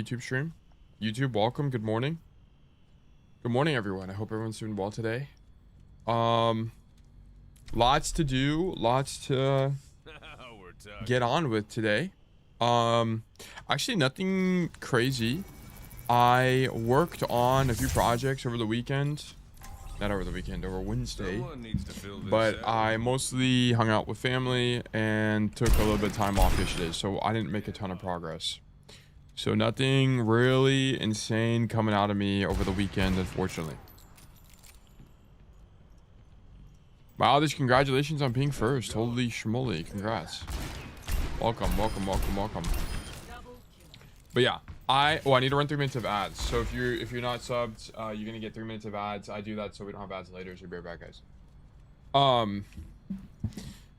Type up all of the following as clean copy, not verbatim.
YouTube stream. YouTube, welcome. Good morning. Good morning, everyone. I hope everyone's doing well today. Lots to do, lots to get on with today. Actually nothing crazy. I worked on a few projects over the weekend. Not over the weekend, over Wednesday. But I mostly hung out with family and took a little bit of time off yesterday, so I didn't make a ton of progress. So nothing really insane coming out of me over the weekend, unfortunately. Wow, this congratulations on being first. Holy schmoly, congrats. Welcome, welcome, welcome, welcome. But yeah, I need to run 3 minutes of ads. So if you're not subbed, you're gonna get 3 minutes of ads. I do that so we don't have ads later, so be right back, guys.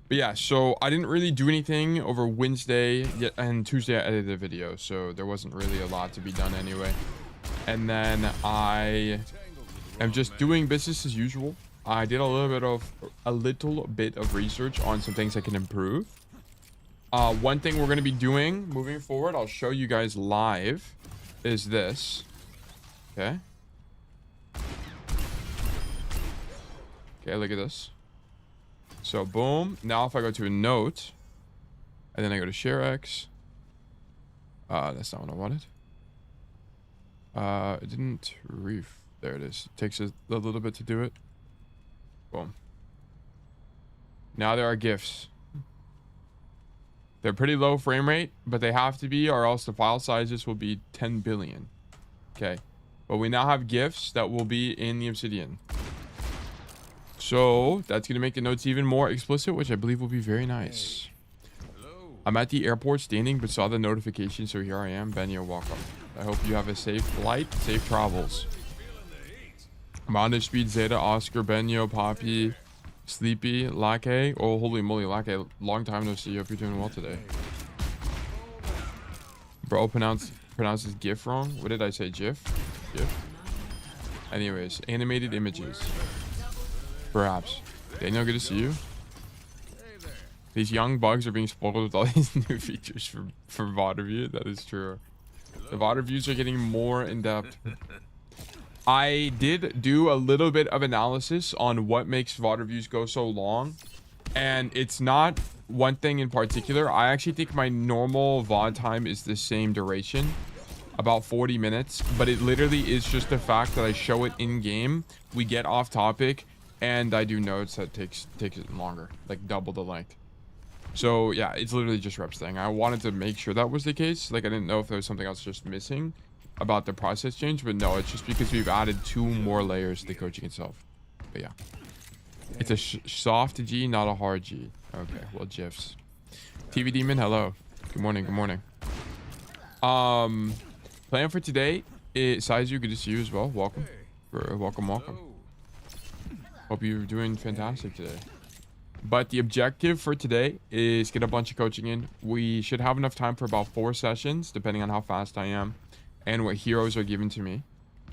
But yeah, so I didn't really do anything over Wednesday yet, and Tuesday I edited a video, so there wasn't really a lot to be done anyway. And then I am just doing business as usual. I did a little bit of research on some things I can improve. One thing we're going to be doing moving forward, I'll show you guys live, is this. Okay. Okay, look at this. So boom. Now if I go to a note, and then I go to ShareX. That's not what I wanted. It didn't there it is. It takes a little bit to do it. Boom. Now there are GIFs. They're pretty low frame rate, but they have to be, or else the file sizes will be 10 billion. Okay. But we now have GIFs that will be in the Obsidian. So that's going to make the notes even more explicit, which I believe will be very nice. I'm at the airport standing, but saw the notification, so here I am. Ben, you're welcome. I hope you have a safe flight, safe travels. Mounted Speed, Zeta, Oscar, Benyo, Poppy, Sleepy, Latte. Oh, holy moly, Latte. Long time no see. Hope you're doing well today. Bro, pronounces GIF wrong. What did I say? GIF? GIF? Anyways, animated images. Perhaps. Daniel, good to see you. These young bugs are being spoiled with all these new features for VOD review. That is true. The VOD reviews are getting more in depth. I did do a little bit of analysis on what makes VOD reviews go so long. And it's not one thing in particular. I actually think my normal VOD time is the same duration. About 40 minutes. But it literally is just the fact that I show it in game. We get off topic. And I do notes that takes it longer. Like double the length. So yeah, it's literally just reps thing. I wanted to make sure that was the case. Like I didn't know if there was something else just missing about the process change, but no, it's just because we've added 2 more layers to the coaching itself. But yeah, it's a soft G, not a hard G. Okay, well, GIFs. TV Demon, hello. Good morning, good morning. Plan for today is Saizu, good to see you as well. Welcome. Welcome. Hope you're doing fantastic today. But the objective for today is get a bunch of coaching in. We should have enough time for about 4 sessions, depending on how fast I am and what heroes are given to me.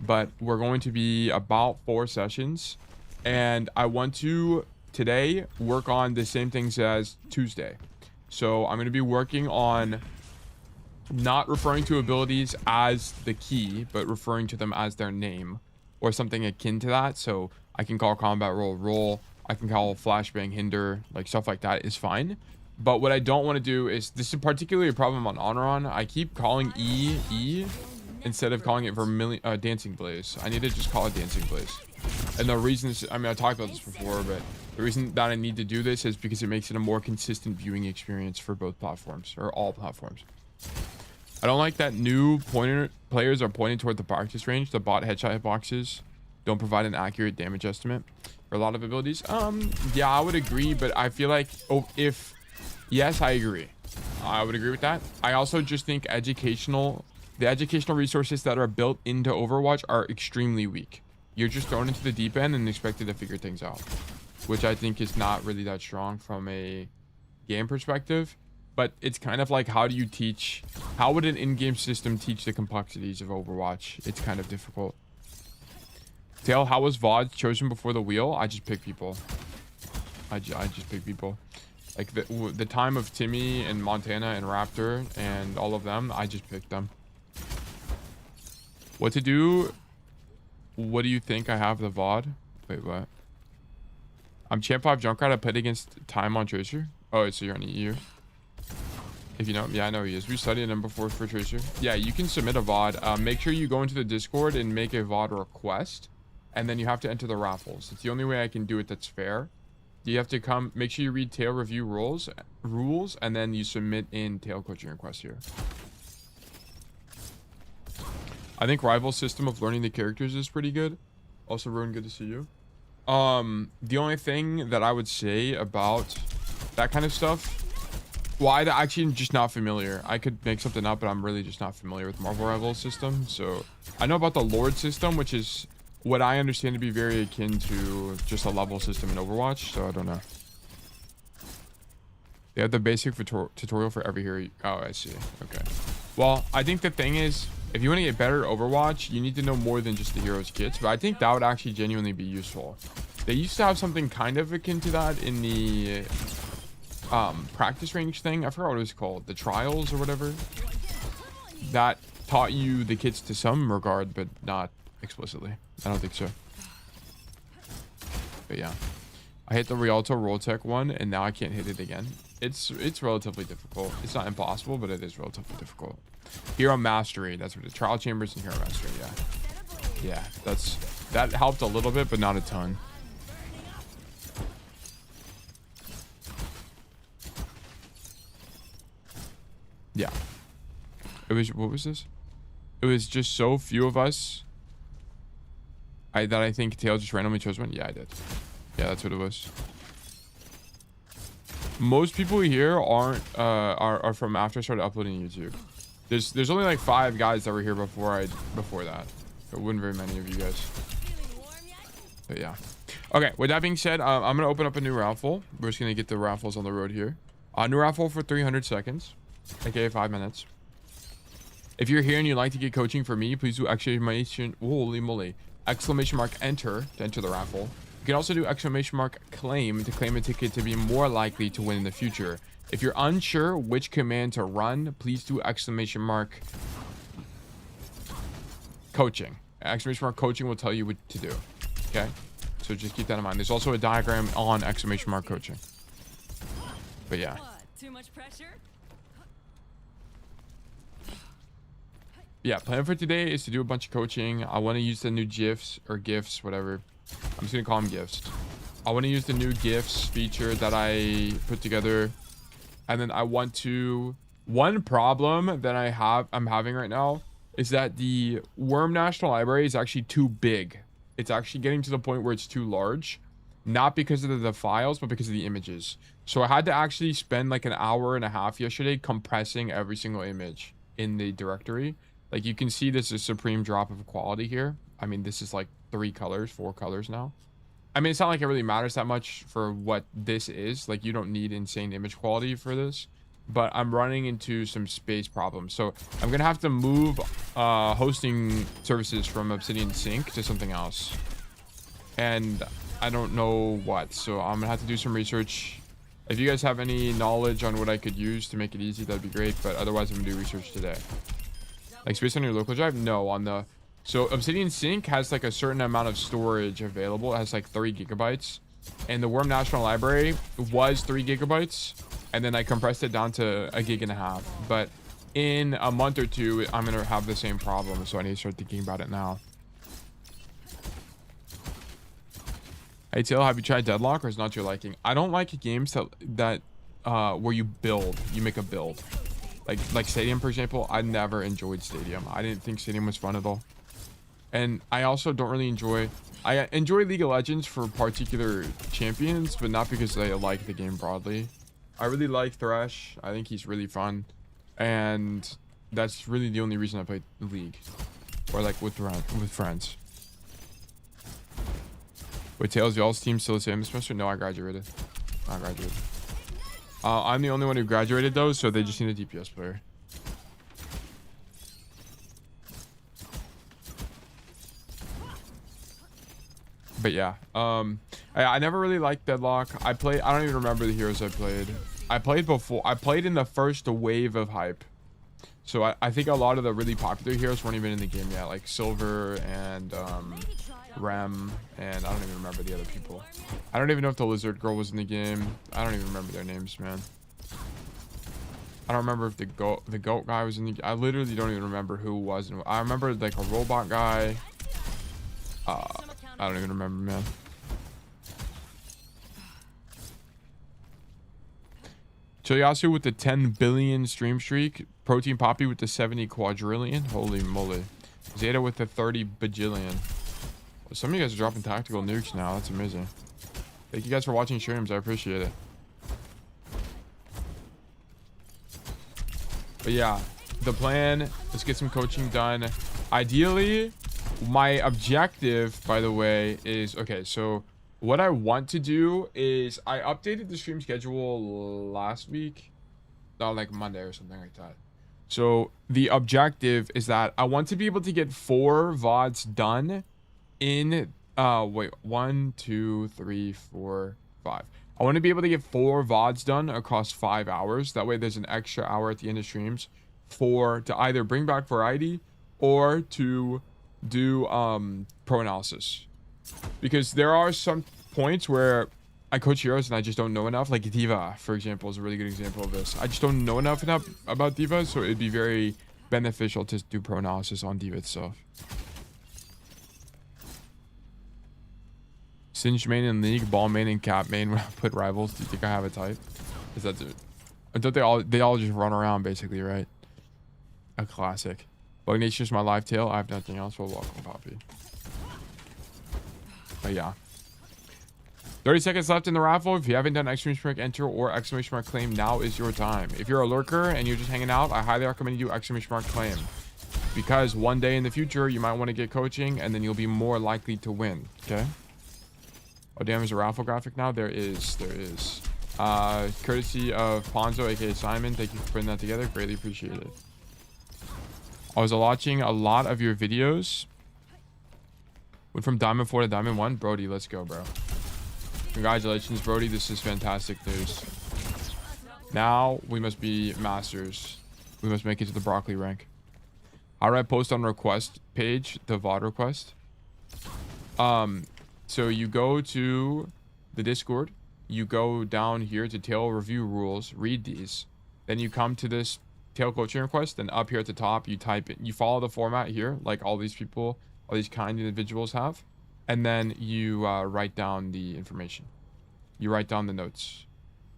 But we're going to be about 4 sessions. And I want to, today, work on the same things as Tuesday. So I'm going to be working on not referring to abilities as the key, but referring to them as their name or something akin to that. So I can call combat roll. I can call flashbang hinder, like stuff like that is fine. But what I don't want to do is, this is particularly a problem on Anran. I keep calling E instead of calling it Dancing Blaze. I need to just call it Dancing Blaze. And the reason is, I mean, I talked about this before, but the reason that I need to do this is because it makes it a more consistent viewing experience for both platforms, or all platforms. I don't like that new players are pointing toward the practice range. The bot headshot hitboxes don't provide an accurate damage estimate for a lot of abilities. Yeah, I would agree, but I feel like, yes, I agree. I would agree with that. I also just think the educational resources that are built into Overwatch are extremely weak. You're just thrown into the deep end and expected to figure things out, which I think is not really that strong from a game perspective. But it's kind of like, how would an in-game system teach the complexities of Overwatch? It's kind of difficult. Tail, how was VOD chosen before the wheel? I just pick people. I just pick people. Like the time of Timmy and Montana and Raptor and all of them, I just picked them. What to do? What do you think? I have the VOD. Wait, what? I'm champ 5 Junkrat. I played against Time on Tracer. Oh, so you're on EU. If you know him. Yeah, I know he is. We studied him before for Tracer. Yeah, you can submit a VOD. Make sure you go into the Discord and make a VOD request. And then you have to enter the raffles. It's the only way I can do it that's fair. You have to come, make sure you read tail review rules, and then you submit in tail coaching request here. I think Rival's system of learning the characters is pretty good. Also, Ruin, good to see you. The only thing that I would say about that kind of stuff, well, I actually am just not familiar. I could make something up, but I'm really just not familiar with Marvel Rival's system. So I know about the Lord system, which is what I understand to be very akin to just a level system in Overwatch, so I don't know. They have the basic tutorial for every hero. Oh, I see. Okay. Well, I think the thing is, if you want to get better at Overwatch, you need to know more than just the heroes kits, but I think that would actually genuinely be useful. They used to have something kind of akin to that in the practice range thing. I forgot what it was called. The trials or whatever. That taught you the kits to some regard, but not explicitly. I don't think so. But yeah, I hit the Rialto roll tech one and now I can't hit it again. It's relatively difficult. It's not impossible, but it is relatively difficult. Hero mastery, that's what the trial chambers and hero mastery. Yeah, that helped a little bit, but not a ton. Yeah, it was, what was this? It was just so few of us that I think Tail just randomly chose one. Yeah, I did. Yeah, that's what it was. Most people here are from after I started uploading YouTube. There's only like 5 guys that were here before that. There wasn't very many of you guys. But yeah. Okay, with that being said, I'm gonna open up a new raffle. We're just gonna get the raffles on the road here. New raffle for 300 seconds, aka 5 minutes. If you're here and you'd like to get coaching for me, please do exclamation, holy moly, exclamation mark enter to enter the raffle. You can also do exclamation mark claim to claim a ticket to be more likely to win in the future. If you're unsure which command to run, please do exclamation mark coaching. Exclamation mark coaching will tell you what to do. Okay, so just keep that in mind. There's also a diagram on exclamation mark coaching. But yeah. Too much pressure? Yeah, plan for today is to do a bunch of coaching. I want to use the new GIFs or GIFs, whatever. I'm just gonna call them GIFs. I want to use the new GIFs feature that I put together, and then I want to. One problem that I'm having right now is that the Worm National Library is actually too big. It's actually getting to the point where it's too large, not because of the files, but because of the images. So I had to actually spend like an hour and a half yesterday compressing every single image in the directory. Like you can see, this is a supreme drop of quality here. I mean, this is like 4 colors now. I mean, it's not like it really matters that much for what this is. Like you don't need insane image quality for this, but I'm running into some space problems. So I'm going to have to move hosting services from Obsidian Sync to something else. And I don't know what, so I'm going to have to do some research. If you guys have any knowledge on what I could use to make it easy, that'd be great. But otherwise, I'm going to do research today. Like space on your local drive? No, on the... So Obsidian Sync has like a certain amount of storage available. It has like 3 gigabytes. And the Worm National Library was 3 gigabytes. And then I compressed it down to 1.5 gigs. But in a month or 2, I'm going to have the same problem. So I need to start thinking about it now. Hey, Tail, have you tried Deadlock or is it not your liking? I don't like games that where you make a build. Like Stadium, for example. I never enjoyed Stadium. I didn't think Stadium was fun at all. And I also don't really I enjoy League of Legends for particular champions, but not because I like the game broadly. I really like Thresh. I think he's really fun. And that's really the only reason I play League. Or like with friends. Wait, Tails, y'all's team still the same this semester? No, I graduated. I'm the only one who graduated though, so they just need a DPS player. But yeah, I never really liked Deadlock. I don't even remember the heroes I played. I played in the first wave of hype. So I think a lot of the really popular heroes weren't even in the game yet, like Silver and Rem, and I don't even remember the other people. I don't even know if the Lizard Girl was in the game. I don't even remember their names, man. I don't remember if the goat guy was in the. I literally don't even remember who was. I remember like a robot guy. I don't even remember, man. Chiliasu with the 10 billion stream streak. Protein Poppy with the 70 quadrillion. Holy moly. Zeta with the 30 bajillion. Some of you guys are dropping tactical nukes now. That's amazing. Thank you guys for watching streams. I appreciate it. But yeah, the plan, let's get some coaching done. Ideally, my objective, by the way, is, okay, so what I want to do is I updated the stream schedule last week, like Monday or something like that. So the objective is that I want to be able to get 4 VODs done in, wait, 1, 2, 3, 4, 5. I want to be able to get 4 VODs done across 5 hours. That way there's an extra hour at the end of streams to either bring back variety or to do pro analysis. Because there are some points where I coach heroes and I just don't know enough. Like Diva, for example, is a really good example of this. I just don't know enough about Diva, so it'd be very beneficial to do pro analysis on Diva itself. Singe main in league, ball main and cap main. When I put rivals, do you think I have a type? Is that it? Don't they all just run around basically, right? A classic. Bug Nation is my live tail. I have nothing else. Well, welcome, Poppy. But yeah. 30 seconds left in the raffle. If you haven't done exclamation mark enter or exclamation mark claim, now is your time. If you're a lurker and you're just hanging out, I highly recommend you do exclamation mark claim. Because one day in the future, you might want to get coaching and then you'll be more likely to win. Okay? Oh, damn, there's a raffle graphic now? There is. Courtesy of Ponzo, aka Simon. Thank you for putting that together. Greatly appreciate it. I was watching a lot of your videos. Went from Diamond 4 to Diamond 1. Brody, let's go, bro. Congratulations, Brody. This is fantastic news. Now, we must be masters. We must make it to the broccoli rank. How do I post on request page? The VOD request? So you go to the Discord, you go down here to tail review rules, read these, then you come to this tail coaching request, and up here at the top, you type it, you follow the format here, like all these people, all these kind individuals have, and then you write down the information. You write down the notes.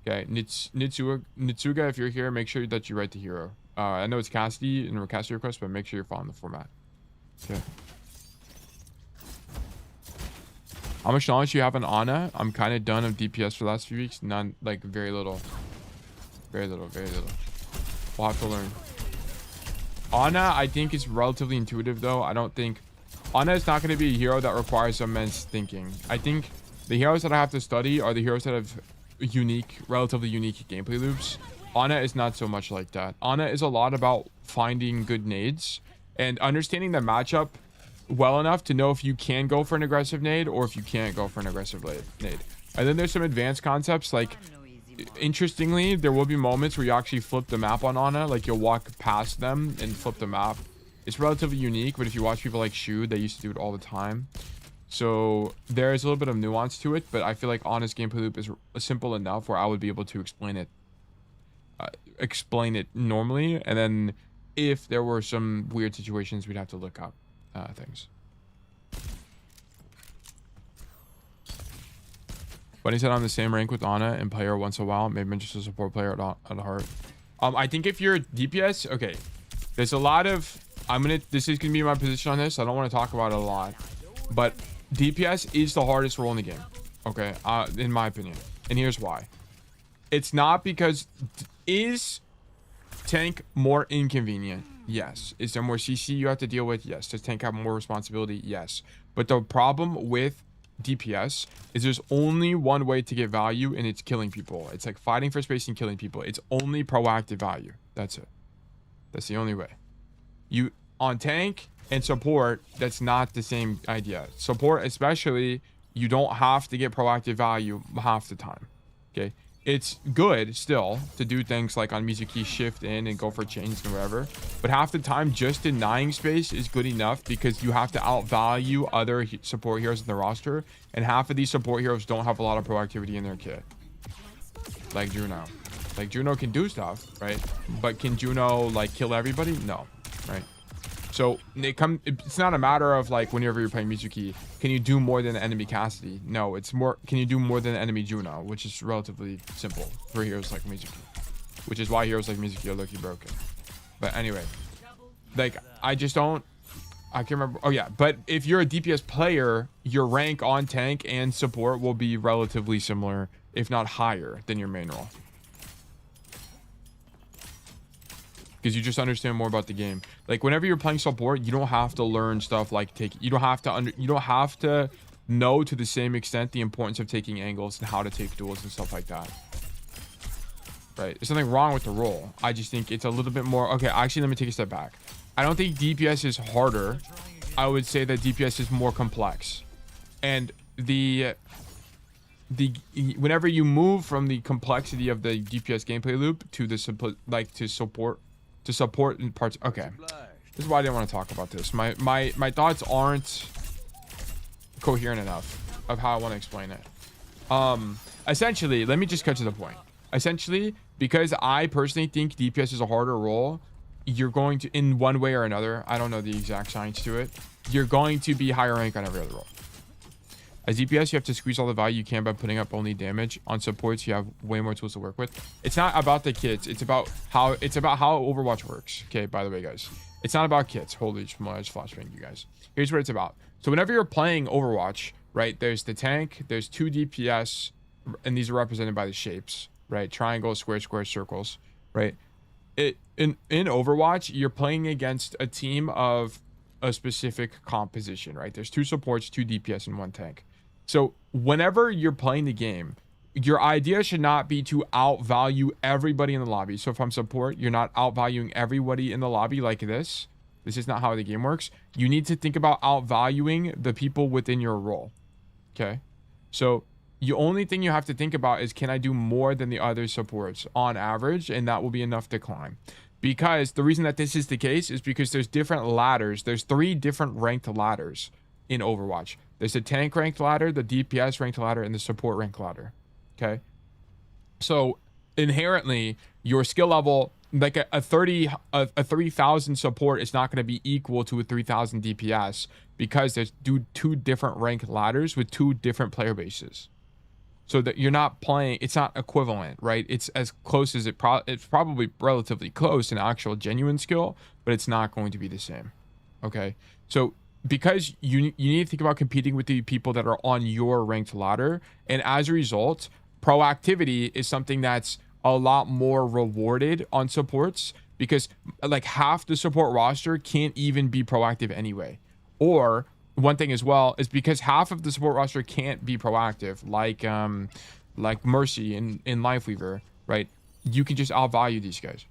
Okay, Nitsuga, if you're here, make sure that you write the hero. I know it's Cassidy in a Cassidy request, but make sure you're following the format. Okay. How much knowledge do you have on Ana? I'm kind of done of DPS for the last few weeks. None, like very little. Very little. We'll have to learn. Ana, I think, is relatively intuitive though. I don't think... Ana is not going to be a hero that requires immense thinking. I think the heroes that I have to study are the heroes that have relatively unique gameplay loops. Ana is not so much like that. Ana is a lot about finding good nades and understanding the matchup well enough to know if you can go for an aggressive nade or if you can't go for an aggressive nade. And then there's some advanced concepts, like, interestingly, there will be moments where you actually flip the map on Ana, like you'll walk past them and flip the map. It's relatively unique, but if you watch people like Shu, they used to do it all the time. So there is a little bit of nuance to it, but I feel like Ana's gameplay loop is simple enough where I would be able to explain it normally, and then if there were some weird situations, we'd have to look up things. Bunny said I'm the same rank with Ana and play her once in a while. Maybe I'm just a support player at heart. I think if you're DPS, okay, there's a lot of... this is gonna be my position on this. I don't want to talk about it a lot, but DPS is the hardest role in the game, okay, in my opinion, and here's why. It's not because... Is tank more inconvenient? Yes. Is there more CC you have to deal with? Yes. Does tank have more responsibility? Yes. But the problem with DPS is there's only one way to get value, and it's killing people. It's like fighting for space and killing people. It's only proactive value. That's it. That's the only way. You on tank and support, that's not the same idea. Support especially, you don't have to get proactive value half the time. Okay. it's good still to do things like on Mizuki shift in and go for chains and whatever, but half the time just denying space is good enough because you have to outvalue other support heroes in the roster, and half of these support heroes don't have a lot of proactivity in their kit, like Juno. Like Juno can do stuff, right? But can Juno like kill everybody? No, right? So it's not a matter of like whenever you're playing Mizuki, can you do more than enemy Cassidy? No, it's more, can you do more than enemy Juno, which is relatively simple for heroes like Mizuki, which is why heroes like Mizuki are low-key broken. But anyway, like I can't remember. Oh yeah, but if you're a DPS player, your rank on tank and support will be relatively similar, if not higher than your main role. Because you just understand more about the game. Like whenever you're playing support, you don't have to learn stuff like you don't have to know to the same extent the importance of taking angles and how to take duels and stuff like that. Right? There's nothing wrong with the role. I just think it's a little bit more. Okay, actually, let me take a step back. I don't think DPS is harder. I would say that DPS is more complex. And whenever you move from the complexity of the DPS gameplay loop to the support in parts. Okay, this is why I didn't want to talk about this. My thoughts aren't coherent enough of how I want to explain it. Essentially, let me just cut to the point. Essentially, because I personally think DPS is a harder role, you're going to, in one way or another, I don't know the exact science to it, you're going to be higher rank on every other role. As DPS, you have to squeeze all the value you can by putting up only damage. On supports, you have way more tools to work with. It's not about the kits. It's about how Overwatch works. Okay, by the way, guys. It's not about kits. Holy smokes, I just flashbanged you guys. Here's what it's about. So whenever you're playing Overwatch, right, there's the tank, there's 2 DPS, and these are represented by the shapes, right? Triangles, squares, circles, right? In Overwatch, you're playing against a team of a specific composition, right? There's 2 supports, 2 DPS, and 1 tank. So whenever you're playing the game, your idea should not be to outvalue everybody in the lobby. So if I'm support, you're not outvaluing everybody in the lobby like this. This is not how the game works. You need to think about outvaluing the people within your role. Okay? So the only thing you have to think about is, can I do more than the other supports on average? And that will be enough to climb. Because the reason that this is the case is because there's different ladders. There's 3 different ranked ladders in Overwatch. There's the tank ranked ladder, the DPS ranked ladder, and the support ranked ladder. Okay? So inherently, your skill level, like a 3,000 support is not going to be equal to a 3,000 DPS because there's 2 different ranked ladders with 2 different player bases. So that you're not playing, it's not equivalent, right? It's as close as it's probably relatively close in actual genuine skill, but it's not going to be the same. Okay? So because you need to think about competing with the people that are on your ranked ladder, and as a result, proactivity is something that's a lot more rewarded on supports, because like half the support roster can't even be proactive anyway. Or one thing as well is because half of the support roster can't be proactive, like Mercy in Lifeweaver, right? You can just outvalue these guys.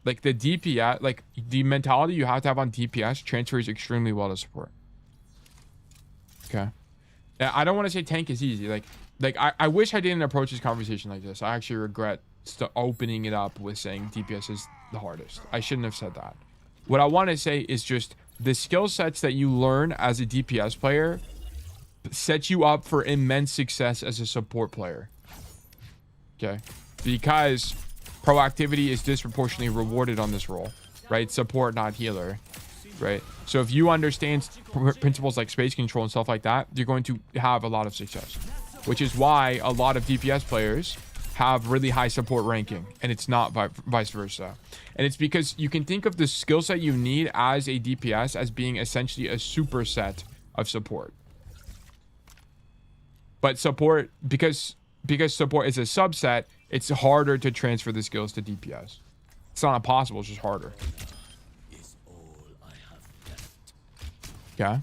Like the DPS, like the mentality you have to have on DPS transfers extremely well to support. Okay. I don't want to say tank is easy. Like I wish I didn't approach this conversation like this. I actually regret opening it up with saying DPS is the hardest. I shouldn't have said that. What I want to say is just the skill sets that you learn as a DPS player set you up for immense success as a support player. Okay. Because proactivity is disproportionately rewarded on this role, right? Support, not healer, right? So if you understand principles like space control and stuff like that, you're going to have a lot of success, which is why a lot of DPS players have really high support ranking, and it's not vice versa. And it's because you can think of the skill set you need as a DPS as being essentially a superset of support. But support, because support is a subset, it's harder to transfer the skills to DPS. It's not impossible, it's just harder. Yeah.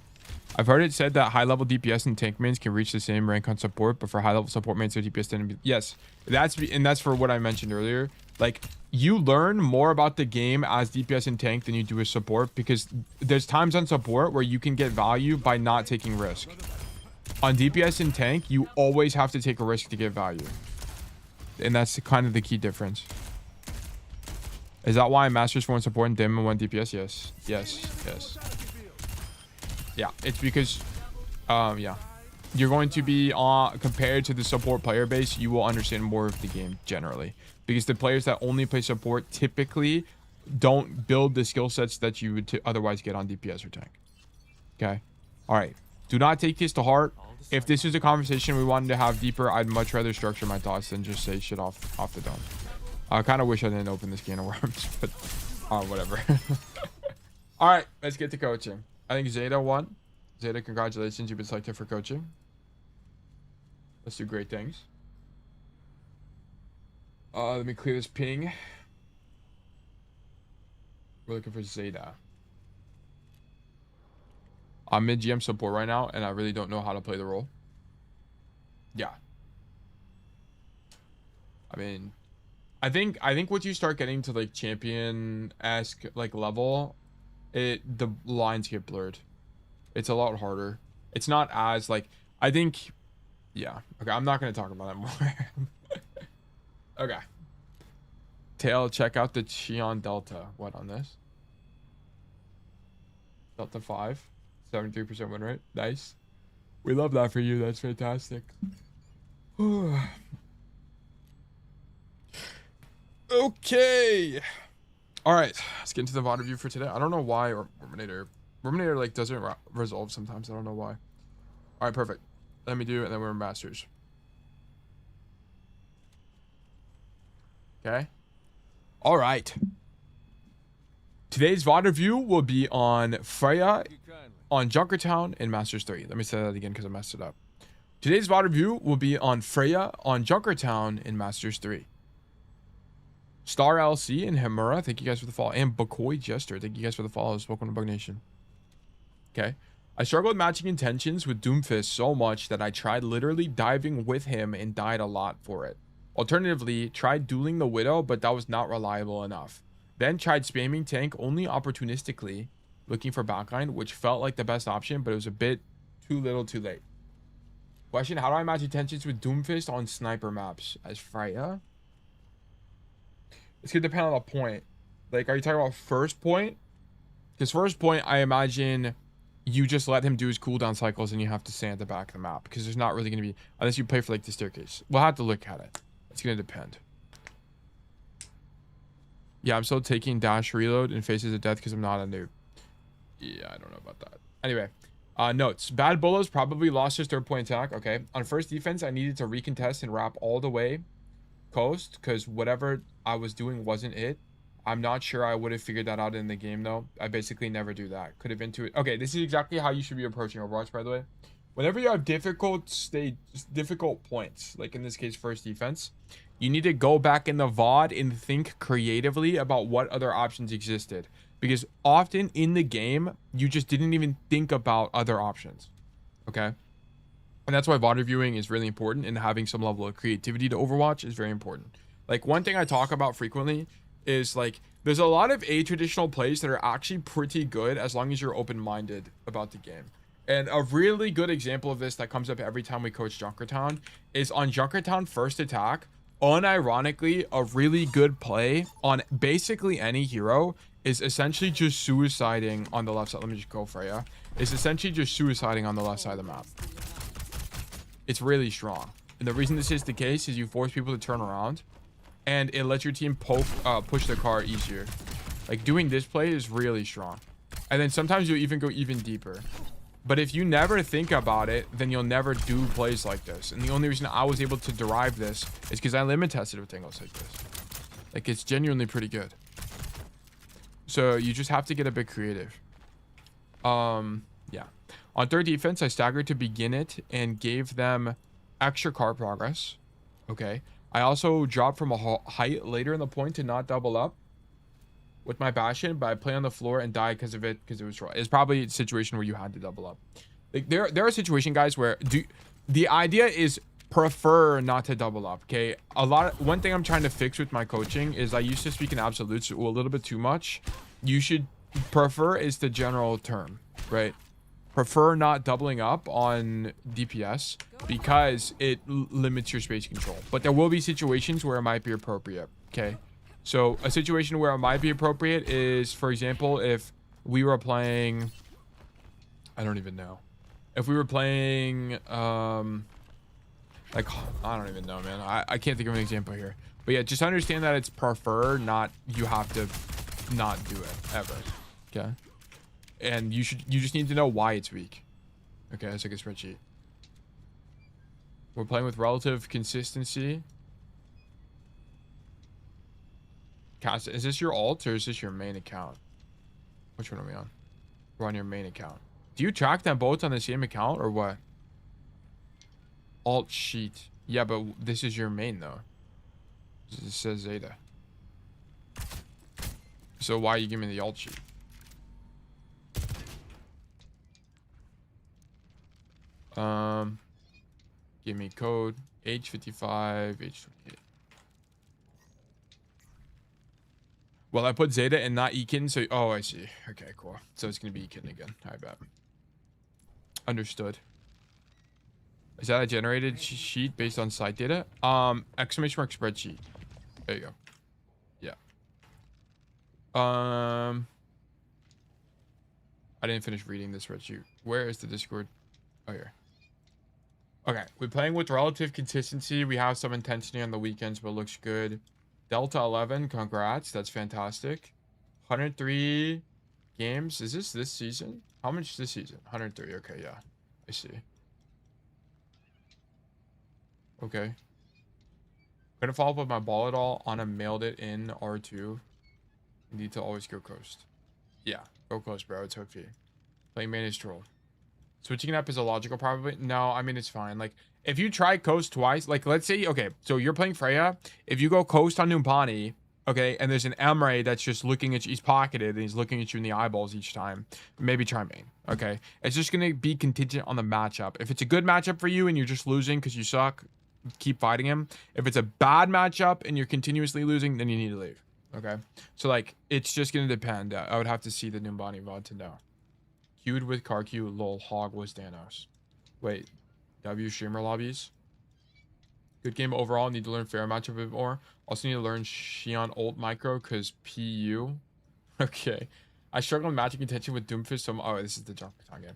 I've heard it said that high-level DPS and tank mains can reach the same rank on support, but for high-level support mains, their DPS tend to be... Yes, that's for what I mentioned earlier. Like, you learn more about the game as DPS and tank than you do as support, because there's times on support where you can get value by not taking risk. On DPS and tank, you always have to take a risk to get value. And that's kind of the key difference. Is that why Masters for 1 support and Dim and 1 DPS? Yes. Yes. Yeah, it's because, yeah. You're going to be compared to the support player base, you will understand more of the game generally. Because the players that only play support typically don't build the skill sets that you would otherwise get on DPS or tank. Okay? Alright. Do not take this to heart. If this is a conversation we wanted to have deeper, I'd much rather structure my thoughts than just say shit off the dome. I kind of wish I didn't open this can of worms, but whatever. Alright, let's get to coaching. I think Zeta won. Zeta, congratulations. You've been selected for coaching. Let's do great things. Let me clear this ping. We're looking for Zeta. I'm mid GM support right now, and I really don't know how to play the role. Yeah. I mean, I think once you start getting to like champion-esque like level, the lines get blurred. It's a lot harder. It's not as like, I think, yeah. Okay, I'm not gonna talk about that more. Okay. Tail, check out the Cheon Delta. What on this? Delta 5. 73% win rate. Nice. We love that for you. That's fantastic. Okay. All right. Let's get into the VOD review for today. I don't know why Ruminator like doesn't resolve sometimes. I don't know why. All right, perfect. Let me do it, and then we're in Masters. Okay. All right. Today's VOD review will be on Freja, on Junkertown, and Masters 3. Let me say that again because I messed it up. Today's VOD review will be on Freja, on Junkertown, and Masters 3. Star LC and Himura, thank you guys for the follow. And Bakoy Jester, thank you guys for the follows. Welcome to Bug Nation. Okay. I struggled matching intentions with Doomfist so much that I tried literally diving with him and died a lot for it. Alternatively, tried dueling the Widow, but that was not reliable enough. Then tried spamming tank only opportunistically, looking for backline, which felt like the best option, but it was a bit too little too late. Question, how do I match intentions with Doomfist on sniper maps as Freya? It's gonna depend on the point. Like, are you talking about first point? Because first point, I imagine you just let him do his cooldown cycles and you have to stay at the back of the map. Because there's not really gonna be, unless you play for like the staircase. We'll have to look at it. It's gonna depend. Yeah, I'm still taking dash reload in Faces of Death because I'm not a noob. Yeah, I don't know about that. Anyway, notes. Bad Bolos probably lost his third point attack. Okay. On first defense, I needed to recontest and wrap all the way coast because whatever I was doing wasn't it. I'm not sure I would have figured that out in the game though. I basically never do that. Could have been to it. Okay, this is exactly how you should be approaching Overwatch, by the way. Whenever you have difficult points, like in this case, first defense, you need to go back in the VOD and think creatively about what other options existed. Because often in the game, you just didn't even think about other options. Okay? And that's why VOD reviewing is really important, and having some level of creativity to Overwatch is very important. Like, one thing I talk about frequently is, like, there's a lot of a-traditional plays that are actually pretty good as long as you're open-minded about the game. And a really good example of this that comes up every time we coach Junkertown is on Junkertown first attack. Unironically, a really good play on basically any hero is essentially just suiciding on the left side. Let me just go for you. It's essentially just suiciding on the left side of the map. It's really strong. And the reason this is the case is you force people to turn around and it lets your team push the car easier. Like, doing this play is really strong. And then sometimes you'll even go even deeper. But if you never think about it, then you'll never do plays like this. And the only reason I was able to derive this is because I limit tested with angles like this. Like, it's genuinely pretty good. So you just have to get a bit creative. Yeah. On third defense, I staggered to begin it and gave them extra car progress. Okay. I also dropped from a height later in the point to not double up with my Bastion, but I play on the floor and die because of it, because it was short. It's probably a situation where you had to double up. Like, there are situations, guys, where the idea is prefer not to double up. Okay, one thing I'm trying to fix with my coaching is I used to speak in absolutes a little bit too much. You should prefer is the general term, right? prefer not doubling up on DPS because it limits your space control. But there will be situations where it might be appropriate. Okay. So a situation where it might be appropriate is, for example, if we were playing, I don't even know. If we were playing, like, I don't even know, man. I can't think of an example here. But yeah, just understand that it's preferred, not you have to not do it ever. Okay. And you just need to know why it's weak. Okay, let's take a spreadsheet. We're playing with relative consistency. Cass, is this your alt or is this your main account? Which one are we on? We're on your main account. Do you track them both on the same account or what? Alt sheet. Yeah, but this is your main though. It says Zeta. So why are you giving me the alt sheet? Give me code H55 H28. Well, I put Zeta and not Ekin, so oh, I see. Okay, cool. So it's gonna be Ekin again. I bet. Understood. Is that a generated sheet based on site data? Exclamation mark spreadsheet. There you go. Yeah. I didn't finish reading the spreadsheet. Where is the Discord? Oh, here. Okay, we're playing with relative consistency. We have some intensity on the weekends, but looks good. Delta 11, congrats. That's fantastic. 103 games. Is this season? How much this season? 103. Okay, yeah. I see. Okay. Gonna follow up with my ball at all. Anna mailed it in R2. Need to always go coast. Yeah, go coast, bro. It's okay. Playing main is troll. Switching it up is illogical, probably. No, I mean, it's fine. Like, if you try coast twice, like, let's say, okay, so you're playing Freya. If you go coast on Numpani, okay, and there's an Emre that's just looking at you, he's pocketed, and he's looking at you in the eyeballs each time, maybe try main, okay? It's just going to be contingent on the matchup. If it's a good matchup for you and you're just losing because you suck, keep fighting him. If it's a bad matchup and you're continuously losing, then you need to leave, okay? So, like, it's just going to depend. I would have to see the Numbani VOD to know. Queued with CarQ, lol, hog was Danos. Wait, W streamer lobbies. Good game overall. Need to learn fair matchup a bit more. Also need to learn Xion ult micro because PU. Okay. I struggle in matching contention with Doomfist. So oh, this is the Junkertown game.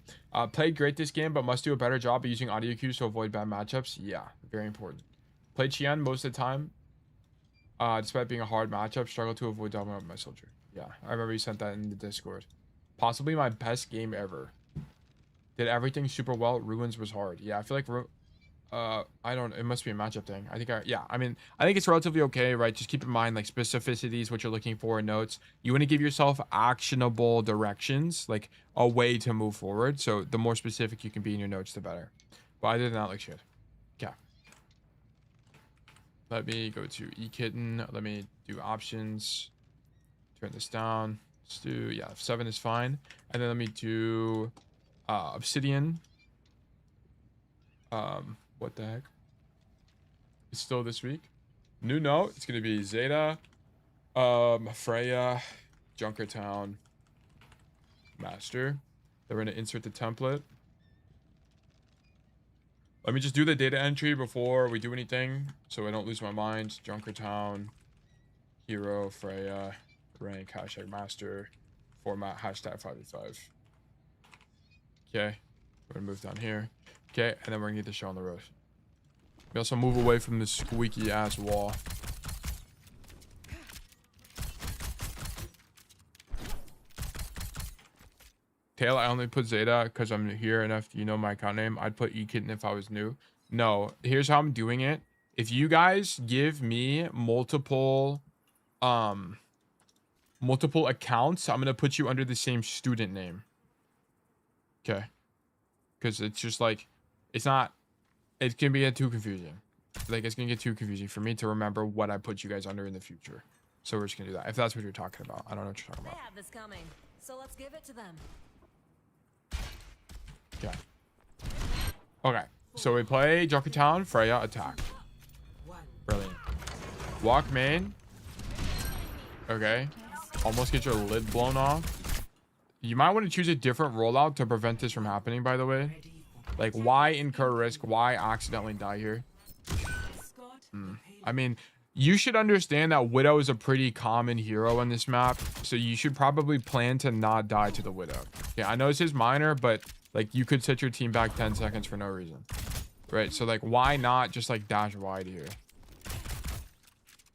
Played great this game, but must do a better job of using audio cues to avoid bad matchups. Yeah, very important. Played Xion most of the time. Despite being a hard matchup, struggle to avoid doubling up my soldier. Yeah, I remember you sent that in the Discord. Possibly my best game ever. Did everything super well. Ruins was hard. Yeah, I feel like I don't, it must be a matchup thing. I think I mean, I think it's relatively okay, right? Just keep in mind like specificities, what you're looking for in notes. You want to give yourself actionable directions, like a way to move forward. So the more specific you can be in your notes, the better. But other than that, like shit. Okay. Let me go to eKitten. Let me do options. Turn this down. Let's do, yeah, 7 is fine. And then let me do Obsidian. What the heck? It's still this week. New note. It's gonna be Zeta, Freya, Junkertown, Master. Then we're gonna insert the template. Let me just do the data entry before we do anything, so I don't lose my mind. Junkertown, hero, Freya, rank, hashtag master, format, hashtag 5v5. Okay, we're gonna move down here. Okay, and then we're gonna get the show on the road. We also move away from this squeaky ass wall. Taylor, I only put Zeta because I'm here enough. You know my account name. I'd put eKitten if I was new. No, here's how I'm doing it. If you guys give me multiple accounts, I'm gonna put you under the same student name. Okay, because it's just like, it's not, it can get too confusing. Like, it's gonna get too confusing for me to remember what I put you guys under in the future. So we're just gonna do that. If that's what you're talking about. I don't know what you're talking about. They have this coming, so let's give it to them. Okay. Okay. So we play Junkertown, Freya, attack. Brilliant. Walk main. Okay. Almost get your lid blown off. You might want to choose a different rollout to prevent this from happening, by the way. Like, why incur risk? Why accidentally die here? I mean, you should understand that Widow is a pretty common hero on this map, so you should probably plan to not die to the Widow. Yeah, I know this is minor, but like you could set your team back 10 seconds for no reason. Right, so like why not just like dash wide here?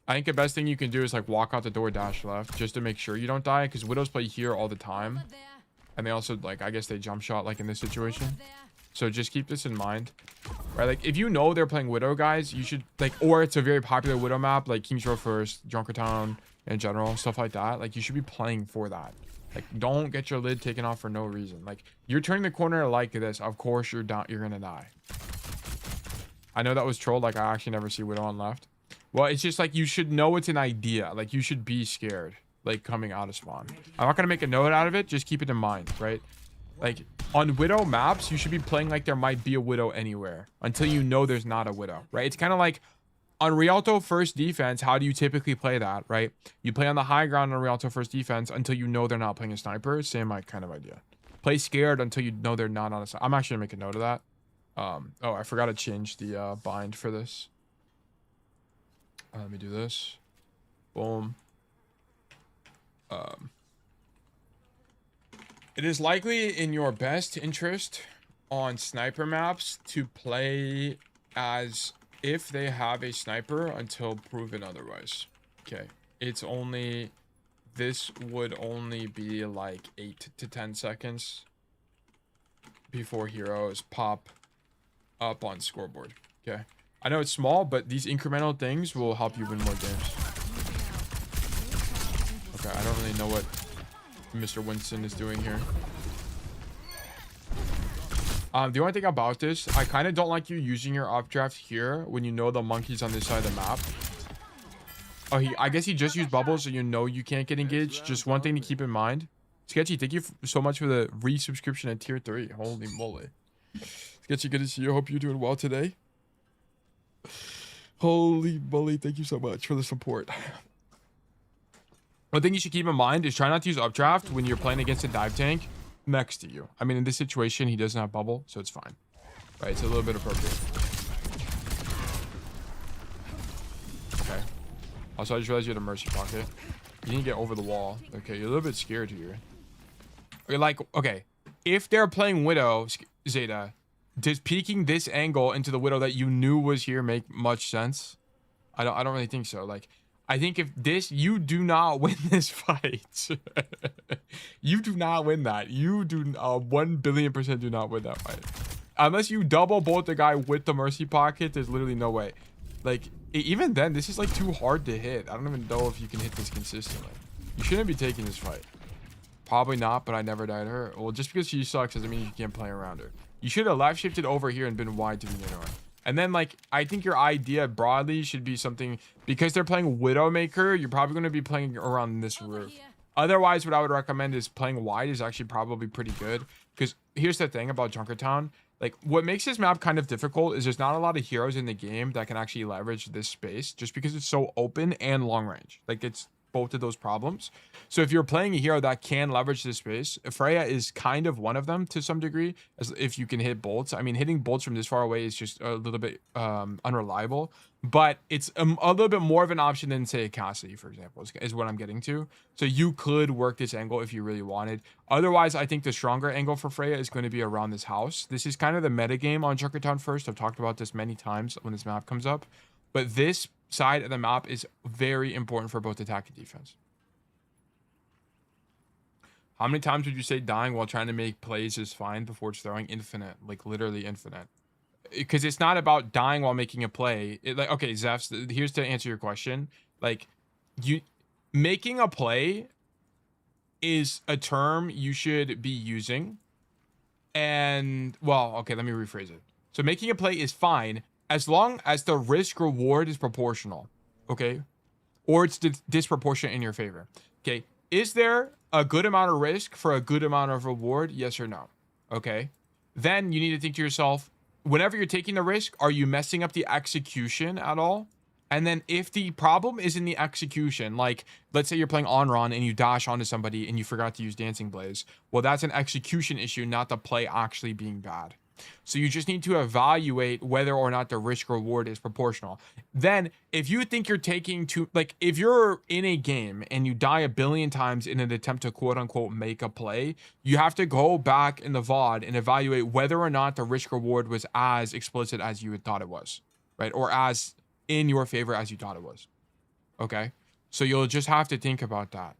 I think the best thing you can do is like walk out the door, dash left, just to make sure you don't die, because Widows play here all the time. And they also, like, I guess they jump shot like in this situation. So just keep this in mind. Right, like if you know they're playing Widow, guys, you should like, or it's a very popular Widow map like King's Row First, Junkertown in general, stuff like that. Like you should be playing for that. Like don't get your lid taken off for no reason. Like you're turning the corner like this, of course you're gonna die. I know that was trolled. Like I actually never see Widow on left. Well, it's just like you should know it's an idea. Like you should be scared like coming out of spawn. I'm not gonna make a note out of it, just keep it in mind, right? Like on Widow maps, you should be playing like there might be a Widow anywhere until you know there's not a Widow, right? It's kind of like on Rialto first defense. How do you typically play that, right? You play on the high ground on Rialto first defense until you know they're not playing a sniper. Same like kind of idea. Play scared until you know they're not on a sniper. I'm actually gonna make a note of that. Oh, I forgot to change the bind for this. Let me do this. Boom. It is likely in your best interest on sniper maps to play as if they have a sniper until proven otherwise. Okay. It's only, this would only be like 8 to 10 seconds before heroes pop up on scoreboard. Okay. I know it's small, but these incremental things will help you win more games. Okay, I don't really know what Mr. Winston is doing here. The only thing about this, I kind of don't like you using your updraft here when you know the monkey's on this side of the map. Oh, I guess he just used bubbles, so you know you can't get engaged. Just one thing to keep in mind. Sketchy, thank you so much for the resubscription at tier 3. Holy moly. Sketchy, good to see you. Hope you're doing well today. Holy moly, thank you so much for the support. One thing you should keep in mind is try not to use updraft when you're playing against a dive tank next to you. I mean, in this situation, he doesn't have bubble, so it's fine. Right, it's a little bit appropriate. Okay. Also, I just realized you had a mercy pocket. You didn't get over the wall. Okay, you're a little bit scared here. You're like, okay, if they're playing Widow, Zeta, does peeking this angle into the Widow that you knew was here make much sense? I don't really think so. Like, I think if this, you do not win this fight. You do not win that. You do 1 billion% do not win that fight. Unless you double bolt the guy with the mercy pocket, there's literally no way. Like, even then, this is like too hard to hit. I don't even know if you can hit this consistently. You shouldn't be taking this fight. Probably not, but I never died to her. Well, just because she sucks doesn't mean you can't play around her. You should have left shifted over here and been wide to the inner one. And then, like, I think your idea broadly should be something, because they're playing Widowmaker, you're probably going to be playing around this roof. Otherwise, what I would recommend is playing wide is actually probably pretty good. Because here's the thing about Junkertown. Like, what makes this map kind of difficult is there's not a lot of heroes in the game that can actually leverage this space just because it's so open and long range. Like, it's both of those problems. So if you're playing a hero that can leverage this space, Freja is kind of one of them to some degree, as if you can hit bolts. I mean, hitting bolts from this far away is just a little bit unreliable, but it's a little bit more of an option than, say, a Cassidy, for example, is what I'm getting to. So you could work this angle if you really wanted. Otherwise, I think the stronger angle for Freja is going to be around this house. This is kind of the meta game on Junkertown First. I've talked about this many times when this map comes up, but this side of the map is very important for both attack and defense. How many times would you say dying while trying to make plays is fine before it's throwing? Infinite, like literally infinite. Because it's not about dying while making a play. Like, okay, Zephs, here's to answer your question. Like, you making a play is a term you should be using. And, well, okay, let me rephrase it. So making a play is fine as long as the risk reward is proportional, okay? Or it's disproportionate in your favor, okay? Is there a good amount of risk for a good amount of reward? Yes or no, okay? Then you need to think to yourself, whenever you're taking the risk, are you messing up the execution at all? And then if the problem is in the execution, like let's say you're playing Anran and you dash onto somebody and you forgot to use Dancing Blaze, well, that's an execution issue, not the play actually being bad. So you just need to evaluate whether or not the risk reward is proportional. Then if you think you're taking too, like if you're in a game and you die a billion times in an attempt to quote unquote make a play, you have to go back in the VOD and evaluate whether or not the risk reward was as explicit as you had thought it was, right? Or as in your favor as you thought it was. Okay. So you'll just have to think about that.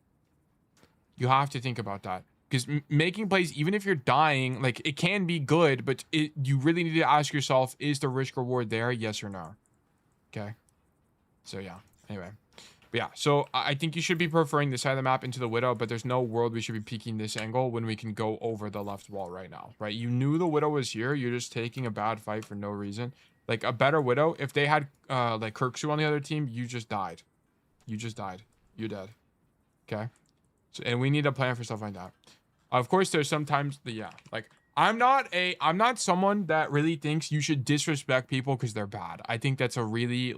You have to think about that. Because making plays, even if you're dying, like it can be good, but you really need to ask yourself, is the risk reward there? Yes or no? Okay. So yeah. Anyway. But yeah. So I think you should be preferring this side of the map into the Widow, but there's no world we should be peeking this angle when we can go over the left wall right now, right? You knew the Widow was here. You're just taking a bad fight for no reason. Like a better Widow, if they had like Kirksu on the other team, you just died. You just died. You're dead. Okay. So, and we need a plan for stuff like that. Of course, there's sometimes like I'm not someone that really thinks you should disrespect people because they're bad. I think that's a really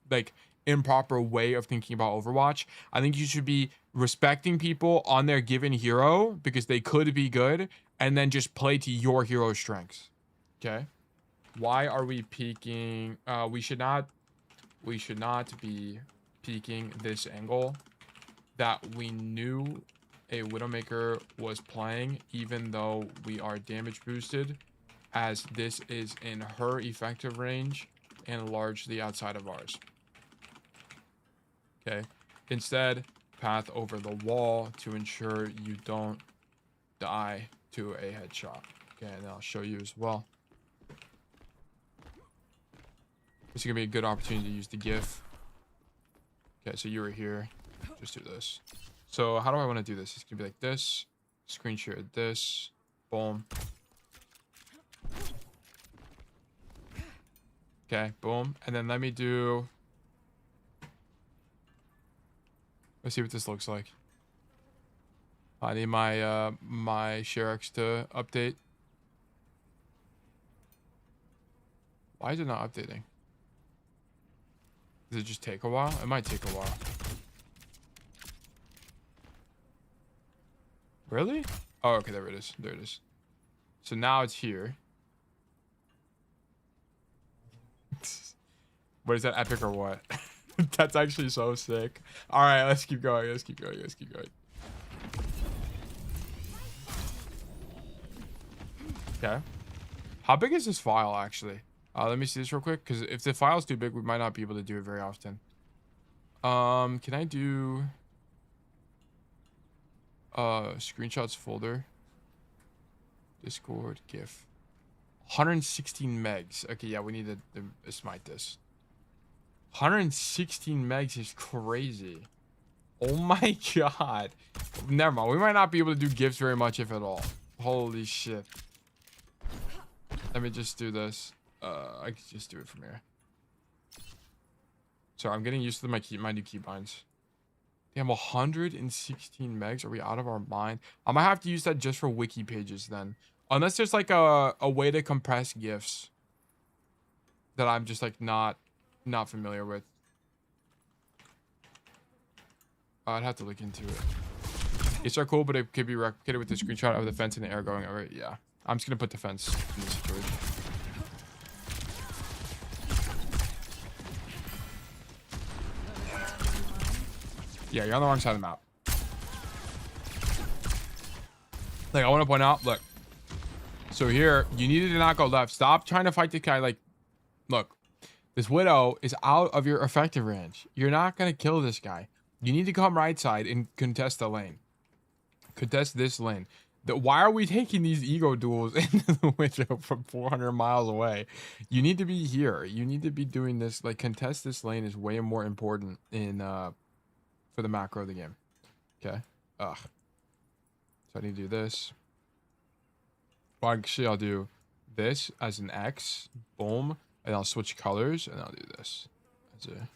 like improper way of thinking about Overwatch. I think you should be respecting people on their given hero because they could be good, and then just play to your hero's strengths. Okay. Why are we peeking? We should not be peeking this angle that we knew a Widowmaker was playing, even though we are damage boosted, as this is in her effective range and largely outside of ours. Okay. Instead, path over the wall to ensure you don't die to a headshot. Okay, and I'll show you as well. This is gonna be a good opportunity to use the GIF. Okay, so you were here. Just do this. So how do I want to do this? It's gonna be like this. Screen share this. Boom. Okay, boom. And then let me do... Let's see what this looks like. I need my my ShareX to update. Why is it not updating? Does it just take a while? It might take a while. Really? Oh, okay, there it is. There it is. So now it's here. What is that, epic or what? That's actually so sick. All right, let's keep going. Let's keep going. Let's keep going. Okay. How big is this file actually? Let me see this real quick, because if the file's too big, we might not be able to do it very often. Can I do screenshots folder? Discord, GIF. 116 megs. Okay, yeah, we need to smite this. 116 megs is crazy. Oh my god. Never mind. We might not be able to do GIFs very much, if at all. Holy shit. Let me just do this. I can just do it from here. Sorry, I'm getting used to my new keybinds. Damn, 116 megs. Are we out of our mind? I might have to use that just for wiki pages then. Unless there's like a way to compress GIFs that I'm just like not familiar with. I'd have to look into it. It's are cool, but it could be replicated with the screenshot of the fence in the air going over it. Yeah, I'm just gonna put the fence in this situation. Yeah, you're on the wrong side of the map. Like, I want to point out, look. So here, you needed to not go left. Stop trying to fight the guy. Like, look, this Widow is out of your effective range. You're not going to kill this guy. You need to come right side and contest the lane. Contest this lane. Why are we taking these ego duels into the window from 400 miles away? You need to be here. You need to be doing this. Like, contest this lane is way more important in for the macro of the game. Okay. Ugh. So I need to do this. Well, actually, I'll do this as an X. Boom. And I'll switch colors, and I'll do this as a...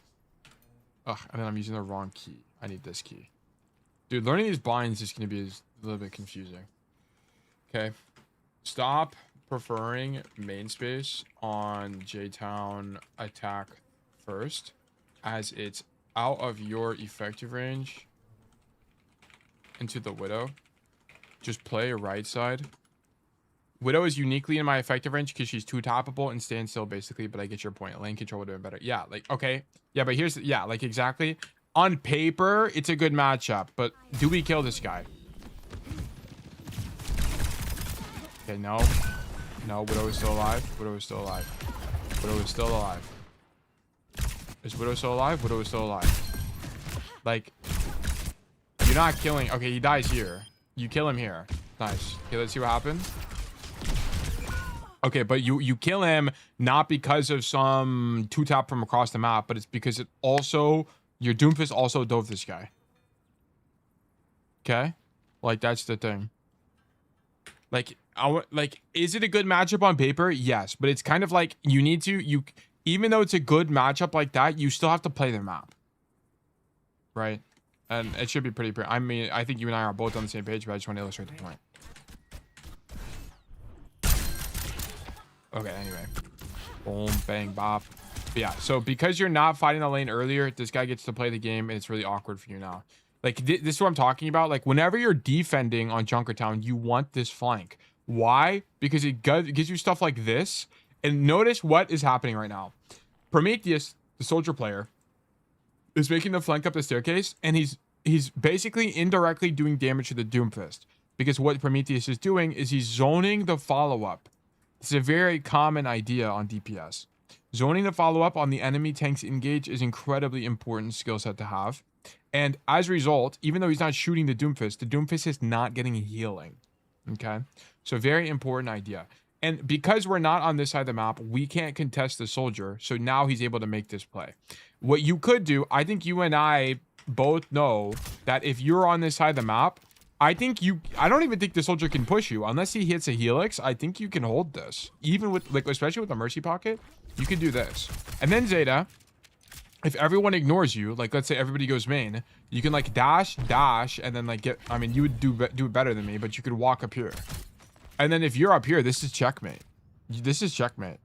Ugh, and then I'm using the wrong key. I need this key. Dude, learning these binds is going to be a little bit confusing. Okay. Stop preferring main space on J-Town attack first. as it's out of your effective range into the Widow. Just play right side. Widow is uniquely in my effective range because she's too toppable and stand still basically, but I get your point. Lane control would have been better. Yeah, like, okay. Yeah, but here's, yeah, like exactly. On paper, it's a good matchup, but do we kill this guy? Okay, no. No, Widow is still alive. Widow is still alive. Widow is still alive. Is Widow still alive? Widow is still alive. Like, you're not killing. Okay, he dies here. You kill him here. Nice. Okay, let's see what happens. Okay, but you kill him not because of some two-tap from across the map, but it's because it also, your Doomfist also dove this guy. Okay? Like, that's the thing. Like, is it a good matchup on paper? Yes, but it's kind of like you need to, even though it's a good matchup like that, you still have to play the map. Right? And it should be pretty, I mean, I think you and I are both on the same page, but I just want to illustrate the point. Okay, anyway. Boom, bang, bop. But yeah, so because you're not fighting the lane earlier, this guy gets to play the game, and it's really awkward for you now. Like, this is what I'm talking about. Like, whenever you're defending on Junkertown, you want this flank. Why? Because it gives you stuff like this. And notice what is happening right now. Prometheus, the soldier player, is making the flank up the staircase, and he's basically indirectly doing damage to the Doomfist. Because what Prometheus is doing is he's zoning the follow-up. It's a very common idea on DPS. Zoning the follow-up on the enemy tank's engage is incredibly important skill set to have. And as a result, even though he's not shooting the Doomfist is not getting healing. Okay? So very important idea. And because we're not on this side of the map, we can't contest the soldier. So now he's able to make this play. What you could do, I think you and I both know that if you're on this side of the map, I don't even think the soldier can push you unless he hits a helix. I think you can hold this, even with, like, especially with the mercy pocket, you can do this. And then Zeta, if everyone ignores you, like, let's say everybody goes main, you can like dash, and then like get, I mean, you would do it better than me, but you could walk up here. And then if you're up here, this is checkmate. This is checkmate.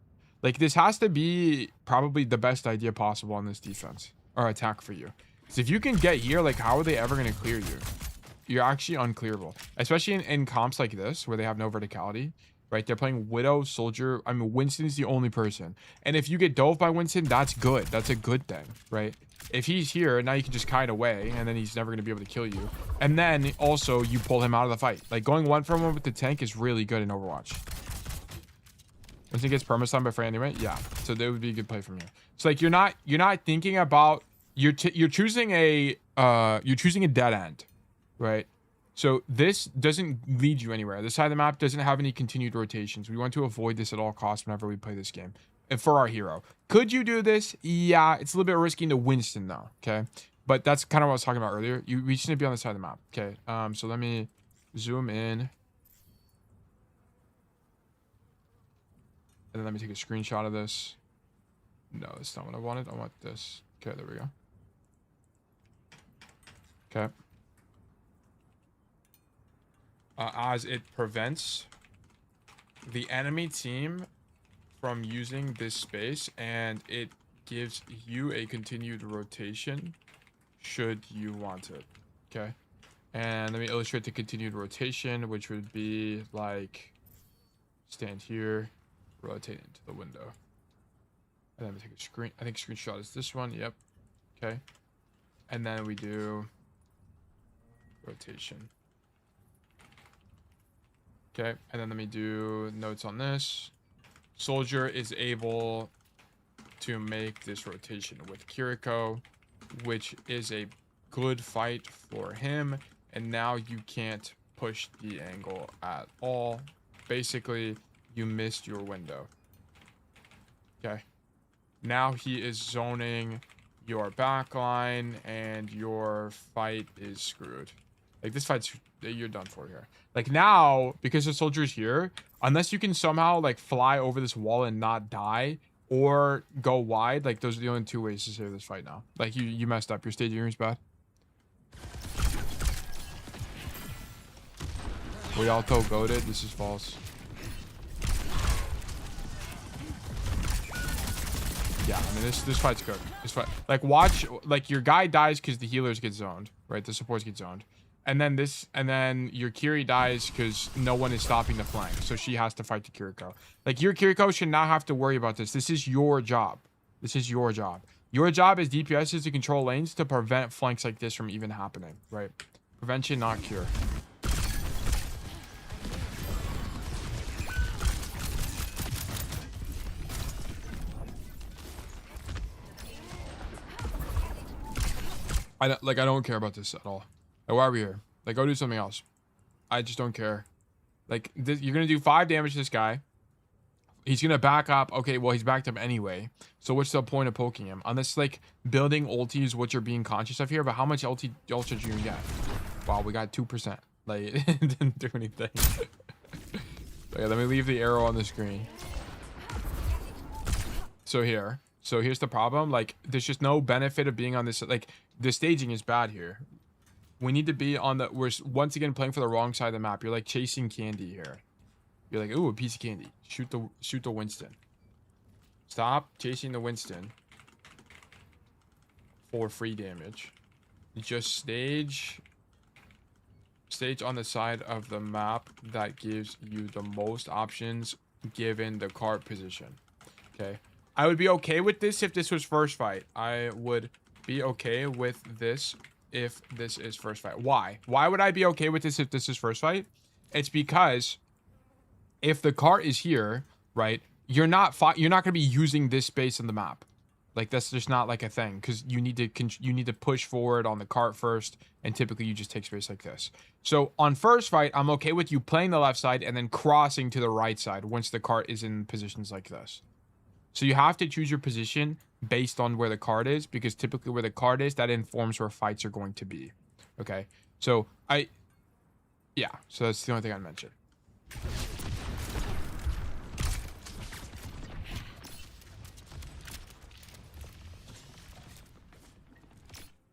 Like, this has to be probably the best idea possible on this defense or attack for you. So if you can get here, like, how are they ever going to clear you? You're actually unclearable, especially in comps like this where they have no verticality, right? They're playing Widow, Soldier. I mean, Winston's the only person. And if you get dove by Winston, that's good. That's a good thing, right? If he's here, now you can just kite away, and then he's never going to be able to kill you. And then also you pull him out of the fight. Like, going one for one with the tank is really good in Overwatch. Winston gets perma-stunned by Freja anyway. Yeah, so that would be a good play from you. So like, you're not thinking about, you're choosing a dead end. Right? So this doesn't lead you anywhere. This side of the map doesn't have any continued rotations. We want to avoid this at all costs whenever we play this game. And for our hero. Could you do this? Yeah, it's a little bit risky to Winston though. Okay. But that's kind of what I was talking about earlier. We just need to be on the side of the map. Okay. So let me zoom in. And then let me take a screenshot of this. No, that's not what I wanted. I want this. Okay, there we go. Okay. As it prevents the enemy team from using this space, and it gives you a continued rotation should you want it. Okay, and let me illustrate the continued rotation, which would be like stand here, rotate into the window, and then we take a screen. I think screenshot is this one. Yep. Okay, and then we do rotation. Okay, and then let me do notes on this. Soldier is able to make this rotation with Kiriko, which is a good fight for him. And now you can't push the angle at all. Basically, you missed your window. Okay. Now he is zoning your backline, and your fight is screwed. Like, this fight's, you're done for here. Like, now, because the soldier's here, unless you can somehow, like, fly over this wall and not die, or go wide, like, those are the only two ways to save this fight now. Like, you messed up. Your staging is bad. We all goated. This is false. Yeah, I mean, this fight's good. This fight, like, watch, like, your guy dies because the healers get zoned, right? The supports get zoned. And then your Kiri dies because no one is stopping the flank. So she has to fight the Kiriko. Like, your Kiriko should not have to worry about this. This is your job. This is your job. Your job as DPS is to control lanes to prevent flanks like this from even happening, right? Prevention, not cure. I don't care about this at all. Like, why are we here? Like, go do something else. I just don't care. Like, this, you're gonna do 5 damage to this guy. He's gonna back up. Okay, well, he's backed up anyway. So what's the point of poking him? Unless, like, building ulti is what you're being conscious of here. But how much ulti did you get? Wow, we got 2%. Like, it didn't do anything. Okay, let me leave the arrow on the screen. So here's the problem. Like, there's just no benefit of being on this. Like, the staging is bad here. We need to be on the, we're once again playing for the wrong side of the map. You're like chasing candy here. You're like, ooh, a piece of candy. Shoot the Winston. Stop chasing the Winston for free damage. Just stage on the side of the map that gives you the most options given the cart position. Okay. I would be okay with this if this was first fight. I would be okay with this if this is first fight. Why? Why would I be okay with this if this is first fight? It's because if the cart is here, right, you're not going to be using this space in the map. Like, that's just not like a thing, because you need to push forward on the cart first, and typically you just take space like this. So on first fight, I'm okay with you playing the left side and then crossing to the right side once the cart is in positions like this. So you have to choose your position based on where the card is, because typically where the card is, that informs where fights are going to be. Okay. So yeah, so that's the only thing I mentioned.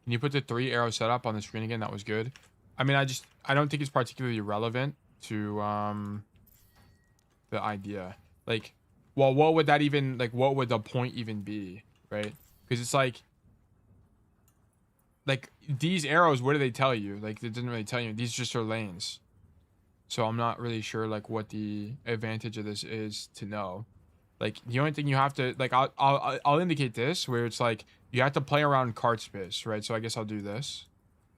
Can you put the 3 arrow setup on the screen again? That was good. I mean, I don't think it's particularly relevant to the idea. Like, well, what would that even, like, what would the point even be, right? Because it's like these arrows, what do they tell you? Like, it didn't really tell you. These just are lanes. So I'm not really sure, like, what the advantage of this is to know. Like, the only thing you have to, like, I'll indicate this, where it's like you have to play around card space, right? So I guess I'll do this,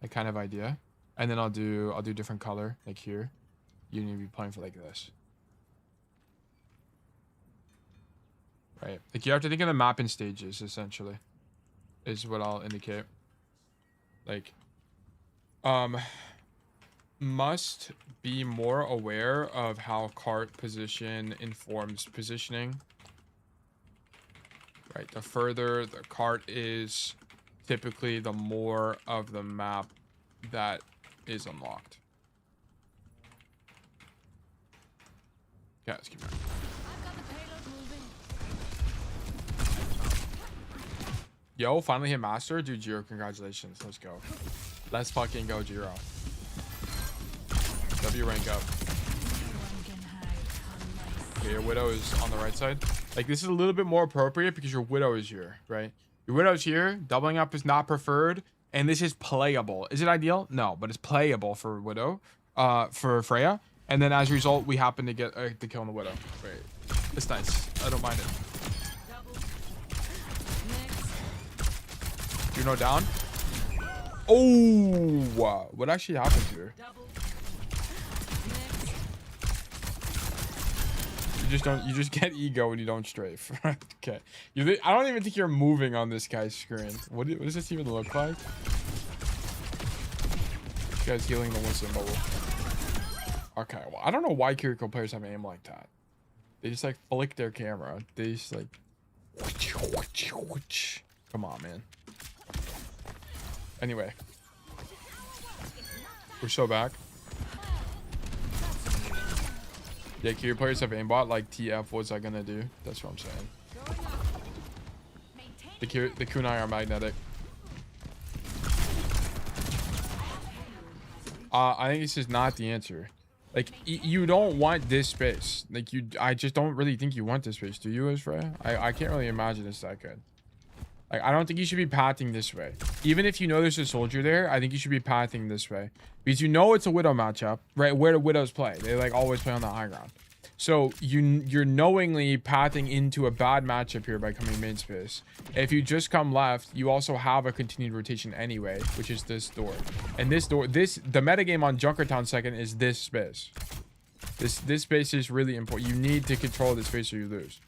like, kind of idea, and then I'll do different color, like here. You need to be playing for like this, right? Like, you have to think of the map in stages, essentially, is what I'll indicate. Like, must be more aware of how cart position informs positioning. Right, the further the cart is, typically the more of the map that is unlocked. Yeah, let's keep going. Yo, finally hit master. Dude, Jiro, congratulations. Let's go. Let's fucking go, Jiro. W rank up. Okay, your Widow is on the right side. Like, this is a little bit more appropriate because your Widow is here, right? Your Widow's here. Doubling up is not preferred. And this is playable. Is it ideal? No, but it's playable for Widow, for Freya. And then as a result, we happen to get the kill on the Widow. Right. It's nice. I don't mind it. Juno down. Oh, wow. What actually happened here? You just get ego when you don't strafe. Okay. I don't even think you're moving on this guy's screen. What does this even look like? This guy's healing the Winston bubble. Okay, well, I don't know why Kiriko players have aim like that. They just, like, flick their camera. They just, like... Come on, man. Anyway. We're so back. Yeah, Kiriko players have aimbot. Like, TF, what's I gonna do? That's what I'm saying. The kunai are magnetic. I think this is not the answer. Like, you don't want this space. Like, I just don't really think you want this space. Do you, Freja? I can't really imagine it's that good. Like, I don't think you should be pathing this way. Even if you know there's a soldier there, I think you should be pathing this way. Because you know it's a Widow matchup, right? Where the Widows play. They, like, always play on the high ground. So, you're knowingly pathing into a bad matchup here by coming main space. If you just come left, you also have a continued rotation anyway, which is this door. And this door, the metagame on Junkertown second is this space. This space is really important. You need to control this space or you lose.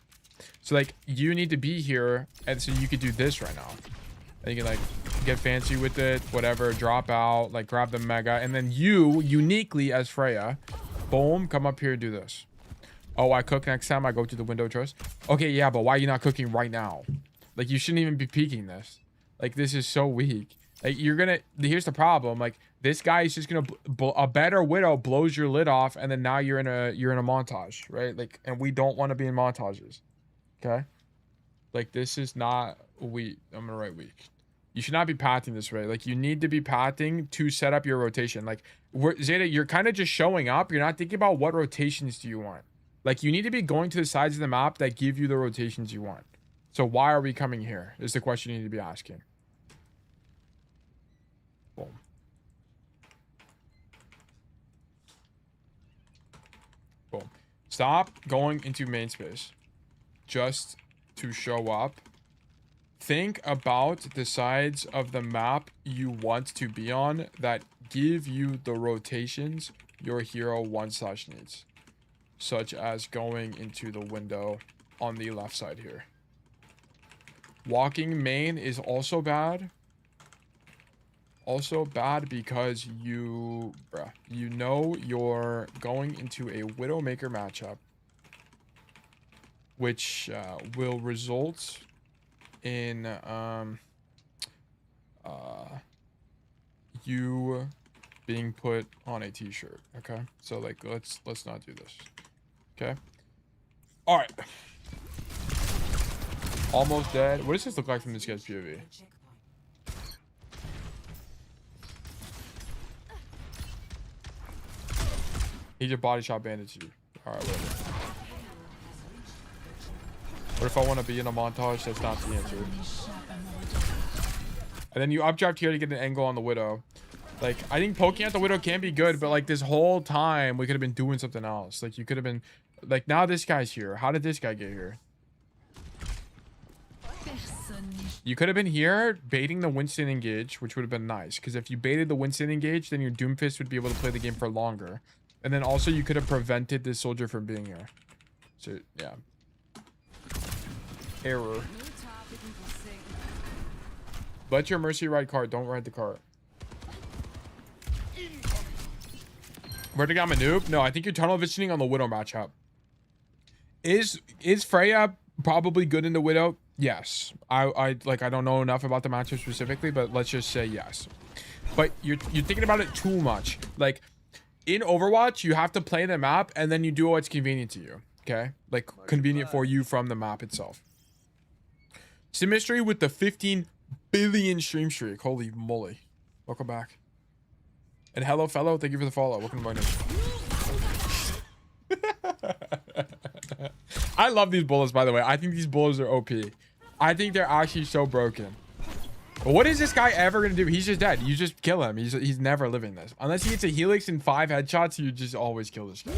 So, like, you need to be here, and so you could do this right now. And you can, like, get fancy with it, whatever, drop out, like, grab the mega, and then you, uniquely as Freja, boom, come up here and do this. Oh, I cook next time I go to the window trust. Okay, yeah, but why are you not cooking right now? Like, you shouldn't even be peeking this. Like, this is so weak. Like, you're gonna... Here's the problem. Like, this guy is just gonna... A better Widow blows your lid off, and then now you're in a montage, right? Like, and we don't want to be in montages. Okay? Like, this is not weak. I'm gonna write weak. You should not be pathing this way. Like, you need to be pathing to set up your rotation. Like, Zeta, you're kind of just showing up. You're not thinking about what rotations do you want. Like, you need to be going to the sides of the map that give you the rotations you want. So why are we coming here? Is the question you need to be asking. Boom. Boom. Stop going into main space just to show up. Think about the sides of the map you want to be on that give you the rotations your hero wants/needs. Such as going into the window on the left side here. Walking main is also bad. Also bad because you know you're going into a Widowmaker matchup, which will result in you being put on a t-shirt. Okay, so like let's not do this. Okay. All right. Almost dead. What does this look like from this guy's POV? He just body shot bandaged you. All right, whatever. What if I want to be in a montage? That's not the answer. And then you updraft here to get an angle on the Widow. Like, I think poking at the Widow can be good, but like this whole time we could have been doing something else. Like, you could have been, like, now this guy's here. How did this guy get here? You could have been here baiting the Winston engage, which would have been nice. Because if you baited the Winston engage, then your Doomfist would be able to play the game for longer. And then also you could have prevented this soldier from being here. So, yeah. Error. Let your Mercy ride cart. Don't ride the cart. Vertigo noob? No, I think you're tunnel visioning on the Widow matchup. Is Freja probably good in the Widow? Yes. I don't know enough about the matchup specifically, but let's just say yes. But you're thinking about it too much. Like, in Overwatch, you have to play the map and then you do what's convenient to you. Okay? Like, convenient for you from the map itself. Symmetry with the 15 billion stream streak. Holy moly. Welcome back. And hello, fellow. Thank you for the follow. Welcome to my nation. I love these bullets, by the way. I think these bullets are OP. I think they're actually so broken. But what is this guy ever going to do? He's just dead. You just kill him. He's never living this. Unless he gets a helix and 5 headshots, you just always kill this guy.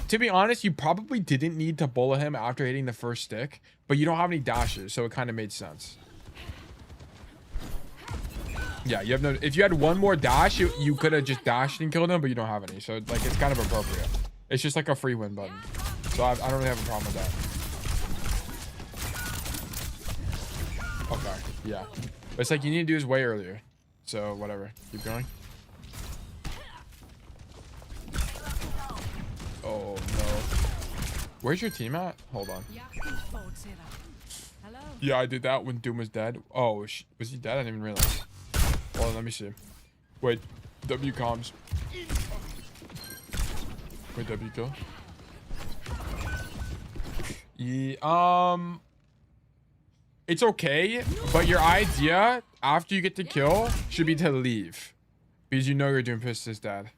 To be honest, you probably didn't need to bullet him after hitting the first stick, but you don't have any dashes, so it kind of made sense. Yeah, you have no. If you had one more dash, you could have just dashed and killed him, but you don't have any, so like it's kind of appropriate. It's just like a free win button, so I don't really have a problem with that. Okay, yeah, but it's like you need to do this way earlier, so whatever. Keep going. Oh no, where's your team at? Hold on. Yeah, I did that when Doom was dead. Oh, was he dead? I didn't even realize. Hold on, let me see. Wait, W comms. Wait, W kill. Yeah, it's okay, but your idea after you get the kill should be to leave, because you know you're doing piss is dead.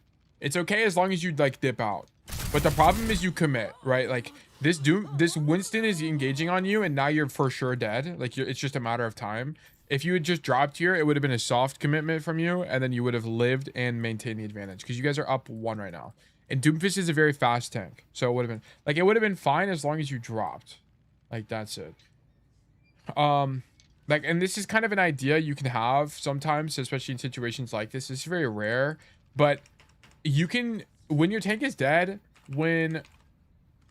It's okay as long as you like dip out. But the problem is you commit, right? Like this Winston is engaging on you, and now you're for sure dead. Like it's just a matter of time. If you had just dropped here, it would have been a soft commitment from you, and then you would have lived and maintained the advantage because you guys are up 1 right now. And Doomfist is a very fast tank, so it would have been like, it would have been fine as long as you dropped. Like that's it. Like, and this is kind of an idea you can have sometimes, especially in situations like this. It's very rare, but you can, when your tank is dead, when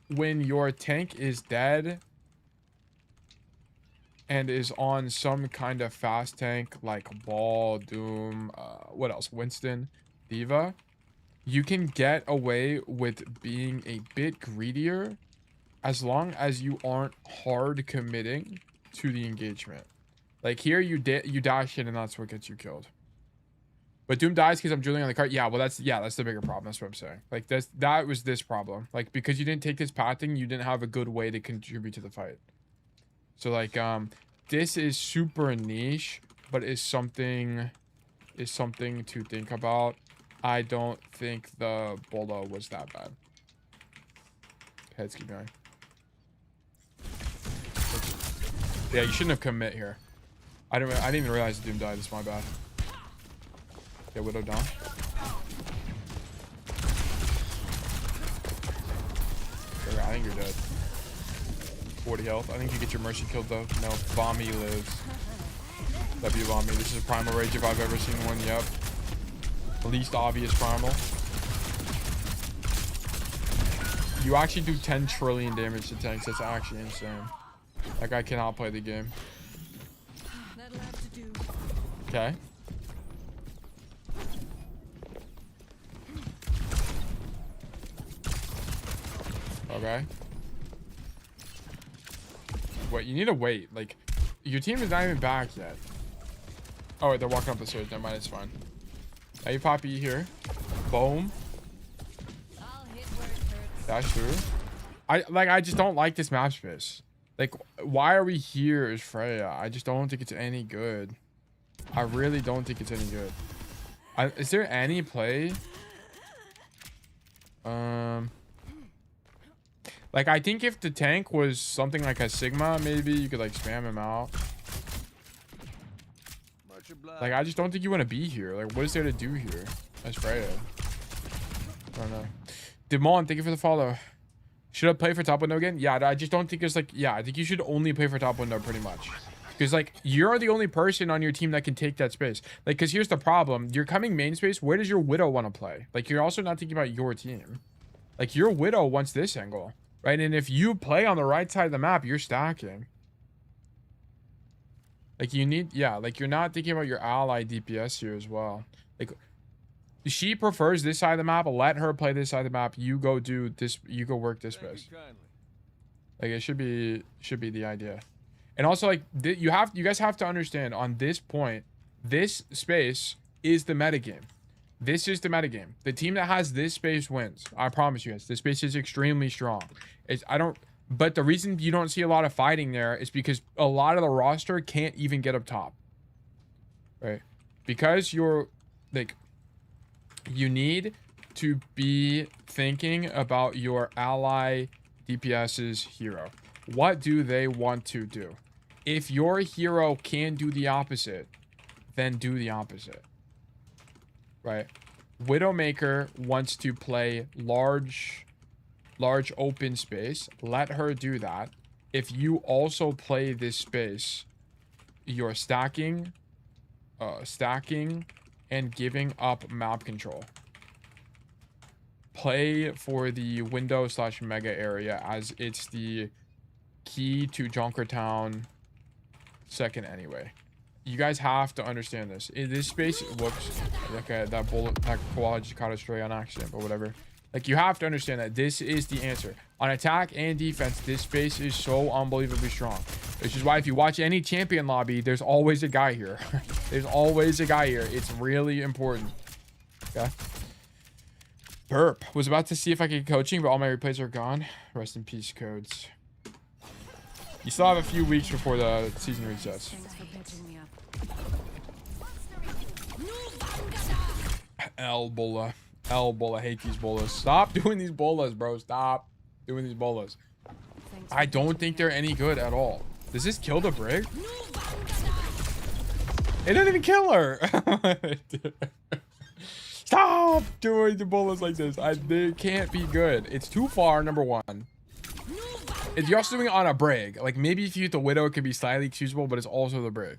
your tank is dead and is on some kind of fast tank like Ball, Doom, what else? Winston, Diva, you can get away with being a bit greedier as long as you aren't hard committing to the engagement. Like here, you dash in and that's what gets you killed. But Doom dies because I'm drilling on the cart. Yeah, well, that's the bigger problem. That's what I'm saying. Like that was this problem. Like because you didn't take this pathing, you didn't have a good way to contribute to the fight. So like this is super niche, but is something to think about. I don't think the Bolo was that bad. Okay, let's keep going. Yeah, you shouldn't have commit here. I didn't even realize Doom died. It's my bad. Okay, Widow down. Okay, I think you're dead. 40 health. I think you get your mercy killed though. No, Vommy lives. W Vommy. This is a primal rage if I've ever seen one. Yep. The least obvious primal. You actually do 10 trillion damage to tanks. That's actually insane. Like I cannot play the game. Okay. Okay. Wait, you need to wait. Like, your team is not even back yet. Oh, wait, they're walking up the stairs. Never mind, it's fine. Now you pop E here. Boom. Dash through. I just don't like this map space. Like, why are we here as Freya? I just don't think it's any good. I really don't think it's any good. Is there any play? Like, I think if the tank was something like a Sigma, maybe you could, like, spam him out. Like, I just don't think you want to be here. Like, what is there to do here? That's Freya. I don't know. Demon, thank you for the follow. Should I play for top window again? Yeah, I just don't think it's like, yeah, I think you should only play for top window pretty much. Because, like, you're the only person on your team that can take that space. Like, because here's the problem. You're coming main space. Where does your Widow want to play? Like, you're also not thinking about your team. Like, your Widow wants this angle, right? And if you play on the right side of the map, you're stacking. Like, you need, yeah, like, you're not thinking about your ally DPS here as well. Like, she prefers this side of the map. Let her play this side of the map. You go do this. You go work this space. Like, it should be the idea. And also, like, you guys have to understand, on this point, this space is the metagame. This is the metagame. The team that has this space wins. I promise you guys. This space is extremely strong. But the reason you don't see a lot of fighting there is because a lot of the roster can't even get up top. Right? Because you're, like, you need to be thinking about your ally DPS's hero. What do they want to do? If your hero can do the opposite, then do the opposite. Right? Widowmaker wants to play large open space. Let her do that. If you also play this space, you're stacking and giving up map control. Play for the window/mega area, as it's the key to Junkertown second anyway. You guys have to understand this. In this space, whoops, okay, that bullet, that koala just caught us straight on accident, but whatever. Like, you have to understand that this is the answer. On attack and defense, this space is so unbelievably strong. Which is why if you watch any champion lobby, there's always a guy here. There's always a guy here. It's really important. Okay. Burp. Was about to see if I could get coaching, but all my replays are gone. Rest in peace, codes. You still have a few weeks before the season resets. Elbola. L bola. Hate these bolas. Stop doing these bolas, bro. Stop doing these bolas. I don't think they're any good at all. Does this kill the brig? It didn't even kill her. Stop doing the bullets like this. They can't be good. It's too far, number one. If you're also doing it on a brig, like maybe if you hit the widow, it could be slightly excusable, but it's also the brig.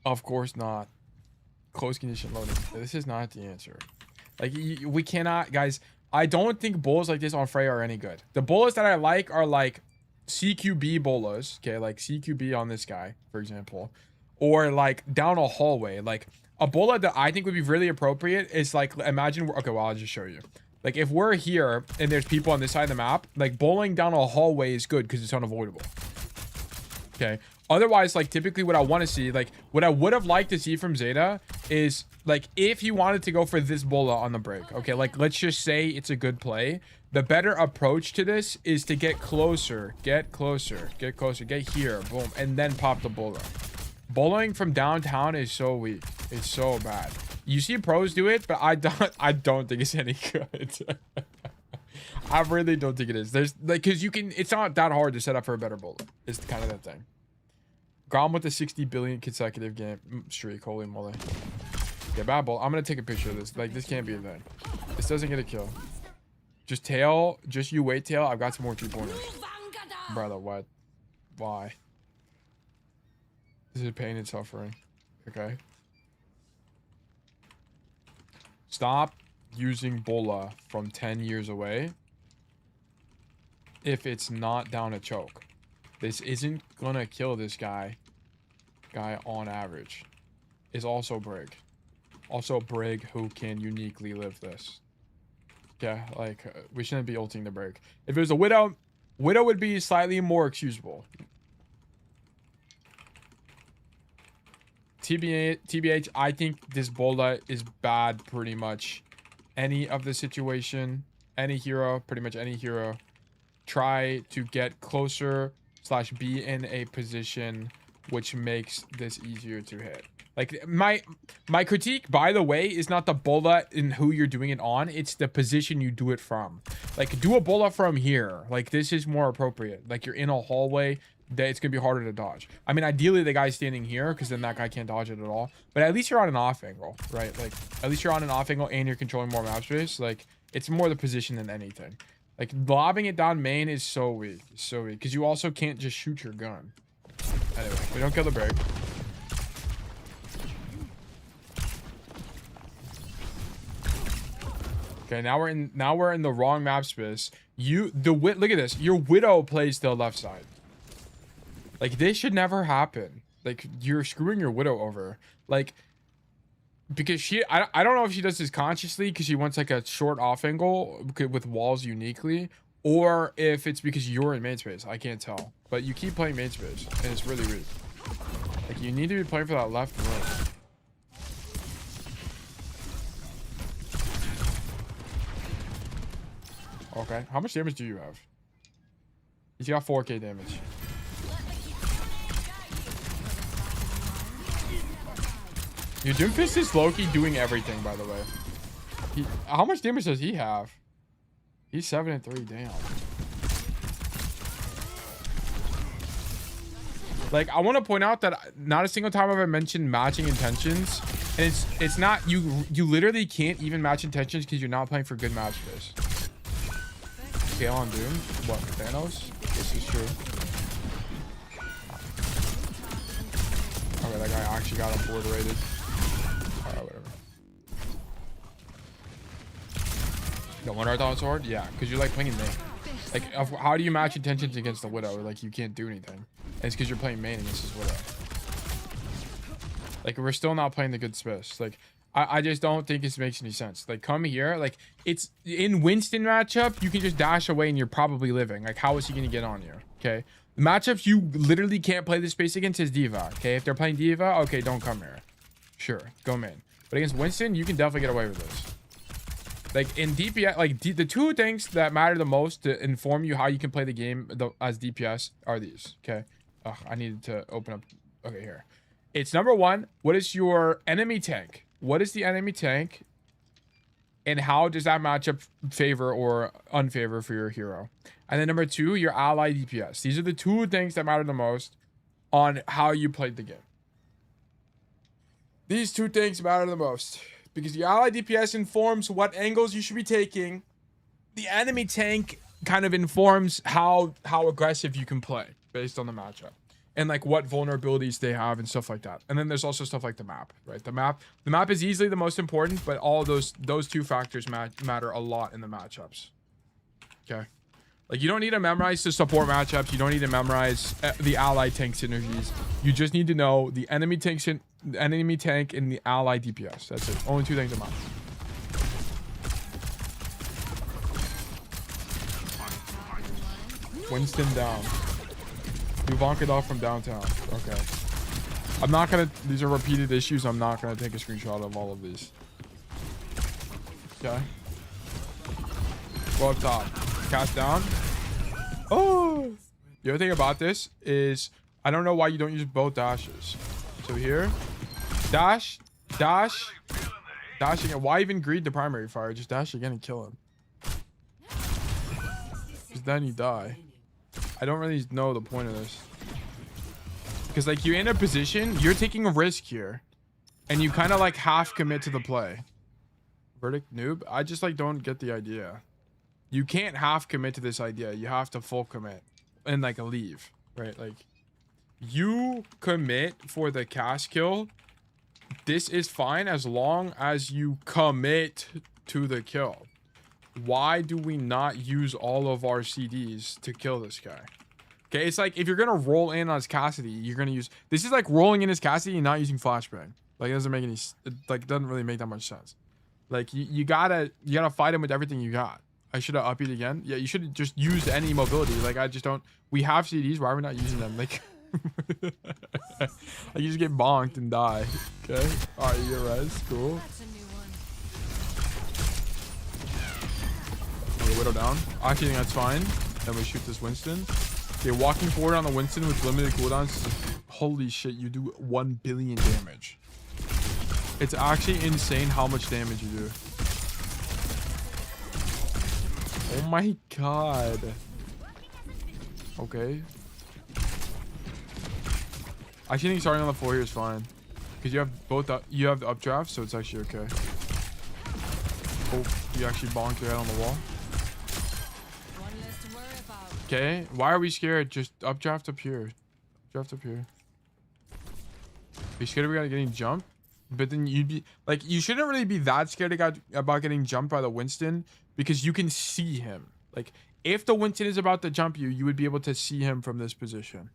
Of course not. Close condition loading. This is not the answer. Like we cannot, guys. I don't think bullets like this on Freya are any good. The bullets that I like are like CQB bolas. Okay, like CQB on this guy, for example. Or like down a hallway. Like a bullet that I think would be really appropriate is like, imagine, okay, well, I'll just show you. Like if we're here and there's people on this side of the map, like bowling down a hallway is good because it's unavoidable. Okay. Otherwise, like typically what I want to see, like what I would have liked to see from Zeta is like if he wanted to go for this bola on the break. Okay, like let's just say it's a good play. The better approach to this is to get closer, get closer, get closer, get here, boom, and then pop the bola. Bowling from downtown is so weak. It's so bad. You see pros do it, but I don't think it's any good. I really don't think it is. There's like, cause you can, it's not that hard to set up for a better bowler. It's kind of that thing. Gone with the 60 billion consecutive game streak. Holy moly. Yeah, bad ball. I'm gonna take a picture of this. Like this can't be a thing. This doesn't get a kill. Just tail. Just you wait tail. I've got some more 3-pointers. Brother, what? Why? This is pain and suffering. Okay. Stop using bola from 10 years away if it's not down a choke. This isn't gonna kill this guy on average. Is also brig. Also brig who can uniquely live this. Yeah, like we shouldn't be ulting the brig. If it was a widow would be slightly more excusable. TBH, I think this bola is bad pretty much any of the situation. Any hero, pretty much any hero. Try to get closer / be in a position which makes this easier to hit. Like my critique, by the way, is not the bola in who you're doing it on. It's the position you do it from. Like do a bola from here. Like this is more appropriate. Like you're in a hallway. That it's gonna be harder to dodge. I mean, ideally the guy's standing here because then that guy can't dodge it at all. But at least you're on an off angle, right? Like at least you're on an off angle and you're controlling more map space. Like it's more the position than anything. Like lobbing it down main is so weak, so weak because you also can't just shoot your gun. Anyway, we don't kill the break. Okay, now we're in the wrong map space. Look at this. Your widow plays to the left side. Like this should never happen. Like you're screwing your widow over. Like because I don't know if she does this consciously because she wants like a short off angle with walls uniquely, or if it's because you're in main space. I can't tell. But you keep playing main space and it's really weak. Like you need to be playing for that left wing. Okay, how much damage do you have? He's got 4k damage. Your Doomfist is low-key doing everything, by the way. How much damage does he have? He's 7 and 3, damn. Like, I want to point out that not a single time have I mentioned matching intentions. And it's not, you literally can't even match intentions because you're not playing for good match space. Scale on Doom? What, Thanos? This is true. Okay, that guy actually got obliterated. Alright, whatever. Got one Earth on sword? Yeah, because you're like playing main. Like, how do you match intentions against the Widow? Like, you can't do anything. And it's because you're playing main against this Widow. Like, we're still not playing the good space. Like, I just don't think this makes any sense. Like, come here. Like, it's in Winston matchup, you can just dash away and you're probably living. Like, how is he going to get on you? Okay. The matchups you literally can't play this space against is Diva. Okay. If they're playing Diva, okay, don't come here. Sure. Go main. But against Winston, you can definitely get away with this. Like, in DPS, like, the two things that matter the most to inform you how you can play the game as DPS are these. Okay. Ugh, I needed to open up. Okay, here. It's number one. What is your enemy tank? What is the enemy tank? And how does that matchup favor or unfavor for your hero? And then number 2, your ally DPS. These are the 2 things that matter the most on how you played the game. These 2 things matter the most because the ally DPS informs what angles you should be taking. The enemy tank kind of informs how aggressive you can play based on the matchup and like what vulnerabilities they have and stuff like that. And then there's also stuff like the map, right? The map is easily the most important, but all those 2 factors matter a lot in the matchups. Okay. Like, you don't need to memorize the support matchups. You don't need to memorize the ally tank synergies. You just need to know the enemy tank and the ally DPS. That's it. Only 2 things that matter. Winston down. You bonk it off from downtown. Okay. I'm not gonna. These are repeated issues. I'm not gonna take a screenshot of all of these. Okay. Go up top. Cast down. Oh. The other thing about this is I don't know why you don't use both dashes. So here, dash, dash, dash again. Why even greed the primary fire? Just dash again and kill him. Because then you die. I don't really know the point of this. Because like you're in a position, you're taking a risk here. And you kind of like half commit to the play. Verdict noob. I just like don't get the idea. You can't half commit to this idea. You have to full commit and like leave, right? Like you commit for the cast kill. This is fine as long as you commit to the kill. Why do we not use all of our CDs to kill this guy? Okay, it's like if you're gonna roll in as Cassidy, you're gonna use. This is like rolling in as Cassidy and not using flashbang. Like it doesn't make any. It doesn't really make that much sense. Like you gotta fight him with everything you got. I should have upbeat again. Yeah, you should just use any mobility. Like I just don't. We have CDs. Why are we not using them? Like, like you just get bonked and die. Okay. All right, you're res. Cool. Okay, Widow down. I actually think that's fine. Then we shoot this Winston. Okay, walking forward on the Winston with limited cooldowns. Holy shit, you do 1 billion damage. It's actually insane how much damage you do. Oh my god. Okay. I actually think starting on the floor here is fine. Because you have both you have the updraft, so it's actually okay. Oh, you actually bonked your head on the wall. Okay, why are we scared? Just updraft up here. Draft up here. Are you scared of getting jumped? But then you'd be like, you shouldn't really be that scared about getting jumped by the Winston because you can see him. Like if the Winston is about to jump you, you would be able to see him from this position.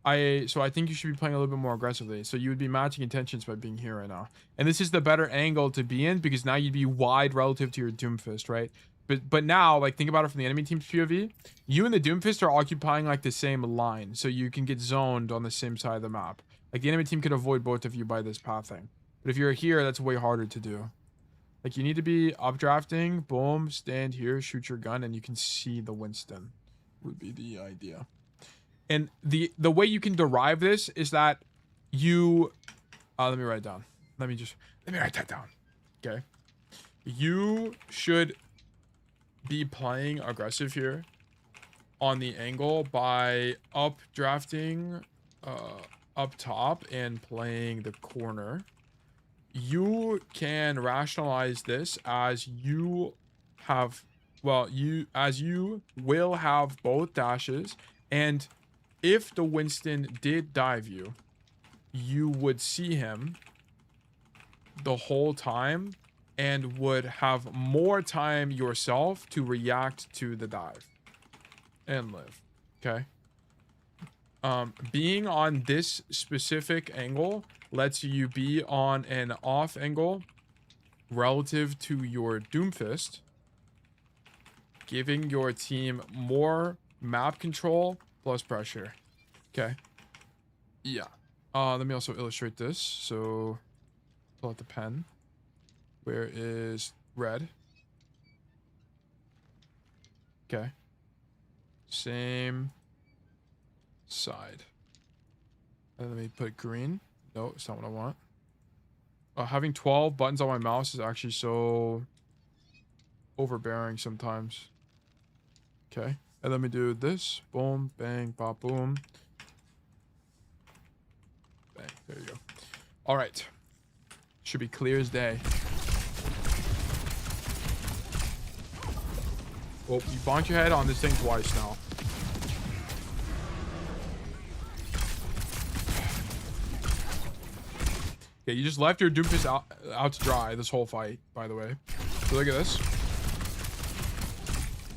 So I think you should be playing a little bit more aggressively. So you would be matching intentions by being here right now. And this is the better angle to be in because now you'd be wide relative to your Doomfist, right? But now, like, think about it from the enemy team's POV. You and the Doomfist are occupying like the same line, so you can get zoned on the same side of the map. Like the enemy team could avoid both of you by this pathing. But if you're here, that's way harder to do. Like you need to be updrafting, boom, stand here, shoot your gun, and you can see the Winston. Would be the idea. And the way you can derive this is that you let me write it down. Let me write that down. Okay. You should be playing aggressive here on the angle by updrafting up top and playing the corner. You can rationalize this as you have, well, you will have both dashes, and if the Winston did dive you, you would see him the whole time and would have more time yourself to react to the dive and live. Okay. Being on this specific angle lets you be on an off angle relative to your Doomfist, giving your team more map control plus pressure. Okay. Yeah. Let me also illustrate this. So pull out the pen. Where is red? Okay. Same side. And let me put green. No, it's not what I want. Having 12 buttons on my mouse is actually so overbearing sometimes. Okay. And let me do this. Boom, bang, pop, boom. Bang. There you go. All right. Should be clear as day. Well, you bonked your head on this thing twice now. Okay, you just left your Doomfist out to dry this whole fight, by the way. So look at this.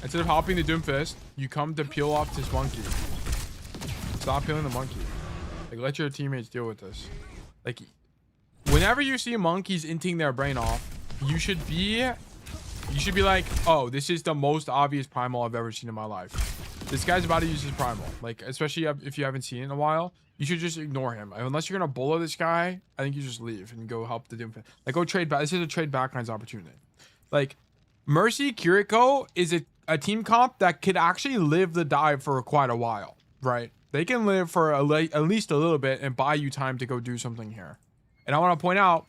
Instead of hopping the Doomfist, you come to peel off this monkey. Stop peeling the monkey. Like, let your teammates deal with this. Like, whenever you see monkeys inting their brain off, you should be like, oh, this is the most obvious primal I've ever seen in my life. This guy's about to use his primal. Like, especially if you haven't seen it in a while, you should just ignore him. Unless you're gonna bullet this guy, I think you just leave and go help the Doomfist. Like, go trade back. This is a trade backlines opportunity. Like, Mercy Kiriko is a team comp that could actually live the dive for quite a while, right? They can live for at least a little bit and buy you time to go do something here. And I want to point out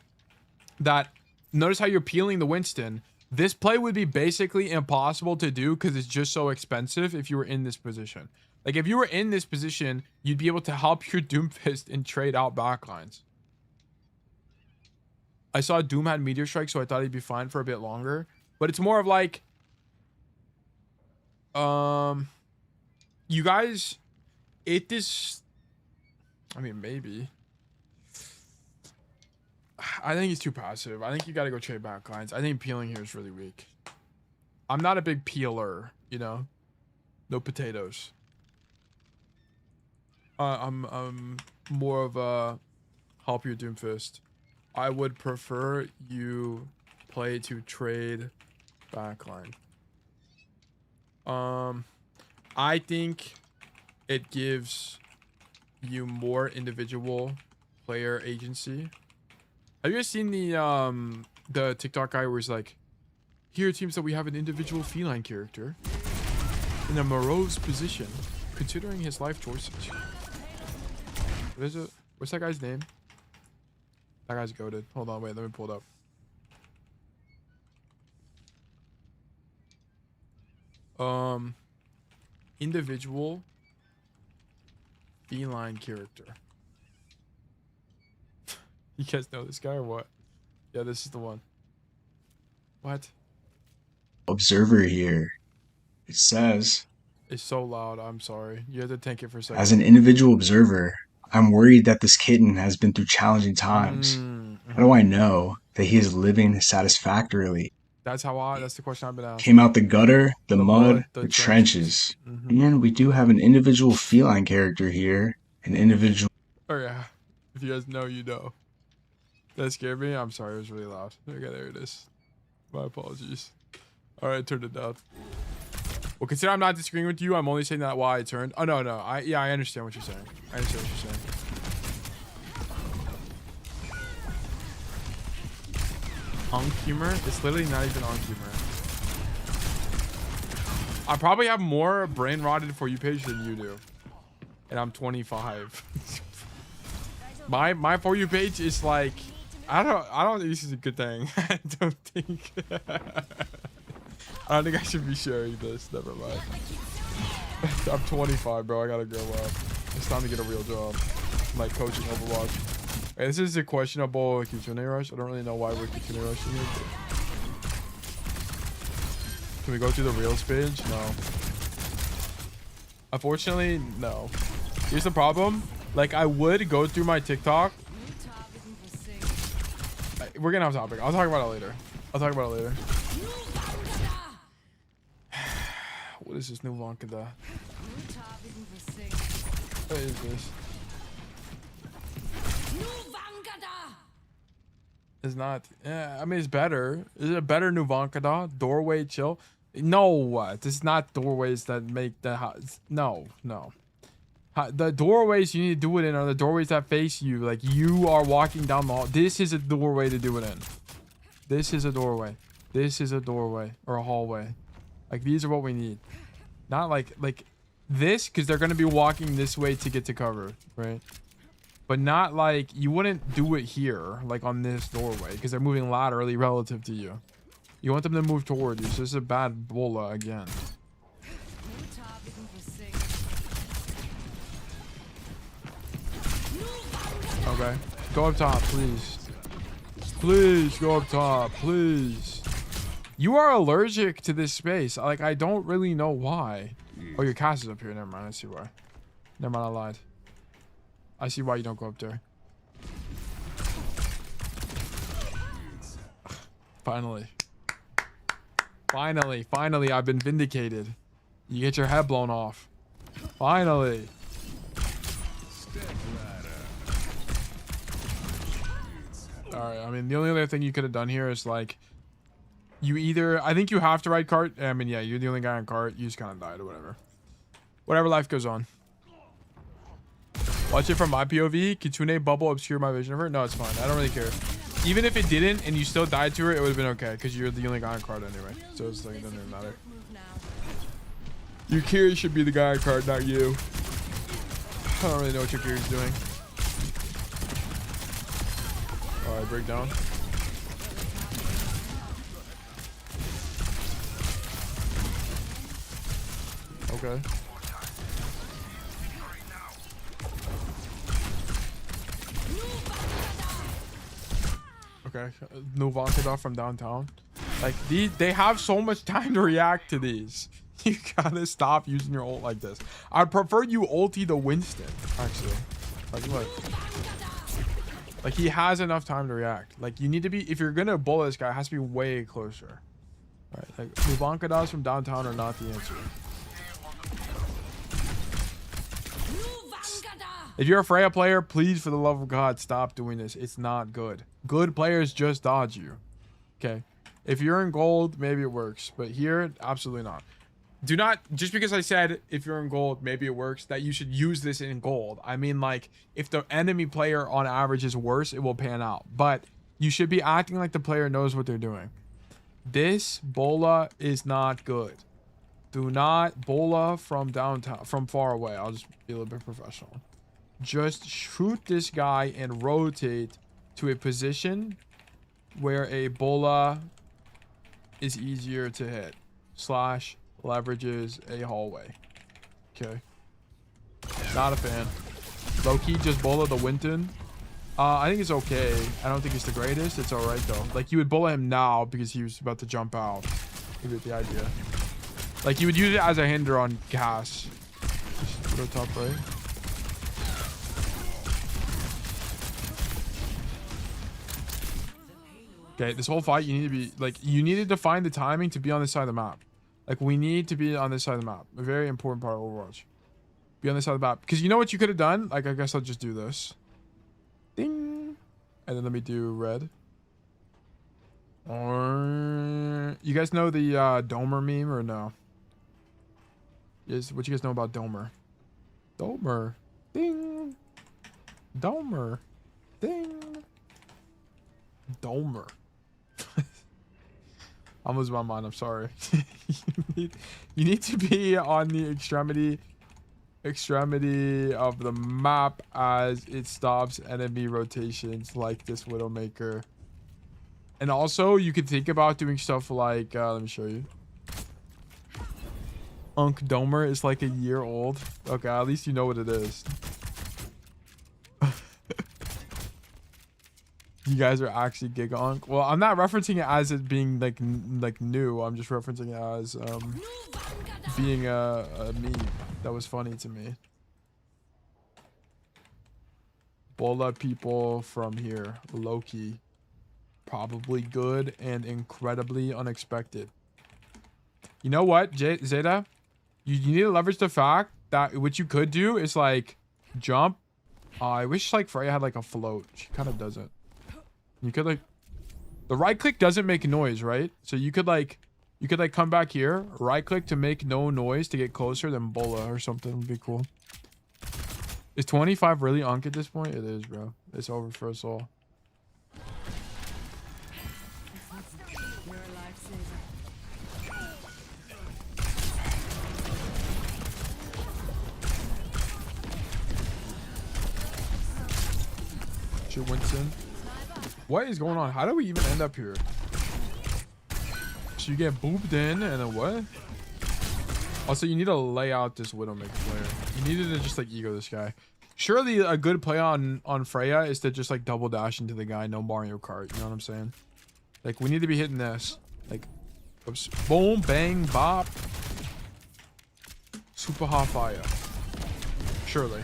that notice how you're peeling the Winston. This play would be basically impossible to do because it's just so expensive if you were in this position. Like, if you were in this position, you'd be able to help your Doomfist and trade out backlines. I saw Doom had Meteor Strike, so I thought he'd be fine for a bit longer. But it's more of like... You guys... I mean, maybe. I think he's too passive. I think you gotta go trade backlines. I think peeling here is really weak. I'm not a big peeler, you know? No potatoes. I'm more of a help your Doomfist. I would prefer you play to trade backline. I think it gives you more individual player agency. Have you guys seen the TikTok guy where he's like, here it seems that we have an individual feline character in a morose position, considering his life choices. What is it? What's that guy's name? That guy's goated. Hold on, wait, let me pull it up. Individual feline character. You guys know this guy or what? Yeah, this is the one. What? Observer here. It says, It's so loud. I'm sorry. You have to tank it for a second. as an individual observer, I'm worried that this kitten has been through challenging times. How do I know that he is living satisfactorily? That's the question I've been asked. Came out the gutter, the mud, the the trenches. Mm-hmm. And we do have an individual feline character here. An individual. Oh yeah. If you guys know, you know. That scared me. I'm sorry. It was really loud. Okay, there it is. My apologies. All right, I turned it down. Well, consider I'm not disagreeing with you. I'm only saying that why I turned. Oh no. I understand what you're saying. I understand what you're saying. Unk humor? It's literally not even unk humor. I probably have more brain rotted For You page than you do. And I'm 25. My For You page is like, I don't think this is a good thing. I don't think I should be sharing this. Never mind. I'm 25, bro. I gotta grow up. It's time to get a real job. I'm like coaching Overwatch. Hey, this is a questionable Kitsune rush. I don't really know why we're Kitsune rushing here. Can we go through the Reels page? No. Unfortunately, no. Here's the problem. Like, I would go through my TikTok. We're gonna have a topic. I'll talk about it later. What is this new Vankada? What is this? It's not. Yeah, I mean, it's better. Is it a better new Vankada? Doorway chill? No, this is not doorways that make the house. No. The doorways you need to do it in are the doorways that face you. Like, you are walking down the hall. This is a doorway to do it in. This is a doorway. This is a doorway or a hallway. Like, these are what we need. Not like this, because they're going to be walking this way to get to cover, right? But not like, you wouldn't do it here, like on this doorway, because they're moving laterally relative to you. You want them to move toward you. So this is a bad bola again. Okay. Go up top, please. Please go up top, please. You are allergic to this space. Like, I don't really know why. Oh, your cast is up here. Never mind. I see why. Never mind. I lied. I see why you don't go up there. Finally. Finally, I've been vindicated. You get your head blown off. Finally. Alright, I mean, the only other thing you could have done here is, like, you either... I think you have to ride cart. I mean, yeah, you're the only guy on cart. You just kind of died or whatever. Whatever, life goes on. Watch it from my POV. Kitsune bubble obscure my vision of her? No, it's fine. I don't really care. Even if it didn't and you still died to her, it would have been okay because you're the only guy on card anyway. So it's like, it doesn't even matter. Your Kiri should be the guy on card, not you. I don't really know what your Kiri's doing. Alright, break down. Okay. Okay, Nuvankada from downtown. Like, they have so much time to react to these. You gotta stop using your ult like this. I'd prefer you ulti the Winston, actually. Like, look. Like, he has enough time to react. Like, you need to be... If you're gonna bullet this guy, it has to be way closer. Alright, like, Nuvankadas from downtown are not the answer. If you're a Freya player, please, for the love of God, stop doing this. It's not good. Good players just dodge you. Okay. If you're in gold, maybe it works. But here, absolutely not. Do not, just because I said if you're in gold, maybe it works, that you should use this in gold. I mean, like, if the enemy player on average is worse, it will pan out. But you should be acting like the player knows what they're doing. This bola is not good. Do not bola from downtown, from far away. I'll just be a little bit professional. Just shoot this guy and rotate to a position where a bola is easier to hit. Slash leverages a hallway. Okay. Not a fan. Low-key just bola the Winton. I think it's okay. I don't think it's the greatest. It's alright though. Like, you would bola him now because he was about to jump out. You get the idea. Like, you would use it as a hinder on Cass. Just go top right. Okay, this whole fight, you need to be, like, you needed to find the timing to be on this side of the map. Like, we need to be on this side of the map. A very important part of Overwatch. Be on this side of the map. Because you know what you could have done? Like, I guess I'll just do this. Ding. And then let me do red. Or... You guys know the Domer meme or no? Yes, what you guys know about Domer? Domer. Ding. Domer. Ding. Domer. I'm losing my mind. I'm sorry. you need to be on the extremity of the map as it stops enemy rotations like this Widowmaker. And also, you could think about doing stuff like, let me show you. Unk Domer is like a year old. Okay, at least you know what it is. You guys are actually Giga Unk. Well, I'm not referencing it as it being like new. I'm just referencing it as being a meme that was funny to me. Bola people from here, low-key, probably good and incredibly unexpected. You know what, Zeta? You need to leverage the fact that what you could do is like jump. I wish like Freya had like a float. She kind of doesn't. You could like, the right click doesn't make noise, right? So you could like come back here, right click to make no noise to get closer, then bola or something would be cool. Is 25 really Unk at this point? It is, bro. It's over for us all. Winston. What is going on? How do we even end up here? So you get booped in and then what? Also, you need to lay out this Widowmaker player. You needed to just like ego this guy. Surely a good play on Freya is to just like double dash into the guy, no Mario Kart. You know what I'm saying? Like we need to be hitting this. Like, oops, boom, bang, bop, super hot fire. Surely.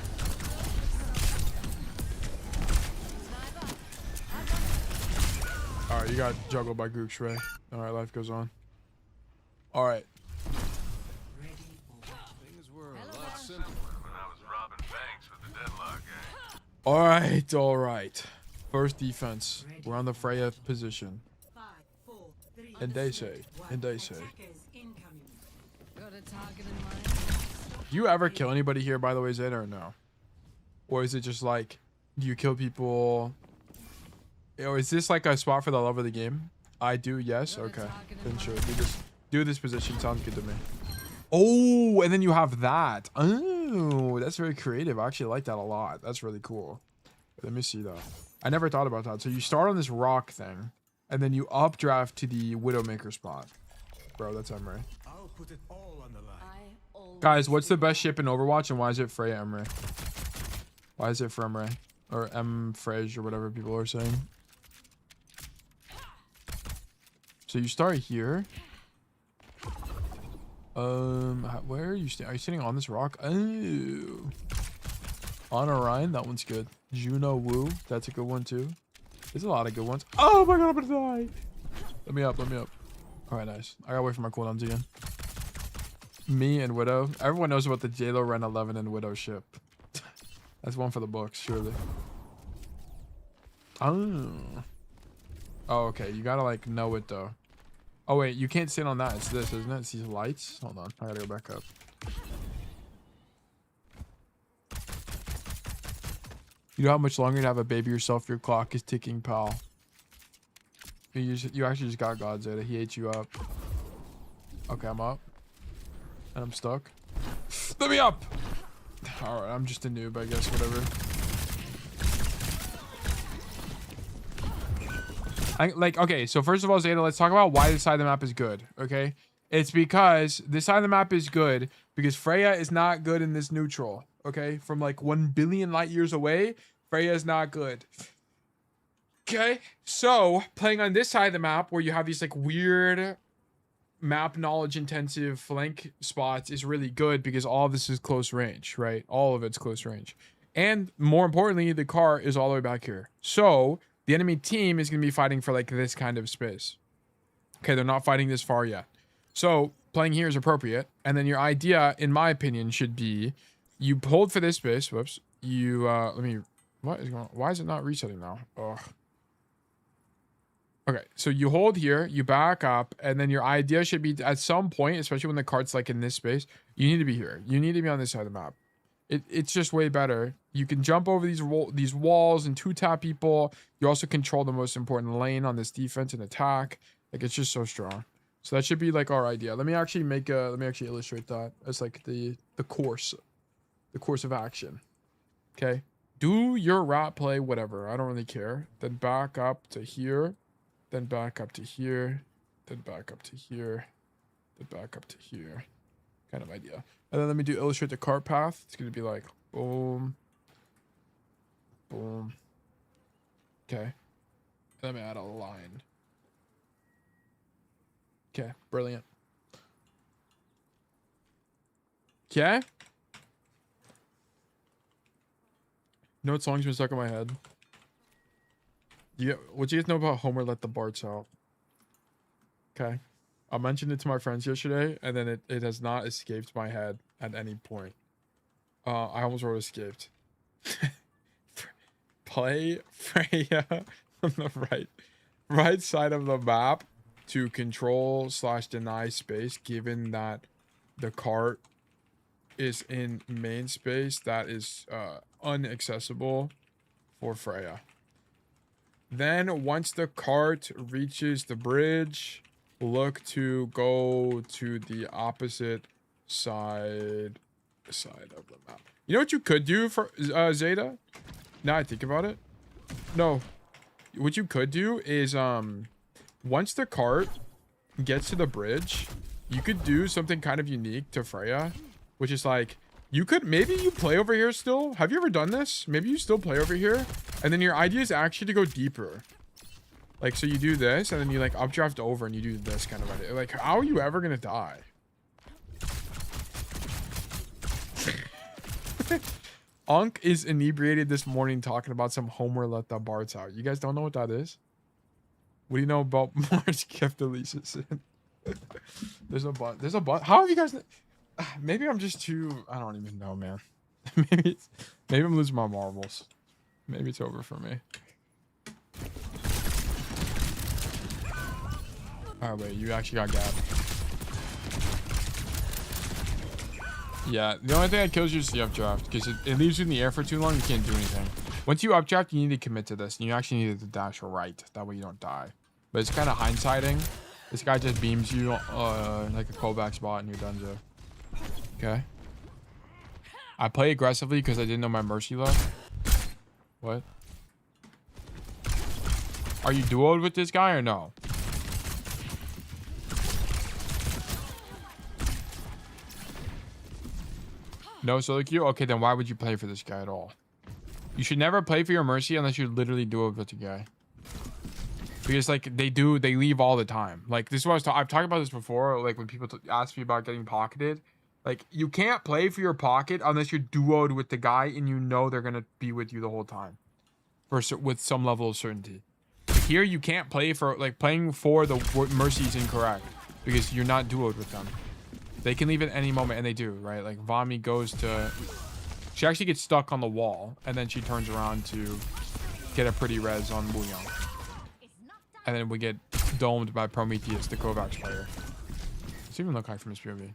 All right, you got juggled by Gooch Ray. All right, life goes on. All right. All right. First defense. We're on the Freya position. And they say. Got a target in mind. Do you ever kill anybody here, by the way, Zeta, or no? Or is it just like, do you kill people? Or is this like a spot for the love of the game? I do, yes. Okay. Then sure. We just do this position. Sounds good to me. Oh, and then you have that. Oh, that's very creative. I actually like that a lot. That's really cool. Let me see that. I never thought about that. So you start on this rock thing, and then you updraft to the Widowmaker spot. Bro, that's Emre. I'll put it all on the line. Guys, what's the best ship in Overwatch, and why is it Freya Emre? Why is it for Emre? Or Freja, or whatever people are saying. So you start here. Where are you standing? Are you standing on this rock? Oh, Anran, that one's good. Juno Woo, that's a good one too. There's a lot of good ones. Oh my god, I'm gonna die. Let me up. All right, nice. I gotta wait for my cooldowns again. Me and Widow. Everyone knows about the JLo Ren 11 and Widow ship. That's one for the books, surely. Oh, okay. You gotta like know it though. Oh wait, you can't sit on that. It's this, isn't it? It's these lights. Hold on, I gotta go back up. You know how much longer to have a baby yourself? Your clock is ticking, pal. You actually just got God Zeta. He ate you up. Okay, I'm up. And I'm stuck. Let me up! Alright, I'm just a noob, I guess, whatever. Okay, so first of all, Zeta, let's talk about why this side of the map is good, okay? It's because this side of the map is good because Freya is not good in this neutral, okay? From like 1 billion light years away, Freya is not good. Okay, so playing on this side of the map where you have these like weird map knowledge intensive flank spots is really good because all of this is close range, right? All of it's close range. And more importantly, the car is all the way back here. So the enemy team is going to be fighting for like this kind of space. Okay, they're not fighting this far yet. So playing here is appropriate. And then your idea, in my opinion, should be you hold for this space. Whoops. You, what is going on? Why is it not resetting now? Ugh. Okay, so you hold here, you back up, and then your idea should be at some point, especially when the cart's like in this space, you need to be here. You need to be on this side of the map. It's just way better. You can jump over these walls and two-tap people. You also control the most important lane on this defense and attack. Like, it's just so strong. So that should be like our idea. Let me actually illustrate that as like the course of action. Okay, do your rat play, whatever. I don't really care. Then back up to here. Then back up to here, then back up to here, then back up to here, kind of idea. And then let me illustrate the cart path. It's gonna be like boom, boom. Okay. Let me add a line. Okay, brilliant. Okay. You know what song's been stuck in my head? What do you guys know about Homer Let the Barts Out? Okay. I mentioned it to my friends yesterday, and then it has not escaped my head at any point. I almost wrote escaped. Play Freya on the right side of the map to control/deny space, given that the cart is in main space that is inaccessible for Freya. Then once the cart reaches the bridge, look to go to the opposite side of the map. You know what you could do for Zeta? Now I think about it. No. What you could do is once the cart gets to the bridge, you could do something kind of unique to Freya, which is like, you could, maybe you play over here still. Have you ever done this? Maybe you still play over here. And then your idea is actually to go deeper. Like, so you do this, and then you like updraft over and you do this kind of idea. Like, how are you ever going to die? Unk is inebriated this morning talking about some Homer let the Barts out. You guys don't know what that is? What do you know about Mars gift Elisa's? There's a button. There's a button. How have you guys... Maybe I'm just too... I don't even know, man. maybe I'm losing my marbles. Maybe it's over for me. Alright, wait. You actually got gapped. Yeah, the only thing that kills you is the updraft, because it leaves you in the air for too long. You can't do anything. Once you updraft, you need to commit to this, and you actually need to dash right. That way you don't die. But it's kind of hindsighting. This guy just beams you like a callback spot, and you're done, Joe. Okay. I play aggressively because I didn't know my mercy left. What? Are you duoed with this guy or no? No solo queue? Okay, then why would you play for this guy at all? You should never play for your mercy unless you're literally duoed with the guy. Because like they leave all the time. Like this is what I've talked about this before. Like when people ask me about getting pocketed, like you can't play for your pocket unless you're duoed with the guy and you know they're gonna be with you the whole time, with some level of certainty. Here you can't play for like playing for the mercy is incorrect because you're not duoed with them. They can leave at any moment, and they do, right? Like Vami goes to, she actually gets stuck on the wall, and then she turns around to get a pretty res on Wu Yang. And then we get domed by Prometheus, the Kovacs player. Does it even look like from his POV?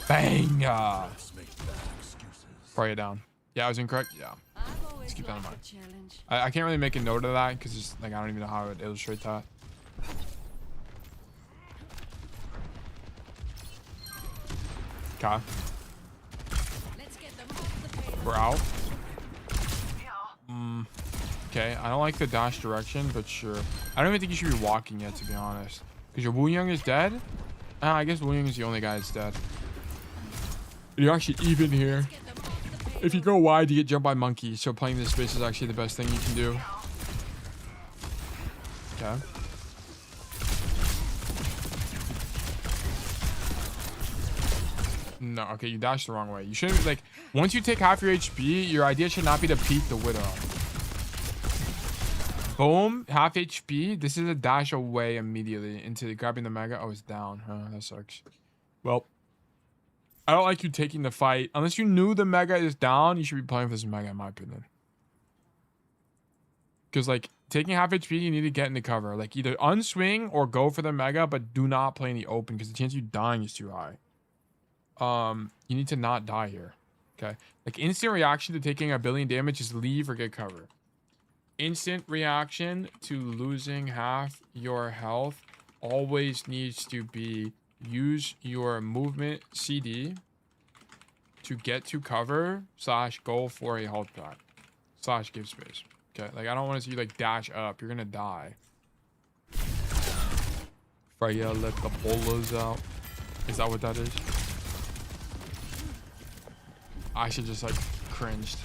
Bang! Pray it down. Yeah, I was incorrect. Yeah. Let's keep that in mind. I can't really make a note of that because it's like I don't even know how I would illustrate that. Okay. We're out. Okay, I don't like the dash direction, but sure. I don't even think you should be walking yet, to be honest. Because your Wu Yang is dead? I guess Wu Yang is the only guy that's dead. You're actually even here. If you go wide, you get jumped by monkey. So playing this space is actually the best thing you can do. Okay. No, okay, you dashed the wrong way. You shouldn't, like, once you take half your HP, your idea should not be to peek the widow. Boom, half HP. This is a dash away immediately into grabbing the mega. Oh, it's down. That sucks. Well, I don't like you taking the fight. Unless you knew the mega is down, you should be playing for this mega, in my opinion. Because, like, taking half HP, you need to get into cover. Like, either unswing or go for the mega, but do not play in the open because the chance of you dying is too high. You need to not die here. Okay. Like, instant reaction to taking 1 billion damage is leave or get cover. Instant reaction to losing half your health always needs to be use your movement CD to get to cover / go for a health pack / give space. Okay. Like, I don't want to see you like dash up. You're gonna die. Freya let the bolas out. Is that what that is? I should just like cringed.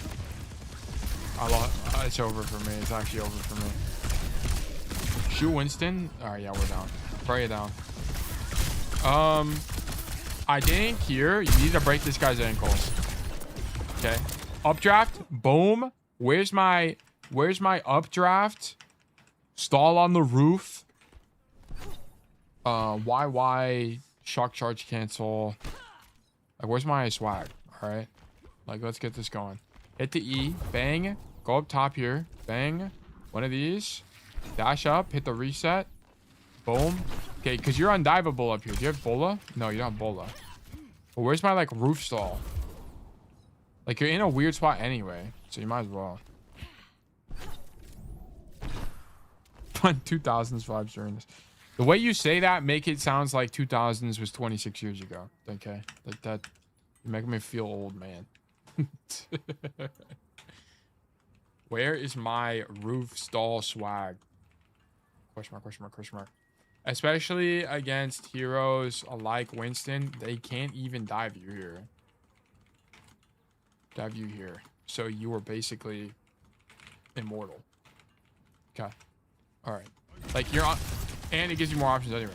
It's over for me. It's actually over for me. Shoot Winston. All right, yeah, we're down. Pray it down. I think here you need to break this guy's ankles. Okay. Updraft. Boom. Where's my updraft? Stall on the roof. YY shock charge cancel. Like, where's my swag? All right. Like, let's get this going. Hit the E. Bang. Go up top here. Bang. One of these. Dash up. Hit the reset. Boom. Okay, because you're undiveable up here. Do you have Bola? No, you don't have Bola. But where's my, like, roof stall? Like, you're in a weird spot anyway. So you might as well. 2000s vibes during this. The way you say that make it sounds like 2000s was 26 years ago. Okay? Like, that... You're making me feel old, man. Where is my roof stall swag? Question mark, question mark, question mark. Especially against heroes like Winston, they can't even dive you here. Dive you here. So you are basically immortal. Okay. Alright. Like, you're on... And it gives you more options anyway.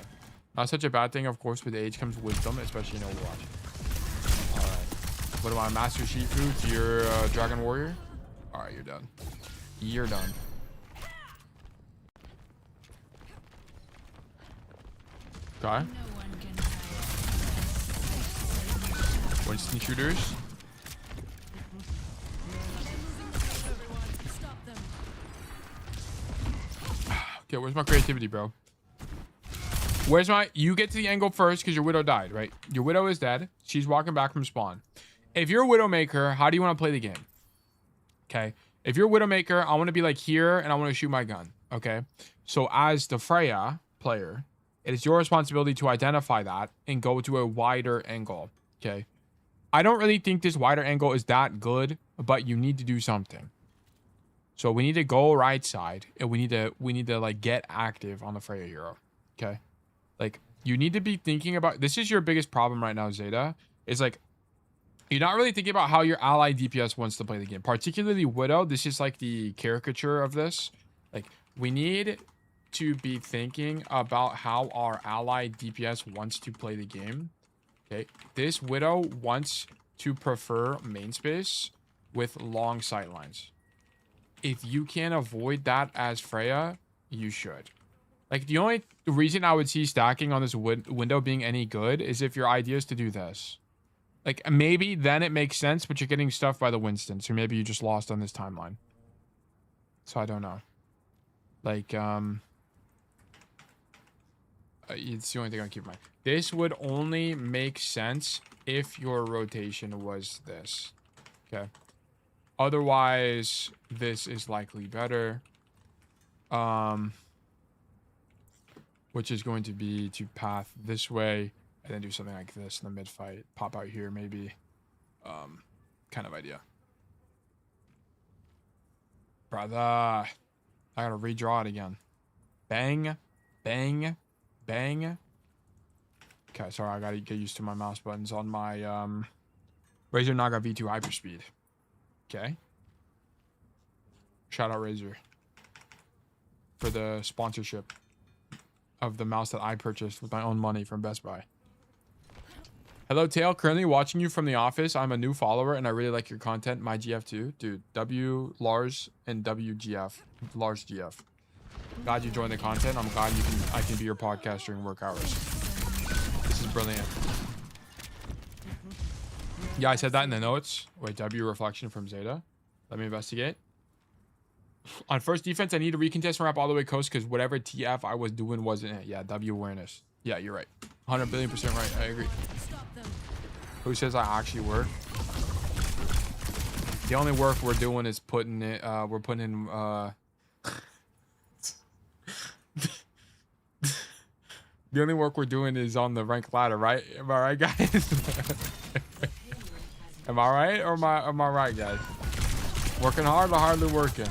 Not such a bad thing, of course. With age comes wisdom, especially in Overwatch. Alright. What am I? Master Shifu to your Dragon Warrior? Alright, you're done. You're done. Okay. Winston shooters. Okay, where's my creativity, bro? Where's my... You get to the angle first because your Widow died, right? Your Widow is dead. She's walking back from spawn. If you're a Widowmaker, how do you want to play the game? Okay. If you're a Widowmaker, I want to be like here and I want to shoot my gun. Okay. So as the Freya player, it is your responsibility to identify that and go to a wider angle. Okay. I don't really think this wider angle is that good, but you need to do something. So we need to go right side and we need to like get active on the Freya hero. Okay. Like you need to be thinking about, this is your biggest problem right now, Zeta, is like, you're not really thinking about how your ally DPS wants to play the game, particularly Widow. This is like the caricature of this. Like we need to be thinking about how our ally DPS wants to play the game. Okay. This Widow wants to prefer main space with long sight lines. If you can avoid that as Freya, you should. Like the only reason I would see stacking on this window being any good is if your idea is to do this. Like maybe then it makes sense, but you're getting stuffed by the Winston, so maybe you just lost on this timeline. So I don't know. Like it's the only thing I keep in mind. This would only make sense if your rotation was this. Okay. Otherwise, this is likely better. Which is going to be to path this way and then do something like this in the mid fight. Pop out here, maybe. Kind of idea. Brother. I gotta redraw it again. Bang. Bang. Bang. Okay, sorry, I gotta get used to my mouse buttons on my Razer Naga V2 Hyperspeed. Okay. Shout out Razer for the sponsorship of the mouse that I purchased with my own money from Best Buy. Hello, Tail. Currently watching you from the office. I'm a new follower and I really like your content. My GF too. Dude, W Lars and WGF. Lars GF. Glad you joined the content. I'm glad I can be your podcast during work hours. This is brilliant. Yeah, I said that in the notes. Wait, W reflection from Zeta. Let me investigate. On first defense, I need to recontest ramp all the way coast because whatever TF I was doing wasn't it. Yeah, W awareness. Yeah, you're right. 100 billion% right. I agree. Who says I actually work? The only work we're doing is putting it. We're putting in. The only work we're doing is on the rank ladder, right? Am I right, guys? Am I right or am I right, guys? Working hard or hardly working?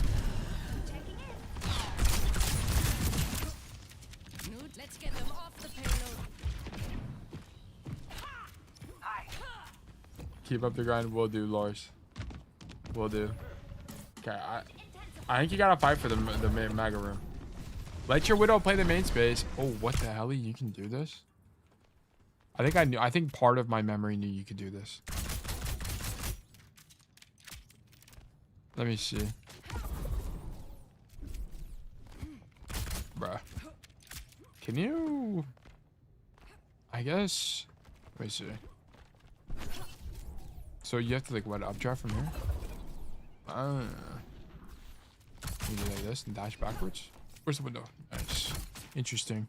Keep up the grind. We'll do, Lars. We'll do. Okay, I think you gotta fight for the main mega room. Let your Widow play the main space. Oh, what the hell? You can do this? I think part of my memory knew you could do this. Let me see. Bruh. Can you... I guess... Let me see. So you have to like what, updraft from here? You do like this and dash backwards. Where's the window? Nice. Interesting.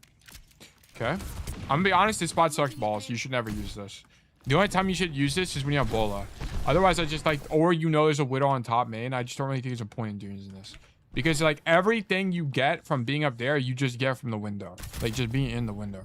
Okay. I'm gonna be honest, this spot sucks balls. You should never use this. The only time you should use this is when you have Bola. Otherwise, I just like, or you know there's a Widow on top main. I just don't really think there's a point in doing this. Because like everything you get from being up there, you just get from the window. Like just being in the window.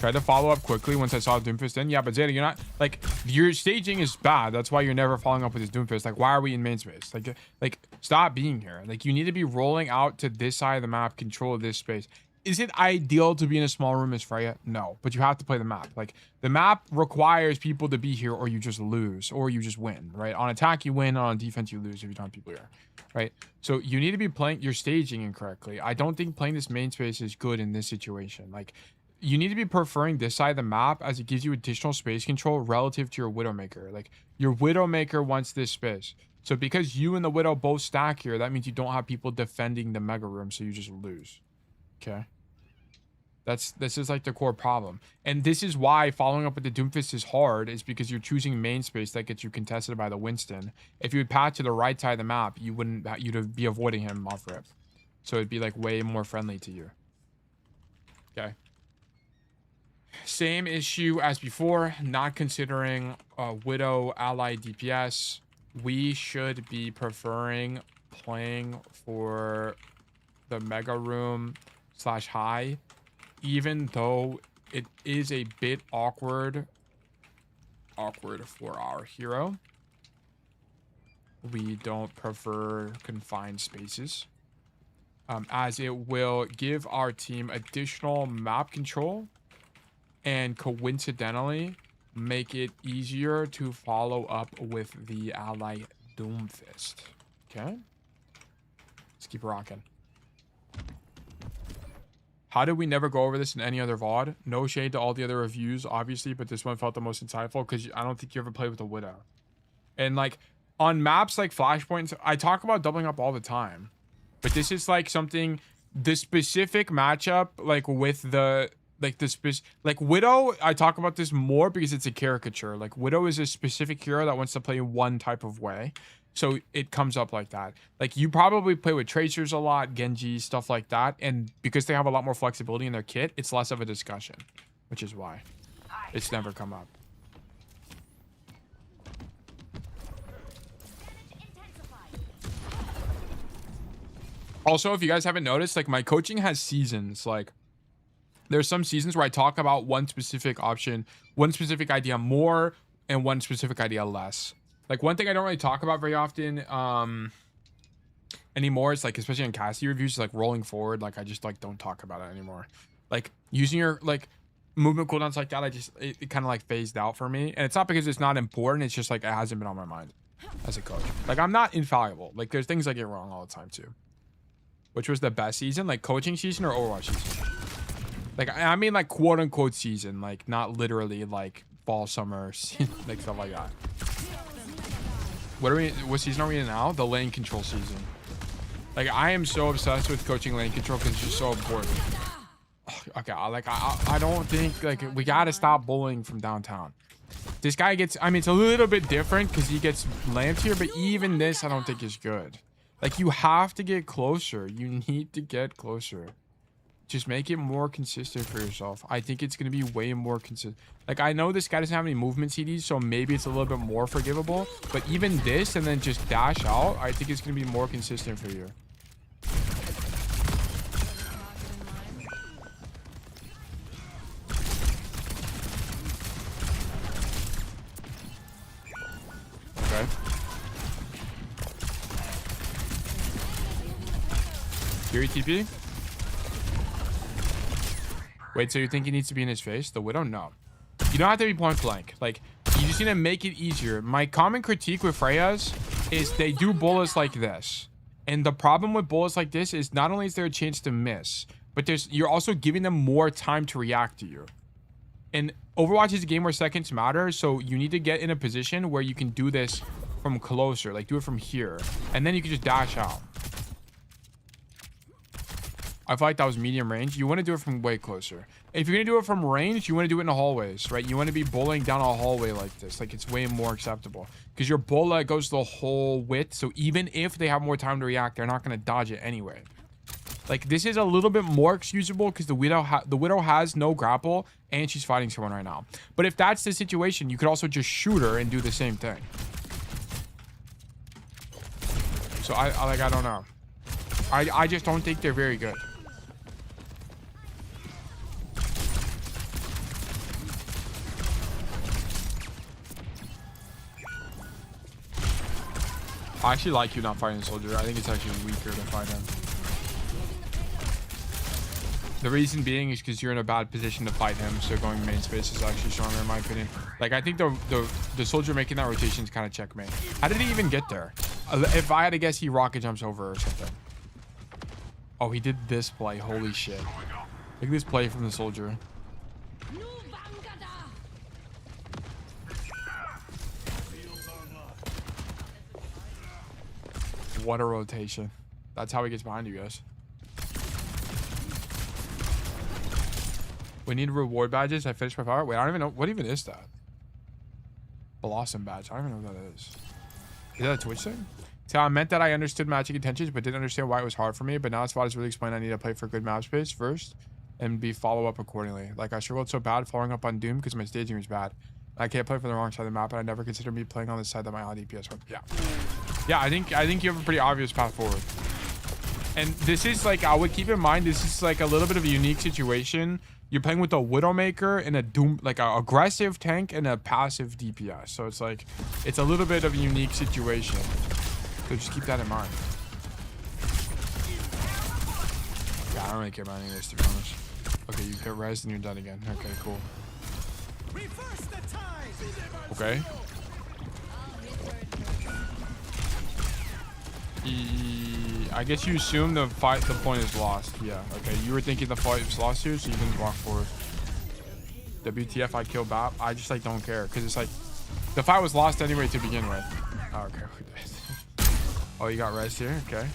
Tried to follow up quickly once I saw Doomfist in. Yeah, but Zeta, you're not like your staging is bad. That's why you're never following up with his Doomfist. Like, why are we in main space? Like stop being here. Like, you need to be rolling out to this side of the map, control this space. Is it ideal to be in a small room as Freya? No, but you have to play the map. Like, the map requires people to be here, or you just lose, or you just win, right? On attack, you win. On defense, you lose if you don't have people here, right? So you need to be playing your staging incorrectly. I don't think playing this main space is good in this situation. Like, you need to be preferring this side of the map as it gives you additional space control relative to your Widowmaker. Like, your Widowmaker wants this space. So because you and the Widow both stack here, that means you don't have people defending the mega room, so you just lose. Okay? This is like the core problem. And this is why following up with the Doomfist is hard, is because you're choosing main space that gets you contested by the Winston. If you would path to the right side of the map, you'd be avoiding him off rip. So it'd be like way more friendly to you. Okay. Same issue as before, not considering Widow ally DPS. We should be preferring playing for the mega room / high, even though it is a bit awkward for our hero. We don't prefer confined spaces, as it will give our team additional map control and coincidentally make it easier to follow up with the ally Doomfist. Okay, let's keep rocking. How did we never go over this in any other VOD? No shade to all the other reviews, obviously, but this one felt the most insightful because I don't think you ever played with a Widow. And like on maps like Flashpoint, I talk about doubling up all the time, but this is like something, the specific matchup, like with the like Widow, I talk about this more because it's a caricature. Like, Widow is a specific hero that wants to play one type of way, so it comes up like that. Like, you probably play with Tracers a lot, Genji, stuff like that, and because they have a lot more flexibility in their kit, it's less of a discussion, which is why it's never come up. Also, if you guys haven't noticed, like, my coaching has seasons. Like, there's some seasons where I talk about one specific option, one specific idea more, and one specific idea less. Like, one thing I don't really talk about very often anymore is, like, especially on Cassidy reviews, is like rolling forward. Like, I just like don't talk about it anymore. Like, using your like movement cooldowns like that, it kind of like phased out for me. And it's not because it's not important, it's just like it hasn't been on my mind as a coach. Like, I'm not infallible. Like, there's things I get wrong all the time too. Which was the best season, like coaching season or Overwatch season? Like, I mean, like, quote unquote season, like not literally like fall, summer, like stuff like that. What season are we in now? The lane control season. Like, I am so obsessed with coaching lane control because it's just so important. Okay, like I don't think, like, we gotta stop bullying from downtown. This guy gets, I mean, it's a little bit different because he gets lamped here, but even this I don't think is good. Like, you have to get closer. You need to get closer. Just make it more consistent for yourself. I think it's going to be way more consistent. Like, I know this guy doesn't have any movement CDs, so maybe it's a little bit more forgivable. But even this and then just dash out, I think it's going to be more consistent for you. Okay. Fury TP? Wait, so you think he needs to be in his face? The Widow? No. You don't have to be point blank. Like, you just need to make it easier. My common critique with Freya's is they do bullets like this. And the problem with bullets like this is not only is there a chance to miss, but you're also giving them more time to react to you. And Overwatch is a game where seconds matter, so you need to get in a position where you can do this from closer. Like, do it from here. And then you can just dash out. I feel like that was medium range. You want to do it from way closer. If you're going to do it from range, you want to do it in the hallways, right? You want to be bullying down a hallway like this. Like, it's way more acceptable. Because your bullet goes the whole width. So even if they have more time to react, they're not going to dodge it anyway. Like, this is a little bit more excusable because the Widow has no grapple and she's fighting someone right now. But if that's the situation, you could also just shoot her and do the same thing. So I don't know. I just don't think they're very good. I actually like you not fighting the soldier. I think it's actually weaker to fight him. The reason being is because you're in a bad position to fight him, so going main space is actually stronger in my opinion. Like, I think the soldier making that rotation is kind of checkmate. How did he even get there? If I had to guess, he rocket jumps over or something. Oh, he did this play. Holy shit. Look at this play from the soldier. What a rotation. That's how he gets behind you guys. We need reward badges. I finished my power. Wait, I don't even know. What even is that? Blossom badge. I don't even know what that is. Is that a Twitch thing? So I meant that I understood matching intentions, but didn't understand why it was hard for me. But now Spot has really explained I need to play for good map space first and be follow up accordingly. Like, I struggled so bad following up on Doom because my staging was bad. I can't play for the wrong side of the map, and I never considered me playing on the side that my high DPS was. Yeah. Yeah, I think you have a pretty obvious path forward. And this is like, I would keep in mind, this is like a little bit of a unique situation. You're playing with a Widowmaker and a Doom, like an aggressive tank and a passive DPS. So it's like, it's a little bit of a unique situation. So just keep that in mind. Yeah, I don't really care about any of this, to be honest. Okay, you get res and you're done again. Okay, cool. Okay. I guess you assume the point is lost. Yeah, okay. You were thinking the fight was lost here, so you didn't walk forward. WTF, I kill BAP. I just, like, don't care. Because it's like, the fight was lost anyway to begin with. Oh, okay. Oh, you got res here? Okay.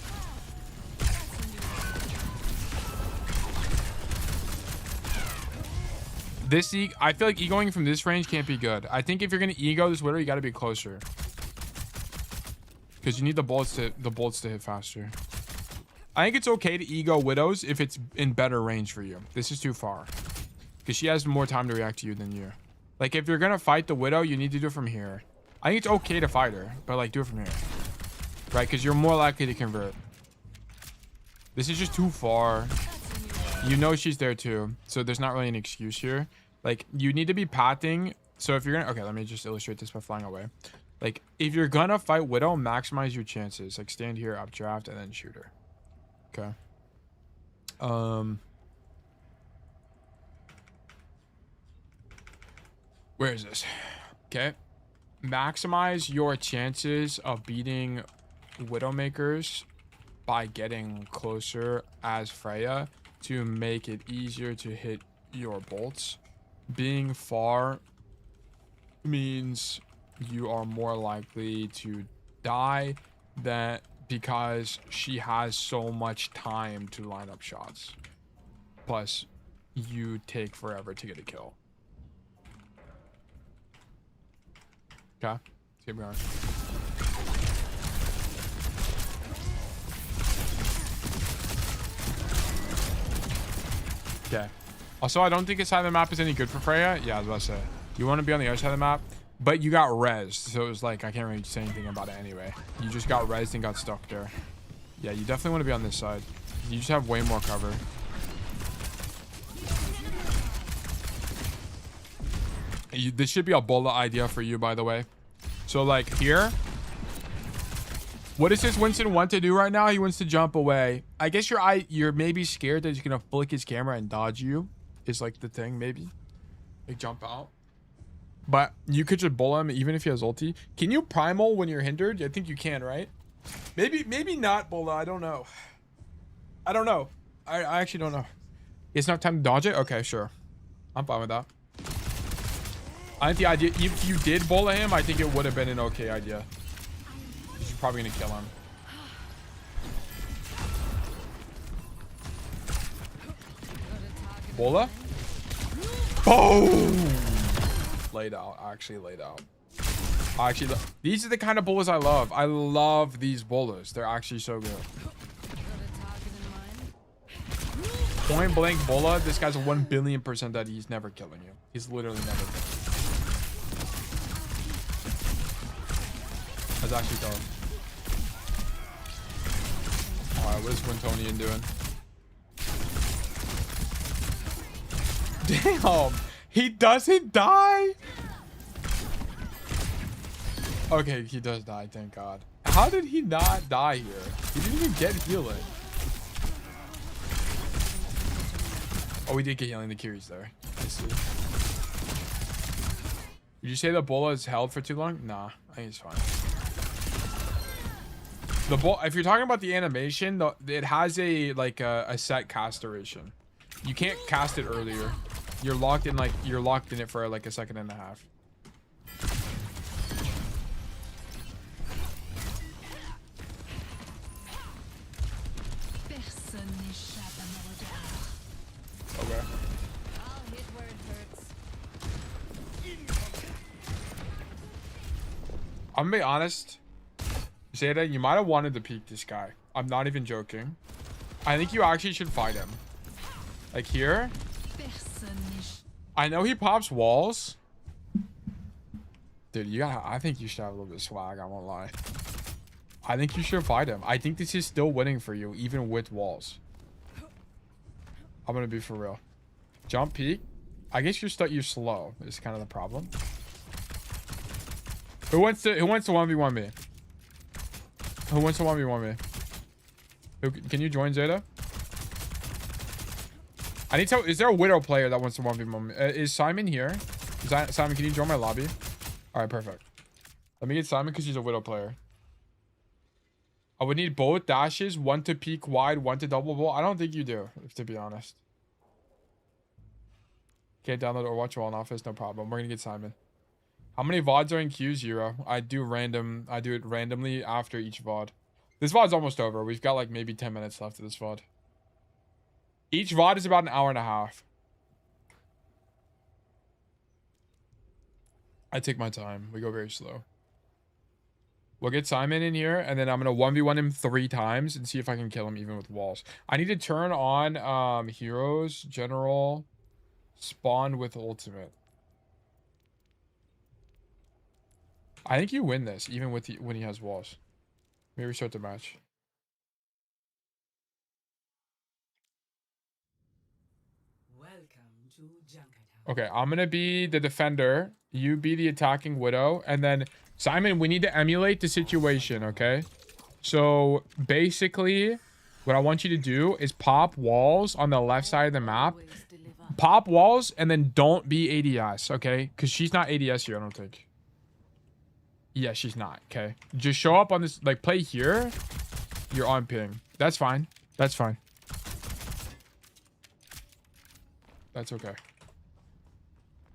This I feel like egoing from this range can't be good. I think if you're gonna ego this Widow, you gotta be closer. Because you need the bolts to hit faster. I think it's okay to ego Widows if it's in better range for you. This is too far. Because she has more time to react to you than you. Like, if you're gonna fight the Widow, you need to do it from here. I think it's okay to fight her, but like, do it from here. Right? Because you're more likely to convert. This is just too far. You know she's there too, so there's not really an excuse here. Like, you need to be pathing. So if you're gonna, okay, let me just illustrate this by flying away. Like, if you're gonna fight Widow, maximize your chances. Like, stand here, updraft, and then shoot her. Okay. Where is this? Okay. Maximize your chances of beating Widowmakers by getting closer as Freya to make it easier to hit your bolts. Being far means you are more likely to die than because she has so much time to line up shots. Plus, you take forever to get a kill. Okay, let's keep going. Okay. Also, I don't think this side of the map is any good for Freya. Yeah, I was about to say. You want to be on the other side of the map, but you got rezzed, so it was like, I can't really say anything about it anyway. You just got rezzed and got stuck there. Yeah, you definitely want to be on this side. You just have way more cover. This should be a bullet idea for you, by the way. So, like, here. What does this Winston want to do right now? He wants to jump away. I guess you're maybe scared that he's going to flick his camera and dodge you. Is, like, the thing, maybe. Like, jump out. But you could just bullet him even if he has ulti. Can you primal when you're hindered? I think you can, right? Maybe not, Bola. I don't know. I don't know. I actually don't know. It's not time to dodge it? Okay, sure. I'm fine with that. I think the idea, if you did Bola him, I think it would have been an okay idea. You're probably going to kill him. Bola? Boom! Laid out. Actually laid out. Actually, these are the kind of bolas I love. I love these bolas. They're actually so good. Point blank bola. This guy's a 1 billion% that he's never killing you. He's literally never killing you. That's actually tough. Alright, what is Wintonian doing? Damn! He doesn't die? Okay, he does die, thank God. How did he not die here? He didn't even get healing. Oh, we did get healing. The Kiri's there. I see. Did you say the bola is held for too long? Nah, I think it's fine. The bola, if you're talking about the animation, it has a like a set cast duration. You can't cast it earlier. You're locked in it for like a second and a half. Okay. I'll hit where it hurts. I'm gonna be honest. Zeta, you might have wanted to peek this guy. I'm not even joking. I think you actually should fight him. Like here. I know he pops walls. Dude, I think you should have a little bit of swag, I won't lie. I think you should fight him. I think this is still winning for you, even with walls. I'm gonna be for real. Jump peek. I guess you're slow is kind of the problem. Who wants to 1v1 me? Who wants to 1v1 me? Can you join Zeta? I need to. Is there a Widow player that wants to 1v1 me? Is Simon here? Simon, can you join my lobby? All right, perfect. Let me get Simon because he's a Widow player. I would need both dashes, one to peek wide, one to double ball. I don't think you do, to be honest. Can't download or watch while in office, no problem. We're gonna get Simon. How many VODs are in queue? 0. I do it randomly after each VOD. This VOD's almost over. We've got like maybe 10 minutes left of this VOD. Each VOD is about an hour and a half. I take my time. We go very slow. We'll get Simon in here, and then I'm going to 1v1 him 3 times and see if I can kill him even with walls. I need to turn on heroes, general, spawn with ultimate. I think you win this, even with when he has walls. Maybe restart the match. Welcome to Junkertown. Okay, I'm gonna be the defender. You be the attacking widow, and then Simon, we need to emulate the situation. Okay, so basically, what I want you to do is pop walls on the left side of the map. Pop walls, and then don't be ADS. Okay, because she's not ADS here. I don't think. Yeah, she's not. Okay, just show up on this. Like, play here. You're on ping. That's fine. That's fine. That's okay.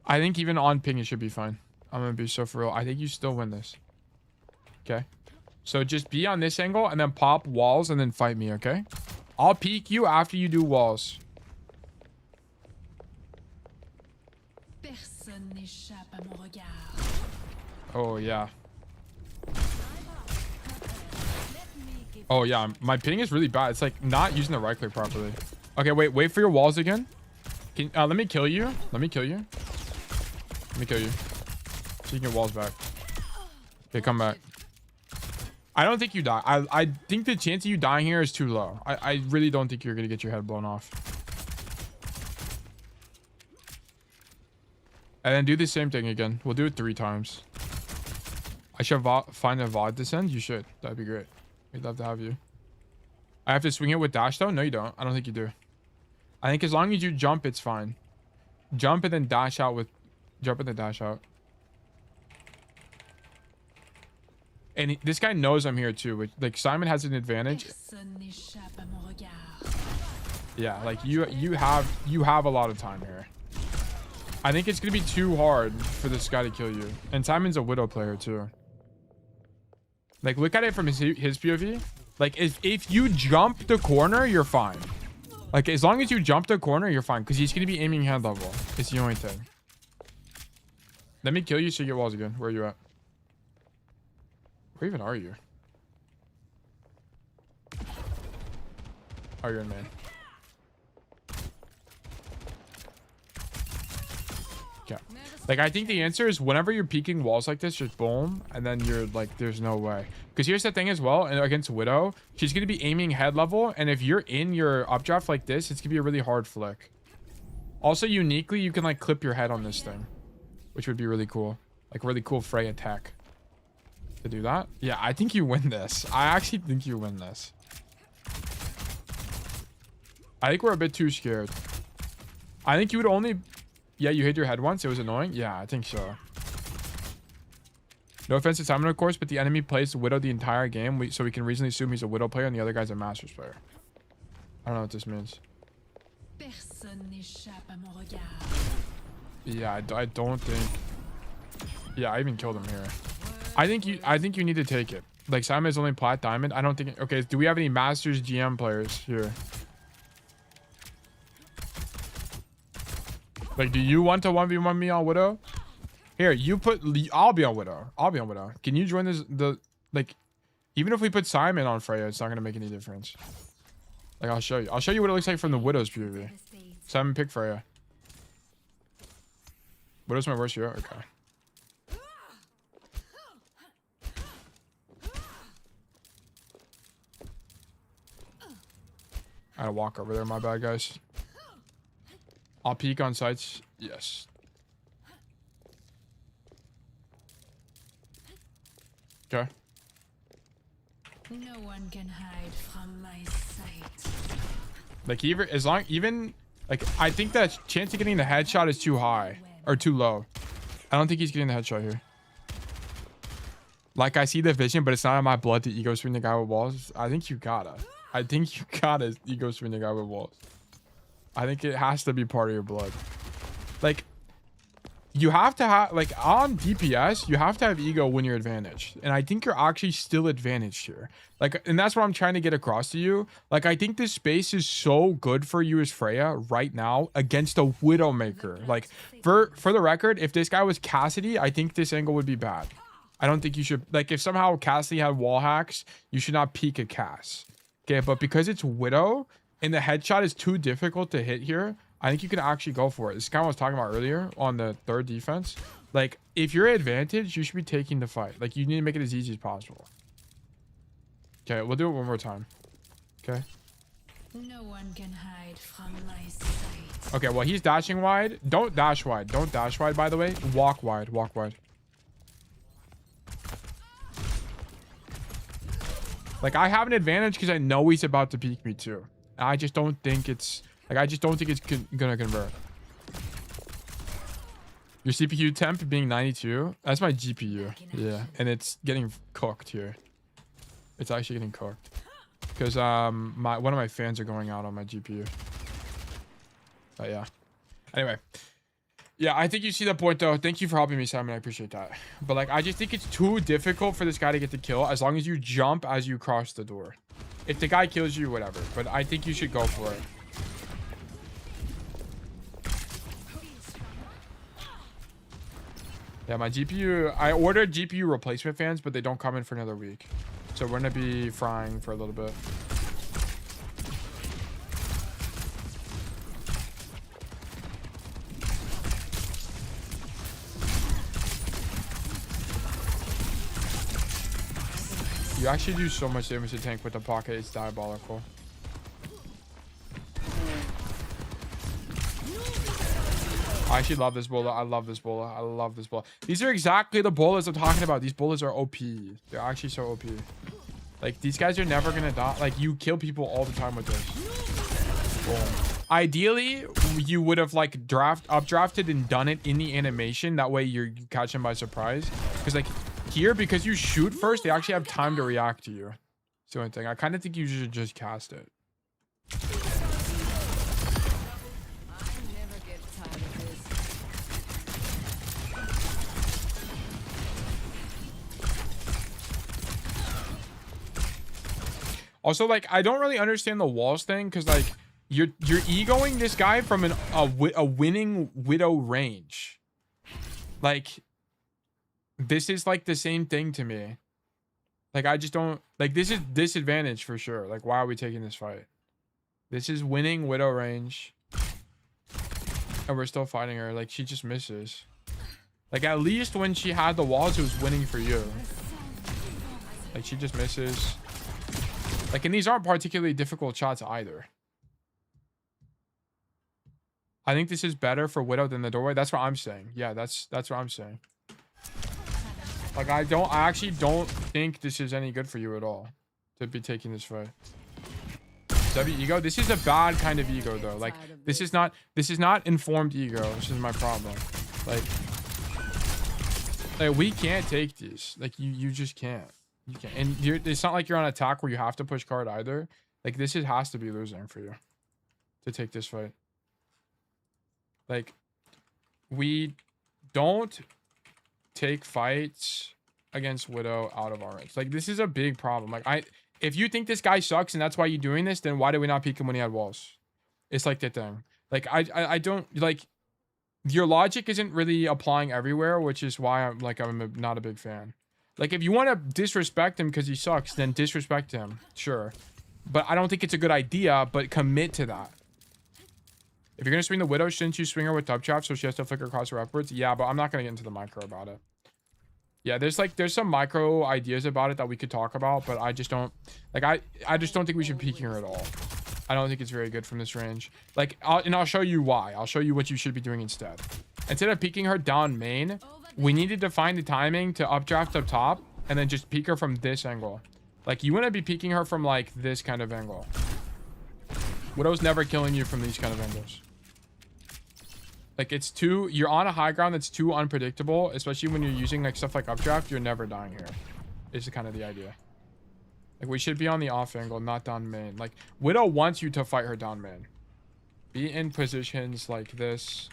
I think even on ping it should be fine. I'm gonna be so for real. I think you still win this. Okay. So just be on this angle and then pop walls and then fight me, okay? I'll peek you after you do walls. Oh yeah. Oh yeah, my ping is really bad. It's like not using the right click properly. Okay, wait for your walls again. Can let me kill you. Let me kill you. Let me kill you. So you can get walls back. Okay, come back. I don't think you die. I think the chance of you dying here is too low. I really don't think you're gonna get your head blown off. And then do the same thing again. We'll do it 3 times. I should find a VOD to send. You should. That'd be great. We'd love to have you. I have to swing it with dash though? No, you don't. I don't think you do. I think as long as you jump, it's fine. Jump and then dash out with... Jump and then dash out. And this guy knows I'm here too. Which, like, Simon has an advantage. Yeah, like you have a lot of time here. I think it's gonna be too hard for this guy to kill you. And Simon's a Widow player too. Like, look at it from his POV. Like, if you jump the corner, you're fine. Like, as long as you jump the corner, you're fine. Because he's going to be aiming head level. It's the only thing. Let me kill you so you get walls again. Where are you at? Where even are you? Oh, you're in main. Okay. Like, I think the answer is whenever you're peeking walls like this, just boom, and then you're like, there's no way. Because here's the thing as well, and against Widow, she's going to be aiming head level, and if you're in your updraft like this, it's going to be a really hard flick. Also, uniquely, you can like clip your head on this thing, which would be really cool. Like, really cool Freja attack. to do that. Yeah, I think you win this. I actually think you win this. I think we're a bit too scared. I think you would only... Yeah, you hit your head once. It was annoying. Yeah, I think so. No offense to Simon, of course, but the enemy plays Widow the entire game, so we can reasonably assume he's a Widow player and the other guy's a Masters player. I don't know what this means. Personne n'échappe à mon regard. Yeah, I don't think... Yeah, I even killed him here. I think you need to take it. Like, Simon is only plat diamond. I don't think... Okay, do we have any Masters GM players here? Like, do you want to 1v1 me on Widow? Here, you put... I'll be on Widow. I'll be on Widow. Can you join this... Like, even if we put Simon on Freya, it's not going to make any difference. Like, I'll show you. I'll show you what it looks like from the Widow's POV. Simon, pick Freya. Widow's my worst hero? Okay. I had to walk over there. My bad, guys. I'll peek on sites. Yes. Okay. No one can hide from my sight. Like, even like, I think that chance of getting the headshot is too high or too low. I don't think he's getting the headshot here. Like, I see the vision, but it's not in my blood to ego swing the guy with walls. I think you gotta ego swing the guy with walls. I think it has to be part of your blood. Like, you have to have, like, on DPS, you have to have ego when you're advantaged. And I think you're actually still advantaged here. Like, and that's what I'm trying to get across to you. Like, I think this space is so good for you as Freya right now against a Widowmaker. Like, for the record, if this guy was Cassidy, I think this angle would be bad. I don't think you should, like, if somehow Cassidy had wall hacks, you should not peek a Cass. Okay, but because it's Widow and the headshot is too difficult to hit here, I think you can actually go for it. This is kind of what I was talking about earlier on the third defense. Like, if you're advantaged, you should be taking the fight. Like, you need to make it as easy as possible. Okay, we'll do it one more time. Okay. No one can hide from my sight. Okay, well, he's dashing wide. Don't dash wide. Don't dash wide, by the way. Walk wide. Walk wide. Like, I have an advantage because I know he's about to peek me too. I just don't think it's... Like, I just don't think it's gonna convert. Your CPU temp being 92. That's my GPU. Yeah, and it's getting cooked here. It's actually getting cooked. Because one of my fans are going out on my GPU. But yeah. Anyway. Yeah, I think you see the point, though. Thank you for helping me, Simon. I appreciate that. But, like, I just think it's too difficult for this guy to get the kill as long as you jump as you cross the door. If the guy kills you, whatever. But I think you should go for it. Yeah, my GPU... I ordered GPU replacement fans, but they don't come in for another week. So we're going to be frying for a little bit. You actually do so much damage to tank with the pocket. It's diabolical. I actually love this bowler. I love this bowler. I love this bowler. These are exactly the bowlers I'm talking about. These bowlers are OP. They're actually so OP. Like, these guys are never gonna die. Like, you kill people all the time with this. Boom. Ideally, you would have, like, updrafted and done it in the animation. That way you catch them by surprise. Because, like, here, because you shoot first, they actually have time to react to you. That's the only thing. I kind of think you should just cast it. Also, like, I don't really understand the walls thing because, like, you're egoing this guy from a winning Widow range. Like, this is, like, the same thing to me. Like, I just don't... Like, this is disadvantage for sure. Like, why are we taking this fight? This is winning Widow range. And we're still fighting her. Like, she just misses. Like, at least when she had the walls, it was winning for you. Like, she just misses. Like, and these aren't particularly difficult shots either. I think this is better for Widow than the doorway. That's what I'm saying. Yeah, that's what I'm saying. Like, I actually don't think this is any good for you at all to be taking this fight. W ego. This is a bad kind of ego though. Like, this is not informed ego. This is my problem. Like we can't take these. Like, you just can't. You can't. And it's not like you're on attack where you have to push card either. Like, this has to be losing for you to take this fight. Like, we don't take fights against Widow out of our range. Like, this is a big problem. Like, if you think this guy sucks and that's why you're doing this, then why did we not peek him when he had walls? It's like the thing. Like, I don't, like, your logic isn't really applying everywhere, which is why I'm not a big fan. Like, if you want to disrespect him because he sucks, then disrespect him. Sure. But I don't think it's a good idea, but commit to that. If you're going to swing the Widow, shouldn't you swing her with Tub Trap so she has to flicker across her upwards? Yeah, but I'm not going to get into the micro about it. Yeah, there's some micro ideas about it that we could talk about, but I just don't, like, I just don't think we should peek her at all. I don't think it's very good from this range. Like, I'll show you why. I'll show you what you should be doing instead. Instead of peeking her down main, we needed to find the timing to updraft up top and then just peek her from this angle. Like, you want to be peeking her from, like, this kind of angle. Widow's never killing you from these kind of angles. Like, you're on a high ground that's too unpredictable, especially when you're using, like, stuff like updraft. You're never dying here. Is kind of the idea. Like, we should be on the off angle, not down main. Like, Widow wants you to fight her down main. Be in positions like this.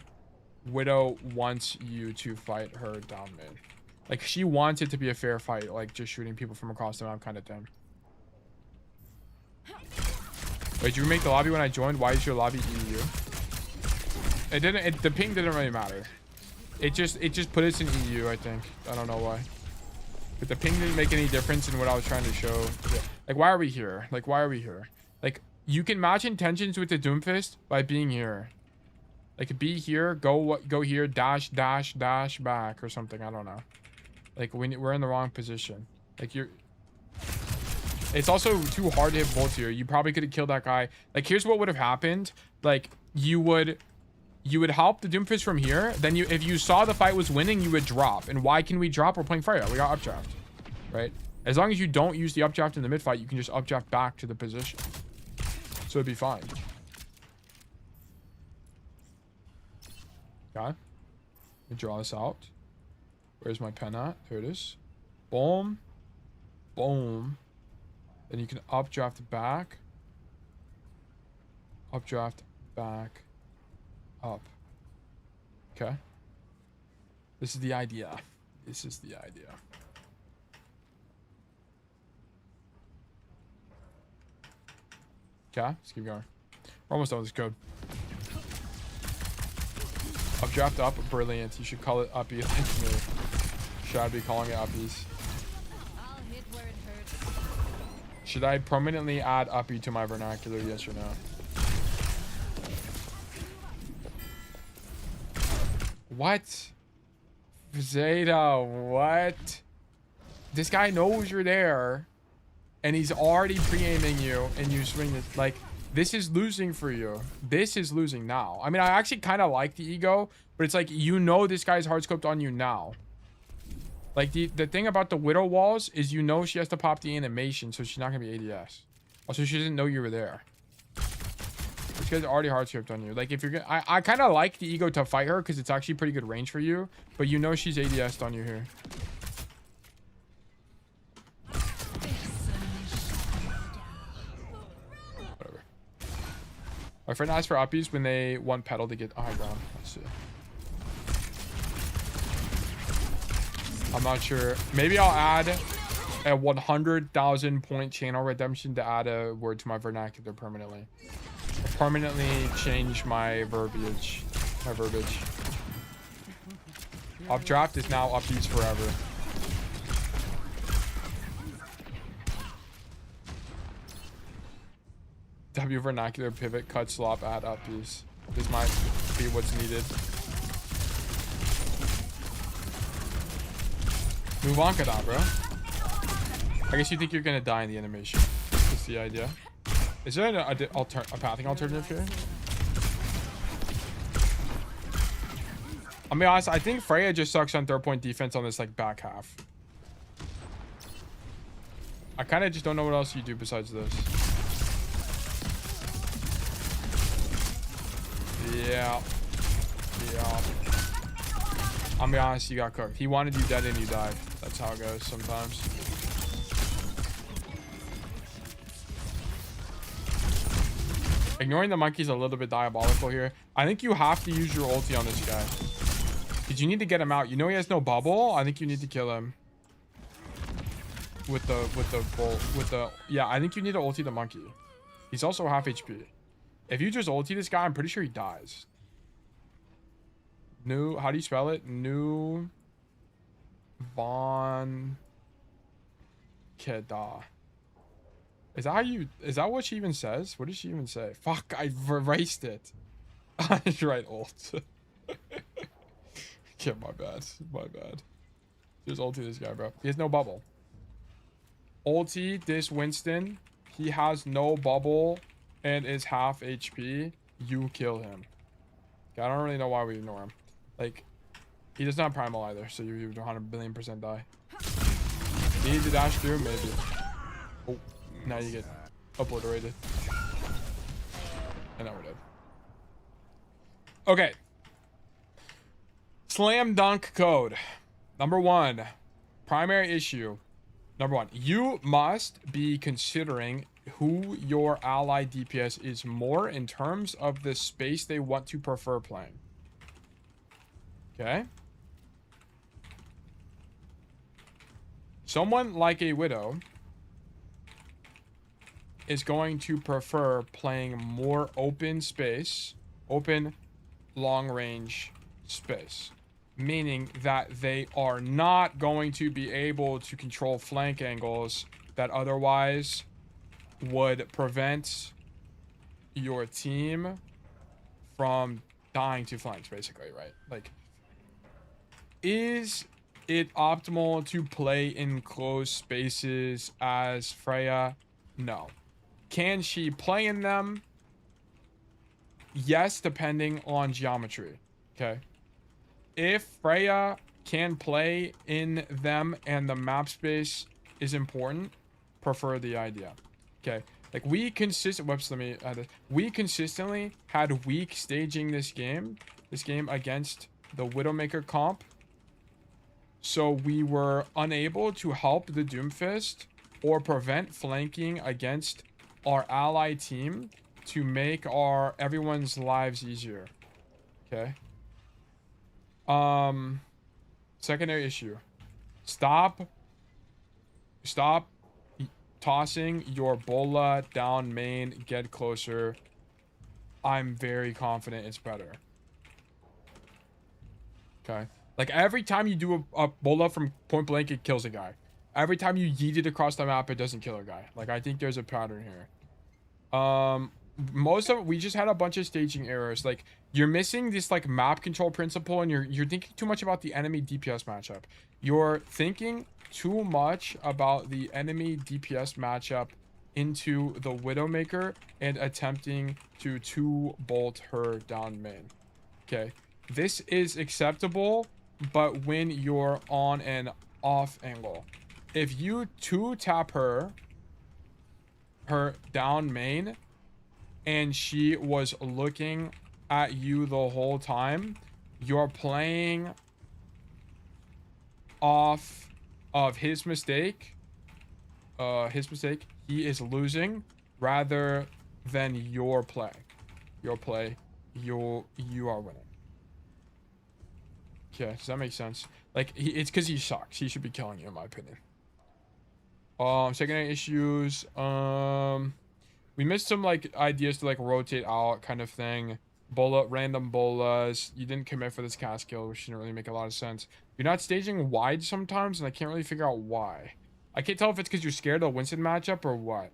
Widow wants you to fight her down main. Like, she wants it to be a fair fight, like, just shooting people from across the map kind of thing. Wait, did you make the lobby when I joined? Why is your lobby EU? It didn't. The ping didn't really matter. It just put us in EU, I think. I don't know why. But the ping didn't make any difference in what I was trying to show. Yeah. Like, why are we here? Like, why are we here? Like, you can match intentions with the Doomfist by being here. Like, be here, go here, dash back or something. I don't know. Like, we're in the wrong position. Like, it's also too hard to hit bolts here. You probably could have killed that guy. Like, here's what would have happened. Like, you would help the Doomfist from here. Then if you saw the fight was winning, you would drop. And why can we drop? We're playing Freja. We got updraft, right? As long as you don't use the updraft in the mid fight, you can just updraft back to the position. So it'd be fine. Okay. Let me draw this out. Where's my pen at? There it is. Boom. Boom. Then you can updraft back. Updraft back. Up. Okay. This is the idea. This is the idea. Okay, let's keep going. We're almost done with this code. Updraft up, brilliant. You should call it uppy like me. Should I be calling it uppies? I'll hit where it hurts. Should I permanently add uppy to my vernacular? Yes or no? What? Zeta, what? This guy knows you're there, and he's already pre-aiming you, and you swing it. Like, this is losing for you. This is losing now. I mean, I actually kind of like the ego, but it's like, you know this guy's hard scoped on you now. Like, the thing about the Widow walls is you know she has to pop the animation, so she's not going to be ADS. Also, she doesn't know you were there. This guy's already hard scoped on you. Like, if you're gonna... I kind of like the ego to fight her because it's actually pretty good range for you, but you know she's ADS'd on you here. Whatever. My friend asked for uppies when they want pedal to get a high ground. Let's see. I'm not sure. Maybe I'll add a 100,000 point channel redemption to add a word to my vernacular permanently. Permanently change my verbiage. Updraft is now uppies forever. W vernacular pivot cut slop add uppies. This might be what's needed. Move on, Kadabra. I guess you think you're gonna die in the animation. That's the idea. Is there a pathing alternative here? I'll be honest, I think Freja just sucks on third point defense on this like back half. I kind of just don't know what else you do besides this. Yeah. Yeah. I'll be honest, you got cooked. He wanted you dead and you died. That's how it goes sometimes. Ignoring the monkey's a little bit diabolical here. I think you have to use your ulti on this guy. Because you need to get him out. You know he has no bubble? I think you need to kill him. With the yeah, I think you need to ulti the monkey. He's also half HP. If you just ulti this guy, I'm pretty sure he dies. New, how do you spell it? New Von Keda. Is that how you, is that what she even says? What did she even say? Fuck, I erased it. I right, ult. Yeah, my bad. My bad. Just ulti this guy, bro. He has no bubble. Ulti this Winston. He has no bubble and is half HP. You kill him. Okay, I don't really know why we ignore him. Like, he doesn't have primal either, so you would 100 billion% die. You need to dash through, maybe. Oh, now you get obliterated. And now we're dead. Okay. Slam dunk code. Number 1. Primary issue. Number 1. You must be considering who your ally DPS is more in terms of the space they want to prefer playing. Okay. Someone like a Widow is going to prefer playing more open space, open long range space, meaning that they are not going to be able to control flank angles that otherwise would prevent your team from dying to flanks, basically, right? Like, is it optimal to play in closed spaces as Freya? No. Can she play in them? Yes, depending on geometry. Okay. If Freya can play in them and the map space is important, prefer the idea. Okay. Like, we consistently had weak staging this game against the Widowmaker comp. So we were unable to help the Doomfist or prevent flanking against our ally team to make everyone's lives easier. Okay. Secondary issue. Stop tossing your bola down main, get closer. I'm very confident it's better. Okay. Like, every time you do a bola from point blank, it kills a guy. Every time you yeet it across the map, it doesn't kill a guy. Like, I think there's a pattern here. Most of it, we just had a bunch of staging errors. Like, you're missing this, like, map control principle, and you're thinking too much about the enemy DPS matchup. You're thinking too much about the enemy DPS matchup into the Widowmaker and attempting to 2-bolt her down main. Okay. This is acceptable, but when you're on an off angle. If you 2-tap her down main, and she was looking at you the whole time, you're playing off of his mistake. He is losing rather than your play. You are winning. Okay, does that make sense? Like, it's because he sucks. He should be killing you, in my opinion. Secondary issues. We missed some, like, ideas to, like, rotate out kind of thing. Random bolas. You didn't commit for this cast kill, which didn't really make a lot of sense. You're not staging wide sometimes, and I can't really figure out why. I can't tell if it's because you're scared of the Winston matchup or what.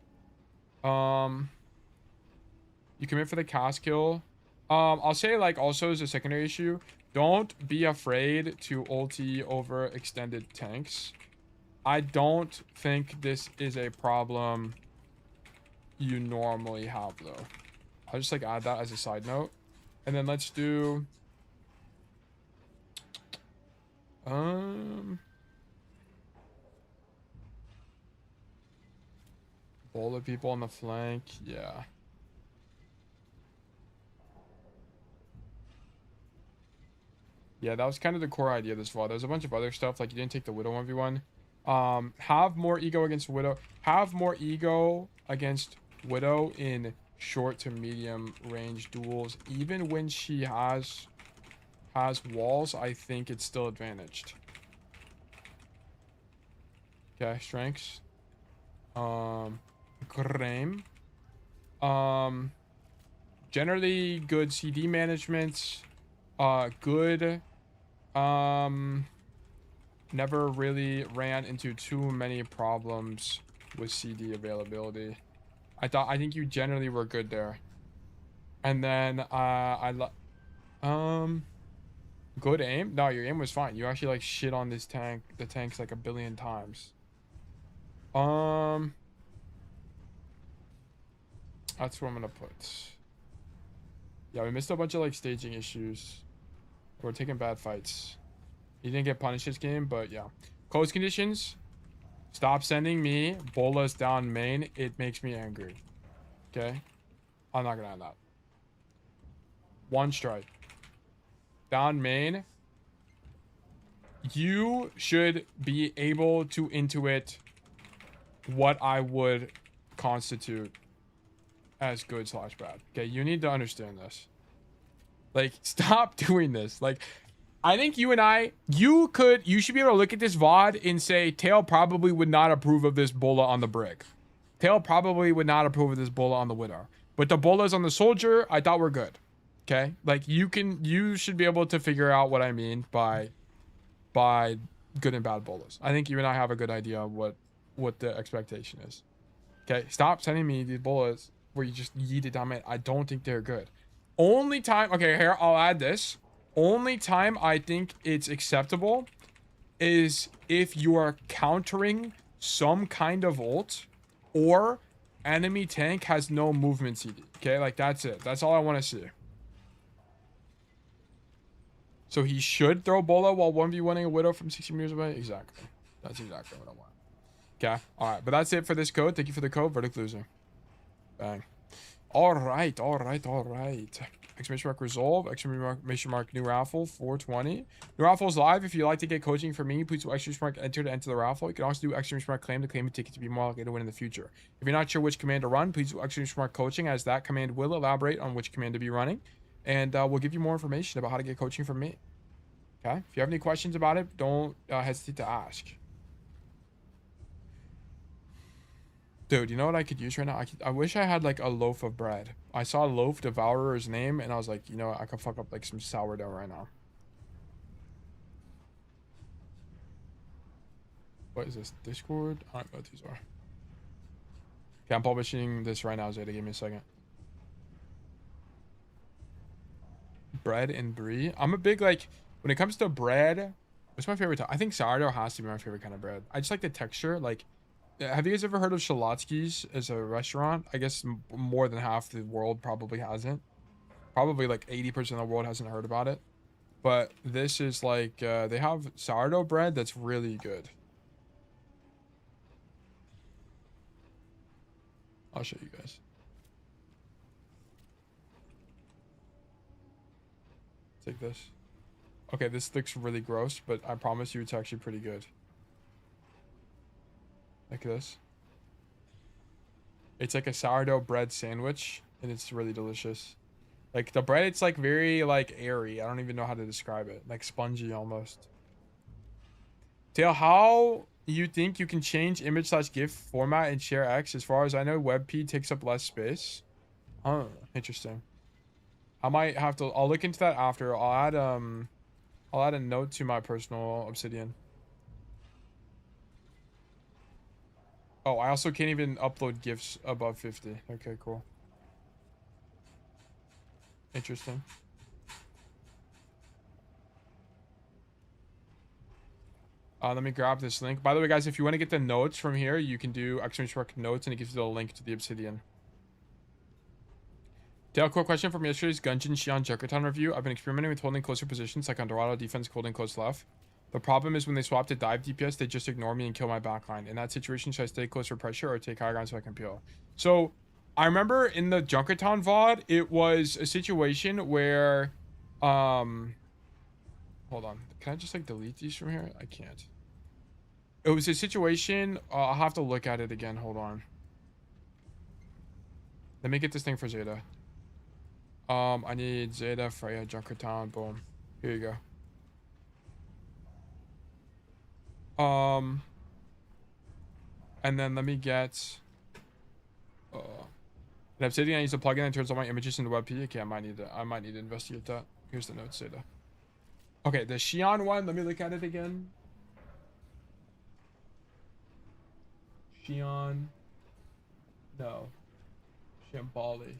You commit for the cast kill. I'll say, like, also as a secondary issue, don't be afraid to ulti over extended tanks. I don't think this is a problem you normally have, though. I'll just, like, add that as a side note. And then let's do... All the people on the flank. Yeah. Yeah, that was kind of the core idea of this VOD. There's a bunch of other stuff, like you didn't take the Widow 1v1. Have more ego against Widow. Have more ego against Widow in short to medium range duels. Even when she has walls, I think it's still advantaged. Okay, strengths. Grame. Generally good CD management. Good. Never really ran into too many problems with CD availability. I think you generally were good there. And then good aim. No, your aim was fine. You actually like shit on this tank, the tanks like a billion times. That's what I'm gonna put. Yeah, we missed a bunch of like staging issues. We're taking bad fights. You didn't get punished this game, but yeah. Close conditions. Stop sending me bolas down main. It makes me angry. Okay? I'm not gonna have that. One strike. Down main. You should be able to intuit what I would constitute as good / bad. Okay, you need to understand this. Like, stop doing this. Like, I think you and I, you should be able to look at this VOD and say, Tail probably would not approve of this bola on the brick. Tail probably would not approve of this bola on the Widow. But the bolas on the soldier, I thought were good. Okay? Like, you should be able to figure out what I mean by good and bad bolas. I think you and I have a good idea of what the expectation is. Okay? Stop sending me these bolas where you just yeet it down, man. I don't think they're good. Only time, okay, here, I'll add this. Only time I think it's acceptable is if you are countering some kind of ult or enemy tank has no movement CD. Okay, like that's it. That's all I want to see. So he should throw bola while 1v1ing a Widow from 60 meters away? Exactly. That's exactly what I want. Okay, alright, but that's it for this code. Thank you for the code. Verdict loser. Bang. Alright. Exclamation mark resolve. Exclamation mark new raffle 420. New raffle is live. If you'd like to get coaching from me, please do exclamation mark enter to enter the raffle. You can also do exclamation mark claim to claim a ticket to be more likely to win in the future. If you're not sure which command to run, please do exclamation mark coaching, as that command will elaborate on which command to be running. And we'll give you more information about how to get coaching from me. Okay? If you have any questions about it, don't hesitate to ask. Dude, you know what I could use right now? I wish I had like a loaf of bread. I saw Loaf Devourer's name and I was like, you know, I could fuck up like some sourdough right now. What is this? Discord? I don't know what these are. Okay, I'm publishing this right now, Zeta. Give me a second. Bread and brie. I'm a big, like, when it comes to bread, what's my favorite? I think sourdough has to be my favorite kind of bread. I just like the texture. Like, have you guys ever heard of Shalotsky's as a restaurant? I guess more than half the world probably hasn't. Probably like 80% of the world hasn't heard about it. But this is like, they have sourdough bread that's really good. I'll show you guys. Take this. Okay, this looks really gross, but I promise you it's actually pretty good. Like this. It's like a sourdough bread sandwich, and it's really delicious. Like the bread, it's like very like airy. I don't even know how to describe it. Like spongy almost. Tail, how you think you can change image / GIF format in Share X? As far as I know, WebP takes up less space. Oh, interesting. I might have to. I'll look into that after. I'll add a note to my personal Obsidian. Oh, I also can't even upload GIFs above 50. Okay, cool. Interesting. Let me grab this link. By the way, guys, if you want to get the notes from here, you can do exclamation mark notes, and it gives you the link to the Obsidian. Dale, quick question from yesterday's Gungeon Shion Junkertown review. I've been experimenting with holding closer positions, like on Dorado defense, holding close left. The problem is when they swap to dive DPS, they just ignore me and kill my backline. In that situation, should I stay close for pressure or take high ground so I can peel? So I remember in the Junkertown VOD, it was a situation where, hold on. Can I just like delete these from here? I can't. It was a situation, I'll have to look at it again. Hold on. Let me get this thing for Zeta. I need Zeta, Freya, Junkertown, boom. Here you go. And then let me get an Obsidian. I use a plugin that turns all my images into WebP. Okay, I might need to investigate that. Here's the notes, Zeta. Okay, the Xion one, let me look at it again. Xion. No. Shambali.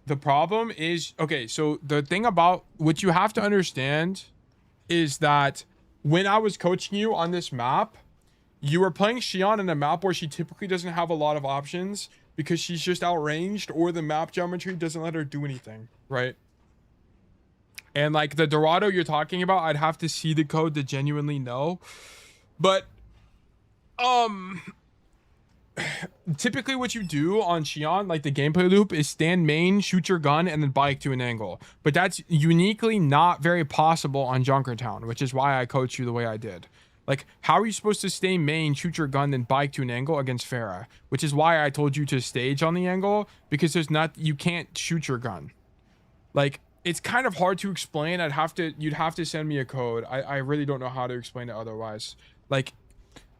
The problem is, okay, so the thing about what you have to understand is that when I was coaching you on this map, you were playing Xion in a map where she typically doesn't have a lot of options because she's just outranged or the map geometry doesn't let her do anything, right? And like the Dorado you're talking about, I'd have to see the code to genuinely know. But typically what you do on Xion, like the gameplay loop, is stand main, shoot your gun, and then bike to an angle. But that's uniquely not very possible on Junkertown, which is why I coached you the way I did. Like, how are you supposed to stay main, shoot your gun, then bike to an angle against Freja? Which is why I told you to stage on the angle, because you can't shoot your gun. Like, it's kind of hard to explain. You'd have to send me a code. I really don't know how to explain it otherwise. Like,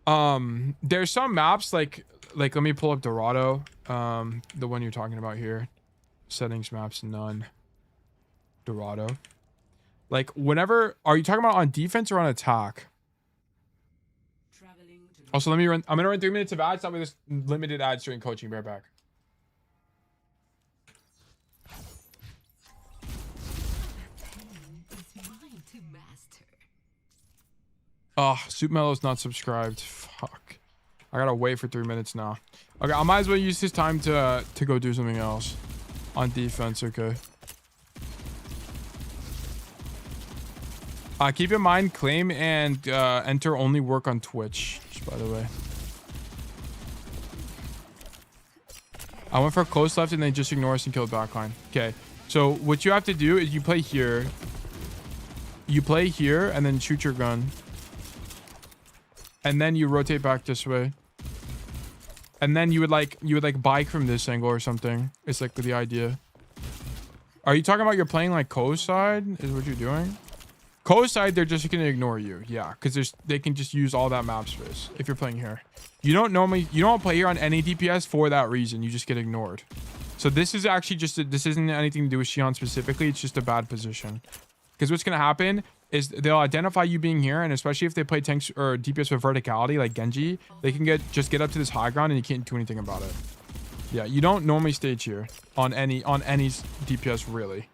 there's some maps like let me pull up Dorado, the one you're talking about here. Settings, maps, none. Dorado. Like, whenever, are you talking about on defense or on attack? Also, I'm gonna run 3 minutes of ads. That way there's limited ads during coaching. Bear back. Oh, Soup Mellow's not subscribed. Fuck. I gotta wait for 3 minutes now. Okay, I might as well use this time to go do something else. On defense, okay. Keep in mind, claim and enter only work on Twitch, just by the way. I went for close left and they just ignore us and kill the backline. Okay, so what you have to do is you play here. You play here and then shoot your gun. And then you rotate back this way. And then you would like bike from this angle or something. It's like the idea. Are you talking about you're playing like coast side? Is what you're doing? Coast side, they're just gonna ignore you. Yeah, because they can just use all that map space if you're playing here. You don't play here on any DPS for that reason. You just get ignored. So this is actually this isn't anything to do with Xion specifically. It's just a bad position. Because what's gonna happen is they'll identify you being here, and especially if they play tanks or DPS with verticality like Genji, they can just get up to this high ground and you can't do anything about it. Yeah, you don't normally stage here on any DPS really.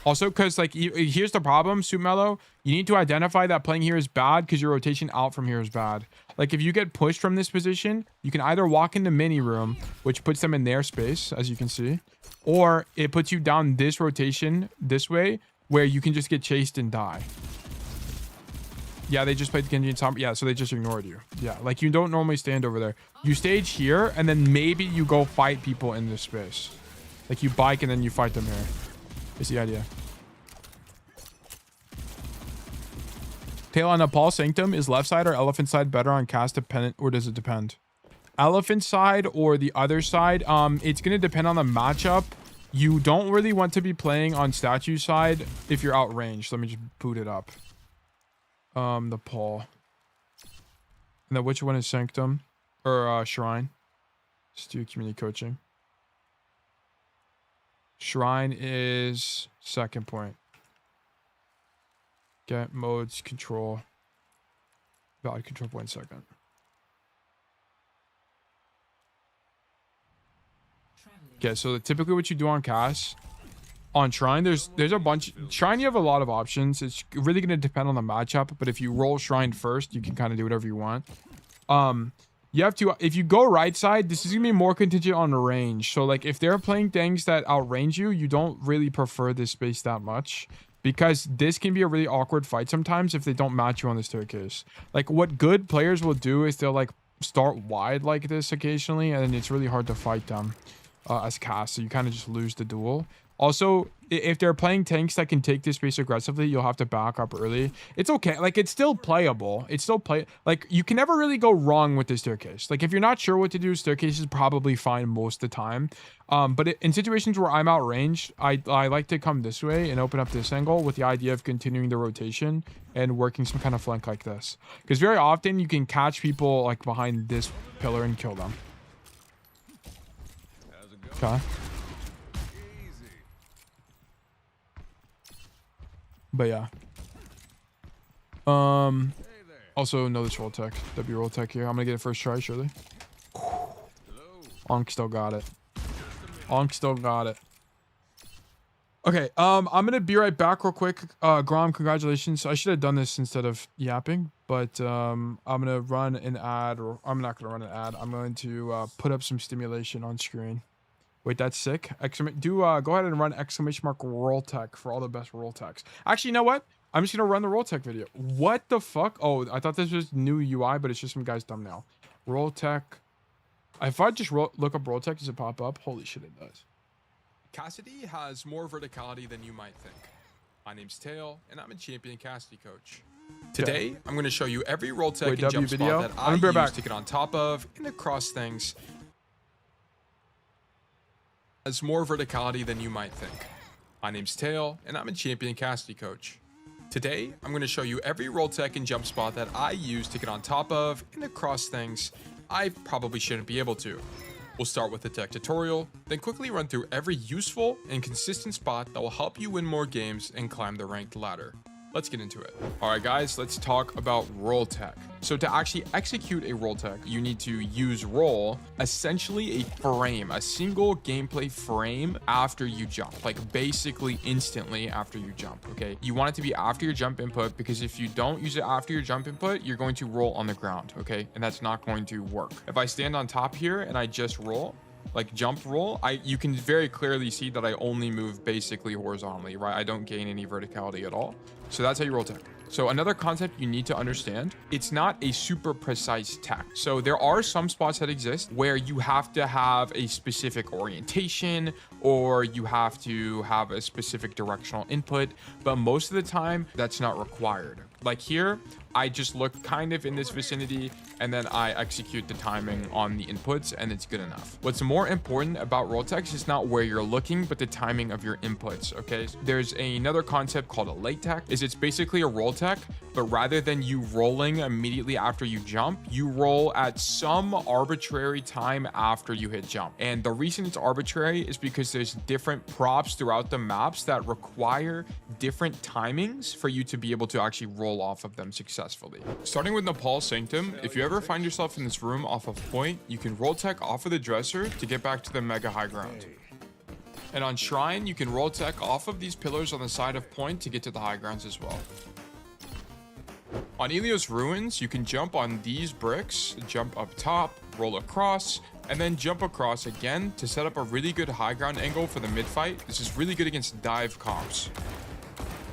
Also, because like here's the problem, Soup Mellow, you need to identify that playing here is bad because your rotation out from here is bad. Like if you get pushed from this position, you can either walk into mini room, which puts them in their space, as you can see, or it puts you down this rotation this way, where you can just get chased and die. Yeah, they just played Genji and Tom. Yeah, so they just ignored you. Yeah, like you don't normally stand over there. You stage here, and then maybe you go fight people in this space. Like you bike and then you fight them here. Is the idea. Tail on Nepal Sanctum, is left side or elephant side better on cast dependent, or does it depend? Elephant side or the other side? It's gonna depend on the matchup. You don't really want to be playing on statue side if you're outranged. Let me just boot it up. The Paul. And then which one is Sanctum? Or Shrine? Let's do community coaching. Shrine is second point. Get modes, control. Valid control, 1 second. Okay, so typically what you do on cast, on Shrine, there's a bunch. Shrine, you have a lot of options. It's really going to depend on the matchup, but if you roll Shrine first, you can kind of do whatever you want. you have to, if you go right side, this is gonna be more contingent on range. So like if they're playing things that outrange you, you don't really prefer this space that much, because this can be a really awkward fight sometimes if they don't match you on the staircase. Like what good players will do is they'll like start wide like this occasionally, and then it's really hard to fight them as Cass, so you kind of just lose the duel. Also, if they're playing tanks that can take this space aggressively, you'll have to back up early. It's okay. Like, it's still playable. It's still like, you can never really go wrong with the staircase. Like, if you're not sure what to do, staircase is probably fine most of the time. But in situations where I'm outranged, I like to come this way and open up this angle with the idea of continuing the rotation and working some kind of flank like this. Because very often you can catch people, like, behind this pillar and kill them. Okay. But yeah. Also know this roll tech. W roll tech here. I'm gonna get it first try, surely. Onk still got it. Onk still got it. Okay, I'm gonna be right back real quick. Grom, congratulations. I should have done this instead of yapping, but I'm gonna run an ad, or I'm not gonna run an ad. I'm going to put up some stimulation on screen. Wait, that's sick. Go ahead and run exclamation mark roll tech for all the best roll techs. Actually, you know what? I'm just gonna run the roll tech video. What the fuck? Oh, I thought this was new UI, but it's just some guy's thumbnail. Roll tech. If I just look up roll tech, does it pop up? Holy shit, it does. Cassidy has more verticality than you might think. My name's Tail, and I'm a champion Cassidy coach. Today, I'm going to show you every roll tech and jump spot that I use to get on top of and across things. Has more verticality than you might think. My name's Tail, and I'm a champion Cassidy coach. Today, I'm going to show you every roll tech and jump spot that I use to get on top of and across things I probably shouldn't be able to. We'll start with the tech tutorial, then quickly run through every useful and consistent spot that will help you win more games and climb the ranked ladder. Let's get into it. All right, guys, let's talk about roll tech. So to actually execute a roll tech, you need to use roll, essentially a frame, a single gameplay frame after you jump, like basically instantly after you jump, okay? You want it to be after your jump input, because if you don't use it after your jump input, you're going to roll on the ground, okay? And that's not going to work. If I stand on top here and I just roll, like jump roll, you can very clearly see that I only move basically horizontally, right? I don't gain any verticality at all. So that's how you roll tech. So another concept you need to understand, it's not a super precise tech. So there are some spots that exist where you have to have a specific orientation, or you have to have a specific directional input, but most of the time that's not required. Like here, I just look kind of in this vicinity, and then I execute the timing on the inputs, and it's good enough. What's more important about roll techs is not where you're looking, but the timing of your inputs, okay? There's another concept called a late tech. It's basically a roll tech, but rather than you rolling immediately after you jump, you roll at some arbitrary time after you hit jump. And the reason it's arbitrary is because there's different props throughout the maps that require different timings for you to be able to actually roll off of them successfully. Starting with Nepal Sanctum, if you ever find yourself in this room off of point, you can roll tech off of the dresser to get back to the mega high ground. And on Shrine, you can roll tech off of these pillars on the side of point to get to the high grounds as well. On Ilios Ruins, you can jump on these bricks, jump up top, roll across, and then jump across again to set up a really good high ground angle for the mid fight. This is really good against dive comps.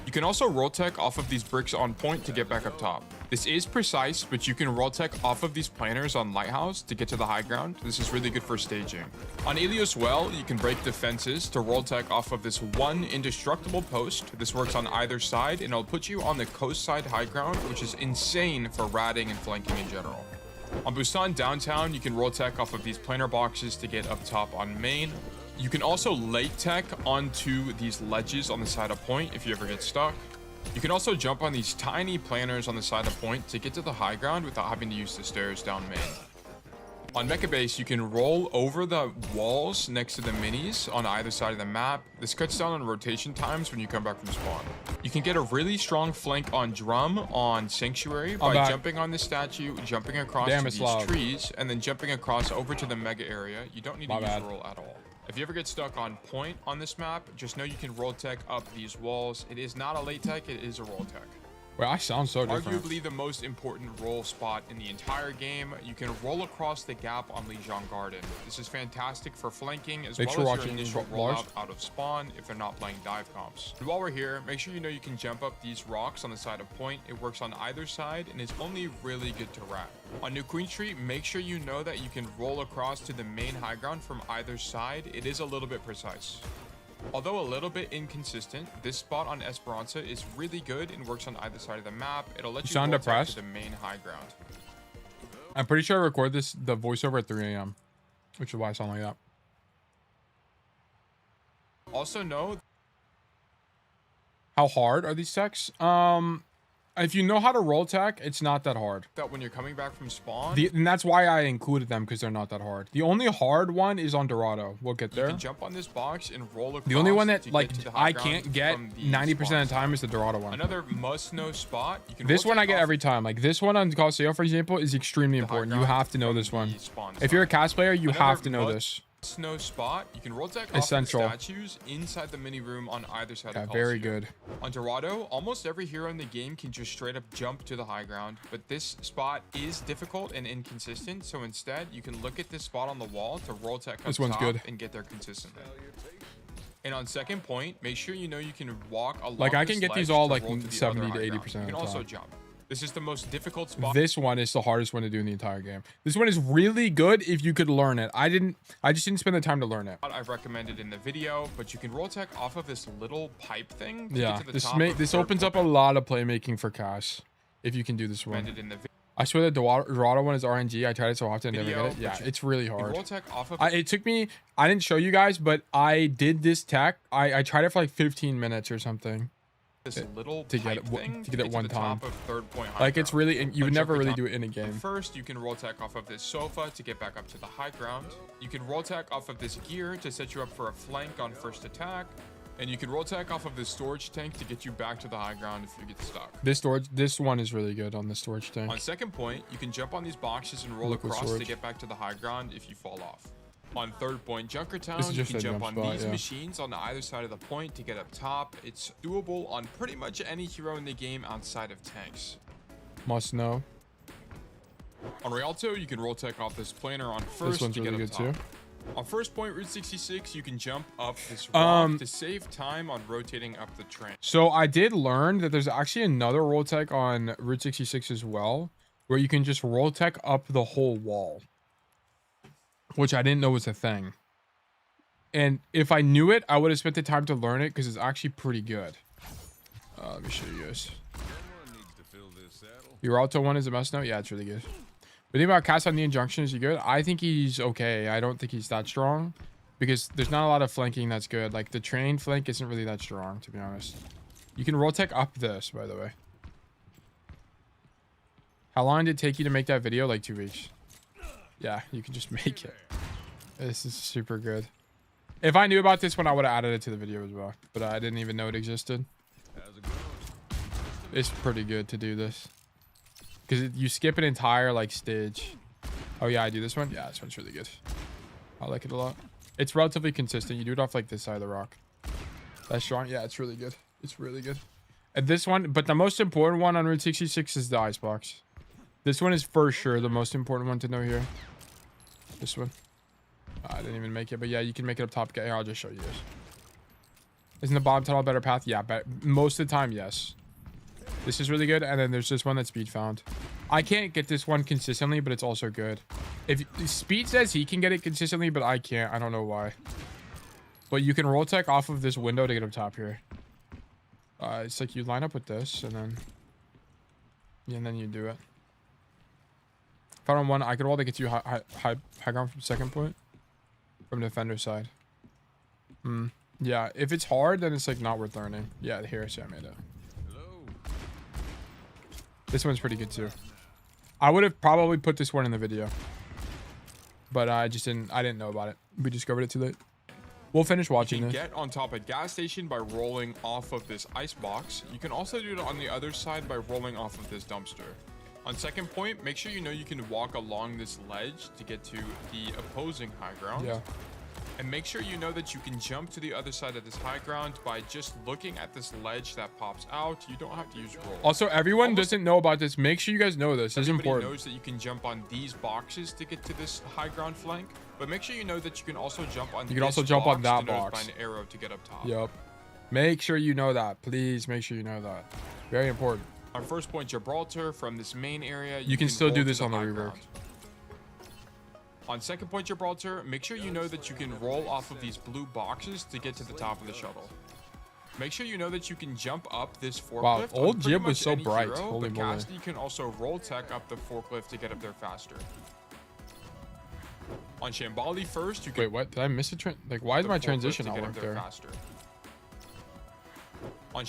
You can also roll tech off of these bricks on point to get back up top. This is precise, but you can roll tech off of these planners on Lighthouse to get to the high ground. This is really good for staging. On Ilios Well, you can break defenses to roll tech off of this one indestructible post. This works on either side, and it'll put you on the coast side high ground, which is insane for ratting and flanking in general. On Busan Downtown, you can roll tech off of these planar boxes to get up top on main. You can also late tech onto these ledges on the side of point if you ever get stuck. You can also jump on these tiny planners on the side of point to get to the high ground without having to use the stairs down main. On Mecha Base, you can roll over the walls next to the minis on either side of the map. This cuts down on rotation times when you come back from spawn. You can get a really strong flank on Drum on Sanctuary by jumping on the statue, jumping across to these trees, and then jumping across over to the mega area. You don't need to use roll at all. If you ever get stuck on point on this map, just know you can roll tech up these walls. It is not a late tech, it is a roll tech. Wait, I sound so different. Arguably the most important roll spot in the entire game. You can roll across the gap on Legion Garden. This is fantastic for flanking as Make well sure as your watching initial Lars. rollout out of spawn if they're not playing dive comps. And while we're here, make sure you know you can jump up these rocks on the side of point. It works on either side and is only really good to rat. On New Queen Street, make sure you know that you can roll across to the main high ground from either side. It is a little bit precise. Although a little bit inconsistent, this spot on Esperanza is really good and works on either side of the map. It'll let you sound roll back depressed? to the main high ground. I'm pretty sure I record the voiceover at 3 a.m. which is why I sound like that. Also know How hard are these techs? If you know how to roll tech, it's not that hard. that when you're coming back from spawn, And that's why I included them, because they're not that hard. The only hard one is on Dorado. We'll get you there. can jump on this box and roll across. The only one that to like get to the high I ground can't get from the 90% spawn of the time side. is the Dorado one. Another must-know spot. You can This one I rotate get off every time. Like this one on Costeo, for example, is extremely the high important. You ground have to know from this one. the spawn If you're a side. cast player, you Another have to know this. Snow spot. You can roll tech off Essential. the statues inside the mini room on either side Yeah, of very Coliseum. good. On Dorado, almost every hero in the game can just straight up jump to the high ground, but this spot is difficult and inconsistent, so instead you can look at this spot on the wall to roll tech up This one's top good. and get there consistently. And on second point, make sure you know you can walk along Like, I can this get these ledge all, to like, roll to the 70 other to high ground. 80% You can of the also time. jump. This is the most difficult spot. This one is the hardest one to do in the entire game. This one is really good if you could learn it. I just didn't spend the time to learn it. I've recommended in the video, but you can roll tech off of this little pipe thing to Yeah, get to the top of this third opens up a lot of playmaking for Cass if you can do this one. recommended in the I swear the Dorado one is RNG. I tried it so often, I never Video, get it. Yeah, but you- it's really you can hard. roll tech off of It took me, I didn't show you guys, but I did this tech. I tried it for like 15 minutes or something. this little to get pipe it thing to get it one the time. top of third point high Like, it's ground. really, and you would On never really Junkertown. do it in a game. First, you can roll tech off of this sofa to get back up to the high ground. You can roll tech off of this gear to set you up for a flank on first attack. And you can roll tech off of this storage tank to get you back to the high ground if you get stuck. This one is really good on the storage tank. On second point, you can jump on these boxes and roll Liquid across to storage. get back to the high ground if you fall off. On third point, Junkertown, This is you just can a jump jump on spot, these yeah. machines on either side of the point to get up top. It's doable on pretty much any hero in the game outside of tanks. Must know. On Rialto, you can roll tech off this planer on first This one's to get really up good too. top. On first point, Route 66, you can jump up this rock Um, to save time on rotating up the train. So I did learn that there's actually another roll tech on Route 66 as well, where you can just roll tech up the whole wall, which I didn't know was a thing. And if I knew it, I would have spent the time to learn it because it's actually pretty good. Let me show you guys. Your Alto one is a must note. Yeah, it's really good. The thing about Cass on the Injunction, is he good? I think he's okay. I don't think he's that strong because there's not a lot of flanking that's good. Like the train flank isn't really that strong, to be honest. You can roll tech up this, by the way. How long did it take you to make that video? Like 2 weeks. Yeah, you can just make it. This is super good. If I knew about this one, I would have added it to the video as well. But I didn't even know it existed. It's pretty good to do this. Because you skip an entire, like, stage. Oh, yeah, I do this one? Yeah, this one's really good. I like it a lot. It's relatively consistent. You do it off, like, this side of the rock. That's strong. Yeah, it's really good. It's really good. And this one, but the most important one on Route 66 is the icebox. This one is for sure the most important one to know here. This one. I didn't even make it, but yeah, you can make it up top. Here, I'll just show you this. Isn't the bottom tunnel a better path? Yeah, but most of the time, yes. This is really good, and then there's this one that Speed found. I can't get this one consistently, but it's also good. If Speed says he can get it consistently, but I can't. I don't know why. But you can roll tech off of this window to get up top here. It's like you line up with this, and then you do it. Found on one, I could roll to get you high ground from second point. From defender side. Yeah, if it's hard, then it's like not worth learning. Yeah, here, see, I made it. This one's pretty good too. I would have probably put this one in the video, but I didn't know about it. We discovered it too late. We'll finish You watching can this. get on top of gas station by rolling off of this ice box. You can also do it on the other side by rolling off of this dumpster. On second point, make sure you know you can walk along this ledge to get to the opposing high ground. Yeah. And make sure you know that you can jump to the other side of this high ground by just looking at this ledge that pops out. You don't have to use roll. Also, everyone doesn't know about this. Make sure you guys know this. This is important. Knows that you can jump on these boxes to get to this high ground flank, but make sure you know that you can also jump on. You can also jump on that box. By an arrow to get up top. Yep. Make sure you know that. Please make sure you know that. Very important. On first point Gibraltar from this main area, you can still roll do to this on the high rework. ground. On second point Gibraltar, make sure you know that you can roll off of these blue boxes to get to the top of the shuttle. Make sure you know that you can jump up this forklift. Wow, old pretty Jib was much so any bright. hero, Holy but moly. Cassidy can also roll tech up the forklift to get up there faster. On Shambali first, you can. Wait, what? Did I miss a trend? Like, why is my transition not work there? Faster. On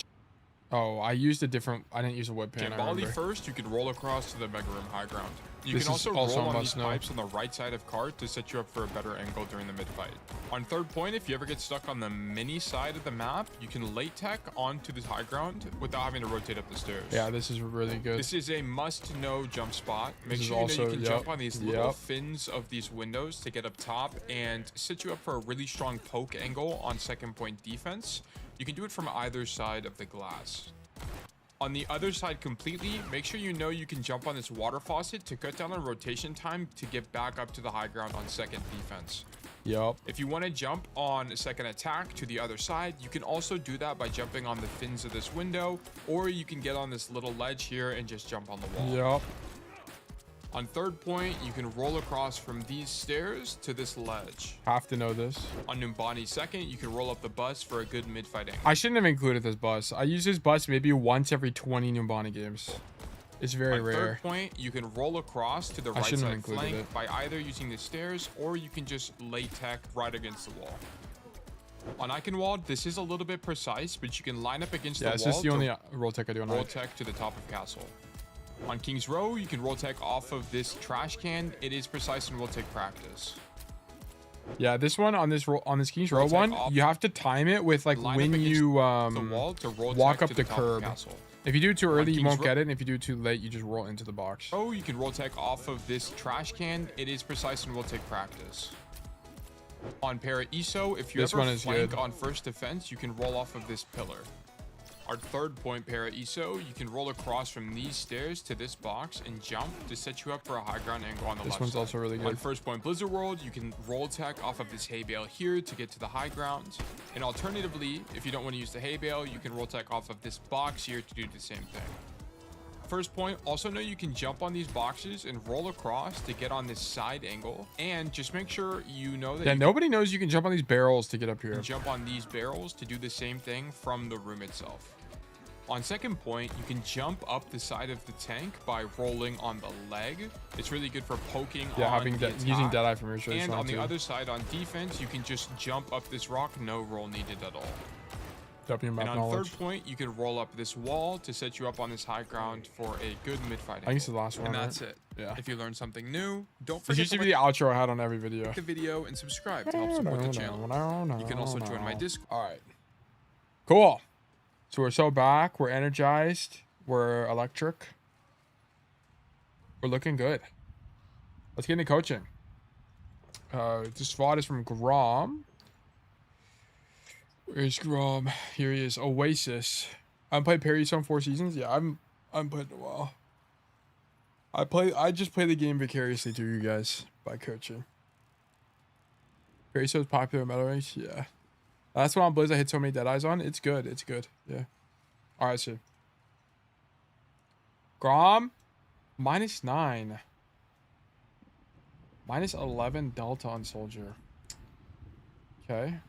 Oh, I used a different. I didn't use a whip pan. I Shambali remember. first, you can roll across to the mega room high ground. You This can is also also roll a on these must know. pipes on the right side of cart to set you up for a better angle during the mid fight. On third point, if you ever get stuck on the mini side of the map, you can late tech onto the high ground without having to rotate up the stairs. Yeah, this is really good. This is a must-know jump spot. Make This sure is you know you also- can yep, jump on these little yep. fins of these windows to get up top and set you up for a really strong poke angle on second point defense. You can do it from either side of the glass. On the other side completely, make sure you know you can jump on this water faucet to cut down on rotation time to get back up to the high ground on second defense. Yep. If you want to jump on second attack to the other side, you can also do that by jumping on the fins of this window, or you can get on this little ledge here and just jump on the wall. Yep. On third point, you can roll across from these stairs to this ledge. Have to know this. On Numbani second, you can roll up the bus for a good mid-fight angle. I shouldn't have included this bus. I use this bus maybe once every 20 Numbani games. It's very On rare. third point, you can roll across to the I right shouldn't have side included flank it. by either using the stairs or you can just lay tech right against the wall. On Eichenwald, this is a little bit precise, but you can line up against Yeah, the it's wall just the to only roll tech I do on roll Ike. tech to the top of castle. On King's Row, you can roll tech off of this trash can. It is precise and will take practice. Yeah, this one on this King's Row tech one, off. you have to time it with like Line up when against you the wall to roll walk tech up to the top of curb. castle. If you do it too early, you King's won't Row- get it. And if you do it too late, you just roll into the box. Oh, you can roll tech off of this trash can. It is precise and will take practice. On Para-ISO, if you This ever one is flank good. on first defense, you can roll off of this pillar. Our third point Para-ISO, you can roll across from these stairs to this box and jump to set you up for a high ground angle on the This left one's side. also really On good. first point Blizzard World, you can roll tech off of this hay bale here to get to the high ground. And alternatively, if you don't want to use the hay bale, you can roll tech off of this box here to do the same thing. First point, also know you can jump on these boxes and roll across to get on this side angle. And just make sure you know that Yeah, you nobody knows you can jump on these barrels to get up here. can jump on these barrels to do the same thing from the room itself. On second point, you can jump up the side of the tank by rolling on the leg. It's really good for poking Yeah, on having the using attack. Deadeye from your show. And on the other side, on defense, you can just jump up this rock, no roll needed at all. Jumping And map on knowledge. third point, you can roll up this wall to set you up on this high ground for a good mid-fight I think it's the angle. last one. And right? that's it. Yeah. If you learned something new, don't This forget used to to be like the outro I had on every video. the video and subscribe to help support the channel. You can also join my Discord. All right. Cool. So we're so back. We're energized. We're electric. We're looking good. Let's get into coaching. This VOD is from Grom. Where's Grom? Here he is. Oasis. I haven't played Perry Zone 4 seasons. Yeah, I'm played in a while. I just play the game vicariously through you guys by coaching. Perry Zone's popular meta range. Yeah. That's why on Blizz I hit so many Deadeyes on. It's good. It's good. Yeah. Alright, so. Grom. -9. -11 Delta on Soldier. Okay.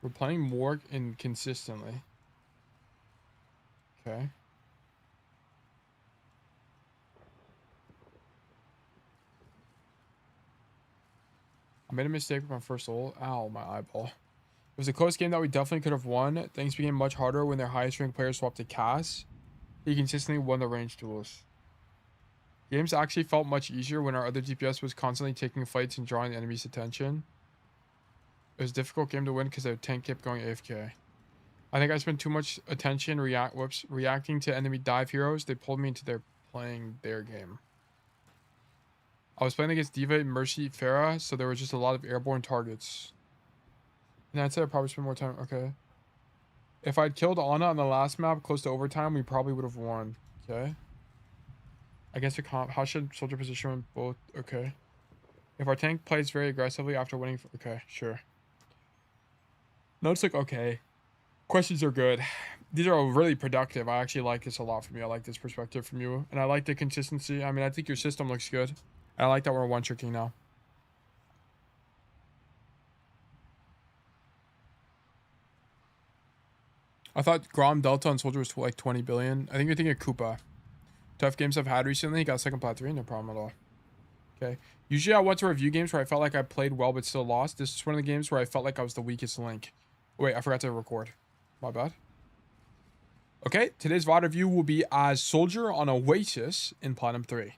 We're playing more inconsistently. Okay. I made a mistake with my first ult. Ow, my eyeball. It was a close game that we definitely could have won. Things became much harder when their highest ranked player swapped to Cass. He consistently won the range duels. Games actually felt much easier when our other DPS was constantly taking fights and drawing the enemy's attention. It was a difficult game to win because their tank kept going AFK. I think I spent too much attention reacting to enemy dive heroes. They pulled me into their playing their game. I was playing against Diva, Mercy, Farah, so there was just a lot of airborne targets. And I'd say I'd probably spend more time. Okay. If I'd killed Ana on the last map close to overtime, we probably would have won. Okay. Against a comp, how should soldier position both? Okay. If our tank plays very aggressively after winning, okay, sure. Notes like okay. Questions are good. These are really productive. I actually like this a lot from you. I like this perspective from you, and I like the consistency. I mean, I think your system looks good. And I like that we're one tricking now. I thought Grom Delta on Soldier was like 20 billion. I think you're thinking of Koopa. Tough games I've had recently. Got second plat 3, no problem at all. Okay. Usually I want to review games where I felt like I played well but still lost. This is one of the games where I felt like I was the weakest link. Wait, I forgot to record. My bad. Okay, today's VOD review will be as Soldier on Oasis in Platinum 3.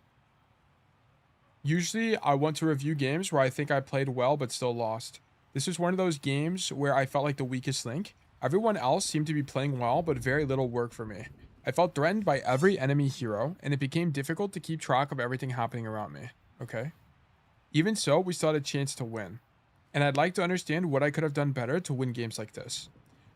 Usually I want to review games where I think I played well but still lost. This is one of those games where I felt like the weakest link. Everyone else seemed to be playing well, but very little work for me. I felt threatened by every enemy hero, and it became difficult to keep track of everything happening around me. Okay. Even so, we still had a chance to win. And I'd like to understand what I could have done better to win games like this.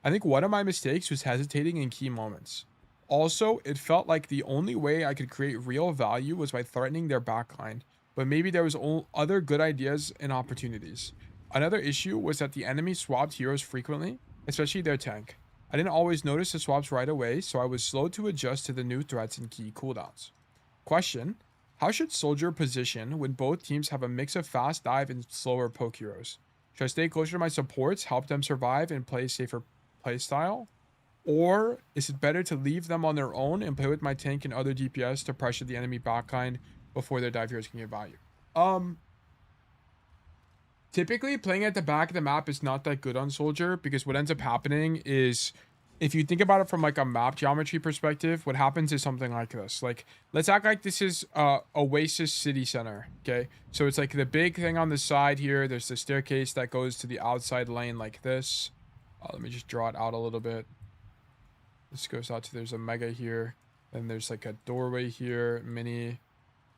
I think one of my mistakes was hesitating in key moments. Also, it felt like the only way I could create real value was by threatening their backline, but maybe there was other good ideas and opportunities. Another issue was that the enemy swapped heroes frequently, especially their tank. I didn't always notice the swaps right away, so I was slow to adjust to the new threats and key cooldowns. Question: how should Soldier position when both teams have a mix of fast dive and slower poke heroes? Should I stay closer to my supports, help them survive, and play a safer playstyle? Or is it better to leave them on their own and play with my tank and other DPS to pressure the enemy backline before their dive heroes can get value? Typically, playing at the back of the map is not that good on Soldier because what ends up happening is, if you think about it from like a map geometry perspective, what happens is something like this. Like, let's act like this is Oasis City Center, okay? So it's like the big thing on the side here. There's the staircase that goes to the outside lane like this. Let me just draw it out a little bit. This goes out to, there's a mega here. Then there's like a doorway here, mini.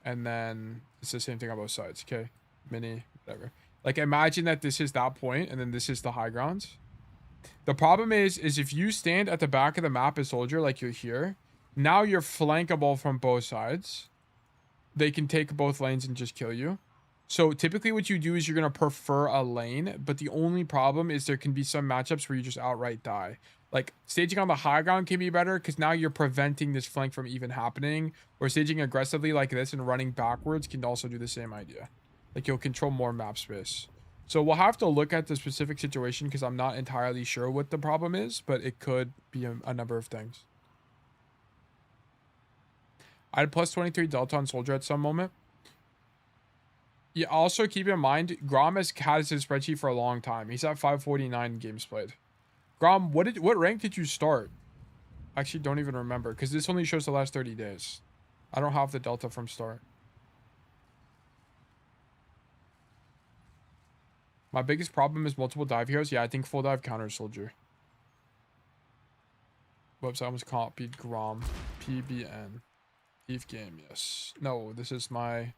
And then it's the same thing on both sides, okay? Mini, whatever. Like, imagine that this is that point, and then this is the high grounds. The problem is if you stand at the back of the map as Soldier, like you're here, now you're flankable from both sides. They can take both lanes and just kill you. So typically what you do is you're going to prefer a lane, but the only problem is there can be some matchups where you just outright die. Like, staging on the high ground can be better because now you're preventing this flank from even happening, or staging aggressively like this and running backwards can also do the same idea. Like, you'll control more map space. So we'll have to look at the specific situation because I'm not entirely sure what the problem is, but it could be a number of things. I had plus 23 Delta on Soldier at some moment. Yeah, also keep in mind, Grom has had his spreadsheet for a long time. He's at 549 games played. Grom, what rank did you start? I actually don't even remember because this only shows the last 30 days. I don't have the Delta from start. My biggest problem is multiple dive heroes. Yeah, I think full dive counters Soldier. Whoops, I almost copied Grom. PBN. Eve game, yes. No, this is my...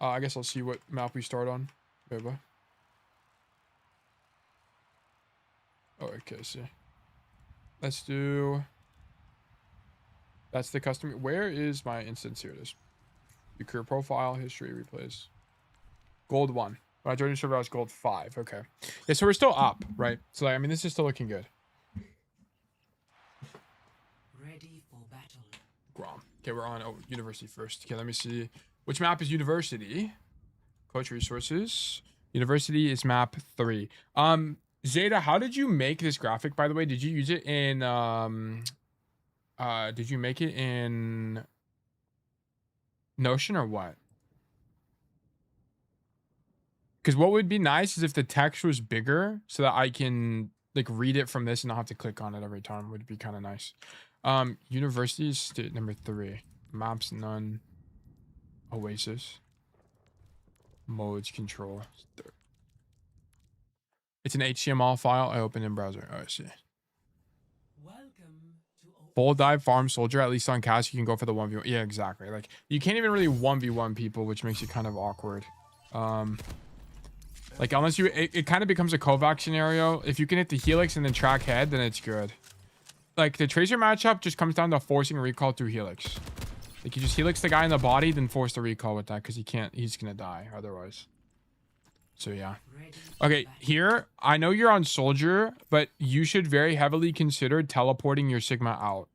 I guess I'll see what map we start on. Beba. Oh, okay, see. Let's do... That's the custom... Where is my instance? Here it is. Your career profile, history, replays. Gold 1. When I joined the server, I was gold 5. Okay. Yeah, so we're still up, right? So, like, I mean, this is still looking good. Ready for battle. Grom. Okay, we're on University first. Okay, let me see. Which map is University? Coach resources. University is map 3. Zeta, how did you make this graphic, by the way? Did you use it in... did you make it in... Notion or what? Because what would be nice is if the text was bigger so that I can like read it from this and not have to click on it every time. Would be kind of nice. University is state number 3. Maps none. Oasis. Modes control. It's an HTML file I opened in browser. Oh, I see. Welcome to full dive farm soldier, at least on cast, you can go for the 1v1. Yeah, exactly. Like, you can't even really 1v1 people, which makes it kind of awkward. Like, unless you... It kind of becomes a Kovac scenario. If you can hit the Helix and then track head, then it's good. Like, the Tracer matchup just comes down to forcing a recall through Helix. Like, you just Helix the guy in the body, then force the recall with that, because he can't... He's gonna die otherwise. So, yeah. Okay, here, I know you're on Soldier, but you should very heavily consider teleporting your Sigma out.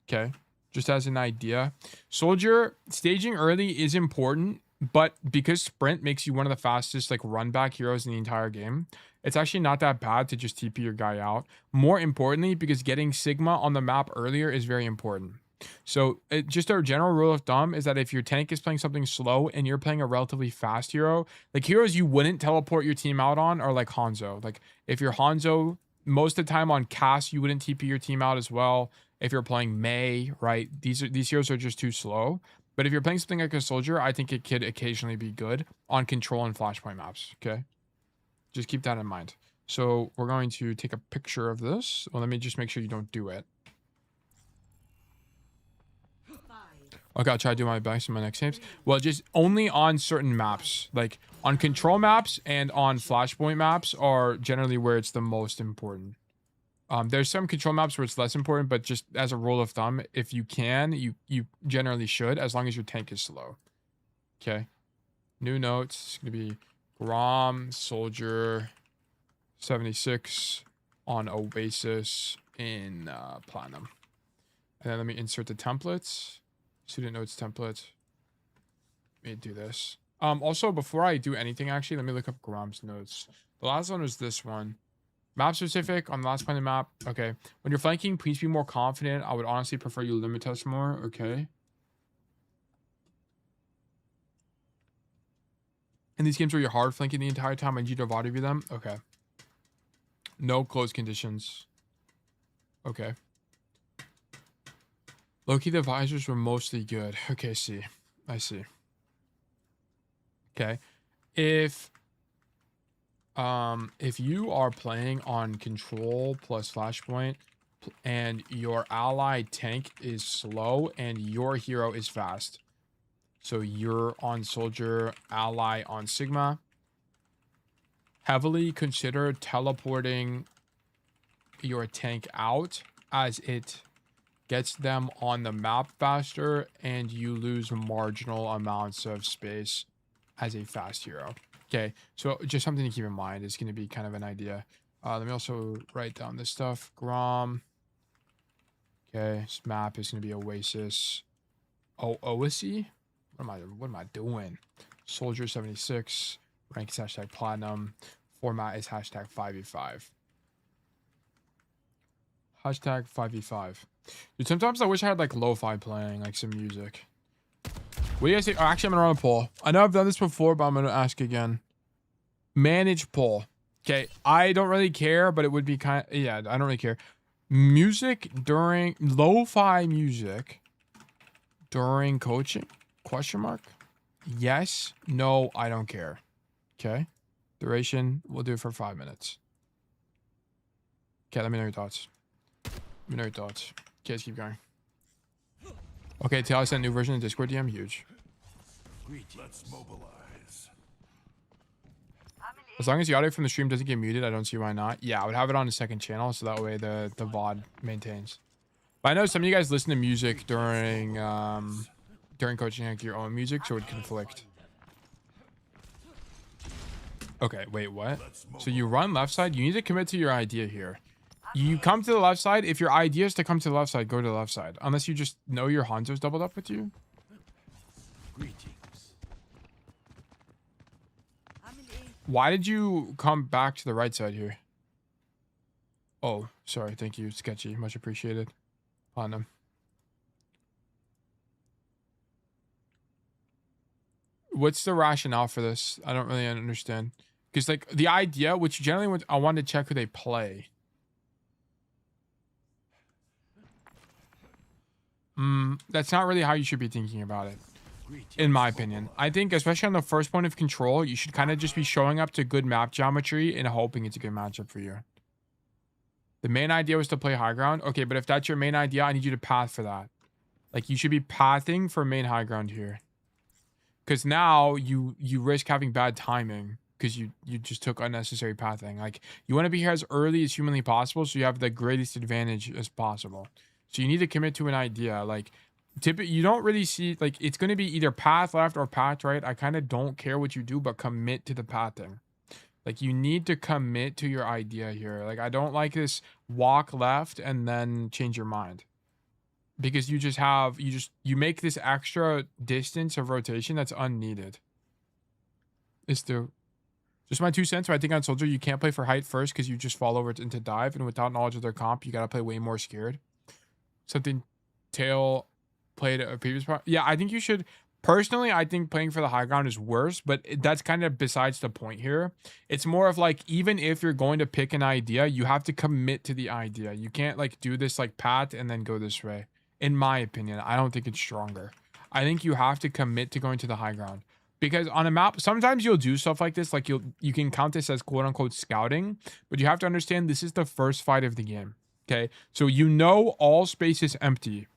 Okay? Just as an idea. Soldier, staging early is important, but because Sprint makes you one of the fastest, like, run-back heroes in the entire game, it's actually not that bad to just TP your guy out. More importantly, because getting Sigma on the map earlier is very important. So just our general rule of thumb is that if your tank is playing something slow and you're playing a relatively fast hero, like heroes you wouldn't teleport your team out on are like Hanzo. Like if you're Hanzo, most of the time on cast, you wouldn't TP your team out as well. If you're playing Mei, right? These heroes are just too slow. But if you're playing something like a Soldier, I think it could occasionally be good on control and flashpoint maps. Okay. Just keep that in mind. So we're going to take a picture of this. Well, let me just make sure you don't do it. Okay, I'll try to do my best in my next games. Well, just only on certain maps. Like, on control maps and on flashpoint maps are generally where it's the most important. There's some control maps where it's less important, but just as a rule of thumb, if you can, you generally should, as long as your tank is slow. Okay. New notes. It's going to be Grom, Soldier, 76 on Oasis in Platinum. And then let me insert the templates. Student notes template. Let me do this. Also, before I do anything, actually, let me look up Grom's notes. The last one was this one. Map specific on the last planet map. Okay. When you're flanking, please be more confident. I would honestly prefer you limit test more. Okay. In these games where you're hard flanking the entire time, I need you to body view them. Okay. No close conditions. Okay. Low-key, the visors were mostly good. Okay, see. I see. Okay. If you are playing on control plus flashpoint and your ally tank is slow and your hero is fast, so you're on Soldier, ally on Sigma, heavily consider teleporting your tank out as it gets them on the map faster and you lose marginal amounts of space as a fast hero. Okay, so just something to keep in mind. Is going to be kind of an idea. Let me also write down this stuff. Grom. Okay, this map is going to be Oasis. Oh, Oasis? What am I doing? Soldier 76. Rank is hashtag platinum. Format is hashtag 5v5. Hashtag 5v5. Dude, sometimes I wish I had like lo-fi playing, like some music. What do you guys think? Oh, actually, I'm gonna run a poll. I know I've done this before, but I'm gonna ask again. Manage poll. Okay, I don't really care, but it would be kind of, yeah, I don't really care. Music during lo-fi music during coaching? Question mark? Yes. No, I don't care. Okay. Duration, we'll do it for 5 minutes. Okay, let me know your thoughts. Let me know your thoughts. Okay, let's keep going. Okay, Taylor sent a new version of Discord DM. Huge. Let's mobilize. As long as the audio from the stream doesn't get muted, I don't see why not. Yeah, I would have it on a second channel, so that way the VOD maintains. But I know some of you guys listen to music during coaching, like your own music, so it would conflict. Okay, wait, what? So you run left side? You need to commit to your idea here. You come to the left side. If your idea is to come to the left side, go to the left side. Unless you just know your Hanzo's doubled up with you. Greetings. Why did you come back to the right side here? Oh, sorry. Thank you. Sketchy. Much appreciated. On them. What's the rationale for this? I don't really understand. Because like the idea, which generally I wanted to check who they play. That's not really how you should be thinking about it, in my opinion. I think, especially on the first point of control, you should kind of just be showing up to good map geometry and hoping it's a good matchup for you. The main idea was to play high ground. Okay, but if that's your main idea, I need you to path for that. Like, you should be pathing for main high ground here. Because now you risk having bad timing because you just took unnecessary pathing. Like, you want to be here as early as humanly possible so you have the greatest advantage as possible. So you need to commit to an idea. Like, you don't really see, like, it's going to be either path left or path right. I kind of don't care what you do, but commit to the pathing. Like, you need to commit to your idea here. Like, I don't like this walk left and then change your mind. Because you make this extra distance of rotation that's unneeded. It's just my 2 cents. But I think on Soldier, you can't play for height first because you just fall over into dive. And without knowledge of their comp, you got to play way more scared. Something Tail played a previous part. Yeah, I think you should. Personally, I think playing for the high ground is worse, but that's kind of besides the point here. It's more of like, even if you're going to pick an idea, you have to commit to the idea. You can't like do this like path and then go this way. In my opinion, I don't think it's stronger. I think you have to commit to going to the high ground. Because on a map, sometimes you'll do stuff like this. Like you can count this as quote unquote scouting, but you have to understand this is the first fight of the game. Okay. So you know all space is empty.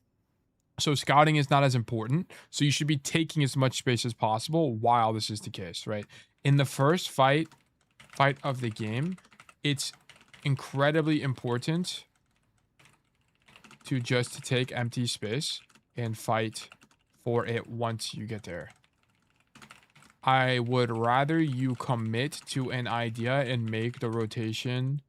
So scouting is not as important. So you should be taking as much space as possible while this is the case, right? In the first fight of the game, it's incredibly important to just take empty space and fight for it once you get there. I would rather you commit to an idea and make the rotation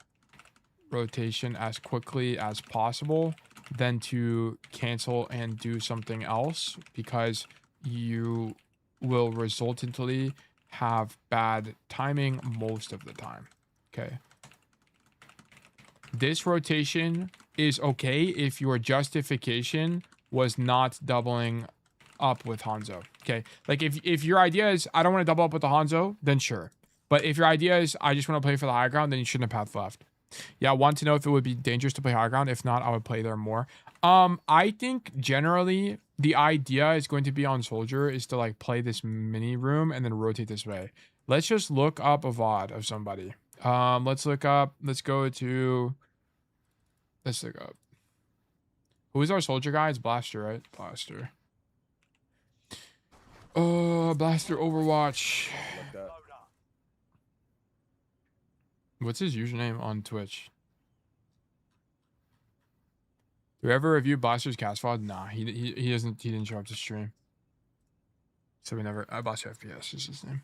as quickly as possible than to cancel and do something else, because you will resultantly have bad timing most of the time. Okay. This rotation is okay if your justification was not doubling up with Hanzo. Okay. Like if your idea is, I don't want to double up with the Hanzo, then sure. But if your idea is, I just want to play for the high ground, then you shouldn't have path left. Yeah, I want to know if it would be dangerous to play high ground. If not, I would play there more. I think generally the idea is going to be on Soldier is to like play this mini room and then rotate this way. Let's just look up a VOD of somebody. Let's look up, let's look up. Who is our Soldier guy? It's Blaster, right? Blaster. Blaster Overwatch. What's his username on Twitch? Do we ever review Blaster's cast VOD? Nah, he didn't show up to stream. So we never. Blaster FPS is his name.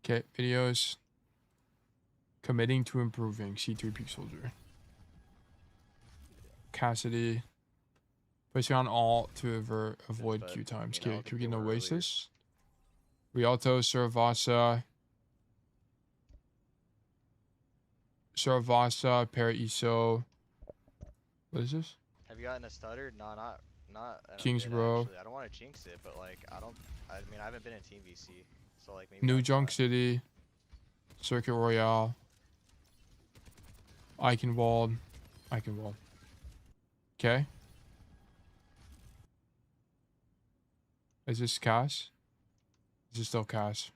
Okay, videos. Committing to improving. C3P Soldier. Cassidy. Placing on all to avoid queue times. Okay, can we get an Oasis? Rialto, Saravasa. Saravasa, Para-Iso. What is this? Have you gotten a stutter? No, not. Kings Row. Actually. I don't want to jinx it, but like I mean, I haven't been in Team VC, so like maybe. New Junk City. Circuit Royale. Eichenwald. Okay. Is this Cass? Is this still Cass?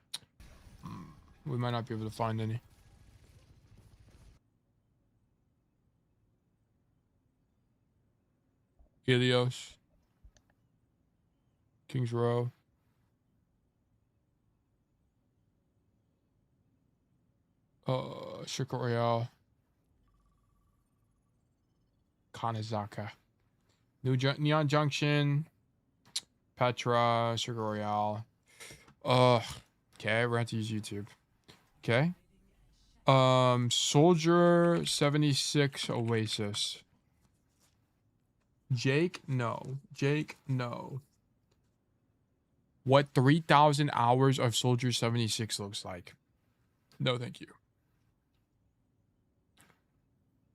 We might not be able to find any. Helios. Kings Row. Circuit Royale. Kanezaka. Neon Junction. Petra. Circuit Royale. Okay, we're going to use YouTube. Okay. Soldier 76 Oasis. Jake, no. What 3,000 hours of Soldier 76 looks like. No, thank you.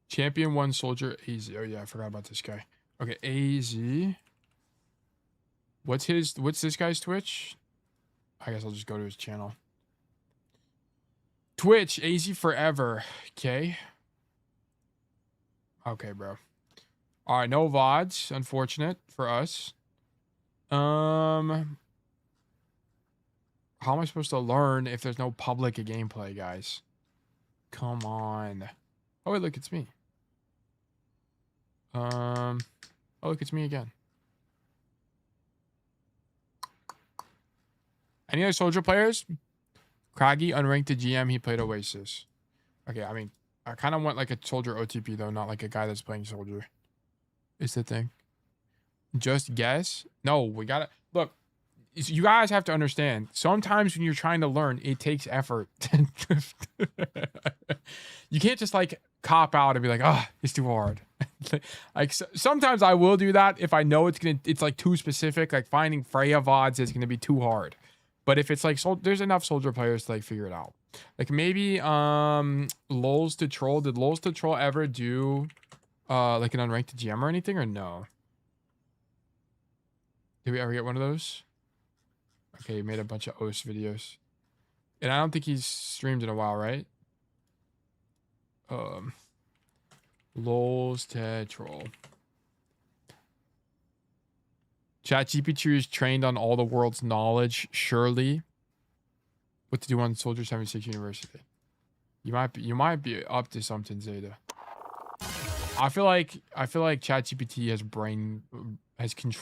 Champion 1 Soldier AZ. Oh yeah, I forgot about this guy. Okay, AZ. What's this guy's Twitch? I guess I'll just go to his channel. Twitch, AZ forever. Okay. Okay, bro. All right, no VODs. Unfortunate for us. How am I supposed to learn if there's no public gameplay, guys? Come on. Oh, wait, look, it's me. Oh, look, it's me again. Any other soldier players? Craggy, unranked to GM, he played Oasis. Okay, I mean, I kind of want like a soldier OTP though, not like a guy that's playing soldier. Is the thing. Just guess? No, we gotta... Look, you guys have to understand, sometimes when you're trying to learn, it takes effort. You can't just like cop out and be like, oh, it's too hard. Like sometimes I will do that if I know it's like too specific, like finding Freja VODs is gonna be too hard. But if it's like there's enough soldier players to like figure it out. Like maybe Lols to Troll. Did Lols to Troll ever do like an unranked GM or anything, or no? Did we ever get one of those? Okay, he made a bunch of OS videos. And I don't think he's streamed in a while, right? Lols to Troll. ChatGPT is trained on all the world's knowledge, surely. What to do on Soldier 76 University? You might be up to something, Zeta. I feel like ChatGPT has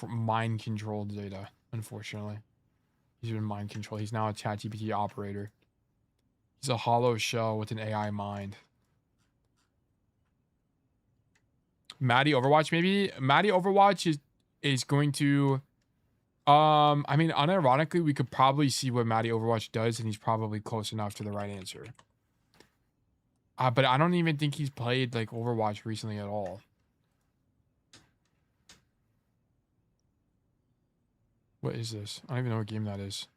mind controlled Zeta, unfortunately. He's been mind controlled. He's now a ChatGPT operator. He's a hollow shell with an AI mind. Maddie Overwatch, maybe? Maddie Overwatch is going to... I mean, unironically, we could probably see what Maddie Overwatch does, and he's probably close enough to the right answer. But I don't even think he's played, like, Overwatch recently at all. What is this? I don't even know what game that is.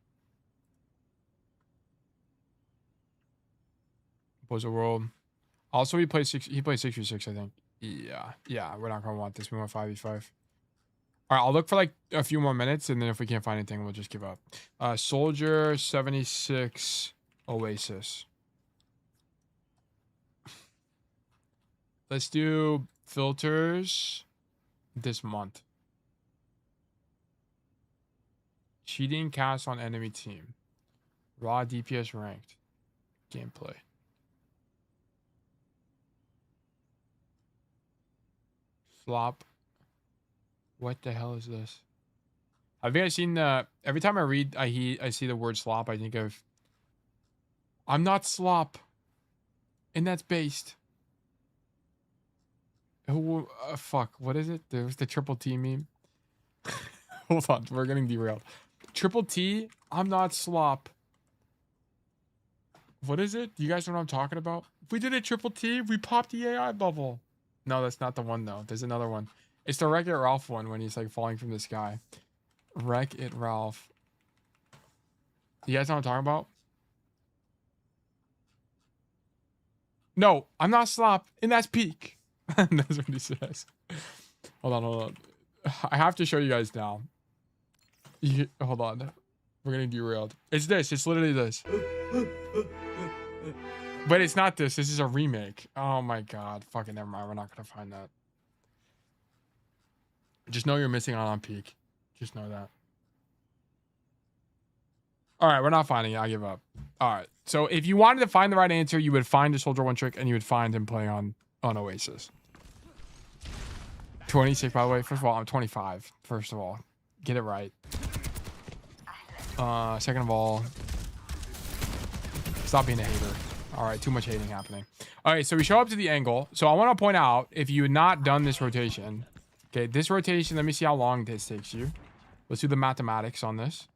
Blizzard World. Also, he plays 6v6, I think. Yeah, we're not going to want this. We want 5v5. All right, I'll look for like a few more minutes, and then if we can't find anything, we'll just give up. Soldier 76 Oasis. Let's do filters this month. Cheating cast on enemy team. Raw DPS ranked. Gameplay. Flop. What the hell is this? Have you guys seen the... Every time I read, I see the word slop, I think of... I'm not slop. And that's based. Oh, fuck. What is it? There's the triple T meme. Hold on. We're getting derailed. Triple T, I'm not slop. What is it? You guys know what I'm talking about? If we did a triple T, we popped the AI bubble. No, that's not the one, though. There's another one. It's the Wreck-It Ralph one when he's, like, falling from the sky. Wreck-It Ralph. You guys know what I'm talking about? No, I'm not slop, and that's peak. That's what he says. Hold on. I have to show you guys now. Hold on. We're getting derailed. It's this. It's literally this. But it's not this. This is a remake. Oh my god. Fucking never mind. We're not going to find that. Just know you're missing out on peak. Just know that. All right. We're not finding it. I give up. All right. So if you wanted to find the right answer, you would find a Soldier One Trick and you would find him playing on Oasis. 26, by the way. First of all, I'm 25. First of all. Get it right. Second of all, stop being a hater. All right, too much hating happening. All right, so we show up to the angle. So I want to point out, if you had not done this rotation, okay, this rotation, let me see how long this takes you. Let's do the mathematics on this.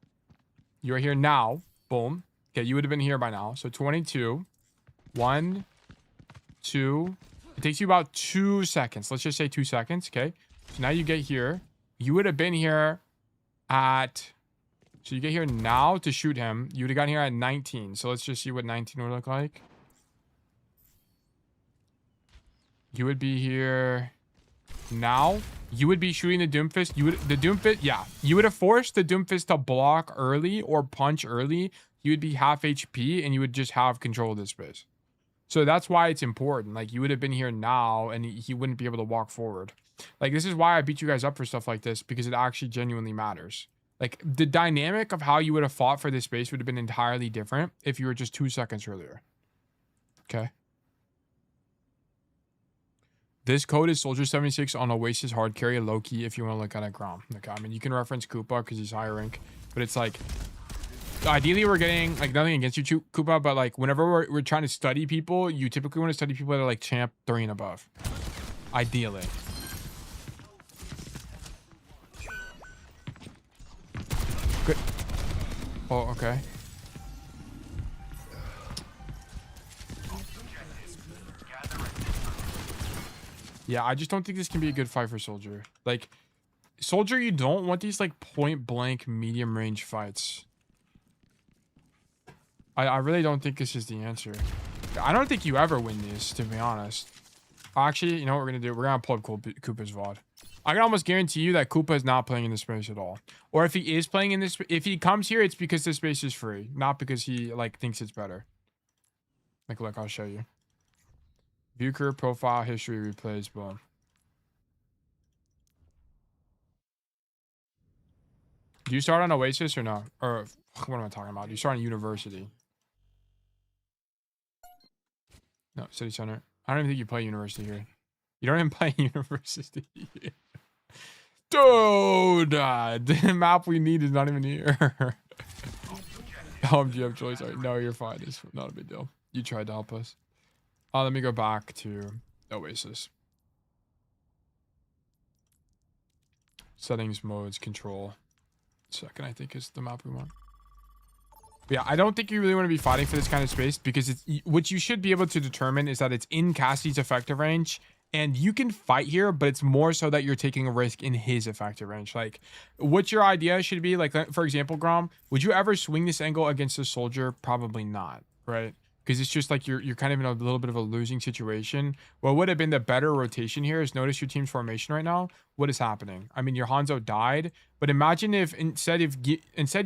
You're here now. Boom. Okay, you would have been here by now. So 22. 1, 2. It takes you about 2 seconds. Let's just say 2 seconds, okay? So now you get here. You would have been here at... So you get here now to shoot him. You would have gotten here at 19. So let's just see what 19 would look like. You would be here now. You would be shooting the Doomfist. You would have forced the Doomfist to block early or punch early. You would be half HP and you would just have control of this space. So that's why it's important. Like, you would have been here now and he wouldn't be able to walk forward. Like, this is why I beat you guys up for stuff like this, because it actually genuinely matters. Like, the dynamic of how you would have fought for this space would have been entirely different if you were just 2 seconds earlier. Okay? This code is Soldier76 on Oasis hard carry low key if you want to look at it Grom. Okay, I mean you can reference Koopa because he's higher rank, but it's like ideally we're getting like nothing against you Koopa, but like whenever we're trying to study people, you typically want to study people that are like champ 3 and above. Ideally. Good. Oh, okay. Yeah, I just don't think this can be a good fight for Soldier. Like, Soldier, you don't want these, like, point-blank, medium-range fights. I really don't think this is the answer. I don't think you ever win this, to be honest. Actually, you know what we're going to do? We're going to pull up Koopa's VOD. I can almost guarantee you that Koopa is not playing in this space at all. Or if he is playing in this... If he comes here, it's because this space is free. Not because he, like, thinks it's better. Like, look, I'll show you. View career profile, history, replays, boom. Do you start on Oasis or no? Or what am I talking about? Do you start on University? No, City Center. I don't even think you play University here. You don't even play University here. Dude, the map we need is not even here. GM choice. No, you're fine. It's not a big deal. You tried to help us. Let me go back to Oasis. Settings, modes, control. Second, I think, is the map we want. But yeah, I don't think you really want to be fighting for this kind of space because it's what you should be able to determine is that it's in Cassidy's effective range. And you can fight here, but it's more so that you're taking a risk in his effective range. Like, what your idea should be, like, for example, Grom, would you ever swing this angle against a Soldier? Probably not, right? Because it's just like you're kind of in a little bit of a losing situation. What would have been the better rotation here is notice your team's formation right now. What is happening? I mean, your Hanzo died, but imagine if instead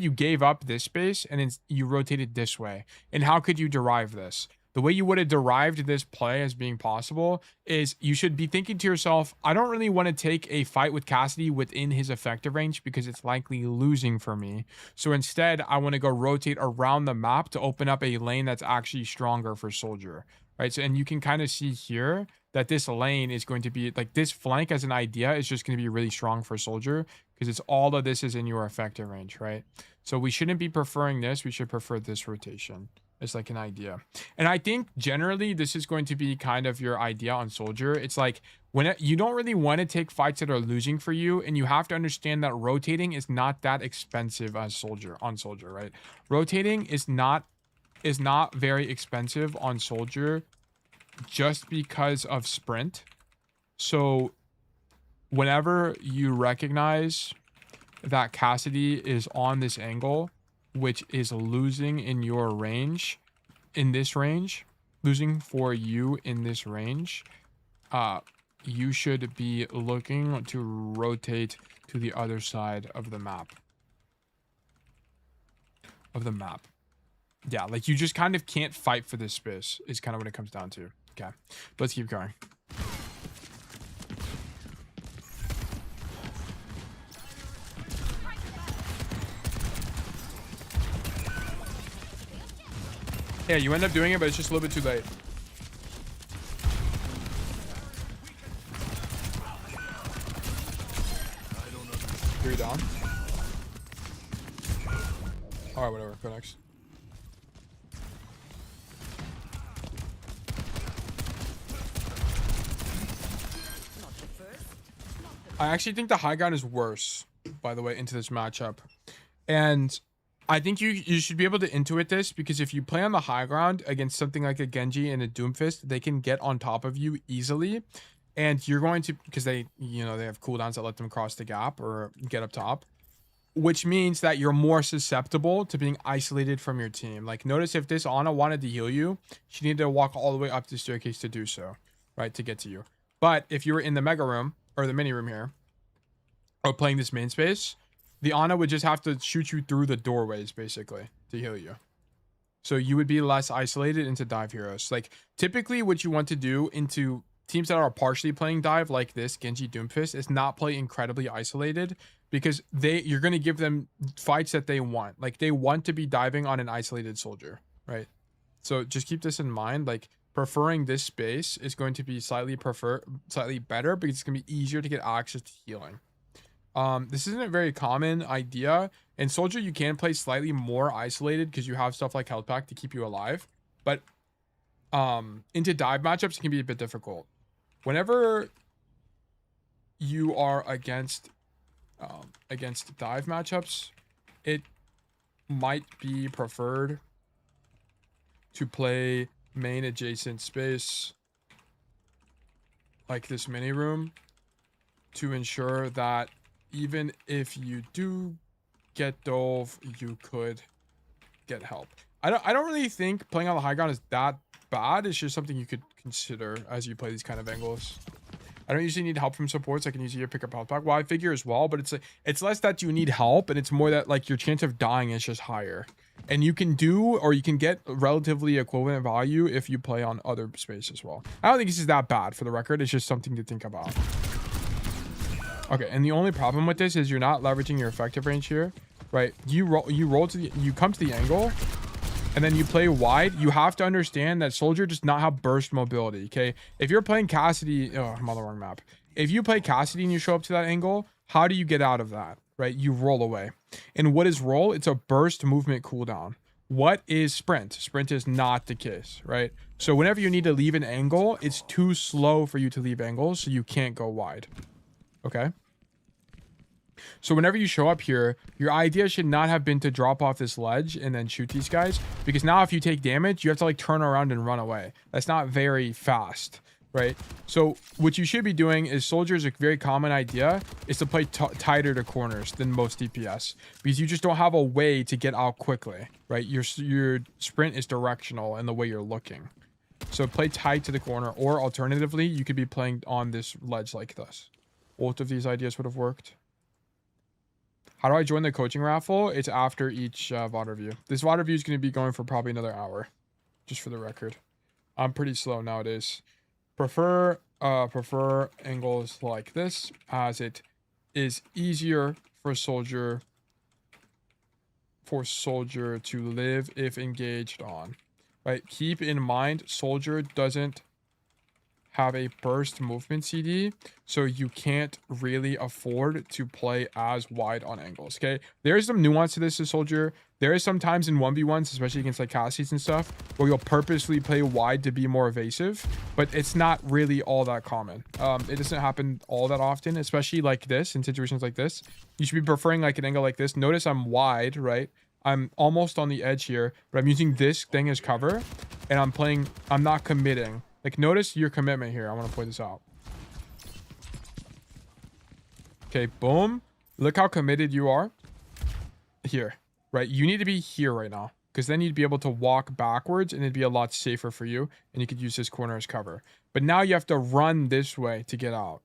you gave up this space and you rotated this way. And how could you derive this? The way you would have derived this play as being possible is you should be thinking to yourself, I don't really want to take a fight with Cassidy within his effective range because it's likely losing for me. So instead, I want to go rotate around the map to open up a lane that's actually stronger for Soldier, right? So, and you can kind of see here that this lane is going to be like this flank as an idea is just going to be really strong for Soldier because it's all of this is in your effective range, right? So we shouldn't be preferring this. We should prefer this rotation. It's like an idea. And I think generally this is going to be kind of your idea on Soldier. It's like when you don't really want to take fights that are losing for you, and you have to understand that rotating is not that expensive as Soldier, right? Rotating is not very expensive on Soldier just because of sprint. So whenever you recognize that Cassidy is on this angle, which is losing in your range, in this range, losing for you in this range, you should be looking to rotate to the other side of the map. Yeah, like you just kind of can't fight for this space is kind of what it comes down to. Okay, let's keep going. Yeah, you end up doing it, but it's just a little bit too late. You're down. Alright, whatever. Go next. I actually think the high ground is worse, by the way, into this matchup. And I think you should be able to intuit this because if you play on the high ground against something like a Genji and a Doomfist, they can get on top of you easily. And you're going to, because they have cooldowns that let them cross the gap or get up top, which means that you're more susceptible to being isolated from your team. Like notice if this Ana wanted to heal you, she needed to walk all the way up the staircase to do so, right? To get to you. But if you were in the mega room or the mini room here or playing this main space, the Ana would just have to shoot you through the doorways, basically, to heal you. So you would be less isolated into dive heroes. Like, typically what you want to do into teams that are partially playing dive, like this, Genji Doomfist, is not play incredibly isolated because you're going to give them fights that they want. Like, they want to be diving on an isolated Soldier, right? So just keep this in mind. Like, preferring this space is going to be slightly better because it's going to be easier to get access to healing. This isn't a very common idea. In Soldier, you can play slightly more isolated because you have stuff like health pack to keep you alive. But into dive matchups, it can be a bit difficult. Whenever you are against dive matchups, it might be preferred to play main adjacent space like this mini room to ensure that even if you do get dove, you could get help. I don't really think playing on the high ground is that bad. It's just something you could consider as you play these kind of angles. I don't usually need help from supports. I can usually pick up health pack. Well, I figure as well, but it's less that you need help, and it's more that like your chance of dying is just higher. And you can get relatively equivalent value if you play on other space as well. I don't think this is that bad for the record. It's just something to think about. Okay, and the only problem with this is you're not leveraging your effective range here, right? You come to the angle, and then you play wide. You have to understand that Soldier does not have burst mobility, okay? If you're playing Cassidy, oh, I'm on the wrong map. If you play Cassidy and you show up to that angle, how do you get out of that, right? You roll away. And what is roll? It's a burst movement cooldown. What is sprint? Sprint is not the case, right? So whenever you need to leave an angle, it's too slow for you to leave angles, so you can't go wide, okay? So whenever you show up here, your idea should not have been to drop off this ledge and then shoot these guys, because now if you take damage, you have to like turn around and run away. That's not very fast, right? So what you should be doing is Soldier's a very common idea is to play tighter to corners than most DPS, because you just don't have a way to get out quickly, right? Your sprint is directional in the way you're looking. So play tight to the corner, or alternatively, you could be playing on this ledge like this. Both of these ideas would have worked. How do I join the coaching raffle? It's after each VOD review. This VOD review is going to be going for probably another hour, just for the record. I'm pretty slow nowadays. Prefer angles like this, as it is easier for Soldier to live if engaged on. Right? Keep in mind, Soldier doesn't have a burst movement CD, so you can't really afford to play as wide on angles, okay? There is some nuance to this as Soldier. There is sometimes in 1v1s, especially against like Cassidy's and stuff, where you'll purposely play wide to be more evasive, but it's not really all that common. It doesn't happen all that often, especially like this, in situations like this. You should be preferring like an angle like this. Notice I'm wide, right? I'm almost on the edge here, but I'm using this thing as cover, and I'm not committing. Like, notice your commitment here. I want to point this out. Okay, boom. Look how committed you are here, right? You need to be here right now, because then you'd be able to walk backwards, and it'd be a lot safer for you, and you could use this corner as cover. But now you have to run this way to get out,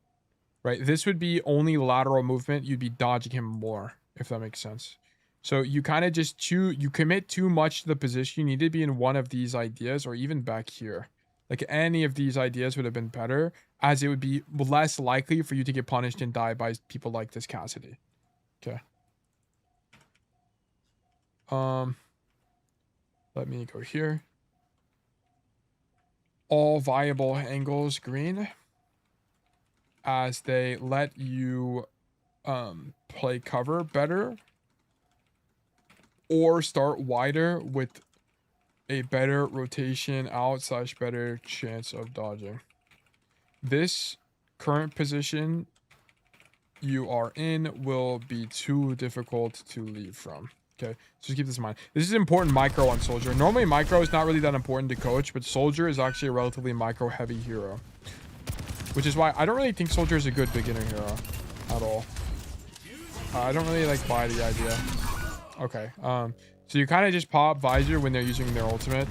right? This would be only lateral movement. You'd be dodging him more, if that makes sense. So you kind of just you commit too much to the position. You need to be in one of these ideas, or even back here. Like, any of these ideas would have been better, as it would be less likely for you to get punished and die by people like this Cassidy. Okay. Let me go here. All viable angles green, as they let you play cover better, or start wider with a better rotation out / better chance of dodging. This current position you are in will be too difficult to leave from. Okay, so just keep this in mind. This is important micro on Soldier. Normally micro is not really that important to coach, but Soldier is actually a relatively micro heavy hero, which is why I don't really think Soldier is a good beginner hero at all. I don't really like buy the idea. Okay, so you kind of just pop Visor when they're using their ultimate.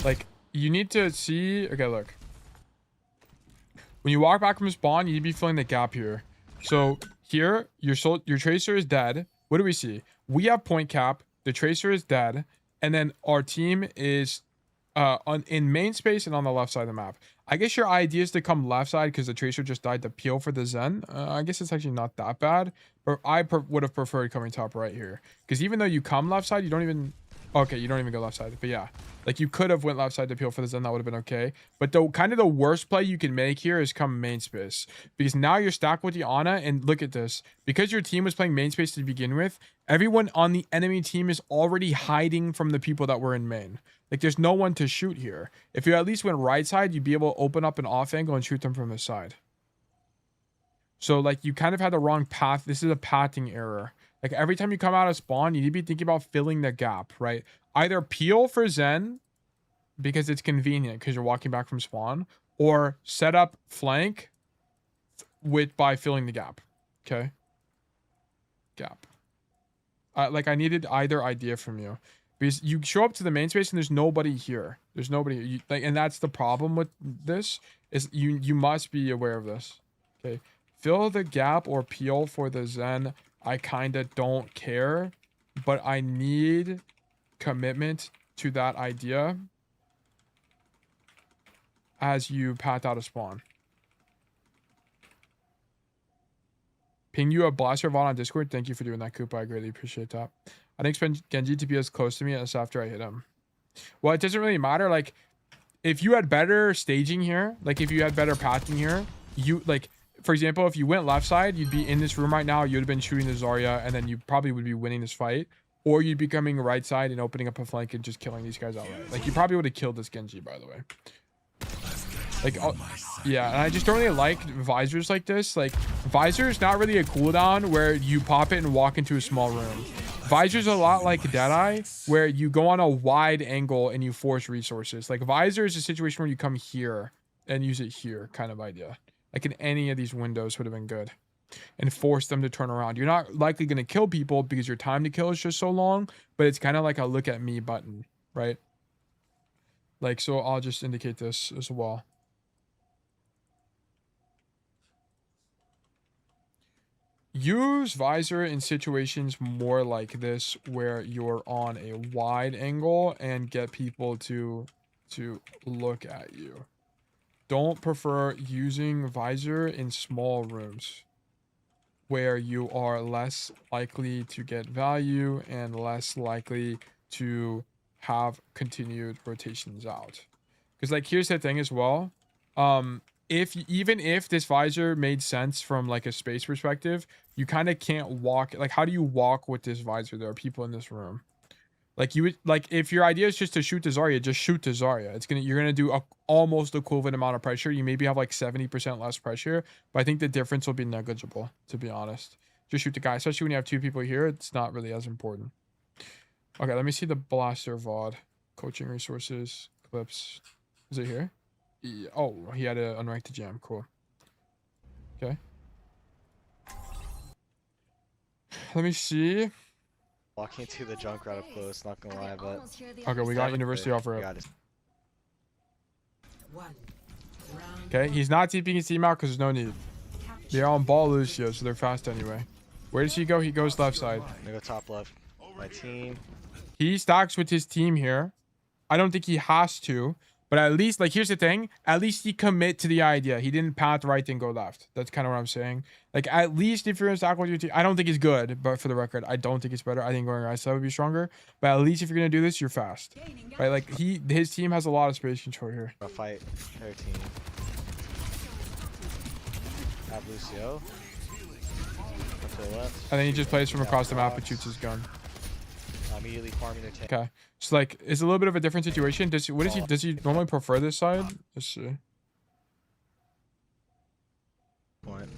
Like, you need to see... Okay, look. When you walk back from spawn, you need to be filling the gap here. So, here, your Tracer is dead. What do we see? We have point cap. The Tracer is dead. And then our team is in main space and on the left side of the map. I guess your idea is to come left side because the Tracer just died to peel for the Zen. I guess it's actually not that bad. But I would have preferred coming top right here. Because even though you come left side, you don't even... Okay, you don't even go left side, but yeah, like you could have went left side to peel for the Zen. That would have been okay. But the kind of the worst play you can make here is come main space, because now you're stacked with the Ana, and look at this. Because your team was playing main space to begin with, everyone on the enemy team is already hiding from the people that were in main. Like there's no one to shoot here. If you at least went right side, you'd be able to open up an off angle and shoot them from the side. So like you kind of had the wrong path. This is a pathing error. Like every time you come out of spawn, you need to be thinking about filling the gap, right? Either peel for Zen because it's convenient because you're walking back from spawn, or set up flank by filling the gap. Okay. Gap. Like I needed either idea from you, because you show up to the main space and there's nobody here. There's nobody like, and that's the problem with this is you must be aware of this. Okay. Fill the gap or peel for the Zen. I kind of don't care, but I need commitment to that idea as you path out of spawn. Ping you a blaster VOD on Discord. Thank you for doing that, Koopa. I greatly appreciate that. I didn't expect Genji to be as close to me as after I hit him. Well, it doesn't really matter. Like, if you had better staging here, like if you had better pathing here, you like... For example, if you went left side, you'd be in this room right now. You'd have been shooting the Zarya, and then you probably would be winning this fight. Or you'd be coming right side and opening up a flank and just killing these guys outright. Like, you probably would have killed this Genji, by the way. Like, yeah, and I just don't really like visors like this. Like, visor is not really a cooldown where you pop it and walk into a small room. Visor's a lot like Deadeye, where you go on a wide angle and you force resources. Like, visor is a situation where you come here and use it here kind of idea. Like in any of these windows would have been good, and force them to turn around. You're not likely going to kill people because your time to kill is just so long, but it's kind of like a look at me button, right? Like, so I'll just indicate this as well. Use visor in situations more like this where you're on a wide angle and get people to look at you. Don't prefer using visor in small rooms where you are less likely to get value and less likely to have continued rotations out. Because like here's the thing as well. Even if this visor made sense from like a space perspective, you kind of can't walk. Like, how do you walk with this visor? There are people in this room. Like you would, like if your idea is just to shoot the Zarya, just shoot the Zarya. You're gonna do a almost equivalent amount of pressure. You maybe have like 70% less pressure, but I think the difference will be negligible, to be honest. Just shoot the guy, especially when you have two people here. It's not really as important. Okay, let me see the blaster VOD. Coaching resources, clips. Is it here? Yeah. Oh, he had an unranked jam. Cool. Okay. Let me see. Walking to the Junkertown up close, not gonna lie, but... Okay, we got University offer up. Okay, he's not TPing his team out because there's no need. They're on ball Lucio, so they're fast anyway. Where does he go? He goes left side. I'm gonna go top left. My team. He stacks with his team here. I don't think he has to, but at least, like, here's the thing. At least he commit to the idea. He didn't path right then go left. That's kind of what I'm saying. Like, at least if you're gonna stack with your team, I don't think it's good, but for the record, I don't think it's better. I think going right side would be stronger. But at least if you're gonna do this, you're fast, right? Like his team has a lot of space control here. I'll fight their team. Have Lucio. Up to the left. And then he just plays from across the map and shoots his gun. Immediately farming their tank. Okay, so like it's a little bit of a different situation. Does he normally prefer this side? Let's see. Point.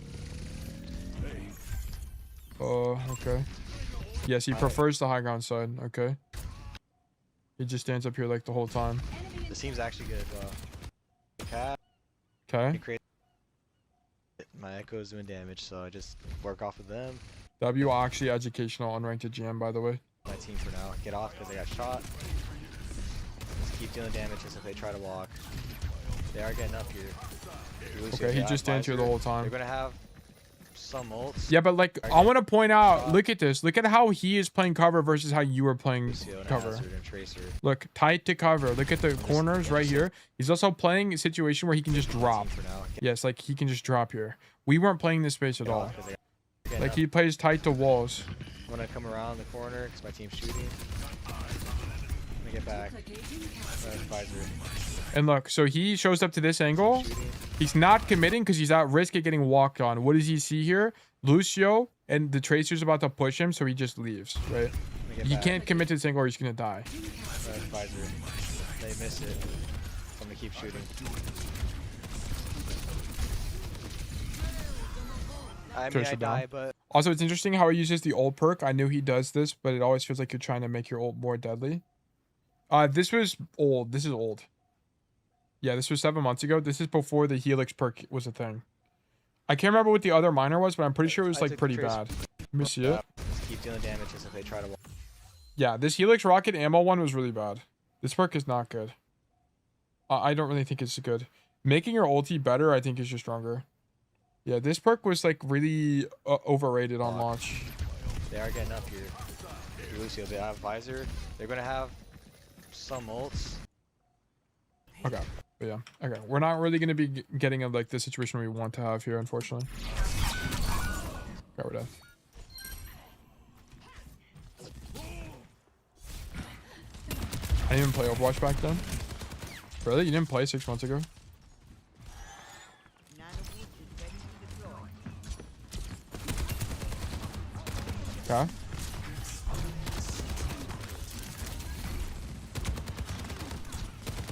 Oh, okay. Yes, he prefers the high ground side. Okay. He just stands up here like the whole time. This team's actually good. Cat. Okay. My Echo's doing damage, so I just work off of them. W actually educational unranked GM, by the way. My team for now. Get off because they got shot. Just keep dealing damage as if they try to walk. They are getting up here. Okay, he just stands here the whole time. They're gonna have some ults. Yeah, but like I want to point out, look at this. Look at how he is playing cover versus how you were playing cover. Look, tight to cover. Look at the corners right here. He's also playing a situation where he can just drop. Yes, like he can just drop here. We weren't playing this space at all. Like he plays tight to walls. I'm gonna come around the corner because my team's shooting. me get back. Visor. And look, so he shows up to this angle. He's not committing because he's at risk of getting walked on. What does he see here? Lucio and the Tracer's about to push him, so he just leaves, right? He can't commit to this angle or he's going to die. Visor. They miss it. I'm going to keep shooting. I mean, Tracer I die, down. but... Also, it's interesting how he uses the ult perk. I knew he does this, but it always feels like you're trying to make your ult more deadly. This was old. This is old. Yeah, this was 7 months ago. This is before the Helix perk was a thing. I can't remember what the other minor was, but I'm pretty sure it was like pretty bad. Let me see it. Just keep dealing damage as if they try to... Yeah, this Helix rocket ammo one was really bad. This perk is not good. I don't really think it's good. Making your ulti better, I think, is just stronger. Yeah, this perk was like really overrated on launch. They are getting up here. Lucio, they have Visor. They're going to have some ults. Okay. But yeah. Okay. We're not really going to be getting like the situation we want to have here, unfortunately. Okay, we're done. I didn't even play Overwatch back then. Really? You didn't play 6 months ago? Okay.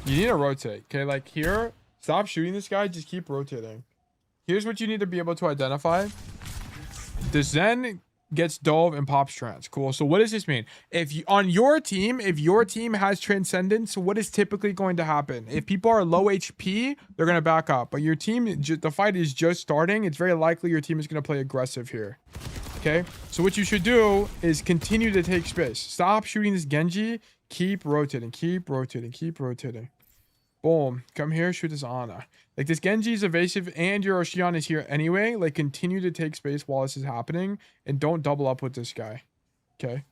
You need to rotate. Okay, like here, stop shooting this guy, just keep rotating. Here's what you need to be able to identify. The Zen gets dove and pops trance. Cool. So what does this mean? If you on your team, if your team has transcendence, what is typically going to happen? If people are low HP, they're going to back up. But your team, the fight is just starting. It's very likely your team is going to play aggressive here. Okay, so what you should do is continue to take space. Stop shooting this Genji. Keep rotating. Keep rotating. Keep rotating. Boom. Come here. Shoot this Ana. Like, this Genji is evasive and your Ocean is here anyway. Like, continue to take space while this is happening. And don't double up with this guy. Okay?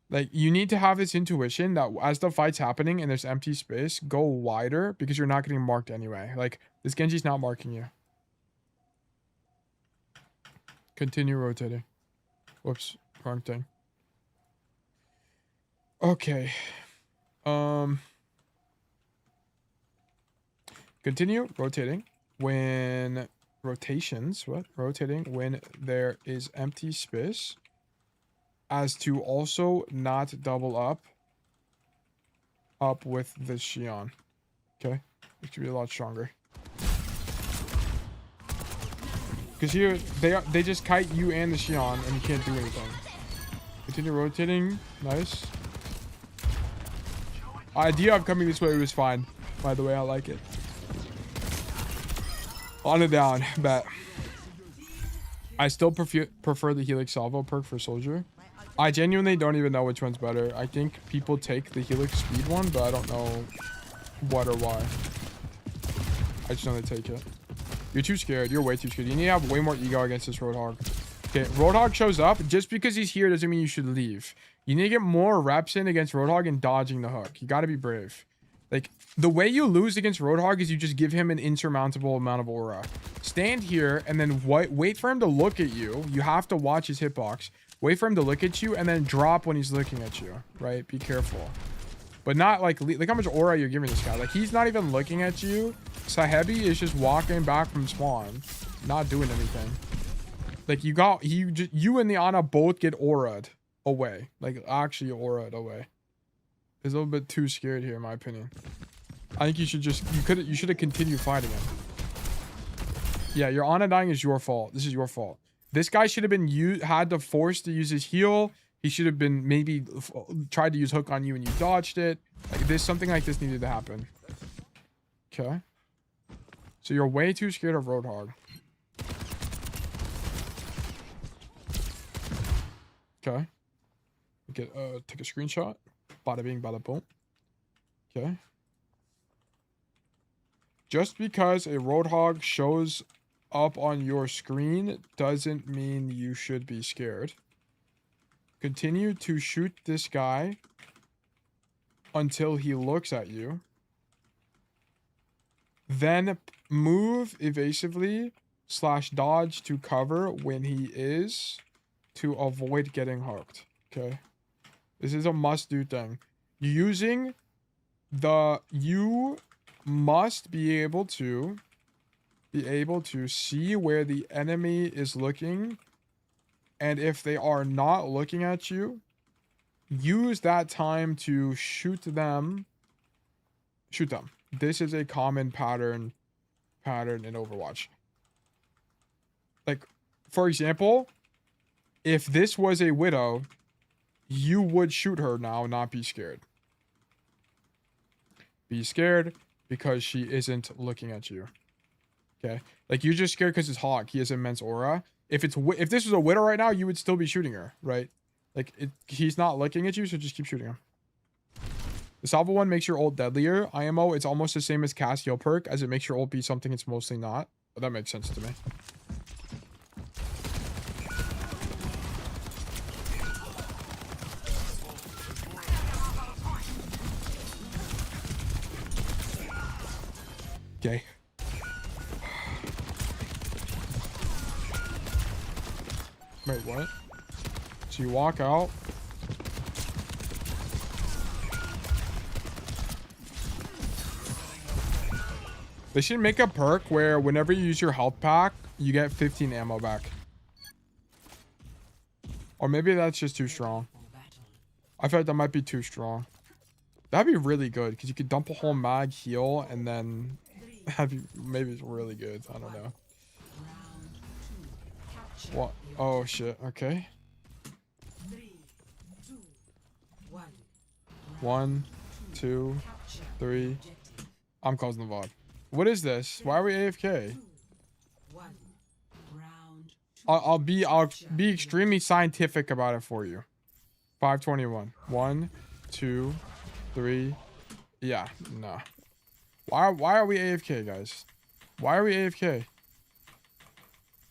Like, you need to have this intuition that as the fight's happening and there's empty space, go wider because you're not getting marked anyway. Like, this Genji's not marking you. Continue rotating. Whoops, wrong thing. Okay. Continue rotating when rotations, rotating when there is empty space, as to also not double up with the Xion. Okay? It should be a lot stronger. Because here, they just kite you and the Xion, and you can't do anything. Continue rotating. Nice. Idea of coming this way was fine. By the way, I like it. On and down. Bet. I still prefer the Helix Salvo perk for Soldier. I genuinely don't even know which one's better. I think people take the Helix Speed one, but I don't know what or why. I just know they take it. You're too scared. You're way too scared. You need to have way more ego against this Roadhog. Okay, Roadhog shows up. Just because he's here doesn't mean you should leave. You need to get more reps in against Roadhog and dodging the hook. You got to be brave. Like, the way you lose against Roadhog is you just give him an insurmountable amount of aura. Stand here and then wait for him to look at you. You have to watch his hitbox. Wait for him to look at you and then drop when he's looking at you, right? Be careful. But not like how much aura you're giving this guy. Like, he's not even looking at you. Sahebi is just walking back from spawn, not doing anything. Like, you and the Ana both get aura'd away. Like, actually aura'd away. He's a little bit too scared here, in my opinion. I think you should have continued fighting him. Yeah, your Ana dying is your fault. This is your fault. This guy should have been had the force to use his heal. He should have been maybe tried to use hook on you and you dodged it. Like, something like this needed to happen. Okay. So you're way too scared of Roadhog. Okay. Take a screenshot. Bada bing, bada boom. Okay. Just because a Roadhog shows up on your screen doesn't mean you should be scared. Continue to shoot this guy until he looks at you. Then move evasively / dodge to cover when he is to avoid getting hooked. Okay. This is a must-do thing. using the, you must be able to see where the enemy is looking, and if they are not looking at you, use that time to shoot them. This is a common pattern in Overwatch. Like, for example, if this was a Widow, you would shoot her now, not be scared. Be scared because she isn't looking at you. Okay? Like, you're just scared because it's Hawk. He has immense aura. If this was a Widow right now, you would still be shooting her, right? Like, he's not looking at you, so just keep shooting him. The Salvo one makes your ult deadlier. IMO, it's almost the same as Cassidy perk, as it makes your ult be something it's mostly not. But that makes sense to me. Okay. Wait, what? So you walk out. They should make a perk where whenever you use your health pack, you get 15 ammo back. Or maybe that's just too strong. I feel like that might be too strong. That'd be really good because you could dump a whole mag, heal, and then maybe it's really good. I don't know. What? Oh shit. Okay. 1, 2, 3. I'm causing the VOD. What is this? Why are we AFK? I'll be extremely scientific about it for you. 521. 1, 2, 3. Yeah, no. Why are we AFK, guys? Why are we AFK?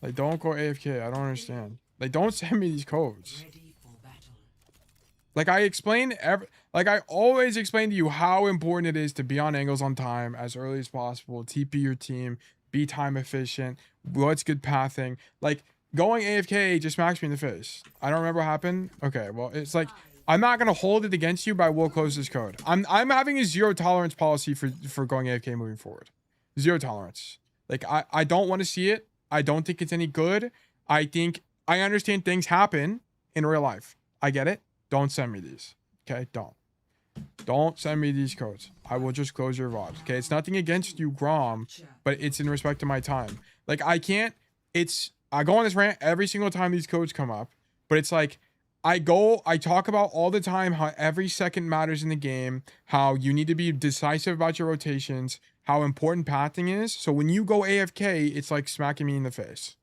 Like, don't go AFK. I don't understand. Like, don't send me these codes. Like, I always explain to you how important it is to be on angles on time as early as possible, TP your team, be time efficient, what's good pathing. Like, going AFK just smacks me in the face. I don't remember what happened. Okay, well, it's like, I'm not going to hold it against you, but I will close this code. I'm having a zero tolerance policy for going AFK moving forward. Zero tolerance. Like, I don't want to see it. I don't think it's any good. I understand things happen in real life. I get it. Don't send me these. Okay? Don't send me these codes. I will just close your VOD. Okay? It's nothing against you, Grom, but it's in respect to my time. Like, I go on this rant every single time these codes come up, but it's like, I talk about all the time how every second matters in the game, how you need to be decisive about your rotations, how important pathing is. So when you go AFK, it's like smacking me in the face.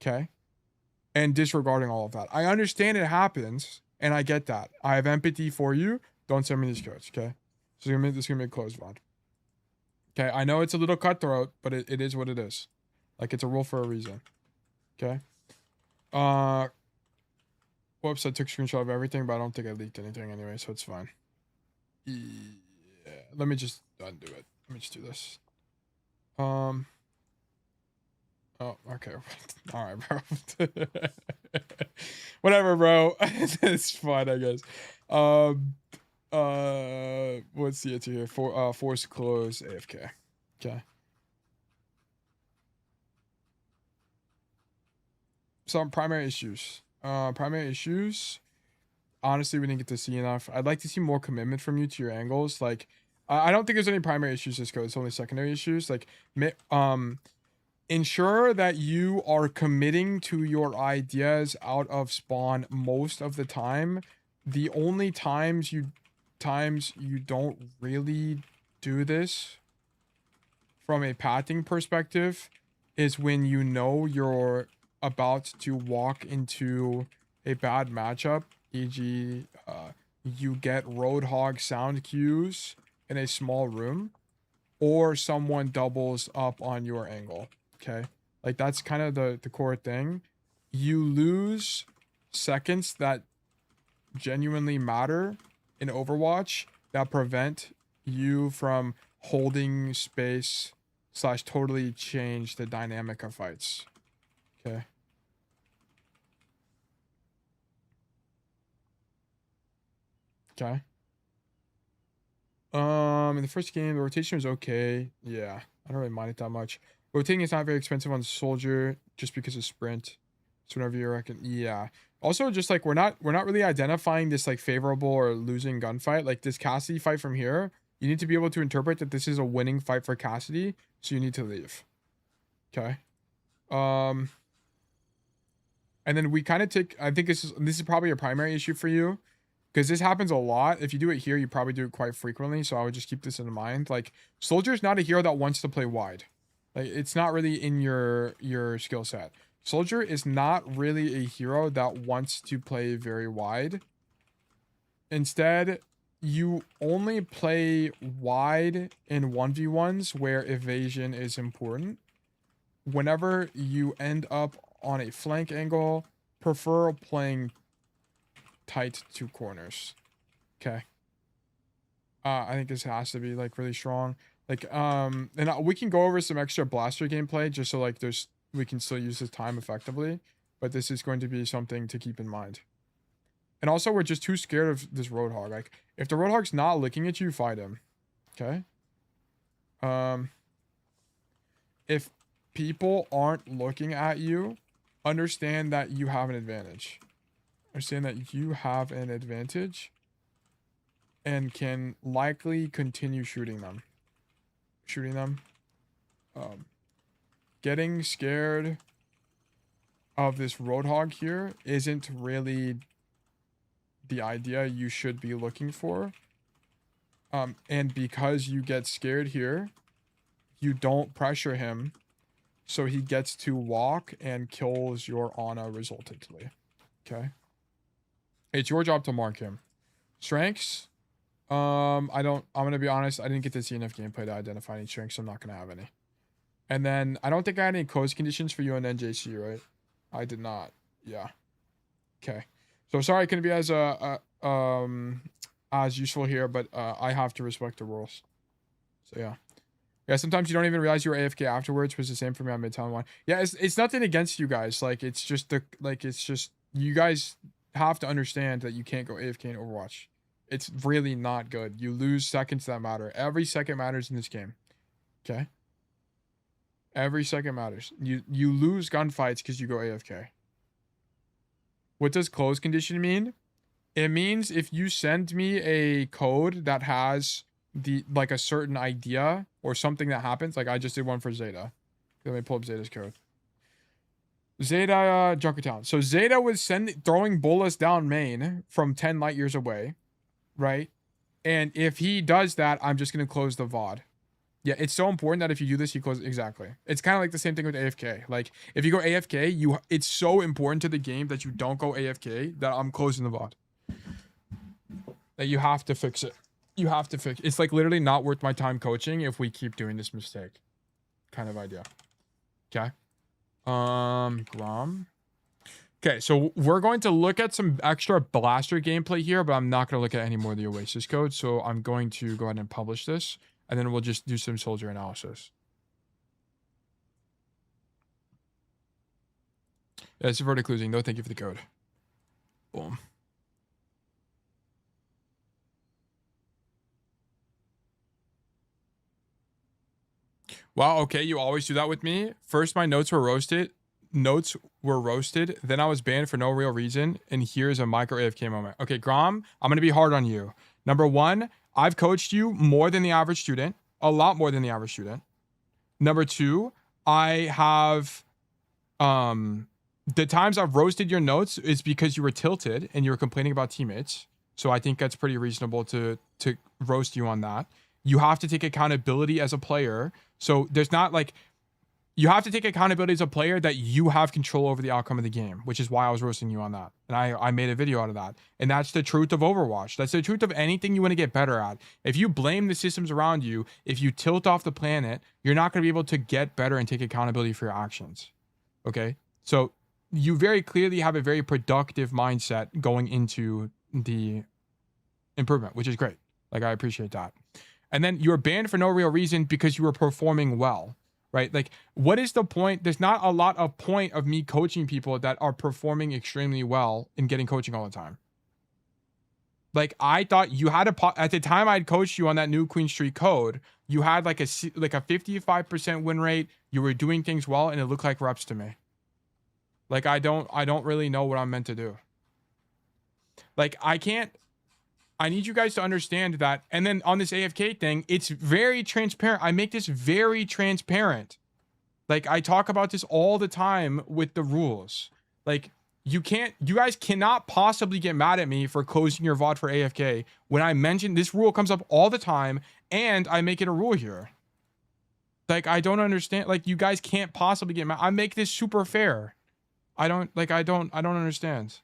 Okay? And disregarding all of that. I understand it happens, and I get that. I have empathy for you. Don't send me these codes, okay? So this is gonna be a closed VOD. Okay, I know it's a little cutthroat, but it is what it is. Like, it's a rule for a reason. Okay? Whoops, I took a screenshot of everything, but I don't think I leaked anything anyway, so it's fine. Yeah, let me just undo it. Let me just do this. Oh, okay. All right, bro. Whatever, bro. It's fine, I guess. What's the answer here? Force close AFK. Okay. Some primary issues. Honestly, we didn't get to see enough. I'd like to see more commitment from you to your angles. Like, I don't think there's any primary issues this code. It's only secondary issues. Like, ensure that you are committing to your ideas out of spawn most of the time. The only times you don't really do this from a pathing perspective is when you know you're about to walk into a bad matchup, e.g. You get Roadhog sound cues in a small room, or someone doubles up on your angle. Okay, like, that's kind of the core thing. You lose seconds that genuinely matter in Overwatch that prevent you from holding space / totally change the dynamic of fights. Okay. Okay. In the first game, the rotation was okay. Yeah, I don't really mind it that much. Rotating is not very expensive on soldier just because of sprint. So whenever you reckon, yeah. Also, just like we're not really identifying this like favorable or losing gunfight. Like this Cassidy fight from here, you need to be able to interpret that this is a winning fight for Cassidy. So you need to leave. Okay. And then we kind of take. I think this is probably a primary issue for you. Because this happens a lot. If you do it here, you probably do it quite frequently. So I would just keep this in mind. Like, Soldier is not a hero that wants to play wide. Like, it's not really in your skill set. Soldier is not really a hero that wants to play very wide. Instead, you only play wide in 1v1s where evasion is important. Whenever you end up on a flank angle, prefer playing tight two corners. Okay. I think this has to be like really strong. Like and we can go over some extra blaster gameplay just so like we can still use this time effectively, but this is going to be something to keep in mind. And also we're just too scared of this Roadhog. Like if the Roadhog's not looking at you, fight him. Okay? If people aren't looking at you, understand that you have an advantage. Understand that you have an advantage and can likely continue shooting them. Getting scared of this Roadhog here isn't really the idea you should be looking for. And because you get scared here, you don't pressure him, so he gets to walk and kills your Ana resultantly. Okay? It's your job to mark him. Strengths. I'm gonna be honest, I didn't get to see enough gameplay to identify any strengths, so I'm not gonna have any. And then I don't think I had any close conditions for you on NJC, right? I did not. Yeah. Okay. So sorry I couldn't be as useful here, but I have to respect the rules. So yeah. Yeah, sometimes you don't even realize you were AFK afterwards, which was the same for me on Midtown 1. Yeah, it's nothing against you guys. Like it's just you guys have to understand that you can't go AFK in Overwatch. It's really not good. You lose seconds that matter. Every second matters in this game. Okay? Every second matters. You lose gunfights because you go AFK. What does close condition mean? It means if you send me a code that has like a certain idea or something that happens, like I just did one for Zeta. Let me pull up Zeta's code. Zeta Junkertown. So Zeta was throwing bullets down main from 10 light years away, right? And if he does that, I'm just gonna close the VOD. Yeah, it's so important that if you do this, you close. Exactly. It's kind of like the same thing with AFK. Like if you go AFK, it's so important to the game that you don't go AFK that I'm closing the VOD. That you have to fix it. You have to fix. It's like literally not worth my time coaching if we keep doing this mistake. Kind of idea. Okay. Grom. Okay, so we're going to look at some extra blaster gameplay here, but I'm not going to look at any more of the Oasis code. So I'm going to go ahead and publish this, and then we'll just do some soldier analysis. Yeah, it's vertic losing though. Thank you for the code. Boom. Wow, okay, you always do that with me. First, my notes were roasted. Then I was banned for no real reason. And here's a micro AFK moment. Okay, Grom, I'm going to be hard on you. Number one, I've coached you more than the average student. A lot more than the average student. Number two, I have... the times I've roasted your notes is because you were tilted and you were complaining about teammates. So I think that's pretty reasonable to roast you on that. You have to take accountability as a player. So there's not like, you have to take accountability as a player that you have control over the outcome of the game, which is why I was roasting you on that. And I made a video out of that. And that's the truth of Overwatch. That's the truth of anything you want to get better at. If you blame the systems around you, if you tilt off the planet, you're not going to be able to get better and take accountability for your actions. Okay? So you very clearly have a very productive mindset going into the improvement, which is great. Like, I appreciate that. And then you were banned for no real reason because you were performing well, right? Like, what is the point? There's not a lot of point of me coaching people that are performing extremely well and getting coaching all the time. Like, I thought you had at the time I'd coached you on that new Queen Street code, you had like a 55% win rate. You were doing things well, and it looked like reps to me. Like, I don't really know what I'm meant to do. Like, I need you guys to understand that. And then on this AFK thing, it's very transparent. I make this very transparent. Like, I talk about this all the time with the rules. Like, you guys cannot possibly get mad at me for closing your VOD for AFK when I mention this rule comes up all the time and I make it a rule here. Like, I don't understand. Like, you guys can't possibly get mad. I make this super fair. I don't understand.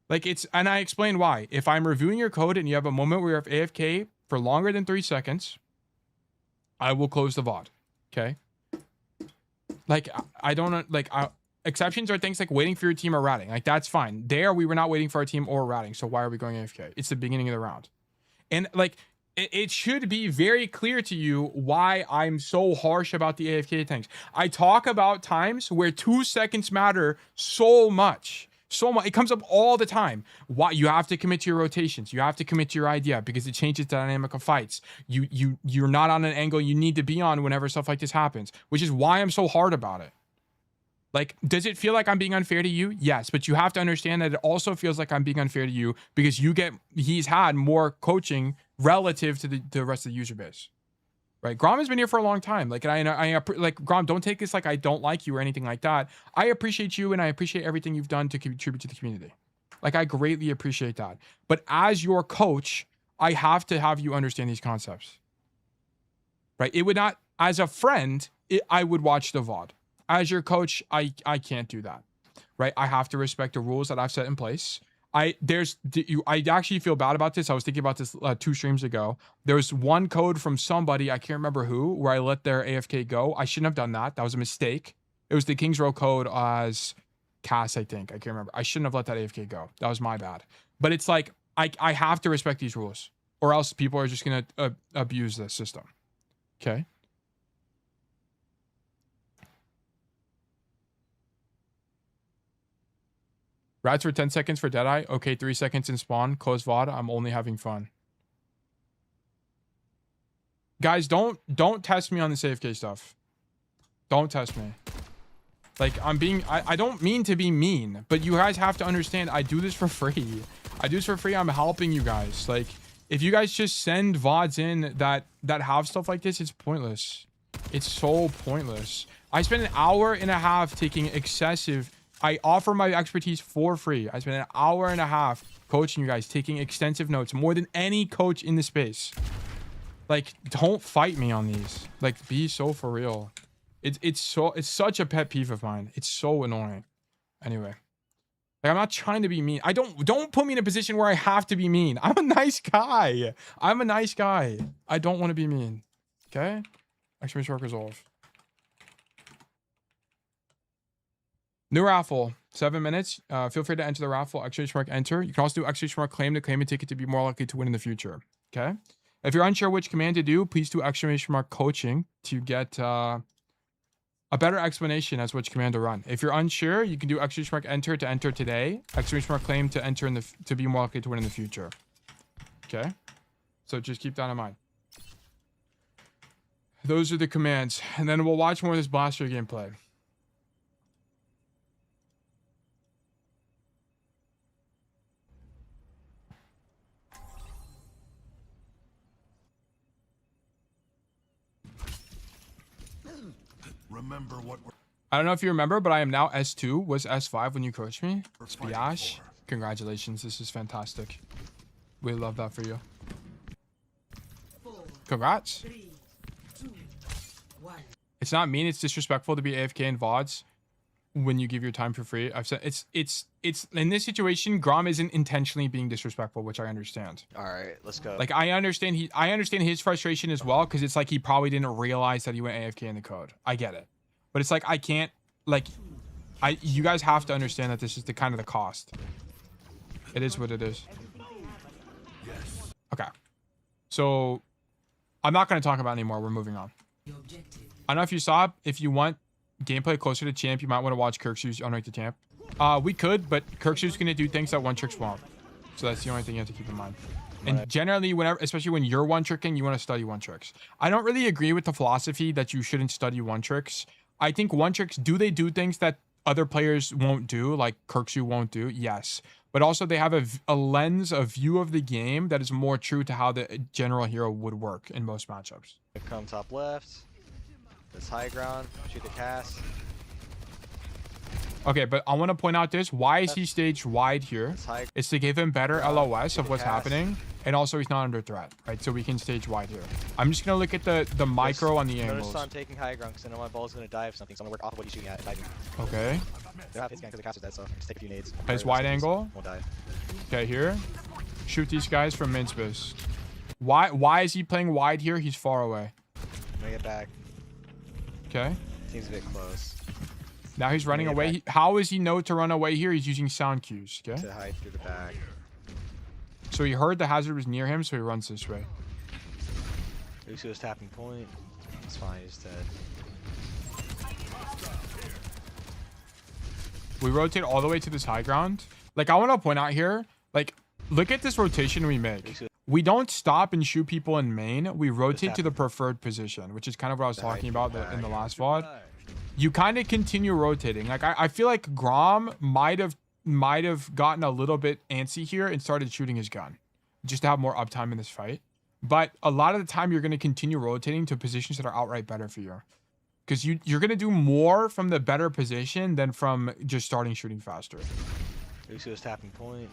Like, and I explain why. If I'm reviewing your code and you have a moment where you have AFK for longer than 3 seconds, I will close the VOD. Okay? Like, exceptions are things like waiting for your team or ratting. Like, that's fine. There, we were not waiting for our team or ratting. So why are we going AFK? It's the beginning of the round. And like, it should be very clear to you why I'm so harsh about the AFK things. I talk about times where 2 seconds matter so much. So much. It comes up all the time. Why you have to commit to your rotations. You have to commit to your idea because it changes the dynamic of fights. You're not on an angle you need to be on whenever stuff like this happens, which is why I'm so hard about it. Like, does it feel like I'm being unfair to you? Yes, but you have to understand that it also feels like I'm being unfair to you because he's had more coaching relative to the rest of the user base. Right? Grom has been here for a long time. Like, like, Grom, don't take this like I don't like you or anything like that. I appreciate you and I appreciate everything you've done to contribute to the community. Like, I greatly appreciate that. But as your coach, I have to have you understand these concepts. Right? It would not, as a friend, I would watch the VOD. As your coach, I can't do that. Right? I have to respect the rules that I've set in place. I actually feel bad about this. I was thinking about this 2 streams ago. There was one code from somebody, I can't remember who, where I let their AFK go. I shouldn't have done that. That was a mistake. It was the King's Row code as Cass, I think. I can't remember. I shouldn't have let that AFK go. That was my bad. But it's like, I have to respect these rules or else people are just going to abuse the system. Okay? Rats for 10 seconds for Deadeye. Okay, 3 seconds in spawn. Close VOD. I'm only having fun. Guys, don't test me on this AFK stuff. Don't test me. Like, I don't mean to be mean, but you guys have to understand I do this for free. I do this for free. I'm helping you guys. Like, if you guys just send VODs in that have stuff like this, it's pointless. It's so pointless. I spent an hour and a half taking excessive... I offer my expertise for free. I spent an hour and a half coaching you guys, taking extensive notes, more than any coach in the space. Like, don't fight me on these. Like, be so for real. It's such a pet peeve of mine. It's so annoying. Anyway, like, I'm not trying to be mean. Don't put me in a position where I have to be mean. I'm a nice guy. I'm a nice guy. I don't want to be mean. Okay? Exclamation mark resolve. New raffle, 7 minutes. Feel free to enter the raffle. Exclamation mark enter. You can also do exclamation mark claim to claim a ticket to be more likely to win in the future. Okay. If you're unsure which command to do, please do exclamation mark coaching to get a better explanation as which command to run. If you're unsure, you can do exclamation mark enter to enter today. Exclamation mark claim to enter to be more likely to win in the future. Okay. So just keep that in mind. Those are the commands, and then we'll watch more of this blaster gameplay. Remember what we're I don't know if you remember, but I am now S2. Was S5 when you coached me. Spiash. Congratulations. This is fantastic. We love that for you. Congrats. It's not mean. It's disrespectful to be AFK in VODs when you give your time for free. I've said it's in this situation, Grom isn't intentionally being disrespectful, which I understand. All right, let's go. Like, I understand his frustration as well, because it's like he probably didn't realize that he went AFK in the code. I get it. But it's like, I can't, like, you guys have to understand that this is the kind of the cost. It is what it is. Okay. So, I'm not going to talk about it anymore. We're moving on. I don't know if you saw, if you want gameplay closer to champ, you might want to watch Kirkshu's unranked to champ. We could, but Kirkshu's going to do things that one tricks won't. So that's the only thing you have to keep in mind. And generally, whenever, especially when you're one tricking, you want to study one tricks. I don't really agree with the philosophy that you shouldn't study one tricks. I think one tricks, do they do things that other players won't do, like Kirksu won't do? Yes. But also they have a lens, a view of the game that is more true to how the general hero would work in most matchups. Come top left. This high ground. Shoot the cast. Okay, but I want to point out this. Why is he staged wide here? It's to give him better LOS of what's happening. And also he's not under threat, right? So we can stage wide here. I'm just going to look at the micro on the angles. Notice I'm taking high ground because I know my ball's going to die of something. So I'm going to work off of what he's shooting at and diving. Okay. They don't have his gun because the caster's dead, so just take a few nades. Plays wide angle. Won't die. Okay, here. Shoot these guys from mid space. Why is he playing wide here? He's far away. I'm going to get back. Okay. Seems a bit close. Now he's running away. How is he know to run away here? He's using sound cues. Okay. To hide through the back. So he heard the hazard was near him, so he runs this way. Lucio is tapping point. It's fine, he's dead. We rotate all the way to this high ground. Like, I want to point out here, like, look at this rotation we make. We don't stop and shoot people in main. We rotate to the preferred position, which is kind of what I was talking about in the last VOD. You kind of continue rotating. Like, I feel like Grom might have gotten a little bit antsy here and started shooting his gun just to have more uptime in this fight. But a lot of the time, you're going to continue rotating to positions that are outright better for you. Because you're going to do more from the better position than from just starting shooting faster. Lucio's tapping point.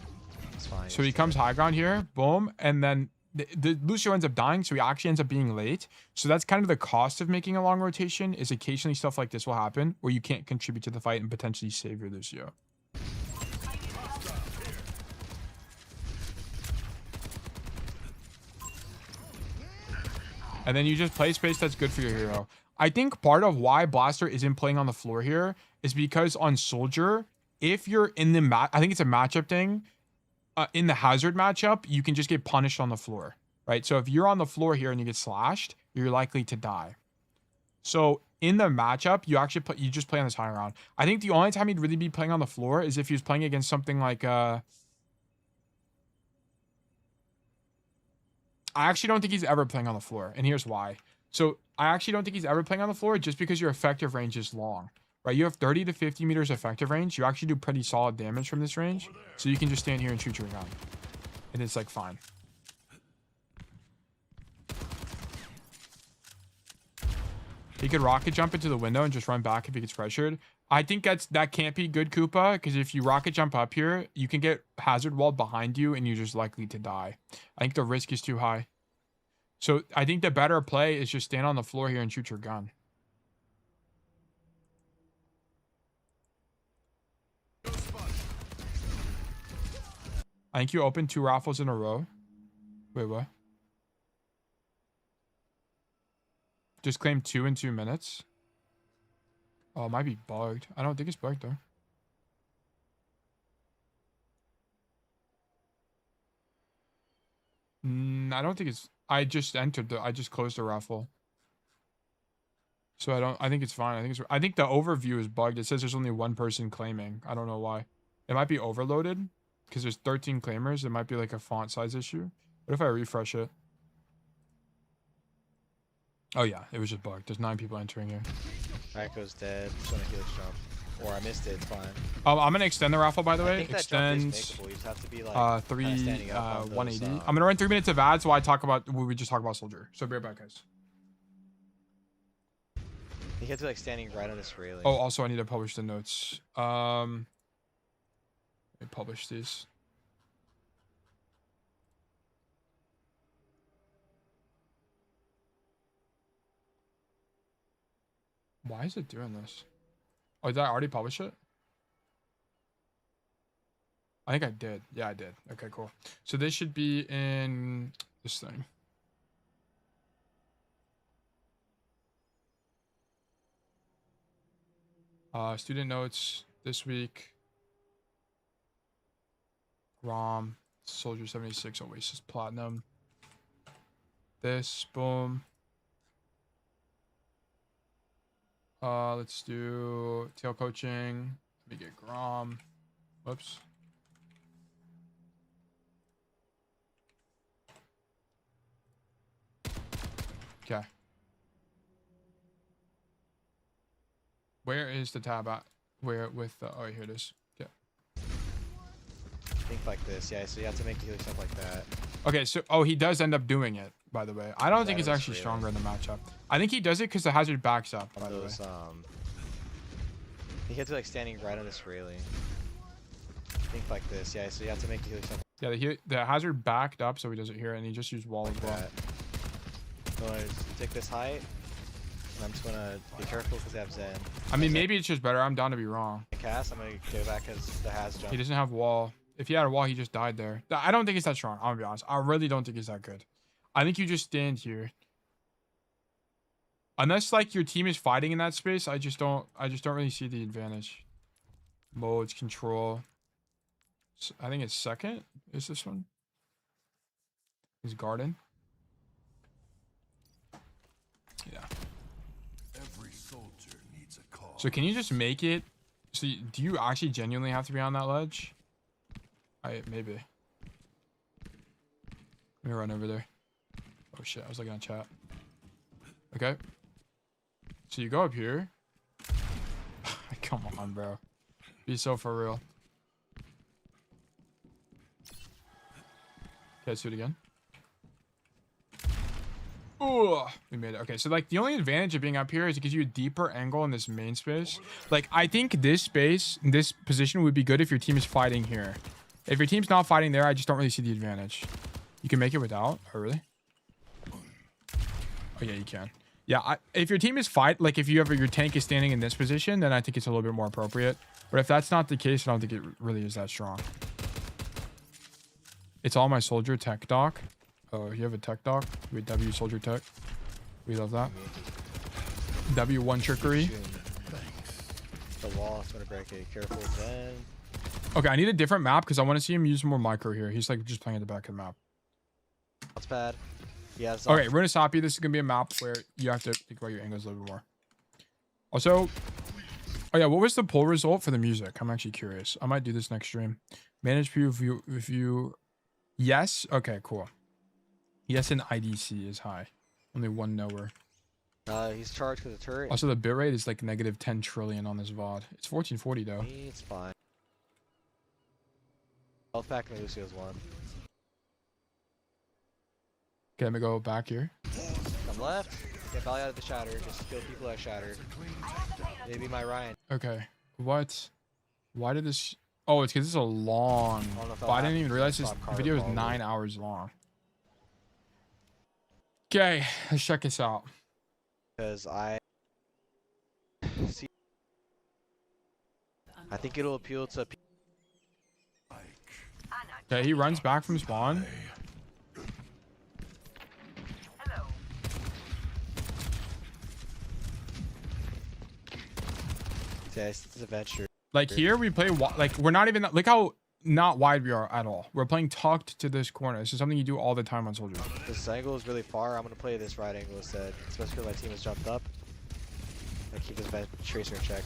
It's fine. So he comes high ground here. Boom. And then the Lucio ends up dying. So he actually ends up being late. So that's kind of the cost of making a long rotation, is occasionally stuff like this will happen where you can't contribute to the fight and potentially save your Lucio. And then you just play space that's good for your hero. I think part of why Blaster isn't playing on the floor here is because on Soldier, if you're in the I think it's a matchup thing. In the hazard matchup, you can just get punished on the floor, right? So if you're on the floor here and you get slashed, you're likely to die. So in the matchup, you just play on this high ground. I think the only time he'd really be playing on the floor is if he was playing against something like I actually don't think he's ever playing on the floor, and here's why. So I actually don't think he's ever playing on the floor just because your effective range is long, right? You have 30 to 50 meters effective range. You actually do pretty solid damage from this range. So you can just stand here and shoot your gun. And it's like fine. He could rocket jump into the window and just run back if he gets pressured. I think that can't be good, Koopa, because if you rocket jump up here, you can get hazard walled behind you and you're just likely to die. I think the risk is too high. So I think the better play is just stand on the floor here and shoot your gun. I think you opened 2 raffles in a row. Wait, what? Just claimed 2 in 2 minutes. Oh, it might be bugged. I don't think it's bugged though. I don't think it's. I just closed the raffle. So I think it's fine. I think the overview is bugged. It says there's only 1 person claiming. I don't know why. It might be overloaded because there's 13 claimers. It might be like a font size issue. What if I refresh it? Oh yeah, it was just bugged. There's 9 people entering here. Echo's dead. Just gonna Helix jump. Or I missed it, it's fine. I'm gonna extend the raffle, by the way. Extend You just have to be like 180. I'm gonna run 3 minutes of ads while we just talk about Soldier. So be right back, guys. You have to be like standing right on this railing. Oh, also I need to publish the notes. Let me publish these. Why is it doing this? Oh, did I already publish it? I think I did. Yeah, I did. Okay, cool. So this should be in this thing. Student notes this week. ROM, Soldier 76, Oasis Platinum. This, boom. Let's do tail coaching. Let me get Grom. Whoops. Okay. Where is the tab at? Where with the... Oh, here it is. Okay. Think like this, yeah. So you have to make healing stuff like that. Okay, so... Oh, he does end up doing it, by the way. I don't think That he's is actually really- stronger in the matchup. I think he does it because the hazard backs up, by the way. Those, you have to like standing right on this railing. Think like this, yeah. So you have to make healing stuff Yeah, the hazard backed up, so he doesn't hear it, and he just used wall like as well. that. So I'm gonna take this height. And I'm just gonna be careful because I have Zen. I mean, maybe it's just better. I'm down to be wrong. Cast, I'm gonna go back because the has jump. He doesn't have wall. If he had a wall, he just died there. I don't think he's that strong. I'm gonna be honest. I really don't think he's that good. I think you just stand here. Unless like your team is fighting in that space, I just don't really see the advantage. Modes, control. I think it's second. Is this one? His garden. Yeah. Every soldier needs a cause. So can you just make it? So do you actually genuinely have to be on that ledge? Maybe. Let me run over there. Oh shit, I was looking at chat. Okay. So you go up here. Come on, bro. Be so for real. Okay, let's do it again. Ooh, we made it. Okay, so like the only advantage of being up here is it gives you a deeper angle in this main space. Like I think this space, this position would be good if your team is fighting here. If your team's not fighting there, I just don't really see the advantage. You can make it without. Oh, really? Oh yeah, you can. Yeah, if your team is like if you ever your tank is standing in this position, then I think it's a little bit more appropriate. But if that's not the case, I don't think it really is that strong. It's all my soldier tech doc. Oh, you have a tech doc? Wait, W soldier tech. We love that. W1 trickery. The wall is gonna break it. Careful then. Okay, I need a different map because I want to see him use more micro here. He's like just playing at the back of the map. That's bad. Yeah. Okay, Runasapi, this is gonna be a map where you have to think about your angles a little bit more. Also, oh yeah, what was the poll result for the music? I'm actually curious. I might do this next stream. Manage view. Yes. Okay, cool. Yes, and IDC is high. Only one knower. He's charged with a turret. Also, the bitrate is like negative 10 trillion on this VOD. It's 1440 though. It's fine. Health pack and Lucio's one. Okay, let me go back here. Come left. Get Valley out of the shatter. Just kill people that shatter. Maybe my Ryan. Okay. What? Why did this... Oh, it's because it's a long... I don't know if But I didn't even that'll realize this stop card video is probably. 9 hours long. Okay, let's check this out. Because I think it'll appeal to people. Okay, he runs back from spawn. This is adventure. Like here, we play... Like, we're not even... Look how not wide we are at all. We're playing tucked to this corner. This is something you do all the time on soldiers. This angle is really far. I'm gonna play this right angle instead, especially because my team has jumped up. I keep this tracer in check.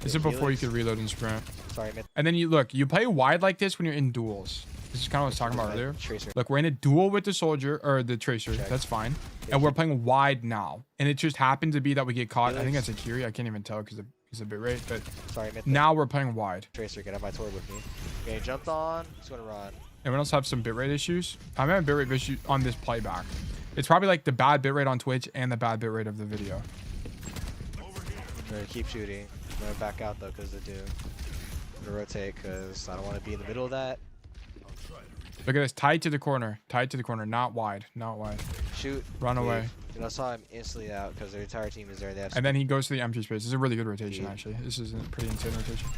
This is before you could reload and sprint. Sorry, man. And then you look, you play wide like this when you're in duels. This is kind of what I was talking about earlier. Tracer. Look, we're in a duel with the soldier or the tracer. Check. That's fine. And we're playing wide now. And it just happened to be that we get caught. I think that's a Kiri. I can't even tell because it's a bit rate. But Sorry, man. now we're playing wide. Tracer, get on my tour with me. Okay, jumped on. Just gonna run. Anyone else have some bitrate issues? I'm having bitrate issues on this playback. It's probably like the bad bitrate on Twitch and the bad bitrate of the video. I'm gonna keep shooting. I'm gonna back out though because of Doom. I'm gonna rotate because I don't want to be in the middle of that. Look at this. Tight to the corner. Tight to the corner. Not wide. Not wide. Shoot. Run leave. away. And I saw him instantly out because their entire team is there. They have And then he goes to the empty space. This is a really good rotation, Yeah. actually. This is a pretty insane rotation.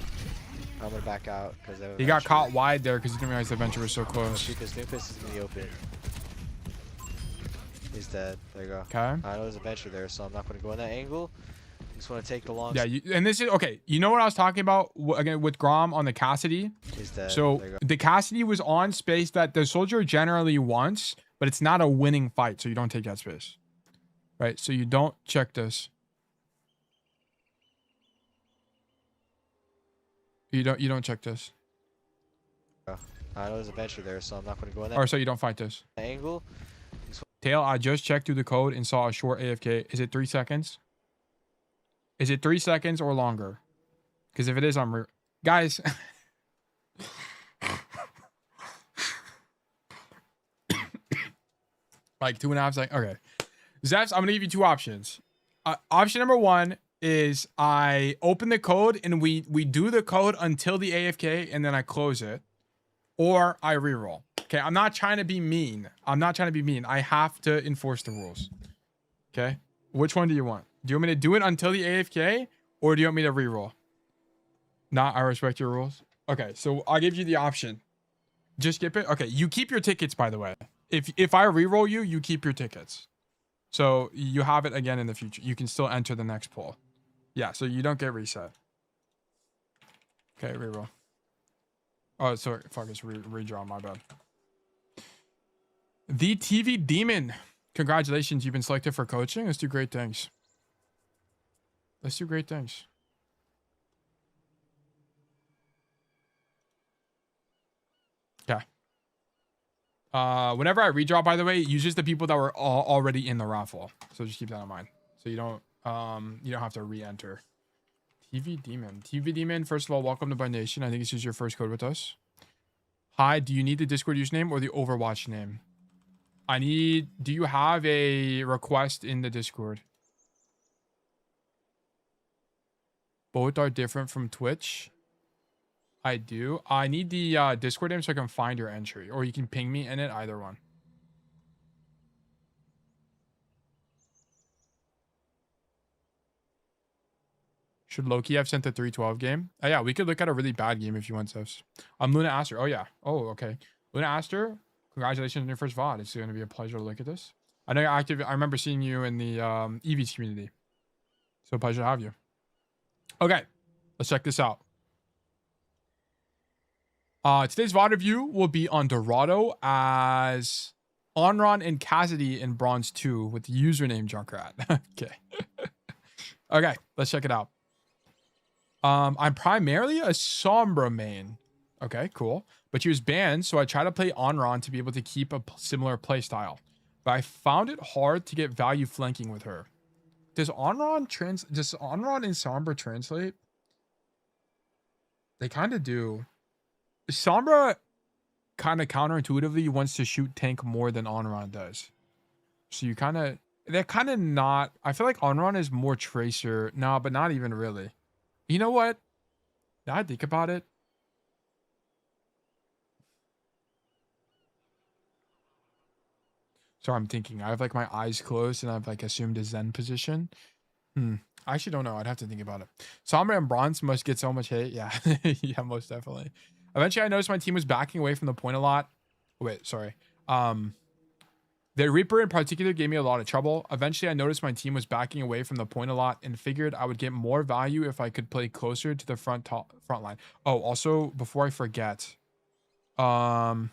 I'm gonna back out because He got caught wide there because he didn't realize the Venture was so close. Because Doomfist is in the open. He's dead. There you go. Okay. I know there's a Venture there, so I'm not gonna go in that angle. Just want to take the long. Yeah, and this is okay. You know what I was talking about again with Grom on the Cassidy. He's dead. So There you go. the Cassidy was on space that the soldier generally wants, but it's not a winning fight, so you don't take that space, right? So you don't check this. You don't check this, I know there's a Venture there, so I'm not gonna go in that or so you don't fight this. angle. Tail, I just checked through the code and saw a short AFK. Is it 3 seconds? Is it 3 seconds or longer? Because if it is, guys. Like 2.5 seconds. Okay. Zephs, I'm going to give you 2 options. Option number 1 is I open the code and we do the code until the AFK and then I close it. Or I reroll. Okay, I'm not trying to be mean. I have to enforce the rules. Okay? Which one do you want? Do you want me to do it until the AFK? Or do you want me to reroll? Nah, I respect your rules. Okay, so I'll give you the option. Just skip it? Okay, you keep your tickets, by the way. If I reroll you, you keep your tickets. So you have it again in the future. You can still enter the next poll. Yeah, so you don't get reset. Okay, reroll. Oh, sorry. Fuck, it's redraw. My bad. The TV Demon. Congratulations, you've been selected for coaching. Let's do great things. Let's do great things. Okay. Whenever I redraw, by the way, it uses the people that were already in the raffle. So just keep that in mind. So you don't have to re-enter. TV Demon. TV Demon, first of all, welcome to Bud Nation. I think this is your first code with us. Hi, do you need the Discord username or the Overwatch name? Do you have a request in the Discord? Both are different from Twitch. I do. I need the Discord name so I can find your entry. Or you can ping me in it, either one. Should Loki have sent the 312 game? Oh, yeah, we could look at a really bad game if you want to. I'm Luna Aster. Oh, yeah. Oh, okay. Luna Aster, congratulations on your first VOD. It's going to be a pleasure to look at this. I know you're active. I remember seeing you in the EVs community. So a pleasure to have you. Okay, let's check this out. Today's VOD review will be on Dorado as Anran and Cassidy in Bronze 2 with the username Junkertown. Okay. Okay, let's check it out. I'm primarily a Sombra main. Okay, cool. But she was banned, so I tried to play Anran to be able to keep a similar play style. But I found it hard to get value flanking with her. Does Anran and Sombra translate? They kind of do. Sombra kind of counterintuitively wants to shoot tank more than Anran does. So they're kind of not. I feel like Anran is more tracer. No, but not even really. You know what? Now I think about it. So I'm thinking. I have like my eyes closed and I've like assumed a Zen position. I actually don't know. I'd have to think about it. Sombra and Bronze must get so much hate. Yeah. Yeah, most definitely. Eventually, I noticed my team was backing away from the point a lot. Wait, sorry. The Reaper in particular gave me a lot of trouble. Eventually, I noticed my team was backing away from the point a lot and figured I would get more value if I could play closer to the front line. Oh, also, before I forget, I'm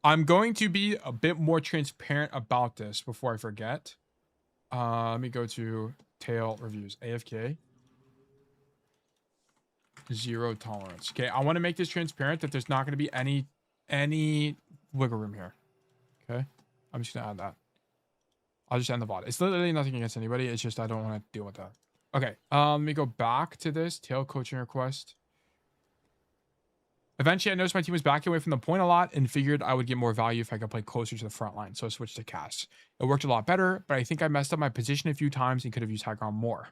going to be a bit more transparent about this before I forget. Let me go to tail reviews. AFK. 0 tolerance. Okay, I want to make this transparent that there's not going to be any wiggle room here. Okay, I'm just gonna add that. I'll just end the VOD. It's literally nothing against anybody. It's just I don't want to deal with that. Okay, let me go back to this tail coaching request. Eventually, I noticed my team was backing away from the point a lot and figured I would get more value if I could play closer to the front line, so I switched to Cass. It worked a lot better, but I think I messed up my position a few times and could have used high ground more.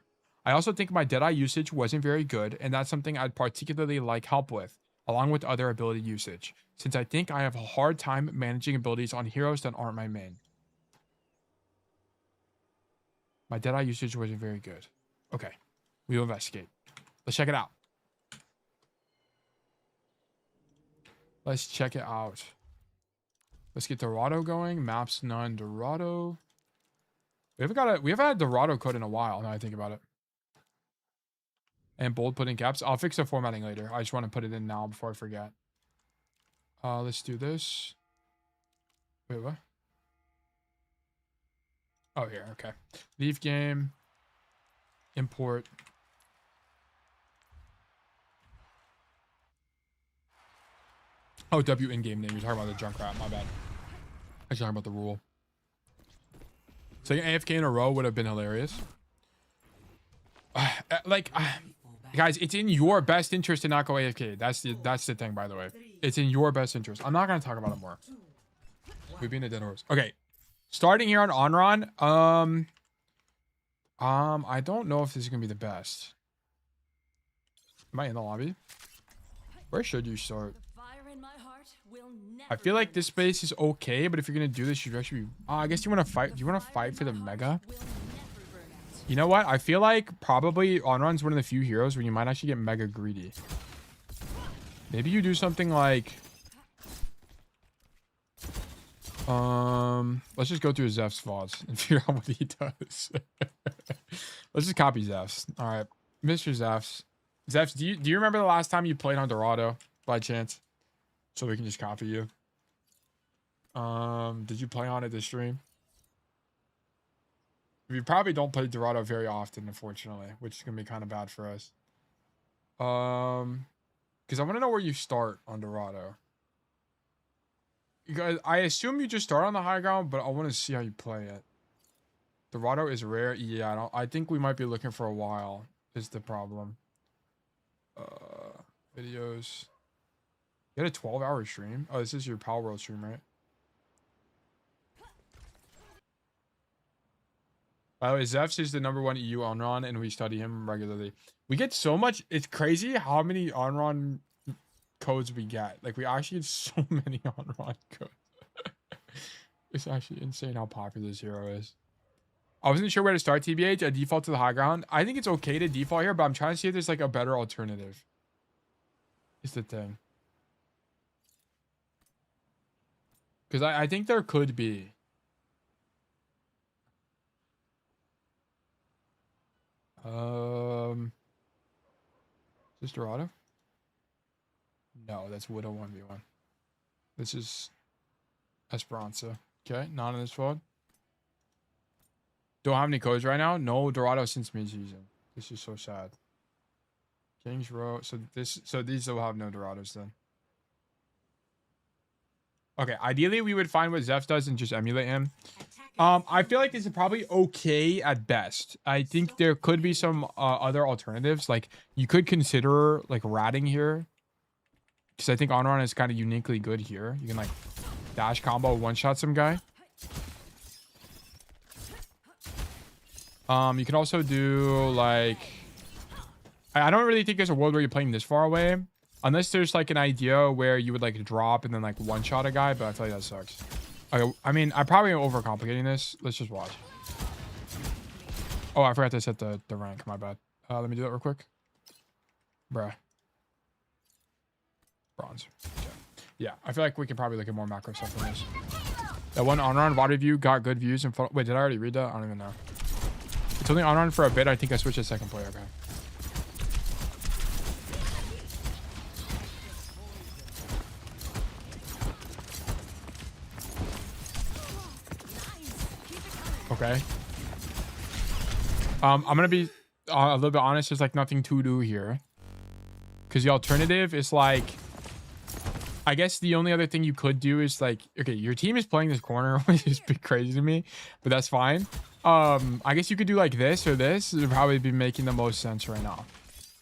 I also think my Deadeye usage wasn't very good, and that's something I'd particularly like help with, along with other ability usage, since I think I have a hard time managing abilities on heroes that aren't my main. My Deadeye usage wasn't very good. Okay, we'll investigate. Let's check it out. Let's check it out. Let's get Dorado going. Maps none. Dorado. We haven't had Dorado code in a while. Now I think about it. And bold put in caps. I'll fix the formatting later. I just want to put it in now before I forget. Let's do this. Wait, what? Oh, here. Okay. Leave game. Import. Oh, W in-game name. You're talking about the Junkrat. My bad. I should talk about the rule. So AFK in a row would have been hilarious. Guys, it's in your best interest to not go AFK. That's the thing, by the way. It's in your best interest. I'm not gonna talk about it more. We've been a dead horse. Okay, starting here on Anran. I don't know if this is gonna be the best. Am I in the lobby? Where should you start? I feel like this space is okay, but if you're gonna do this, you should actually be... I guess you want to fight. Do you want to fight for the mega? You know what? I feel like probably Anran's one of the few heroes where you might actually get mega greedy. Maybe you do something like... let's just go through Zeph's VODs and figure out what he does. Let's just copy Zeph's. All right, Mr. Zeph's. Zeph's, do you remember the last time you played on Dorado by chance? So we can just copy you. Did you play on it this stream? We probably don't play Dorado very often, unfortunately, which is gonna be kind of bad for us. Because I want to know where you start on Dorado. You guys, I assume you just start on the high ground, but I want to see how you play it. Dorado is rare. Yeah, I think we might be looking for a while. Is the problem? Videos. You had a 12-hour stream. Oh, this is your Power World stream, right? By the way, Zeph's is the #1 EU Anran, and we study him regularly. We get so much. It's crazy how many Anran codes we get. Like, we actually get so many Anran codes. It's actually insane how popular this hero is. I wasn't sure where to start, TBH. I default to the high ground. I think it's okay to default here, but I'm trying to see if there's like a better alternative. Is the thing. Because I think there could be. Is this Dorado? No, that's Widow 1v1. This is Esperanza. Okay, not in this VOD. Don't have any codes right now. No Dorado since mid-season. This is so sad. Kings Row. So these will have no Dorados then. Okay, ideally we would find what Zeph does and just emulate him. I feel like this is probably okay at best. I think there could be some other alternatives. Like you could consider like ratting here, because I think Anran is kind of uniquely good here. You can like dash combo one-shot some guy. You can also do like, I don't really think there's a world where you're playing this far away, unless there's like an idea where you would like drop and then like one-shot a guy, but I feel like that sucks. Okay, I mean, I probably am overcomplicating this. Let's just watch. Oh, I forgot to set the rank. My bad. Let me do that real quick. Bruh. Bronze. Okay. Yeah, I feel like we can probably look at more macro stuff than this. That one Anran VOD review got good views and wait, did I already read that? I don't even know. It's only Anran for a bit. I think I switched to second player. Okay. Okay. I'm gonna be a little bit honest. There's like nothing to do here, because the alternative is like, I guess the only other thing you could do is like, okay, your team is playing this corner, which is a bit crazy to me, but that's fine. I guess you could do like this or this. It would probably be making the most sense right now.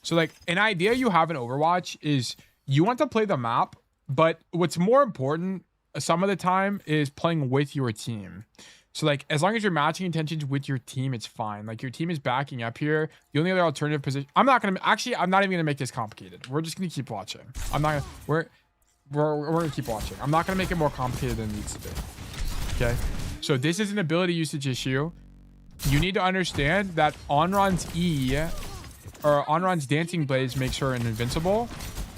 So like an idea you have in Overwatch is you want to play the map, but what's more important some of the time is playing with your team. So like as long as you're matching intentions with your team, it's fine. Like your team is backing up here. The only other alternative position, I'm not even gonna make this complicated. We're just gonna keep watching. We're gonna keep watching. I'm not gonna make it more complicated than it needs to be. Okay. So this is an ability usage issue. You need to understand that Anran's E or Anran's Dancing Blaze makes her an invincible.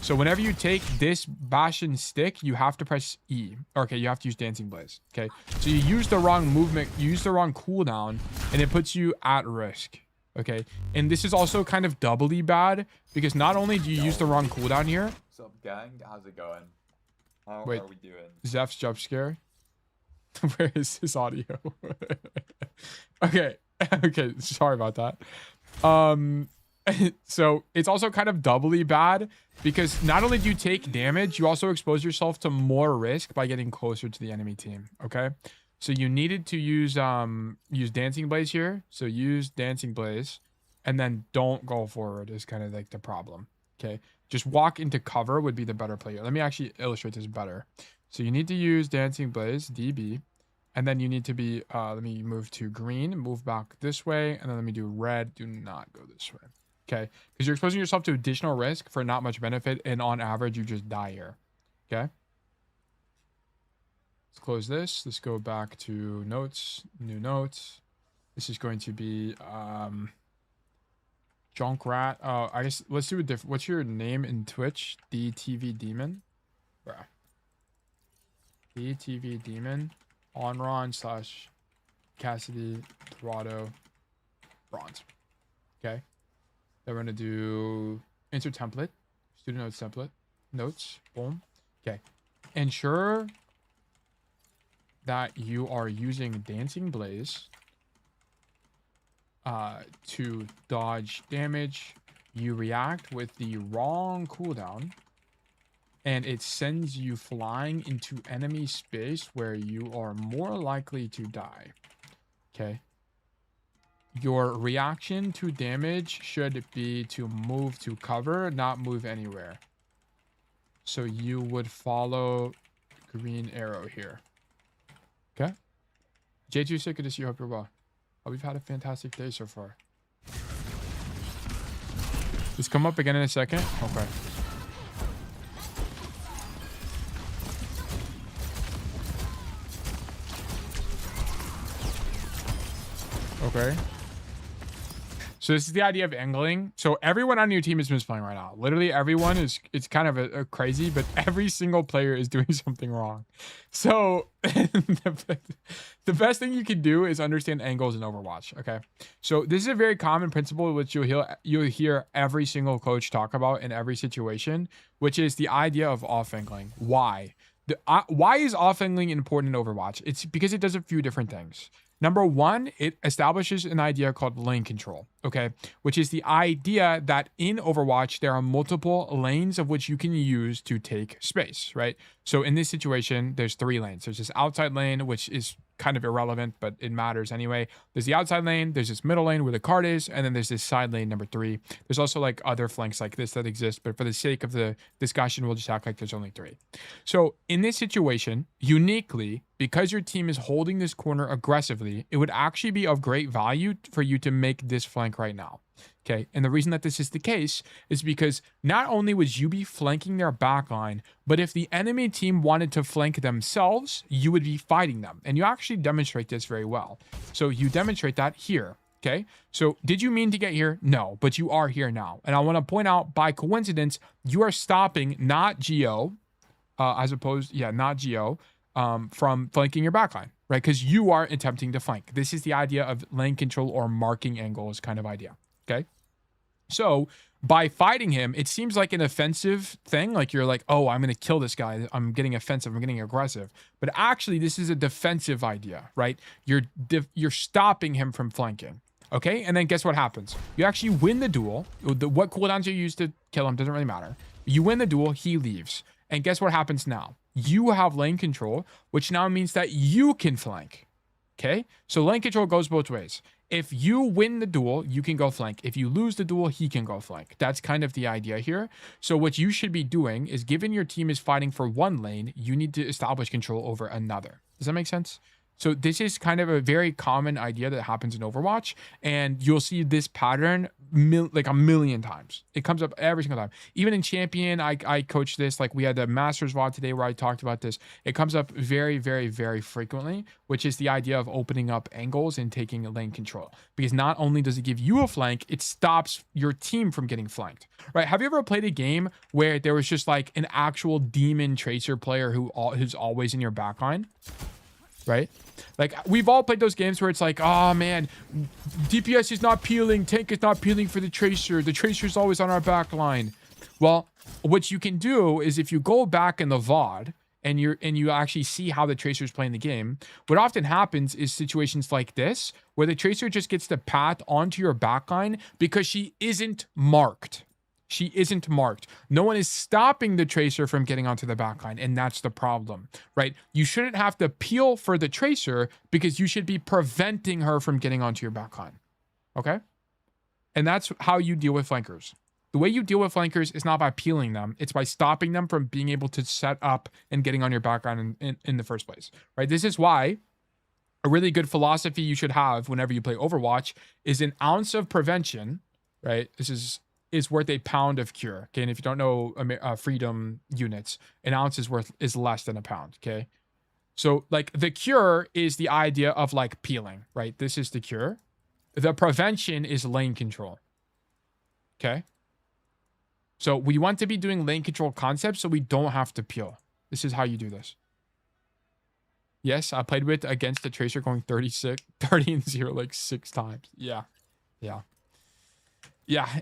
So whenever you take this Bastion stick, you have to press E. Okay, you have to use Dancing Blaze. Okay, so you use the wrong movement, you use the wrong cooldown, and it puts you at risk. Okay, and this is also kind of doubly bad because not only do you use the wrong cooldown here. What's up, gang? How's it going? How Wait, are we doing? Zeph's jump scare. Where is this audio? Okay, okay, sorry about that. So it's also kind of doubly bad because not only do you take damage, you also expose yourself to more risk by getting closer to the enemy team. Okay, so you needed to use Dancing Blaze here. So use Dancing Blaze, and then don't go forward is kind of like the problem. Okay, just walk into cover would be the better play. Let me actually illustrate this better. So you need to use Dancing Blaze, DB, and then you need to be, let me move to green, move back this way, and then let me do red. Do not go this way. Okay, because you're exposing yourself to additional risk for not much benefit, and on average, you just die here. Okay. Let's close this. Let's go back to notes, new notes. This is going to be Junkrat. I guess let's do a different. What's your name in Twitch? DTV Demon. Bruh. DTV Demon. Anran / Cassidy Dorado Bronze. Okay. Then we're going to do insert template, student notes template, notes, boom. Okay. Ensure that you are using Dancing Blaze to dodge damage. You react with the wrong cooldown, and it sends you flying into enemy space where you are more likely to die. Okay. Your reaction to damage should be to move to cover, not move anywhere. So you would follow green arrow here. Okay. J2 good to see you. Hope you're well. Oh, we've had a fantastic day so far. Just come up again in a second. Okay. Okay. So this is the idea of angling. So everyone on your team is misplaying right now. Literally everyone is, it's kind of a crazy, but every single player is doing something wrong. So the best thing you can do is understand angles in Overwatch. Okay. So this is a very common principle which you'll hear every single coach talk about in every situation, which is the idea of off angling. Why? Why is off angling important in Overwatch? It's because it does a few different things. Number one, it establishes an idea called lane control, okay? Which is the idea that in Overwatch, there are multiple lanes of which you can use to take space, right? So in this situation, there's 3 lanes. There's this outside lane, which is kind of irrelevant, but it matters anyway. There's the outside lane, there's this middle lane where the card is, and then there's this side lane, number 3. There's also like other flanks like this that exist, but for the sake of the discussion, we'll just act like there's only 3. So in this situation, uniquely, because your team is holding this corner aggressively, it would actually be of great value for you to make this flank right now. Okay, and the reason that this is the case is because not only would you be flanking their backline, but if the enemy team wanted to flank themselves, you would be fighting them. And you actually demonstrate this very well. So you demonstrate that here. Okay, so did you mean to get here? No, but you are here now. And I want to point out, by coincidence, you are stopping not Geo, not Geo, from flanking your backline, right? Because you are attempting to flank. This is the idea of lane control or marking angles kind of idea. Okay. So by fighting him, it seems like an offensive thing. Like you're like, oh, I'm going to kill this guy. I'm getting offensive. I'm getting aggressive. But actually, this is a defensive idea, right? You're stopping him from flanking. Okay. And then guess what happens? You actually win the duel. What cooldowns you use to kill him doesn't really matter. You win the duel. He leaves. And guess what happens now? You have lane control, which now means that you can flank. Okay. So lane control goes both ways. If you win the duel, you can go flank. If you lose the duel, he can go flank. That's kind of the idea here. So what you should be doing is, given your team is fighting for one lane, you need to establish control over another. Does that make sense? So this is kind of a very common idea that happens in Overwatch, and you'll see this pattern like a million times. It comes up every single time. Even in Champion, I coach this. Like we had the Masters VOD today where I talked about this. It comes up very, very, very frequently, which is the idea of opening up angles and taking lane control. Because not only does it give you a flank, it stops your team from getting flanked, right? Have you ever played a game where there was just like an actual demon tracer player who's always in your backline? Right? Like we've all played those games where it's like, oh man, DPS is not peeling, tank is not peeling for the tracer's always on our back line. Well, what you can do is, if you go back in the VOD and you actually see how the Tracer's playing the game, what often happens is situations like this, where the Tracer just gets the path onto your backline because she isn't marked. She isn't marked. No one is stopping the Tracer from getting onto the backline, and that's the problem, right? You shouldn't have to peel for the Tracer because you should be preventing her from getting onto your backline, okay? And that's how you deal with flankers. The way you deal with flankers is not by peeling them. It's by stopping them from being able to set up and getting on your background in the first place, right? This is why a really good philosophy you should have whenever you play Overwatch is an ounce of prevention, right? This is worth a pound of cure, okay? And if you don't know freedom units, an ounce is less than a pound, okay? So like the cure is the idea of like peeling, right? This is the cure. The prevention is lane control, okay? So we want to be doing lane control concepts so we don't have to peel. This is how you do this. Yes, I played with against the Tracer going 30 and 0 like 6 times. Yeah.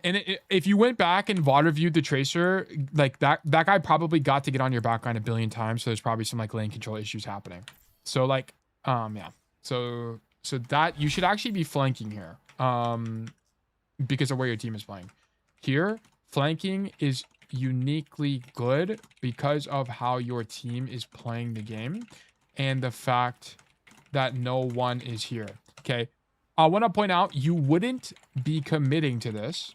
And if you went back and VOD reviewed the Tracer, like that guy probably got to get on your backline a billion times. So there's probably some like lane control issues happening. So like, yeah. So that you should actually be flanking here, because of where your team is playing. Here, flanking is uniquely good because of how your team is playing the game and the fact that no one is here. Okay. I want to point out you wouldn't be committing to this,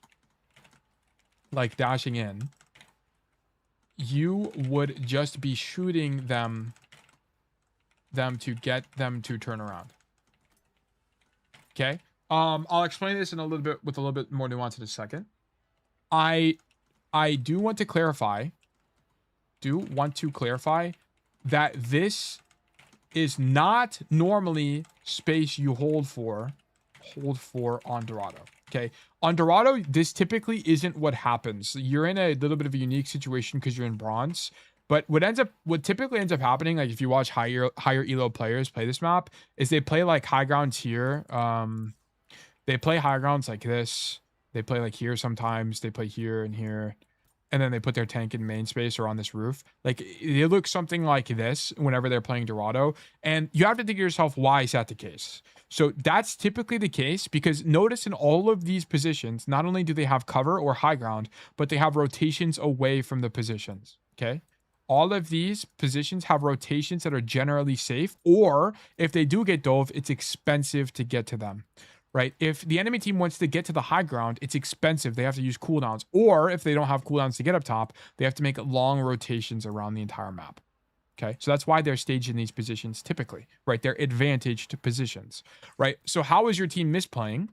like dashing in. You would just be shooting them to get them to turn around. Okay. I'll explain this in a little bit with a little bit more nuance in a second. I do want to clarify that this is not normally space you hold for on Dorado. Okay. On Dorado, this typically isn't what happens. You're in a little bit of a unique situation because you're in bronze. But what typically ends up happening, like if you watch higher elo players play this map, is they play like high grounds here. They play high grounds like this. They play like here sometimes. They play here and here. And then they put their tank in main space or on this roof. Like it looks something like this whenever they're playing Dorado. And you have to think to yourself, why is that the case? So that's typically the case because notice in all of these positions, not only do they have cover or high ground, but they have rotations away from the positions. Okay. All of these positions have rotations that are generally safe, or if they do get dove, it's expensive to get to them. Right? If the enemy team wants to get to the high ground, it's expensive. They have to use cooldowns. Or if they don't have cooldowns to get up top, they have to make long rotations around the entire map. Okay? So that's why they're staged in these positions typically, right? They're advantaged positions, right? So how is your team misplaying?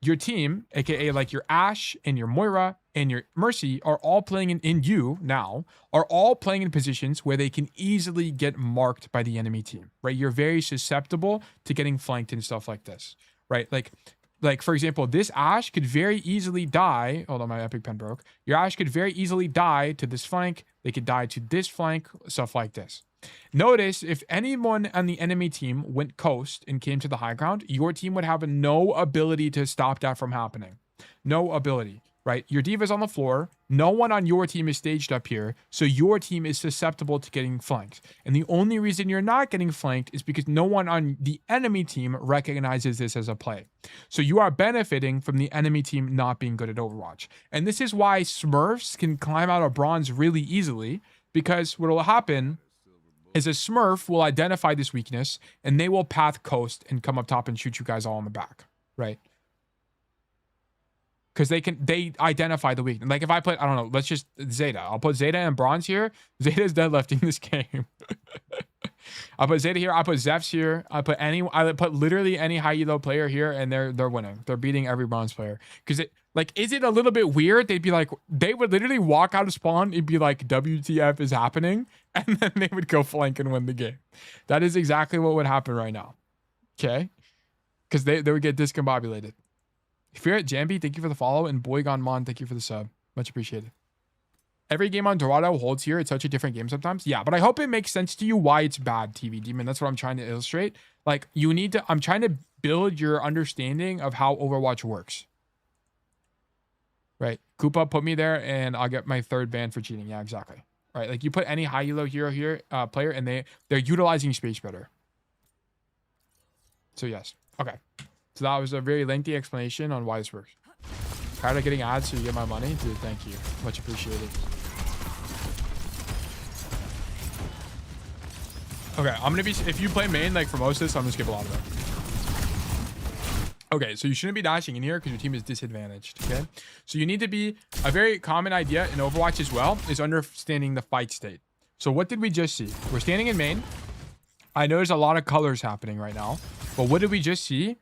Your team, aka like your Ashe and your Moira and your Mercy, are all playing in you now, are all playing in positions where they can easily get marked by the enemy team, right? You're very susceptible to getting flanked and stuff like this. Right, like for example, this Ashe could very easily die. Hold on, my epic pen broke. Your Ashe could very easily die to this flank. They could die to this flank, stuff like this. Notice if anyone on the enemy team went coast and came to the high ground, your team would have no ability to stop that from happening. No ability, right? Your diva's on the floor. No one on your team is staged up here, so your team is susceptible to getting flanked. And the only reason you're not getting flanked is because no one on the enemy team recognizes this as a play. So you are benefiting from the enemy team not being good at Overwatch. And this is why Smurfs can climb out of bronze really easily, because what will happen is a Smurf will identify this weakness, and they will path coast and come up top and shoot you guys all in the back, right? Because they identify the weakness. Like if I put, I don't know, let's just Zeta. I'll put Zeta and bronze here. Zeta's deadlifting this game. I'll put Zeta here. I put Zephs here. I put literally any high elo player here, and they're winning. They're beating every bronze player. Because is it a little bit weird? They would literally walk out of spawn. It'd be like, WTF is happening, and then they would go flank and win the game. That is exactly what would happen right now. Okay, because they would get discombobulated. If you're at Jambi, thank you for the follow. And Boygon Mon, thank you for the sub. Much appreciated. Every game on Dorado holds here. It's such a different game sometimes. Yeah, but I hope it makes sense to you why it's bad, TV Demon. That's what I'm trying to illustrate. Like, I'm trying to build your understanding of how Overwatch works. Right. Koopa, put me there and I'll get my 3rd ban for cheating. Yeah, exactly. right? Like you put any high elo hero here player, and they're utilizing space better. So yes, okay. So that was a very lengthy explanation on why this works. Tired of getting ads so you get my money, dude. Thank you, much appreciated. Okay, I'm gonna be, if you play main like for most of this, I'm gonna skip a lot of it. Okay, so you shouldn't be dashing in here because your team is disadvantaged, okay? So you need to be, a very common idea in Overwatch as well is understanding the fight state. So what did we just see? We're standing in main. I know there's a lot of colors happening right now, but what did we just see?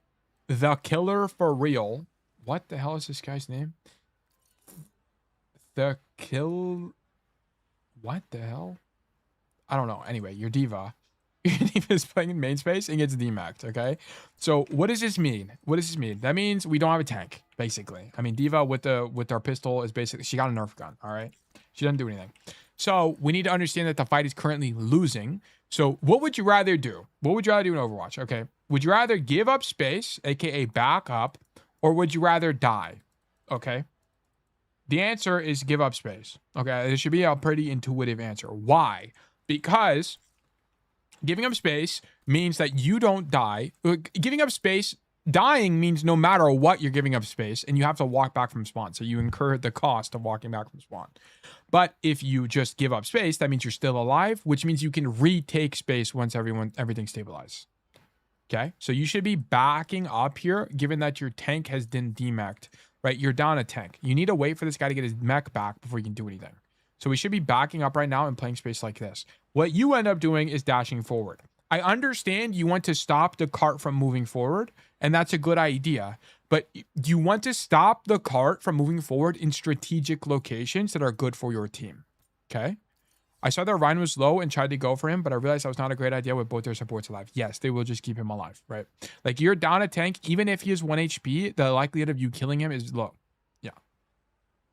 The killer for real. What the hell is this guy's name? The kill... What the hell? I don't know. Anyway, your diva. Your diva is playing in main space and gets demac'd, okay? So what does this mean? What does this mean? That means we don't have a tank, basically. I mean, diva with our pistol is basically... She got a Nerf gun, all right? She doesn't do anything. So we need to understand that the fight is currently losing. So what would you rather do? What would you rather do in Overwatch, okay? Would you rather give up space, aka back up, or would you rather die, okay? The answer is give up space, okay? This should be a pretty intuitive answer. Why? Because giving up space means that you don't die. Giving up space, dying means no matter what, you're giving up space and you have to walk back from spawn. So you incur the cost of walking back from spawn. But if you just give up space, that means you're still alive, which means you can retake space once everything stabilizes. Okay, so you should be backing up here, given that your tank has been demac'd, right? You're down a tank. You need to wait for this guy to get his mech back before you can do anything. So we should be backing up right now and playing space like this. What you end up doing is dashing forward. I understand you want to stop the cart from moving forward, and that's a good idea. But you want to stop the cart from moving forward in strategic locations that are good for your team. Okay? I saw that Ryan was low and tried to go for him, but I realized that was not a great idea with both their supports alive. Yes, they will just keep him alive, right? Like, you're down a tank, even if he is 1 HP, the likelihood of you killing him is low. Yeah.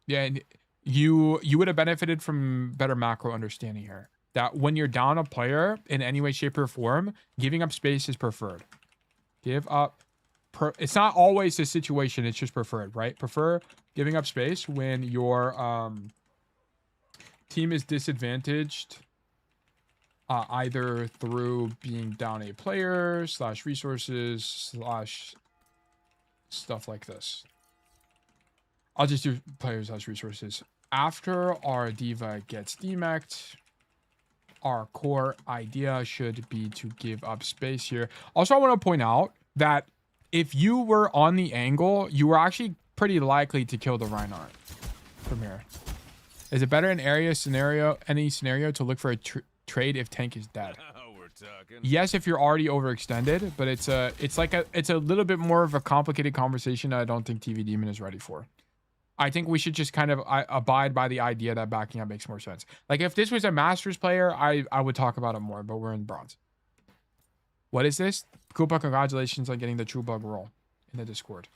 Yeah, and you would have benefited from better macro understanding here. That when you're down a player in any way, shape, or form, giving up space is preferred. Give up. It's not always the situation, it's just preferred, right? Prefer giving up space when your team is disadvantaged, either through being down a player, / resources, / stuff like this. I'll just do players / resources. After our diva gets demac'd, our core idea should be to give up space here. Also, I want to point out that if you were on the angle, you were actually pretty likely to kill the Reinhardt from here. Is it better in any scenario to look for a trade if tank is dead? Yes, if you're already overextended, but it's a little bit more of a complicated conversation that I don't think TV Demon is ready for. I think we should just kind of abide by the idea that backing up makes more sense. Like, if this was a Masters player, I would talk about it more, but we're in bronze. What is this? Koopa, congratulations on getting the True Bug role in the Discord.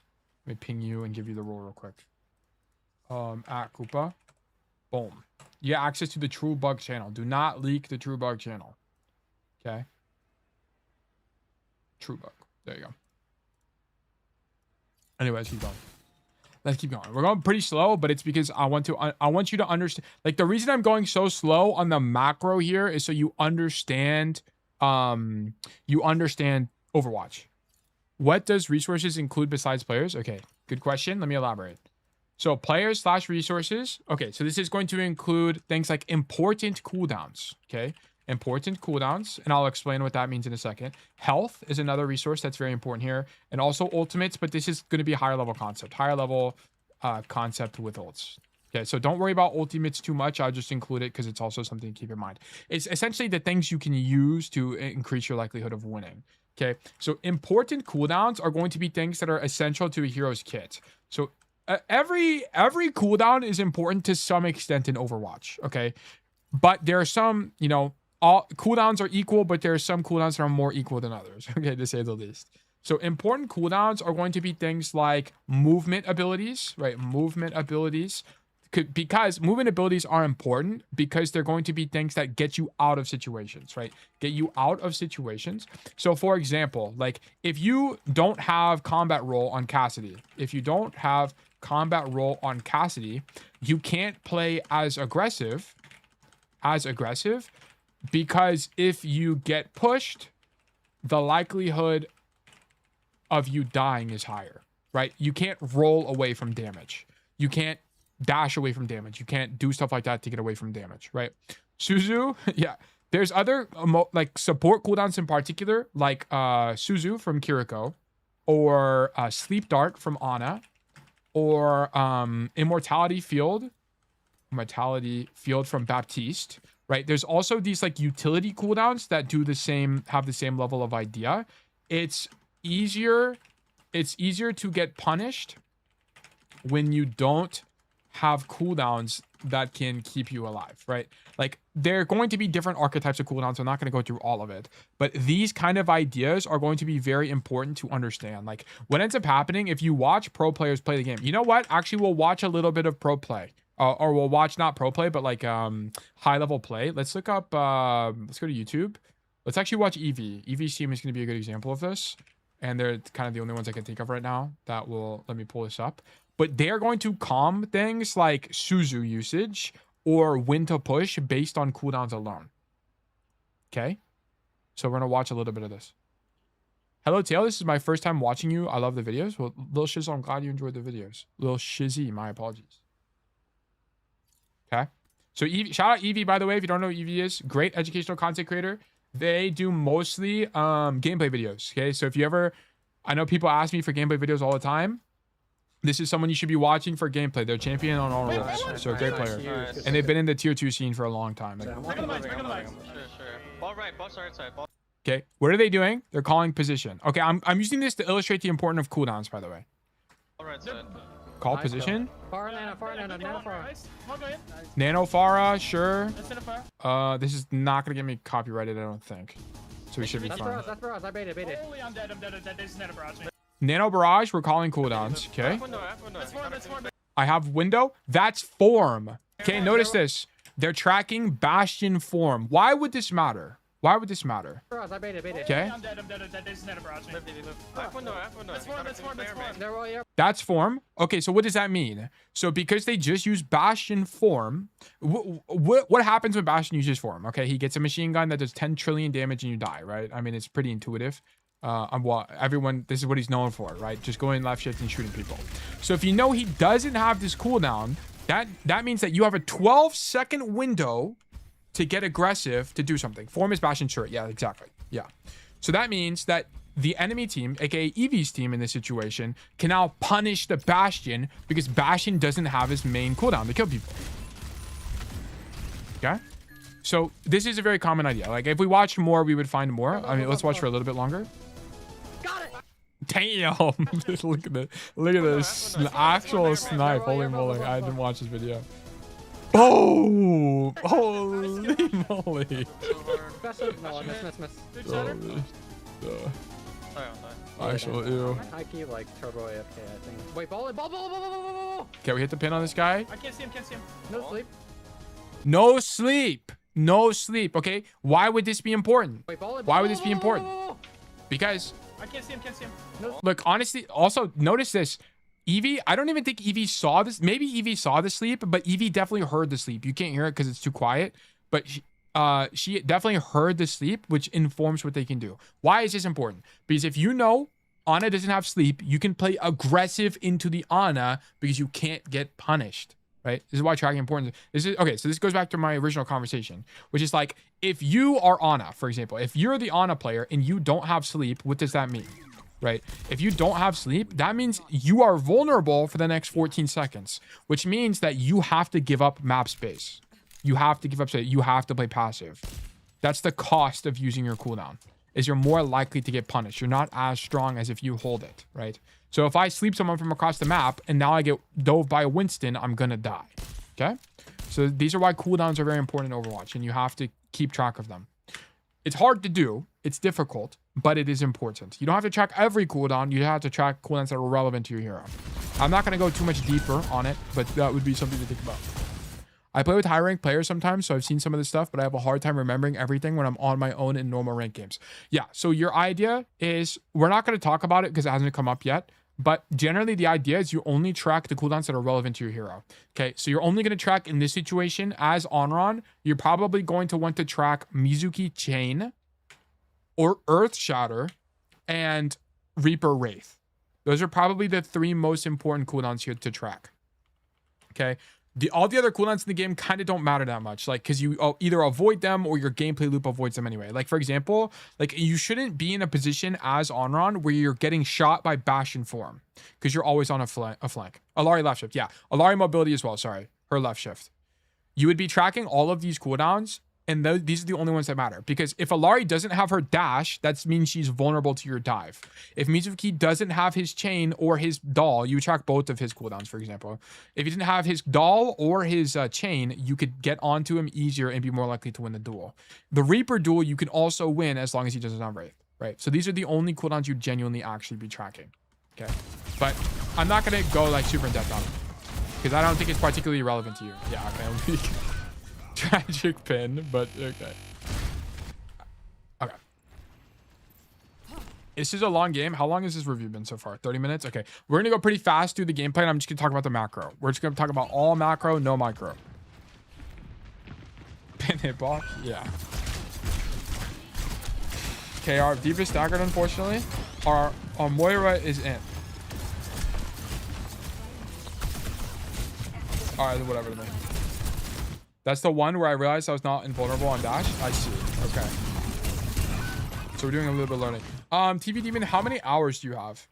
Let me ping you and give you the role real quick. At Koopa. Boom. You get access to the True Bug channel. Do not leak the True Bug channel. Okay? True Bug. There you go. Anyways, keep going. Let's keep going. We're going pretty slow, but it's because I want you to understand. Like, the reason I'm going so slow on the macro here is so you understand Overwatch. What does resources include besides players? Okay, good question. Let me elaborate. So players / resources. Okay, so this is going to include things like important cooldowns. Okay, important cooldowns, and I'll explain what that means in a second. Health is another resource that's very important here, and also ultimates, but this is going to be a higher level concept with ults. Okay, so don't worry about ultimates too much. I'll just include it because it's also something to keep in mind. It's essentially the things you can use to increase your likelihood of winning. Okay, so important cooldowns are going to be things that are essential to a hero's kit. So every cooldown is important to some extent in Overwatch. Okay, but there are some, all cooldowns are equal, but there are some cooldowns that are more equal than others. Okay, to say the least. So important cooldowns are going to be things like movement abilities, right? Movement abilities. Because movement abilities are important because they're going to be things that get you out of situations, right? Get you out of situations. So for example, like if you don't have combat roll on Cassidy, you can't play as aggressive as aggressive, because if you get pushed, the likelihood of you dying is higher, right? You can't roll away from damage. You can't dash away from damage. You can't do stuff like that to get away from damage, right? Suzu, yeah. There's other like support cooldowns in particular, like Suzu from Kiriko, or Sleep Dart from Ana, or Immortality Field from Baptiste, right? There's also these like utility cooldowns that do the same, have the same level of idea. It's easier to get punished when you don't have cooldowns that can keep you alive, right? Like, there are going to be different archetypes of cooldowns. I'm not going to go through all of it, but these kind of ideas are going to be very important to understand. Like, what ends up happening if you watch pro players play the game, you know what? Actually, we'll watch a little bit of pro play, or we'll watch not pro play, but like high level play. Let's look up, let's go to YouTube. Let's actually watch Eevee. Eevee's team is going to be a good example of this. And they're kind of the only ones I can think of right now that will let me pull this up. But they're going to calm things like Suzu usage or when to push based on cooldowns alone. Okay? So we're going to watch a little bit of this. Hello, Tail. This is my first time watching you. I love the videos. Well, Lil Shizzle, I'm glad you enjoyed the videos. Lil Shizzy, my apologies. Okay? So Eevee, shout out Eevee, by the way, if you don't know who Eevee is. Great educational content creator. They do mostly gameplay videos. Okay? So if you ever... I know people ask me for gameplay videos all the time. This is someone you should be watching for gameplay. They're champion on all roles. So a great player. And they've been in the tier 2 scene for a long time. Okay, what are they doing? They're calling position. Okay, I'm using this to illustrate the importance of cooldowns, by the way. Call position. Nano Pharah, sure. This is not gonna get me copyrighted, I don't think. So we should be fine. I baited. Nano Barrage, we're calling cooldowns. Okay. I have window. That's form. Okay, notice this. They're tracking Bastion form. Why would this matter? Why would this matter? Okay. That's form. Okay, so what does that mean? So because they just use Bastion form, what happens when Bastion uses form? Okay, he gets a machine gun that does 10 trillion damage and you die, right? I mean, it's pretty intuitive. Everyone, this is what he's known for, right? Just going left shift and shooting people. So if you know he doesn't have this cooldown, that means that you have a 12-second window to get aggressive to do something. Form is Bastion, sure. Yeah, exactly. Yeah. So that means that the enemy team, aka Eevee's team in this situation, can now punish the Bastion because Bastion doesn't have his main cooldown to kill people. Okay? So this is a very common idea. Like, if we watched more, we would find more. I mean, let's watch for a little bit longer. Got it. Damn. look at this actual snipe. Holy moly. I didn't watch this video. Oh! Holy moly. No, miss. Actual ew. I keep like turbo AFK, I think. Wait, ball. Okay, we hit the pin on this guy. I can't see him. No sleep. No sleep. No sleep. Okay. Why would this be important? Wait, ball. Why would this be important? Because I can't see him. look, honestly, also notice this. Eevee, I don't even think Eevee saw this. Maybe Eevee saw the sleep, but Eevee definitely heard the sleep. You can't hear it because it's too quiet. But she definitely heard the sleep, which informs what they can do. Why is this important? Because if you know Ana doesn't have sleep, you can play aggressive into the Ana because you can't get punished. Right? This is why tracking important. This is okay. So this goes back to my original conversation, which is like, if you are Ana, for example, if you're the Ana player and you don't have sleep, what does that mean? Right? If you don't have sleep, that means you are vulnerable for the next 14 seconds, which means that you have to give up map space. You have to give up space. You have to play passive. That's the cost of using your cooldown, is you're more likely to get punished. You're not as strong as if you hold it, right? So if I sleep someone from across the map and now I get dove by a Winston, I'm gonna die, okay? So these are why cooldowns are very important in Overwatch, and you have to keep track of them. It's hard to do. It's difficult, but it is important. You don't have to track every cooldown. You have to track cooldowns that are relevant to your hero. I'm not going to go too much deeper on it, but that would be something to think about. I play with high-ranked players sometimes, so I've seen some of this stuff, but I have a hard time remembering everything when I'm on my own in normal ranked games. Yeah, so your idea is, we're not going to talk about it because it hasn't come up yet, But generally, the idea is you only track the cooldowns that are relevant to your hero. Okay, so you're only going to track in this situation as Anran. You're probably going to want to track Mizuki Chain or Earth Shatter and Reaper Wraith. Those are probably the 3 most important cooldowns here to track. Okay, all the other cooldowns in the game kind of don't matter that much, like, because you either avoid them or your gameplay loop avoids them anyway. Like, for example, like, you shouldn't be in a position as Anran where you're getting shot by Bastion form because you're always on a flank. Alari left shift, yeah. Alari mobility as well, sorry. Her left shift. You would be tracking all of these cooldowns, and these are the only ones that matter. Because if Alari doesn't have her dash, that means she's vulnerable to your dive. If Mizuki doesn't have his chain or his doll, you track both of his cooldowns, for example. If he didn't have his doll or his chain, you could get onto him easier and be more likely to win the duel. The Reaper duel, you can also win as long as he doesn't have Wraith, right? So these are the only cooldowns you genuinely actually be tracking, okay? But I'm not going to go, like, super in depth on it because I don't think it's particularly relevant to you. Yeah, okay. Tragic pin, but okay. Okay. This is a long game. How long has this review been so far? 30 minutes? Okay. We're going to go pretty fast through the gameplay, and I'm just going to talk about the macro. We're just going to talk about all macro, no micro. Pin hitbox? Yeah. Okay, our Deep is staggered, unfortunately. Our Moira is in. Alright, whatever to me. That's the one where I realized I was not invulnerable on dash. I see. Okay. So we're doing a little bit of learning. TV Demon, how many hours do you have?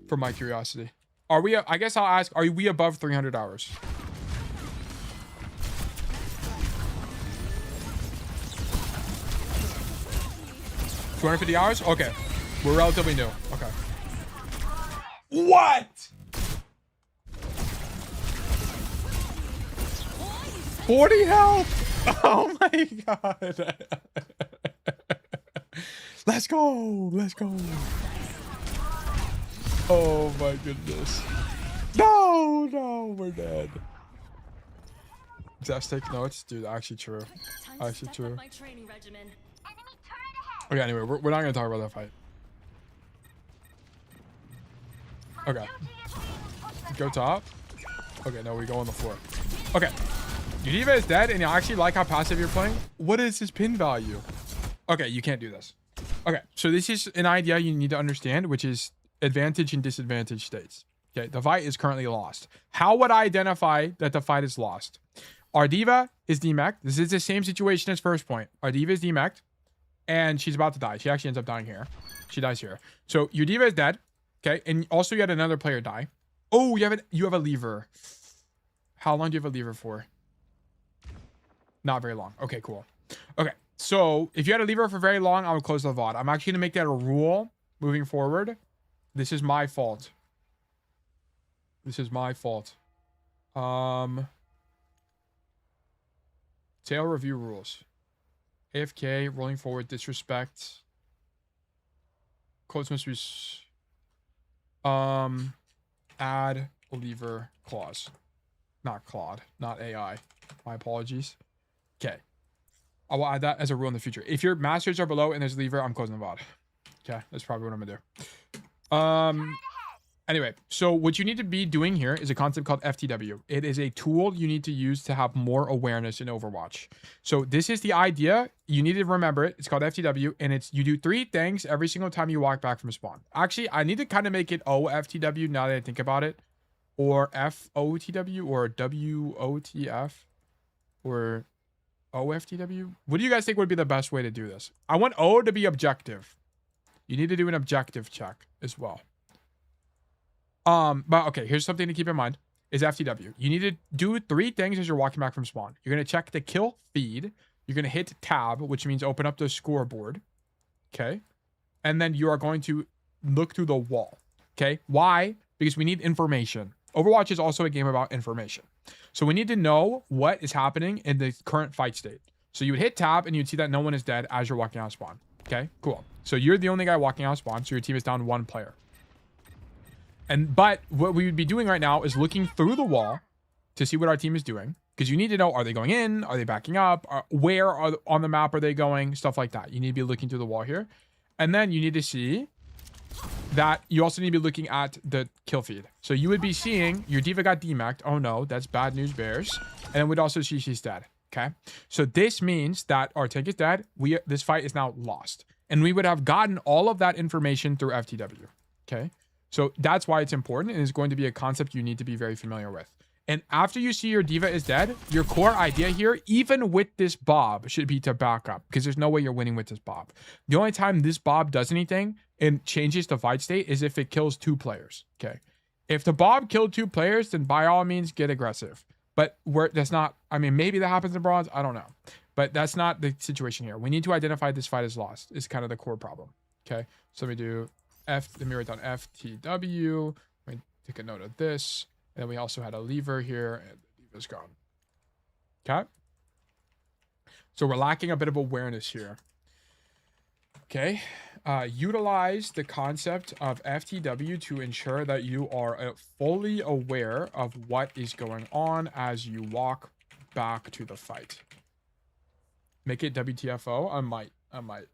For my curiosity. Are we, I guess I'll ask, are we above 300 hours? $250 hours? Okay. We're relatively new. Okay. What? 40 health. Oh my god. Let's go. Let's go. Oh my goodness. No, we're dead. Just take notes, dude. Actually true. Actually true. Okay, anyway, we're not gonna talk about that fight. Okay. Go top. Okay, no, we go on the floor. Okay. Your diva is dead, and you actually like how passive you're playing? What is his pin value? Okay, you can't do this. Okay, so this is an idea you need to understand, which is advantage and disadvantage states. Okay, the fight is currently lost. How would I identify that the fight is lost? Our diva is demeched. This is the same situation as first point. Our diva is demeched, and she's about to die. She actually ends up dying here. She dies here. So your diva is dead. Okay, and also you had another player die. Oh, you have a lever. How long do you have a lever for? Not very long. Okay, cool. Okay, so if you had a lever for very long, I would close the VOD. I'm actually gonna make that a rule moving forward. This is my fault. This is my fault. Tail review rules. AFK, rolling forward, disrespect. Codes must be add lever clause. Not Claude, not AI. My apologies. Okay. I will add that as a rule in the future. If your masters are below and there's a lever, I'm closing the VOD. Okay, that's probably what I'm gonna do. Anyway, so what you need to be doing here is a concept called FTW. It is a tool you need to use to have more awareness in Overwatch. So this is the idea. You need to remember it. It's called FTW, and it's you do 3 things every single time you walk back from spawn. Actually, I need to kind of make it OFTW now that I think about it. Or FOTW or WOTF or OFTW. What do you guys think would be the best way to do this? I want O to be objective. You need to do an objective check as well. But okay, here's something to keep in mind is FTW. You need to do 3 things as you're walking back from spawn. You're going to check the kill feed. You're going to hit tab, which means open up the scoreboard. Okay. And then you are going to look through the wall. Okay. Why? Because we need information. Overwatch is also a game about information. So we need to know what is happening in the current fight state. So you would hit tab and you'd see that no one is dead as you're walking out of spawn. Okay, cool. So you're the only guy walking out of spawn. So your team is down 1 player. But what we would be doing right now is looking through the wall to see what our team is doing. Because you need to know, are they going in? Are they backing up? Where on the map are they going? Stuff like that. You need to be looking through the wall here. And then you need to see that you also need to be looking at the kill feed. So you would be seeing your diva got demeched. Oh no, that's bad news bears. And then we'd also see she's dead. Okay. So this means that our tank is dead. This fight is now lost. And we would have gotten all of that information through FTW. Okay. So that's why it's important, and it's going to be a concept you need to be very familiar with. And after you see your diva is dead, your core idea here, even with this Bob, should be to back up, because there's no way you're winning with this Bob. The only time this Bob does anything and changes the fight state is if it kills 2 players. Okay. If the Bob killed 2 players, then by all means get aggressive. But that's not, I mean, maybe that happens in bronze. I don't know. But that's not the situation here. We need to identify this fight as lost is kind of the core problem. Okay. So let me do let me write down FTW. Let me take a note of this. And then we also had a lever here, and the lever's gone. Okay. So we're lacking a bit of awareness here. Okay. Utilize the concept of FTW to ensure that you are fully aware of what is going on as you walk back to the fight. Make it WTFO. I might.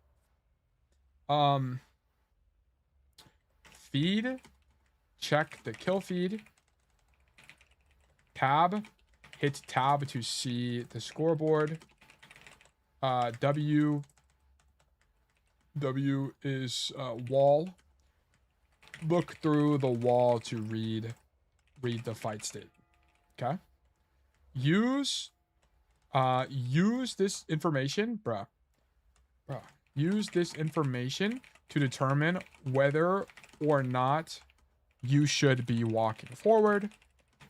Feed. Check the kill feed. Tab. Hit tab to see the scoreboard. W is wall. Look through the wall to read the fight state. Okay. Use this information, use this information to determine whether or not you should be walking forward,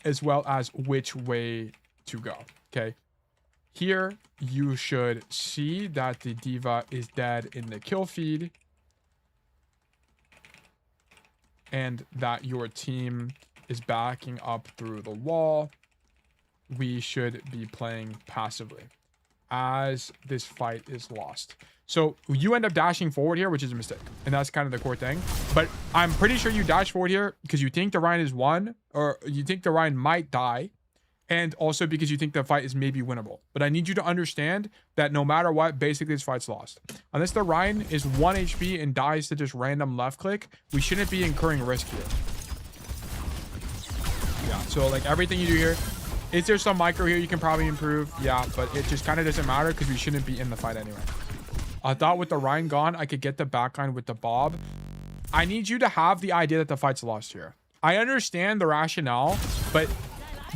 as well as which way to go. Okay. Here, you should see that the diva is dead in the kill feed, and that your team is backing up through the wall. We should be playing passively as this fight is lost. So you end up dashing forward here, which is a mistake. And that's kind of the core thing. But I'm pretty sure you dash forward here because you think the Ryan is won, or you think the Ryan might die. And also because you think the fight is maybe winnable. But I need you to understand that no matter what, basically this fight's lost. Unless the Ryan is 1 HP and dies to just random left click, we shouldn't be incurring risk here. Yeah, so like everything you do here, is there some micro here you can probably improve? Yeah, but it just kind of doesn't matter because we shouldn't be in the fight anyway. I thought with the Ryan gone, I could get the backline with the Bob. I need you to have the idea that the fight's lost here. I understand the rationale, but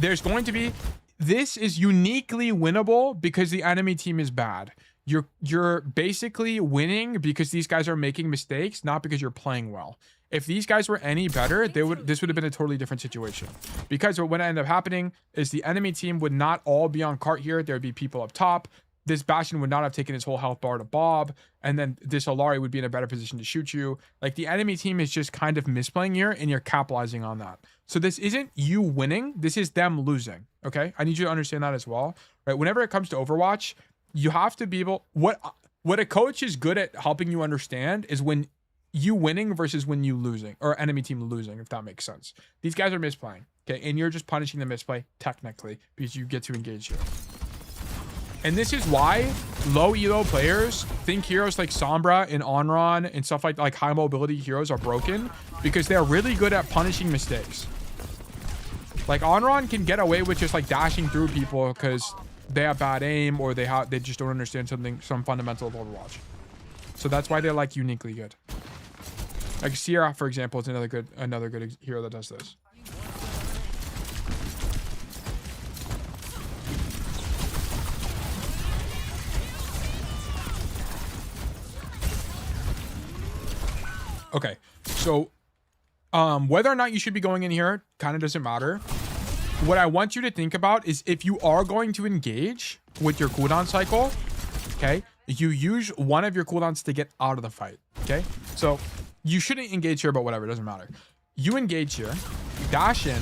there's going to be, this is uniquely winnable because the enemy team is bad. You're basically winning because these guys are making mistakes, not because you're playing well. If these guys were any better, this would have been a totally different situation. Because what would end up happening is the enemy team would not all be on cart here. There would be people up top. This Bastion would not have taken his whole health bar to Bob, and then this Alari would be in a better position to shoot you. Like, the enemy team is just kind of misplaying here, and you're capitalizing on that. So this isn't you winning, this is them losing, okay? I need you to understand that as well, right? Whenever it comes to Overwatch, you have to be able, what a coach is good at helping you understand is when you winning versus when you losing, or enemy team losing, if that makes sense. These guys are misplaying, okay? And you're just punishing the misplay, technically, because you get to engage here. And this is why low elo players think heroes like Sombra and Anran and stuff like high mobility heroes are broken, because they're really good at punishing mistakes. Like Anran can get away with just like dashing through people because they have bad aim, or they just don't understand some fundamental of Overwatch. So that's why they're like uniquely good. Like Sierra, for example, is another good hero that does this. Okay, so whether or not you should be going in here kind of doesn't matter. What I want you to think about is if you are going to engage with your cooldown cycle, okay, you use one of your cooldowns to get out of the fight, okay? So you shouldn't engage here, but whatever, it doesn't matter. You engage here, dash in,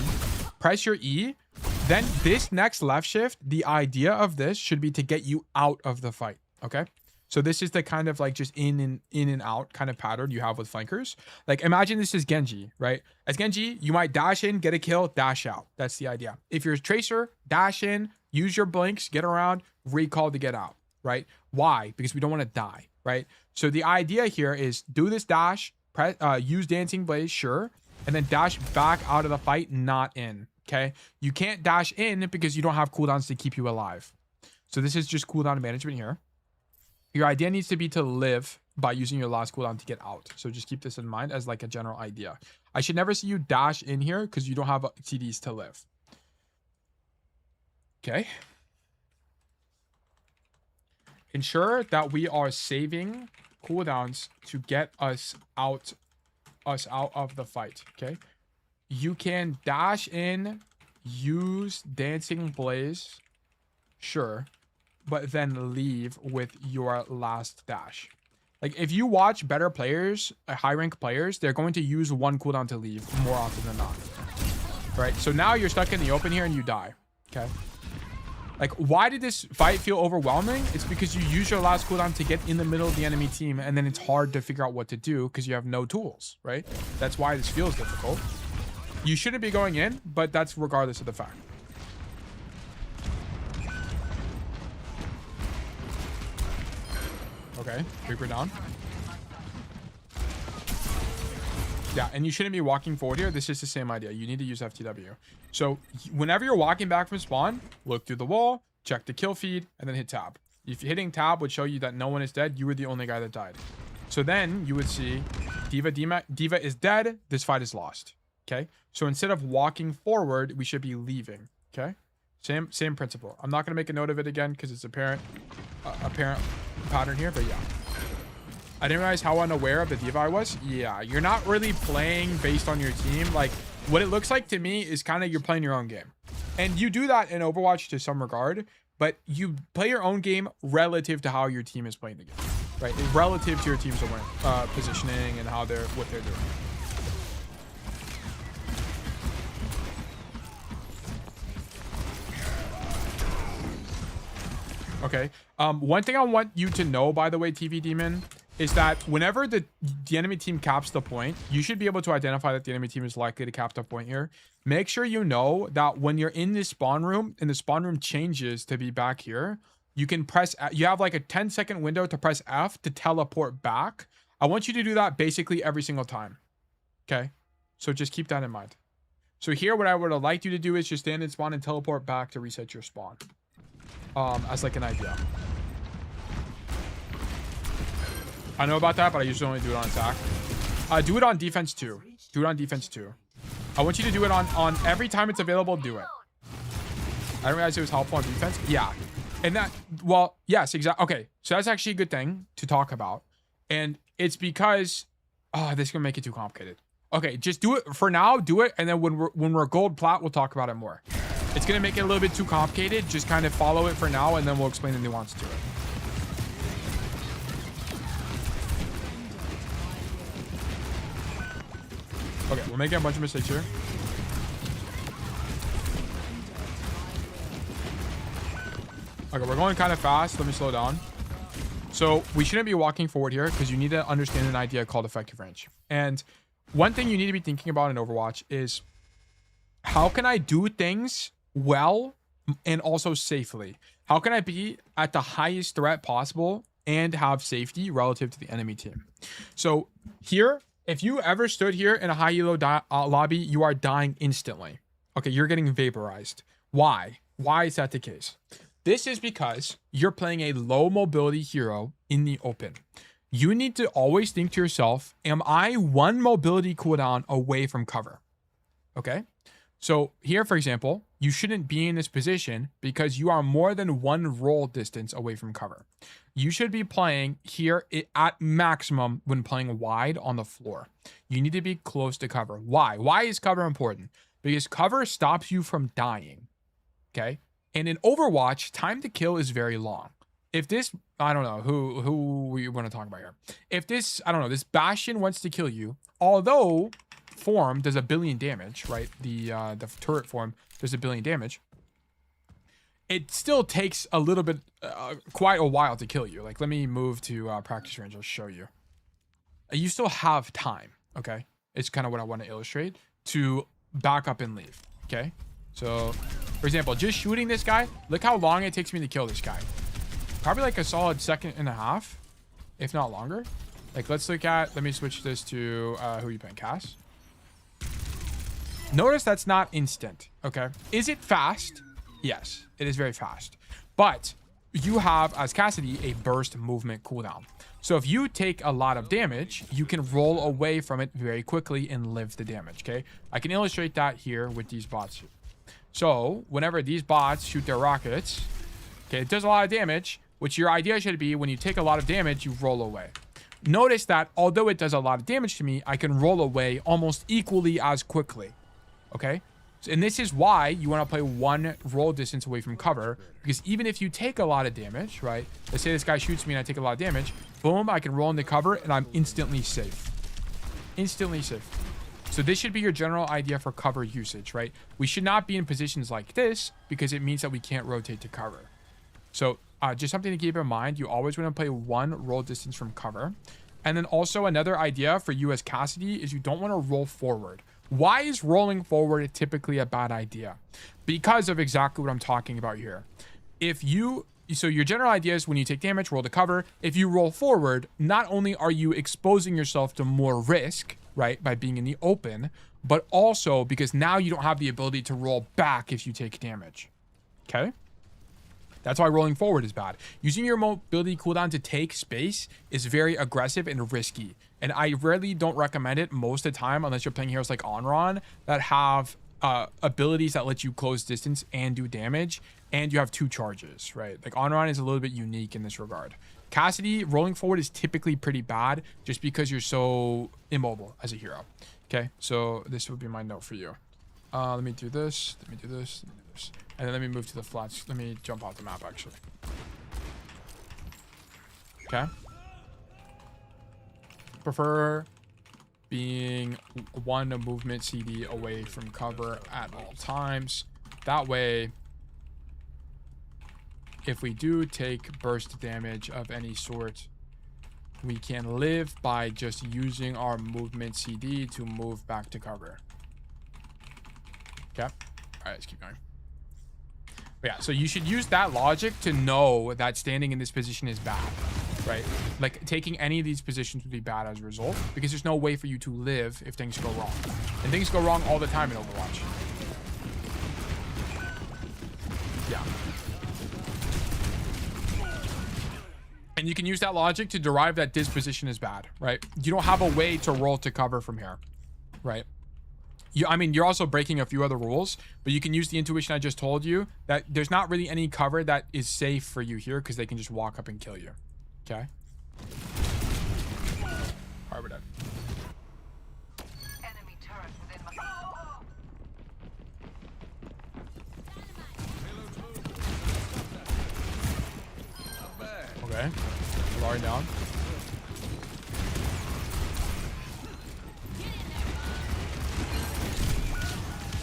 press your E, then this next left shift, the idea of this should be to get you out of the fight, okay? So this is the kind of like just in and out kind of pattern you have with flankers. Like imagine this is Genji, right? As Genji, you might dash in, get a kill, dash out. That's the idea. If you're a Tracer, dash in, use your blinks, get around, recall to get out, right? Why? Because we don't want to die, right? So the idea here is do this dash, use Dancing Blaze, sure, and then dash back out of the fight, not in. Okay, you can't dash in because you don't have cooldowns to keep you alive. So this is just cooldown management here. Your idea needs to be to live by using your last cooldown to get out. So just keep this in mind as like a general idea. I should never see you dash in here because you don't have CDs to live. Okay. Ensure that we are saving cooldowns to get us out of the fight. Okay. You can dash in, use Dancing Blaze, sure, but then leave with your last dash. Like if you watch better players, high rank players, they're going to use one cooldown to leave more often than not. Right? So now you're stuck in the open here and you die. Okay. Like, why did this fight feel overwhelming? It's because you use your last cooldown to get in the middle of the enemy team, and then it's hard to figure out what to do because you have no tools, right? That's why this feels difficult. You shouldn't be going in, but that's regardless of the fact. Okay, Reaper down. Yeah, and you shouldn't be walking forward here. This is the same idea. You need to use FTW. So whenever you're walking back from spawn, look through the wall, check the kill feed, and then hit tab. If hitting tab would show you that no one is dead, you were the only guy that died. So then you would see Diva is dead. This fight is lost. Okay. So instead of walking forward, we should be leaving. Okay. Same principle. I'm not going to make a note of it again because it's apparent pattern here, but yeah. I didn't realize how unaware of the Diva I was. Yeah, you're not really playing based on your team. Like, what it looks like to me is kind of you're playing your own game. And you do that in Overwatch to some regard, but you play your own game relative to how your team is playing the game, right? Relative to your team's positioning and what they're doing. Okay. One thing I want you to know, by the way, TV Demon, is that whenever the enemy team caps the point, you should be able to identify that the enemy team is likely to cap the point here. Make sure you know that when you're in this spawn room and the spawn room changes to be back here, you can press, you have like a 10-second window to press F to teleport back. I want you to do that basically every single time. Okay. So just keep that in mind. So here, what I would have liked you to do is just stand in spawn and teleport back to reset your spawn. As like an idea. I know about that, but I usually only do it on attack. Do it on defense too. Do it on defense too. I want you to do it on every time it's available, do it. I didn't realize it was helpful on defense. Yeah. And that, well, yes, exactly. Okay. So that's actually a good thing to talk about. And it's because, this is going to make it too complicated. Okay. Just do it for now. Do it. And then when we're gold plat, we'll talk about it more. It's going to make it a little bit too complicated. Just kind of follow it for now, and then we'll explain the nuance to it. Okay, we're making a bunch of mistakes here. Okay, we're going kind of fast. Let me slow down. So we shouldn't be walking forward here because you need to understand an idea called effective range. And one thing you need to be thinking about in Overwatch is, how can I do things well and also safely? How can I be at the highest threat possible and have safety relative to the enemy team? So here, if you ever stood here in a high elo lobby, you are dying instantly. Okay, you're getting vaporized. Why? Why is that the case? This is because you're playing a low mobility hero in the open. You need to always think to yourself, am I one mobility cooldown away from cover? Okay. So here, for example, you shouldn't be in this position because you are more than one roll distance away from cover. You should be playing here at maximum when playing wide on the floor. You need to be close to cover. Why? Why is cover important? Because cover stops you from dying. Okay. And in Overwatch, time to kill is very long. If this, I don't know who we want to talk about here. If this, I don't know, this Bastion wants to kill you, although form does 1 billion damage, right? The turret form does 1 billion damage. It still takes a little bit, quite a while to kill you. Like, let me move to practice range. I'll show you. You still have time, okay? It's kind of what I want to illustrate to back up and leave, okay? So, for example, just shooting this guy, look how long it takes me to kill this guy. Probably like a solid 1.5 seconds, if not longer. Like, let's look at, let me switch this to, who are you playing, Cass? Notice that's not instant, okay? Is it fast? Yes, it is very fast. But you have, as Cassidy, a burst movement cooldown. So if you take a lot of damage, you can roll away from it very quickly and live the damage, okay? I can illustrate that here with these bots. So whenever these bots shoot their rockets, okay, it does a lot of damage, which your idea should be when you take a lot of damage, you roll away. Notice that although it does a lot of damage to me, I can roll away almost equally as quickly, okay? And this is why you want to play one roll distance away from cover, because even if you take a lot of damage, right? Let's say this guy shoots me and I take a lot of damage. Boom, I can roll into cover and I'm instantly safe. Instantly safe. So this should be your general idea for cover usage, right? We should not be in positions like this because it means that we can't rotate to cover. So just something to keep in mind. You always want to play one roll distance from cover. And then also another idea for you as Cassidy is you don't want to roll forward. Why is rolling forward typically a bad idea? Because of exactly what I'm talking about here. So your general idea is when you take damage, roll to cover. If you roll forward, not only are you exposing yourself to more risk, right, by being in the open, but also because now you don't have the ability to roll back if you take damage. Okay? That's why rolling forward is bad. Using your mobility cooldown to take space is very aggressive and risky. And I rarely don't recommend it most of the time unless you're playing heroes like Anran that have abilities that let you close distance and do damage, and you have 2 charges, right? Like Anran is a little bit unique in this regard. Cassidy, rolling forward is typically pretty bad just because you're so immobile as a hero. Okay, so this would be my note for you. Let me do this, let me do this, let me do this. And then let me move to the flats. Let me jump off the map, actually. Okay. Prefer being one movement CD away from cover at all times. That way, if we do take burst damage of any sort, we can live by just using our movement CD to move back to cover. Okay. All right, let's keep going. But yeah, so you should use that logic to know that standing in this position is bad, right? Like taking any of these positions would be bad as a result because there's no way for you to live if things go wrong. And things go wrong all the time in Overwatch. Yeah. And you can use that logic to derive that this position is bad, right? You don't have a way to roll to cover from here, right? I mean, you're also breaking a few other rules, but you can use the intuition I just told you that there's not really any cover that is safe for you here because they can just walk up and kill you. Okay? All right, we're done. Enemy turret within my... Okay. Lowering down.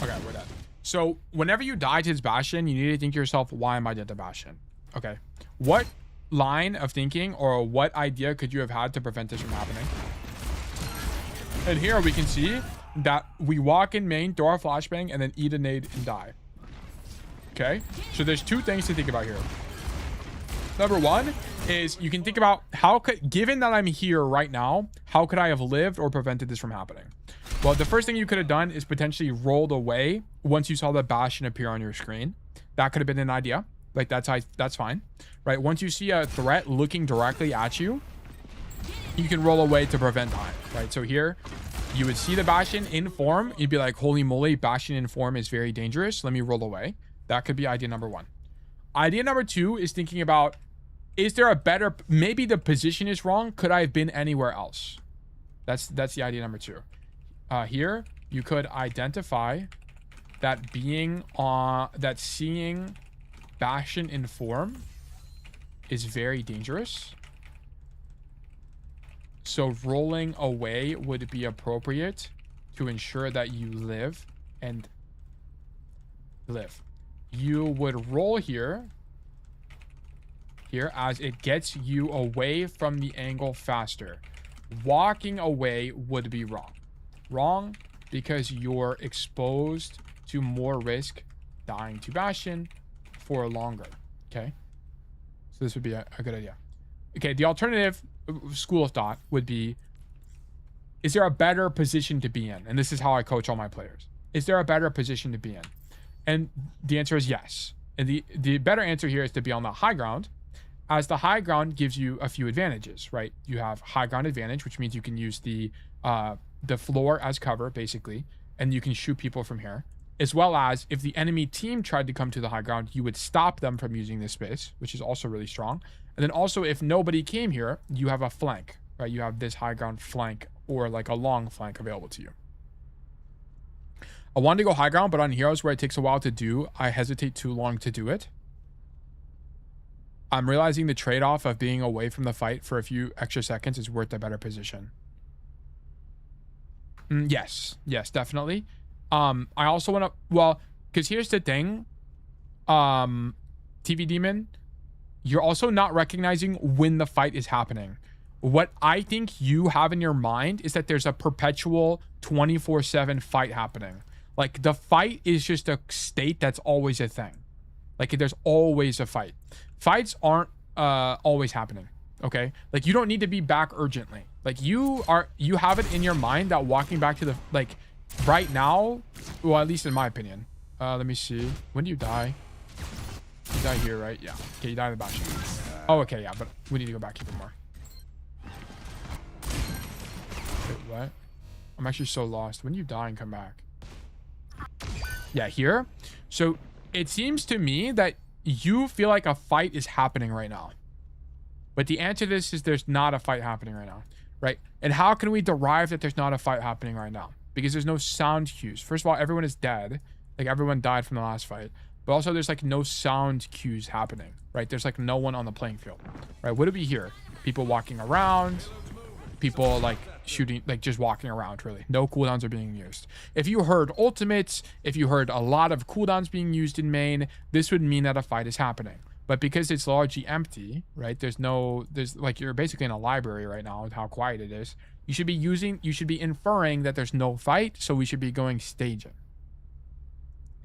Okay, we're dead. So whenever you die to his Bastion, you need to think to yourself, why am I dead to Bastion? Okay. What line of thinking or what idea could you have had to prevent this from happening? And here we can see that we walk in main, throw our flashbang, and then eat a nade and die. Okay. So there's 2 things to think about here. Number 1 is you can think about given that I'm here right now, how could I have lived or prevented this from happening? Well, the first thing you could have done is potentially rolled away once you saw the Bastion appear on your screen. That could have been an idea. Like that's fine, right? Once you see a threat looking directly at you, you can roll away to prevent dying, right? So here, you would see the Bastion in form. You'd be like, holy moly, Bastion in form is very dangerous. Let me roll away. That could be idea number 1. Idea number 2 is thinking about, is there a better, maybe the position is wrong. Could I have been anywhere else? That's the idea number 2. Here, you could identify that seeing Bastion in form is very dangerous. So rolling away would be appropriate to ensure that you live and live. You would roll here as it gets you away from the angle faster. Walking away would be wrong. Wrong because you're exposed to more risk dying to Bastion for longer. Okay, so this would be a good idea. Okay, the alternative school of thought would be, is there a better position to be in? And this is how I coach all my players. Is there a better position to be in? And the answer is yes. And the better answer here is to be on the high ground, as the high ground gives you a few advantages, right? You have high ground advantage, which means you can use the floor as cover, basically, and you can shoot people from here. As well as if the enemy team tried to come to the high ground, you would stop them from using this space, which is also really strong. And then also if nobody came here, you have a flank, right? You have this high ground flank or like a long flank available to you. I wanted to go high ground, but on heroes where it takes a while to do, I hesitate too long to do it. I'm realizing the trade-off of being away from the fight for a few extra seconds is worth a better position. Yes, definitely. I also want to, well, because here's the thing, TV Demon, you're also not recognizing when the fight is happening. What I think you have in your mind is that there's a perpetual 24/7 fight happening. Like the fight is just a state that's always a thing. Like there's always a fight. Fights aren't always happening. Okay, like you don't need to be back urgently. Like you have it in your mind that walking back to the, like right now, well, at least in my opinion. Let me see. When do you die? You die here, right? Yeah. Okay, you die in the back. Oh, okay, yeah, but we need to go back even more. Wait, what? I'm actually so lost. When do you die and come back? Yeah, here. So it seems to me that you feel like a fight is happening right now. But the answer to this is there's not a fight happening right now, right? And how can we derive that there's not a fight happening right now? Because there's no sound cues. First of all, everyone is dead. Like everyone died from the last fight. But also there's like no sound cues happening, right? There's like no one on the playing field, right? What do we hear? People walking around, people like shooting, like just walking around, really. No cooldowns are being used. If you heard ultimates, if you heard a lot of cooldowns being used in main, this would mean that a fight is happening. But because it's largely empty, right? There's like, you're basically in a library right now with how quiet it is. You should be inferring that there's no fight, so we should be going staging.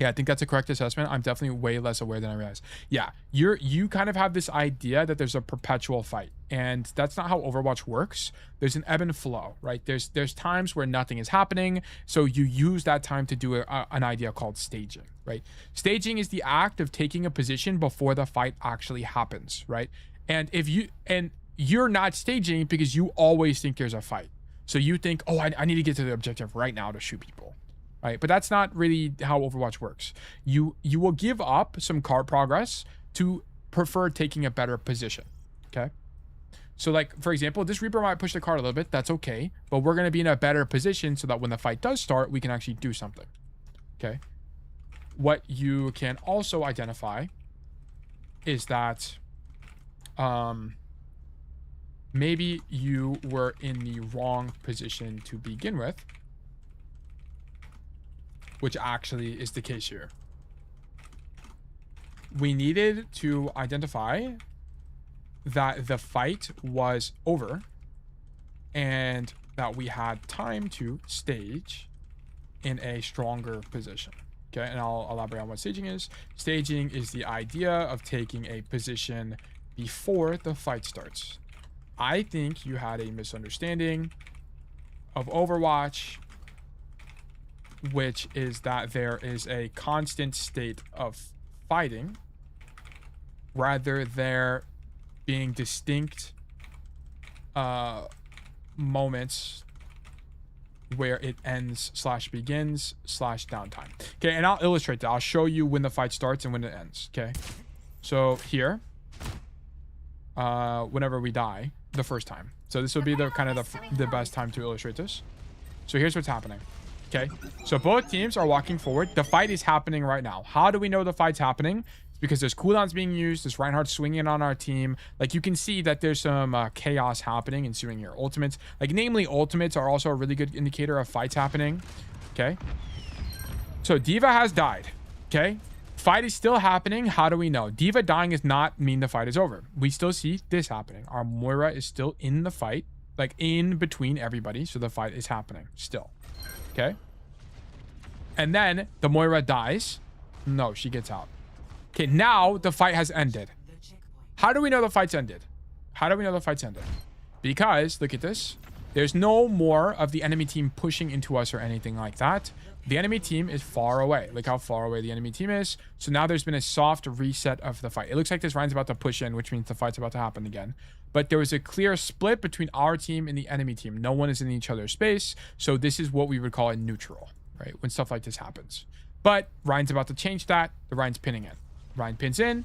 Yeah, I think that's a correct assessment. I'm definitely way less aware than I realized. Yeah, you kind of have this idea that there's a perpetual fight, and that's not how Overwatch works. There's an ebb and flow, right? There's times where nothing is happening, so you use that time to do an idea called staging, right? Staging is the act of taking a position before the fight actually happens, right? And you're not staging because you always think there's a fight. So you think, oh, I need to get to the objective right now to shoot people. Right, but that's not really how Overwatch works. You will give up some card progress to prefer taking a better position. Okay, so like for example, this Reaper might push the card a little bit. That's okay, but we're gonna be in a better position so that when the fight does start, we can actually do something. Okay. What you can also identify is that maybe you were in the wrong position to begin with, which actually is the case here. We needed to identify that the fight was over and that we had time to stage in a stronger position. Okay, and I'll elaborate on what staging is. Staging is the idea of taking a position before the fight starts. I think you had a misunderstanding of Overwatch, which is that there is a constant state of fighting rather there being distinct moments where it ends / begins / downtime. Okay, and I'll illustrate that. I'll show you when the fight starts and when it ends. Okay, so here, whenever we die the first time, so this will be the kind of the best time to illustrate this. So here's what's happening. Okay, so both teams are walking forward. The fight is happening right now. How do we know the fight's happening? It's because there's cooldowns being used. There's Reinhardt swinging on our team. Like you can see that there's some chaos happening ensuing here. Ultimates, like namely ultimates, are also a really good indicator of fights happening. Okay, so D.Va has died. Okay, fight is still happening. How do we know? D.Va dying does not mean the fight is over. We still see this happening. Our Moira is still in the fight, like in between everybody. So the fight is happening still. Okay, and then the Moira dies. No, she gets out. Okay, now the fight has ended. How do we know the fight's ended? How do we know the fight's ended? Because, look at this. There's no more of the enemy team pushing into us or anything like that. The enemy team is far away. Look how far away the enemy team is. So now there's been a soft reset of the fight. It looks like this Ryan's about to push in, which means the fight's about to happen again. But there was a clear split between our team and the enemy team. No one is in each other's space. So this is what we would call a neutral, right? When stuff like this happens. But Ryan's about to change that. The Ryan's pinning in. Ryan pins in.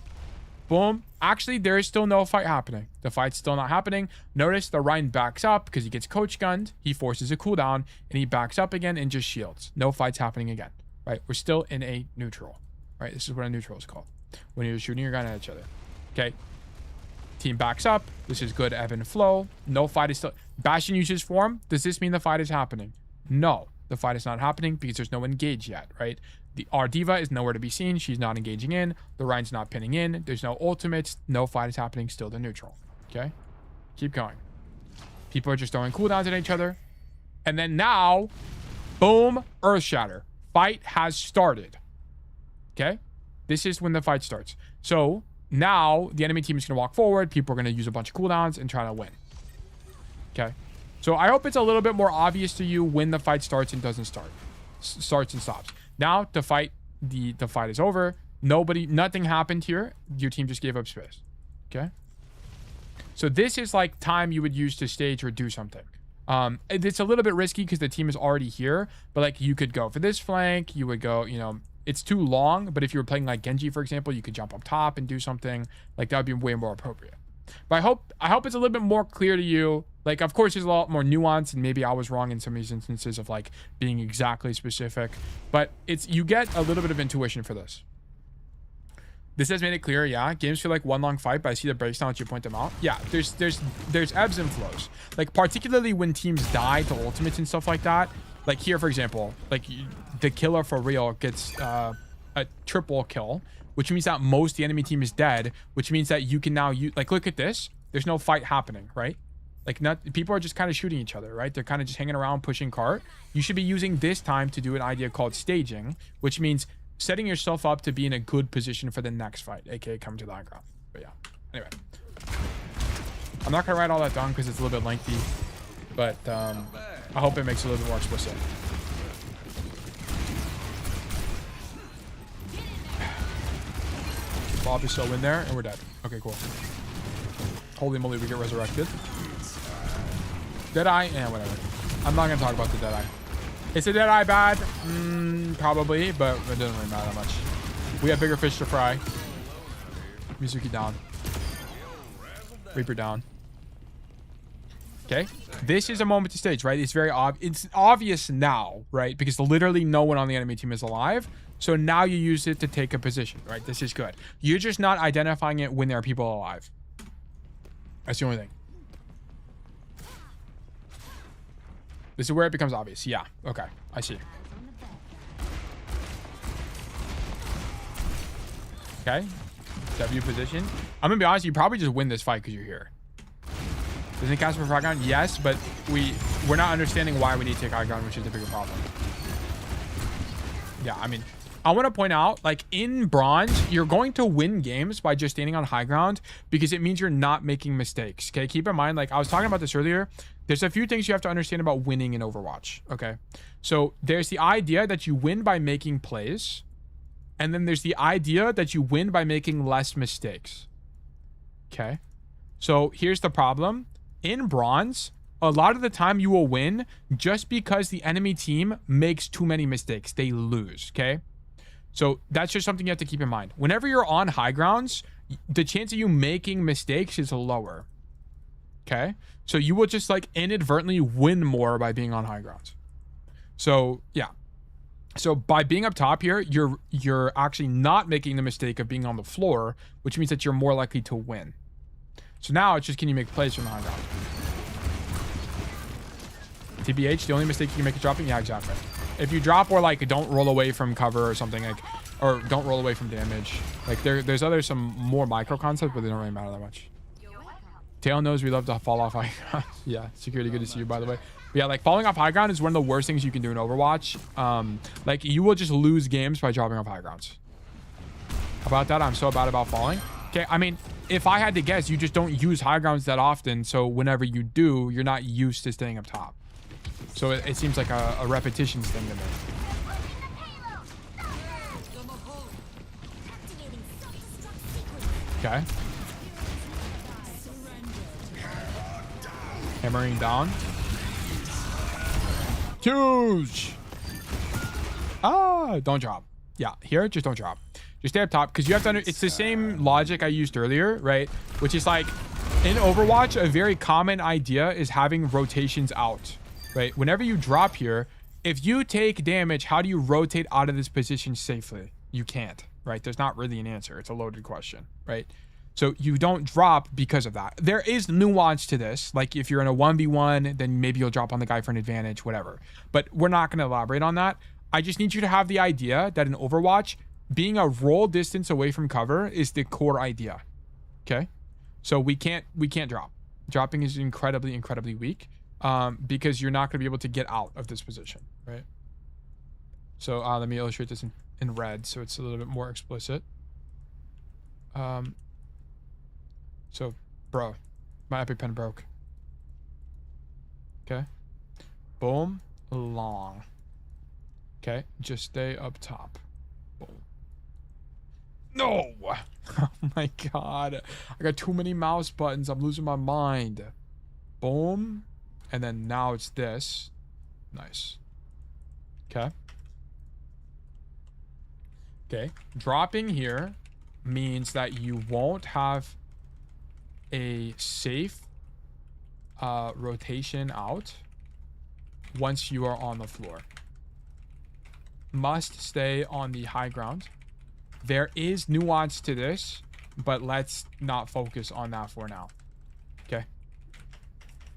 Boom. Actually, there is still no fight happening. The fight's still not happening. Notice the Ryan backs up because he gets coach gunned. He forces a cooldown and he backs up again and just shields. No fight's happening again, right? We're still in a neutral, right? This is what a neutral is called when you're shooting your gun at each other. Okay. Team backs up. This is good ebb and flow. No fight is still. Bastion uses form. Does this mean the fight is happening? No, the fight is not happening because there's no engage yet, right? Our diva is nowhere to be seen. She's not engaging in. The Ryan's not pinning in. There's no ultimates. No fight is happening. Still the neutral. Okay? Keep going. People are just throwing cooldowns at each other. And then now, boom, Earth Shatter. Fight has started. Okay? This is when the fight starts. So now the enemy team is going to walk forward. People are going to use a bunch of cooldowns and try to win. Okay? So I hope it's a little bit more obvious to you when the fight starts and doesn't start. Starts and stops. Now the fight is over. Nothing happened here. Your team just gave up space. Okay. So this is like time you would use to stage or do something. It's a little bit risky because the team is already here, but like you could go for this flank. You would go, you know, it's too long, but if you were playing like Genji, for example, you could jump up top and do something like that would be way more appropriate. But I hope it's a little bit more clear to you. Like, of course, there's a lot more nuance, and maybe I was wrong in some of these instances of like being exactly specific. But you get a little bit of intuition for this. This has made it clear, yeah. Games feel like one long fight, but I see the breaks down that you point them out. Yeah, there's ebbs and flows. Like particularly when teams die to ultimates and stuff like that. Like here, for example, like the killer for real gets a triple kill, which means that most of the enemy team is dead, which means that you can now use, like, look at this. There's no fight happening, right? Like, people are just kind of shooting each other, right? They're kind of just hanging around, pushing cart. You should be using this time to do an idea called staging, which means setting yourself up to be in a good position for the next fight, aka come to the high ground. But yeah, anyway. I'm not going to write all that down because it's a little bit lengthy, but I hope it makes it a little bit more explicit. Bob is still in there, and we're dead. Okay, cool. Holy moly, we get resurrected. Deadeye? Yeah, whatever. I'm not going to talk about the Deadeye. Is the Deadeye bad? Probably, but it doesn't really matter that much. We have bigger fish to fry. Mizuki down. Reaper down. Okay. This is a moment to stage, right? It's very obvious. It's obvious now, right? Because literally no one on the enemy team is alive. So now you use it to take a position, right? This is good. You're just not identifying it when there are people alive. That's the only thing. This is where it becomes obvious. Yeah. Okay. I see. Okay. W position. I'm going to be honest. You probably just win this fight because you're here. Doesn't Casper for high ground? Yes, but we're not understanding why we need to take high ground, which is the bigger problem. Yeah, I mean, I want to point out, like, in bronze, you're going to win games by just standing on high ground because it means you're not making mistakes. Okay, keep in mind, like I was talking about this earlier, there's a few things you have to understand about winning in Overwatch. Okay, so there's the idea that you win by making plays, and then there's the idea that you win by making less mistakes. Okay, so here's the problem. In bronze, a lot of the time you will win just because the enemy team makes too many mistakes. They lose, okay? So that's just something you have to keep in mind. Whenever you're on high grounds, the chance of you making mistakes is lower, okay? So you will just like inadvertently win more by being on high grounds. So yeah. So by being up top here, you're actually not making the mistake of being on the floor, which means that you're more likely to win. So now it's just, can you make plays from the high ground? TBH, the only mistake you can make is dropping? Yeah, exactly. If you drop or like don't roll away from cover or something, like, or don't roll away from damage, like there's some more micro concepts, but they don't really matter that much. Tail knows we love to fall off high ground. Yeah, security, good to see you, by the way. But yeah, like falling off high ground is one of the worst things you can do in Overwatch. Like you will just lose games by dropping off high grounds. How about that? I'm so bad about falling. Okay, I mean, if I had to guess, you just don't use high grounds that often. So whenever you do, you're not used to staying up top. So it seems like a repetitions thing to me. Okay. Hammering down. Huge. Ah, don't drop. Yeah, here, just don't drop. Just stay up top, because you have to it's the same logic I used earlier, right? Which is like, in Overwatch, a very common idea is having rotations out, right? Whenever you drop here, if you take damage, how do you rotate out of this position safely? You can't, right? There's not really an answer. It's a loaded question, right? So you don't drop because of that. There is nuance to this. Like if you're in a 1v1, then maybe you'll drop on the guy for an advantage, whatever. But we're not going to elaborate on that. I just need you to have the idea that in Overwatch, being a roll distance away from cover is the core idea. Okay? So we can't drop. Dropping is incredibly, incredibly weak because you're not going to be able to get out of this position, right? So let me illustrate this in red so it's a little bit more explicit. So, bro, my epic pen broke. Okay. Boom. Long. Okay. Just stay up top. Boom. No! Oh my god. I got too many mouse buttons. I'm losing my mind. Boom. And then now it's this. Nice. Okay. Okay. Dropping here means that you won't have a safe rotation out once you are on the floor. Must stay on the high ground. There is nuance to this, but let's not focus on that for now. Okay.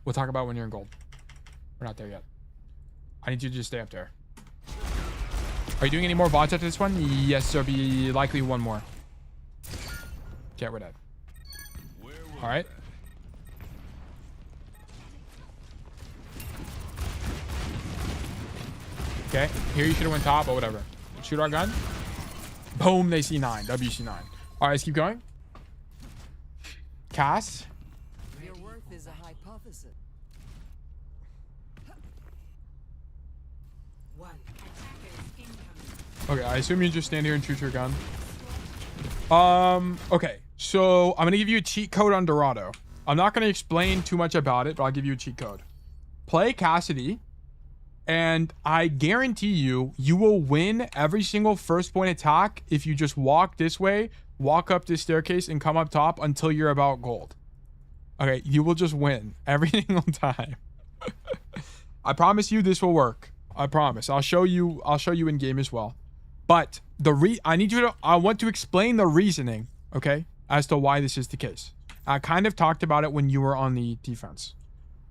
We'll talk about when you're in gold. We're not there yet. I need you to just stay up there. Are you doing any more VODs after this one? Yes, there'll be likely one more. Okay, we're dead. All right. Okay, here you should have went top, but whatever. Shoot our gun. Boom, they see 9. WC9. All right, let's keep going. Cass. Your worth is a hypothesis. Okay, I assume you just stand here and shoot your gun. Okay, so I'm gonna give you a cheat code on Dorado. I'm not gonna explain too much about it, but I'll give you a cheat code. Play Cassidy, and I guarantee you will win every single first point attack if you just walk this way, walk up this staircase, and come up top until you're about gold. Okay, you will just win every single time. I promise you this will work. I promise. I'll show you in game as well. But I want to explain the reasoning, okay, as to why this is the case. I kind of talked about it when you were on the defense.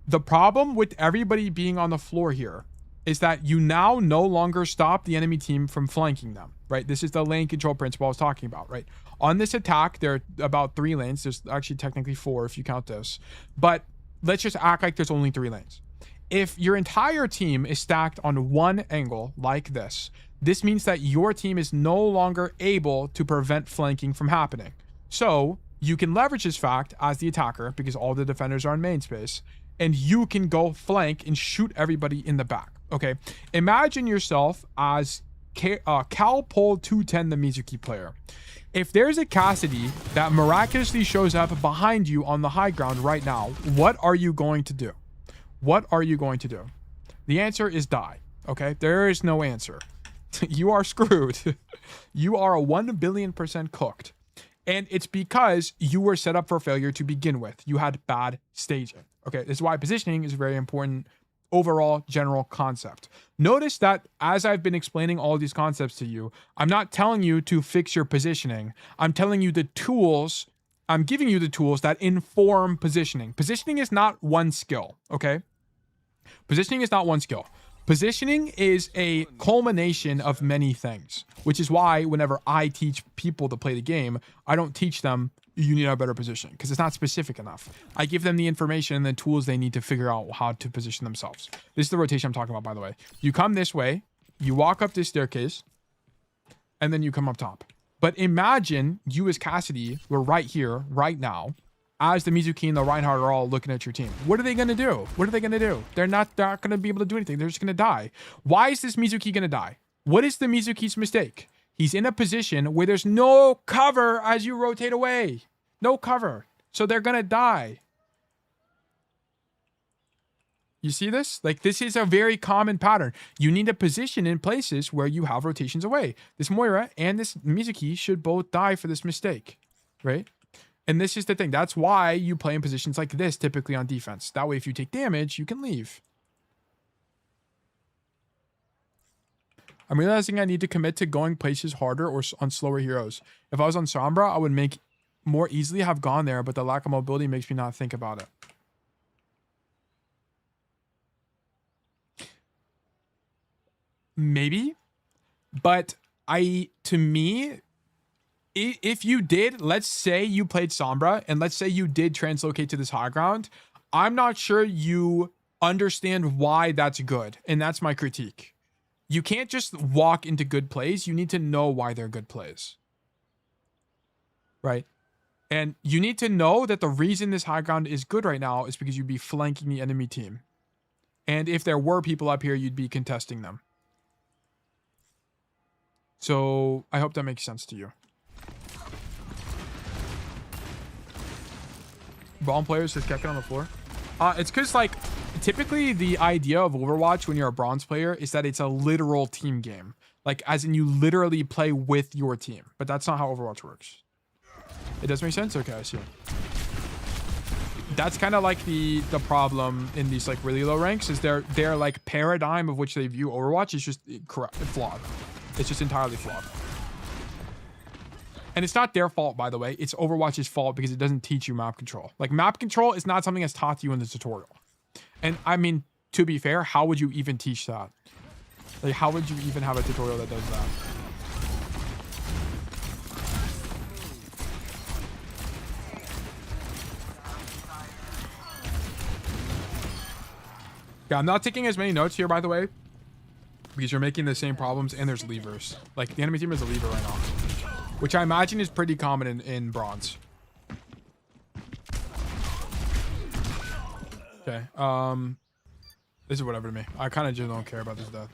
The problem with everybody being on the floor here is that you now no longer stop the enemy team from flanking them, right? This is the lane control principle I was talking about, right? On this attack, there are about 3 lanes. There's actually technically 4 if you count this. But let's just act like there's only 3 lanes. If your entire team is stacked on one angle like this, this means that your team is no longer able to prevent flanking from happening. So you can leverage this fact as the attacker because all the defenders are in main space, and you can go flank and shoot everybody in the back. Okay, imagine yourself as Calpol 210, the Mizuki player. If there's a Cassidy that miraculously shows up behind you on the high ground right now, what are you going to do? What are you going to do? The answer is die. Okay, there is no answer. You are screwed. You are a 1 billion% cooked. And it's because you were set up for failure to begin with. You had bad staging. Okay, this is why positioning is a very important overall general concept. Notice that as I've been explaining all these concepts to you, I'm not telling you to fix your positioning. I'm telling you the tools. I'm giving you the tools that inform positioning. Positioning is not one skill, okay? Positioning is not one skill. Positioning is a culmination of many things, which is why whenever I teach people to play the game, I don't teach them you need a better position because it's not specific enough. I give them the information and the tools they need to figure out how to position themselves. This is the rotation I'm talking about, by the way. You come this way, you walk up this staircase, and then you come up top. But imagine you as Cassidy were right here, right now, as the Mizuki and the Reinhardt are all looking at your team. What are they going to do? What are they going to do? They're not going to be able to do anything. They're just going to die. Why is this Mizuki going to die? What is the Mizuki's mistake? He's in a position where there's no cover as you rotate away. No cover. So they're going to die. You see this? Like, this is a very common pattern. You need a position in places where you have rotations away. This Moira and this Mizuki should both die for this mistake, right? And this is the thing. That's why you play in positions like this typically on defense. That way, if you take damage, you can leave. I'm realizing I need to commit to going places harder or on slower heroes. If I was on Sombra, I would more easily have gone there, but the lack of mobility makes me not think about it. Maybe, but to me, if you did, let's say you played Sombra and let's say you did translocate to this high ground, I'm not sure you understand why that's good. And that's my critique. You can't just walk into good plays. You need to know why they're good plays. Right? And you need to know that the reason this high ground is good right now is because you'd be flanking the enemy team. And if there were people up here, you'd be contesting them. So I hope that makes sense to you. Bomb players just kicking on the floor. It's because, like, typically the idea of Overwatch when you're a bronze player is that it's a literal team game. Like, as in you literally play with your team. But that's not how Overwatch works. It does make sense? Okay, I see. That's kind of like the problem in these, like, really low ranks is their like paradigm of which they view Overwatch is just flawed. It's just entirely flawed. And it's not their fault, by the way. It's Overwatch's fault because it doesn't teach you map control. Like, map control is not something that's taught to you in the tutorial. And I mean, to be fair, how would you even teach that? Like, how would you even have a tutorial that does that? Yeah, I'm not taking as many notes here, by the way, because you're making the same problems and there's levers. Like, the enemy team is a lever right now, which I imagine is pretty common in bronze. Okay, this is whatever to me. I kind of just don't care about this death.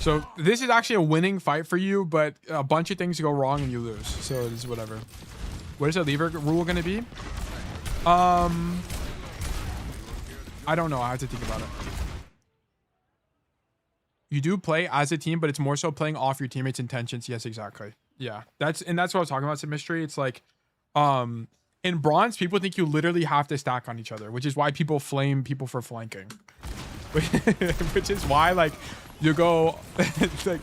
So this is actually a winning fight for you, but a bunch of things go wrong and you lose. So this is whatever. What is the lever rule going to be? I don't know. I have to think about it. You do play as a team, but it's more so playing off your teammates' intentions. Yes, exactly. Yeah, that's what I was talking about. Some mystery. It's like, in bronze, people think you literally have to stack on each other, which is why people flame people for flanking. Which is why, like, you go, like, this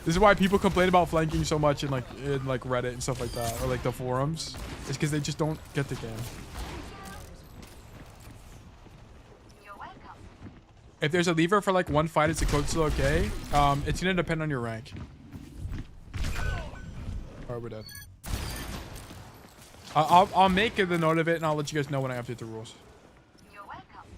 is why people complain about flanking so much in like Reddit and stuff like that, or like the forums. It's because they just don't get the game. If there's a lever for like one fight, it's a code still okay. It's gonna depend on your rank. Alright, we're dead. I'll make the note of it and I'll let you guys know when I update the rules. You're welcome.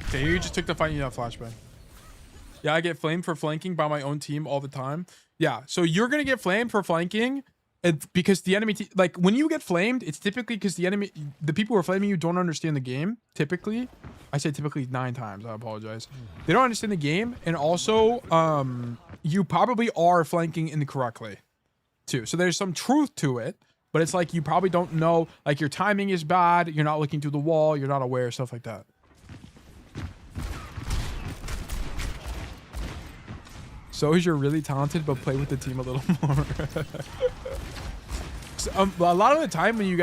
Okay, you just took the fight and you have flashbang. Yeah, I get flamed for flanking by my own team all the time. Yeah, so you're gonna get flamed for flanking because the enemy like when you get flamed, it's typically because the people who are flaming you don't understand the game. Typically, I say typically 9 times. I apologize. They don't understand the game, and also you probably are flanking incorrectly too. So there's some truth to it, but it's like you probably don't know. Like your timing is bad. You're not looking through the wall. You're not aware. Stuff like that. So you're really talented, but play with the team a little more. So, a lot of the time when you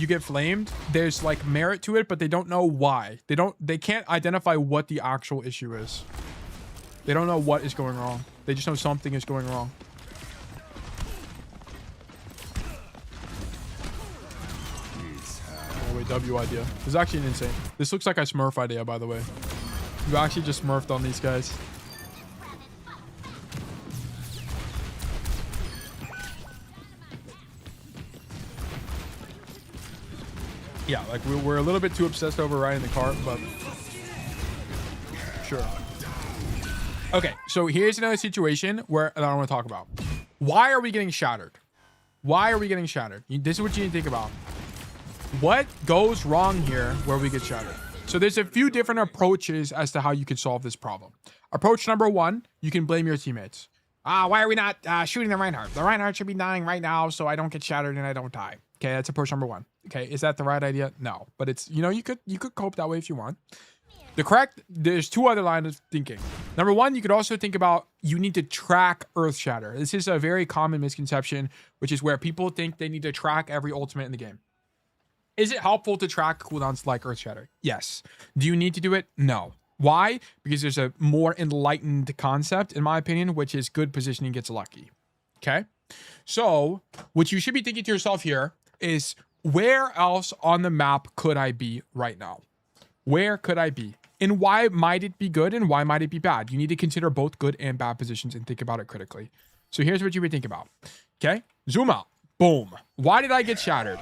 get flamed, there's like merit to it, but they don't know why. They can't identify what the actual issue is. They don't know what is going wrong. They just know something is going wrong. Oh wait, W idea. This is actually an insane. This looks like a Smurf idea, by the way. You actually just smurfed on these guys. Yeah, like we're a little bit too obsessed over riding the cart, but sure. Okay, so here's another situation where that I want to talk about. Why are we getting shattered? Why are we getting shattered? This is what you need to think about. What goes wrong here where we get shattered? So there's a few different approaches as to how you could solve this problem. Approach number one, you can blame your teammates. Why are we not shooting the Reinhardt? The Reinhardt should be dying right now so I don't get shattered and I don't die. Okay, that's approach number one. Okay, is that the right idea? No, but it's, you know, you could cope that way if you want. There's two other lines of thinking. Number one, you could also think about you need to track Earth Shatter. This is a very common misconception, which is where people think they need to track every ultimate in the game. Is it helpful to track cooldowns like Earth Shatter? Yes. Do you need to do it? No. Why? Because there's a more enlightened concept, in my opinion, which is good positioning gets lucky. Okay? So, what you should be thinking to yourself here is, where else on the map could I be right now? Where could I be? And why might it be good and why might it be bad? You need to consider both good and bad positions and think about it critically. So here's what you would think about. Okay? Zoom out. Boom. Why did I get shattered?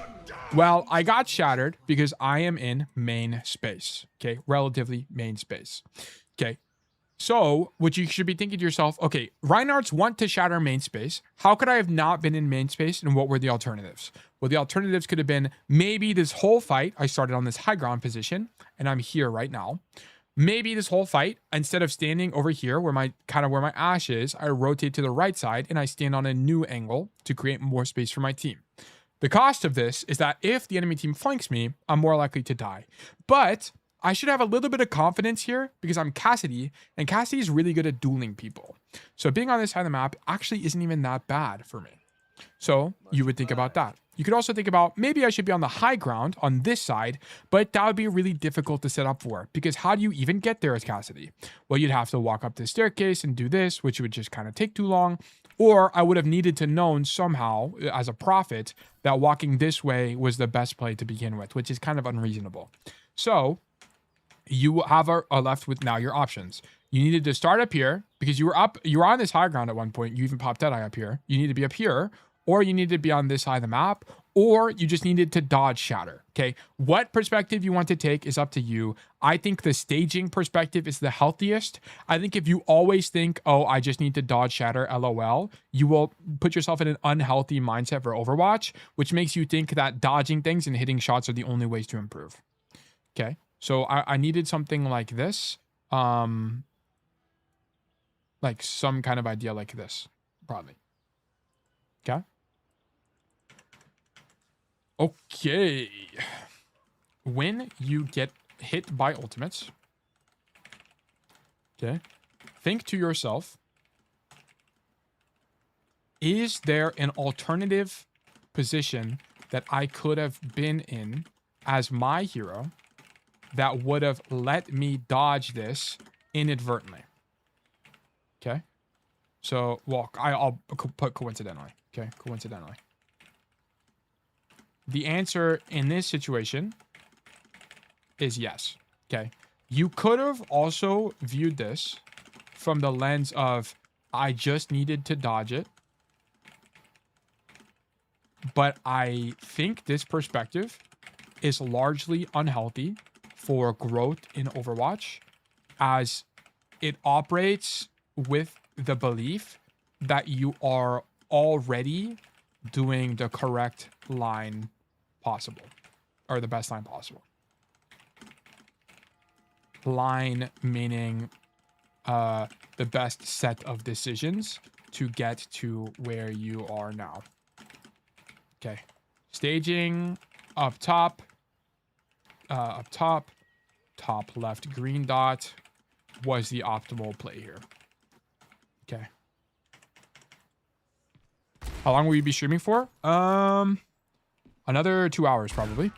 Well, I got shattered because I am in main space. Okay? Relatively main space. Okay? So what you should be thinking to yourself, okay, Reinhardts want to shatter main space. How could I have not been in main space, and what were the alternatives? Well, the alternatives could have been maybe this whole fight, I started on this high ground position, and I'm here right now. Maybe this whole fight, instead of standing over here where my ash is, I rotate to the right side and I stand on a new angle to create more space for my team. The cost of this is that if the enemy team flanks me, I'm more likely to die. But I should have a little bit of confidence here because I'm Cassidy, and Cassidy is really good at dueling people. So being on this side of the map actually isn't even that bad for me. So you would think about that. You could also think about, maybe I should be on the high ground on this side, but that would be really difficult to set up for, because how do you even get there as Cassidy? Well, you'd have to walk up the staircase and do this, which would just kind of take too long. Or I would have needed to known somehow as a prophet that walking this way was the best play to begin with, which is kind of unreasonable. So you have are left with now your options. You needed to start up here because you were on this high ground at one point. You even popped Deadeye up here. You need to be up here, or you need to be on this side of the map, or you just needed to dodge shatter. Okay, what perspective you want to take is up to you. I think the staging perspective is the healthiest. I think if you always think, oh, I just need to dodge shatter, LOL, you will put yourself in an unhealthy mindset for Overwatch, which makes you think that dodging things and hitting shots are the only ways to improve. Okay, so I needed something like this. Like some kind of idea like this, probably. Okay. Okay. When you get hit by ultimates, okay, think to yourself, is there an alternative position that I could have been in as my hero that would have let me dodge this inadvertently? Okay. So, well, I'll put coincidentally. Okay, coincidentally. The answer in this situation is yes. Okay. You could have also viewed this from the lens of, I just needed to dodge it. But I think this perspective is largely unhealthy for growth in Overwatch, as it operates with the belief that you are already doing the correct line possible, or the best line possible. Line meaning the best set of decisions to get to where you are now. Okay, staging up top, top left green dot was the optimal play here. Okay. How long will you be streaming for? Another 2 hours probably.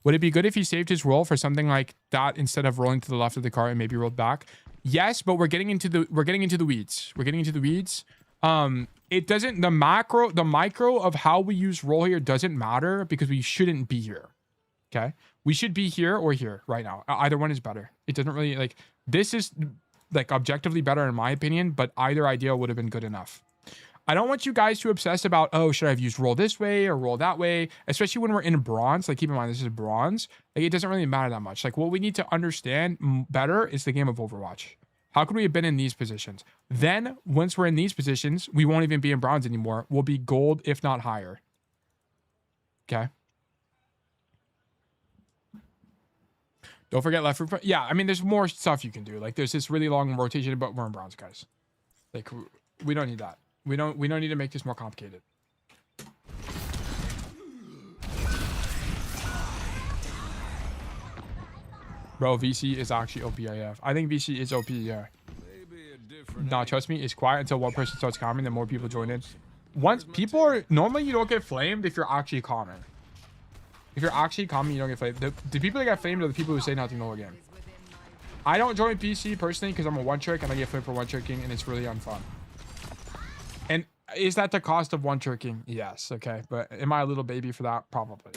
Would it be good if he saved his roll for something like that instead of rolling to the left of the car and maybe rolled back? Yes, but we're getting into the weeds. We're getting into the weeds. It doesn't, the micro of how we use roll here doesn't matter because we shouldn't be here. Okay? We should be here or here right now. Either one is better. It doesn't really, like, this is like objectively better in my opinion, but either idea would have been good enough. I don't want you guys to obsess about, oh, should I have used roll this way or roll that way? Especially when we're in bronze. Like, keep in mind, this is bronze. Like, it doesn't really matter that much. Like, what we need to understand better is the game of Overwatch. How could we have been in these positions? Then, once we're in these positions, we won't even be in bronze anymore. We'll be gold, if not higher. Okay. Don't forget left root. Yeah, I mean, there's more stuff you can do. Like, there's this really long rotation, but we're in bronze, guys. Like, we don't need that. We don't need to make this more complicated. Bro, VC is actually OPIF. I think VC is OP, yeah. Nah, trust me, it's quiet until one person starts commenting, then more people join in. Once people are... Normally, you don't get flamed if you're actually common. If you're actually common, you don't get flamed. The people that get flamed are the people who say nothing the whole game. I don't join PC personally because I'm a one-trick and I get flamed for one-tricking and it's really unfun. And is that the cost of one-tricking? Yes, okay. But am I a little baby for that? Probably.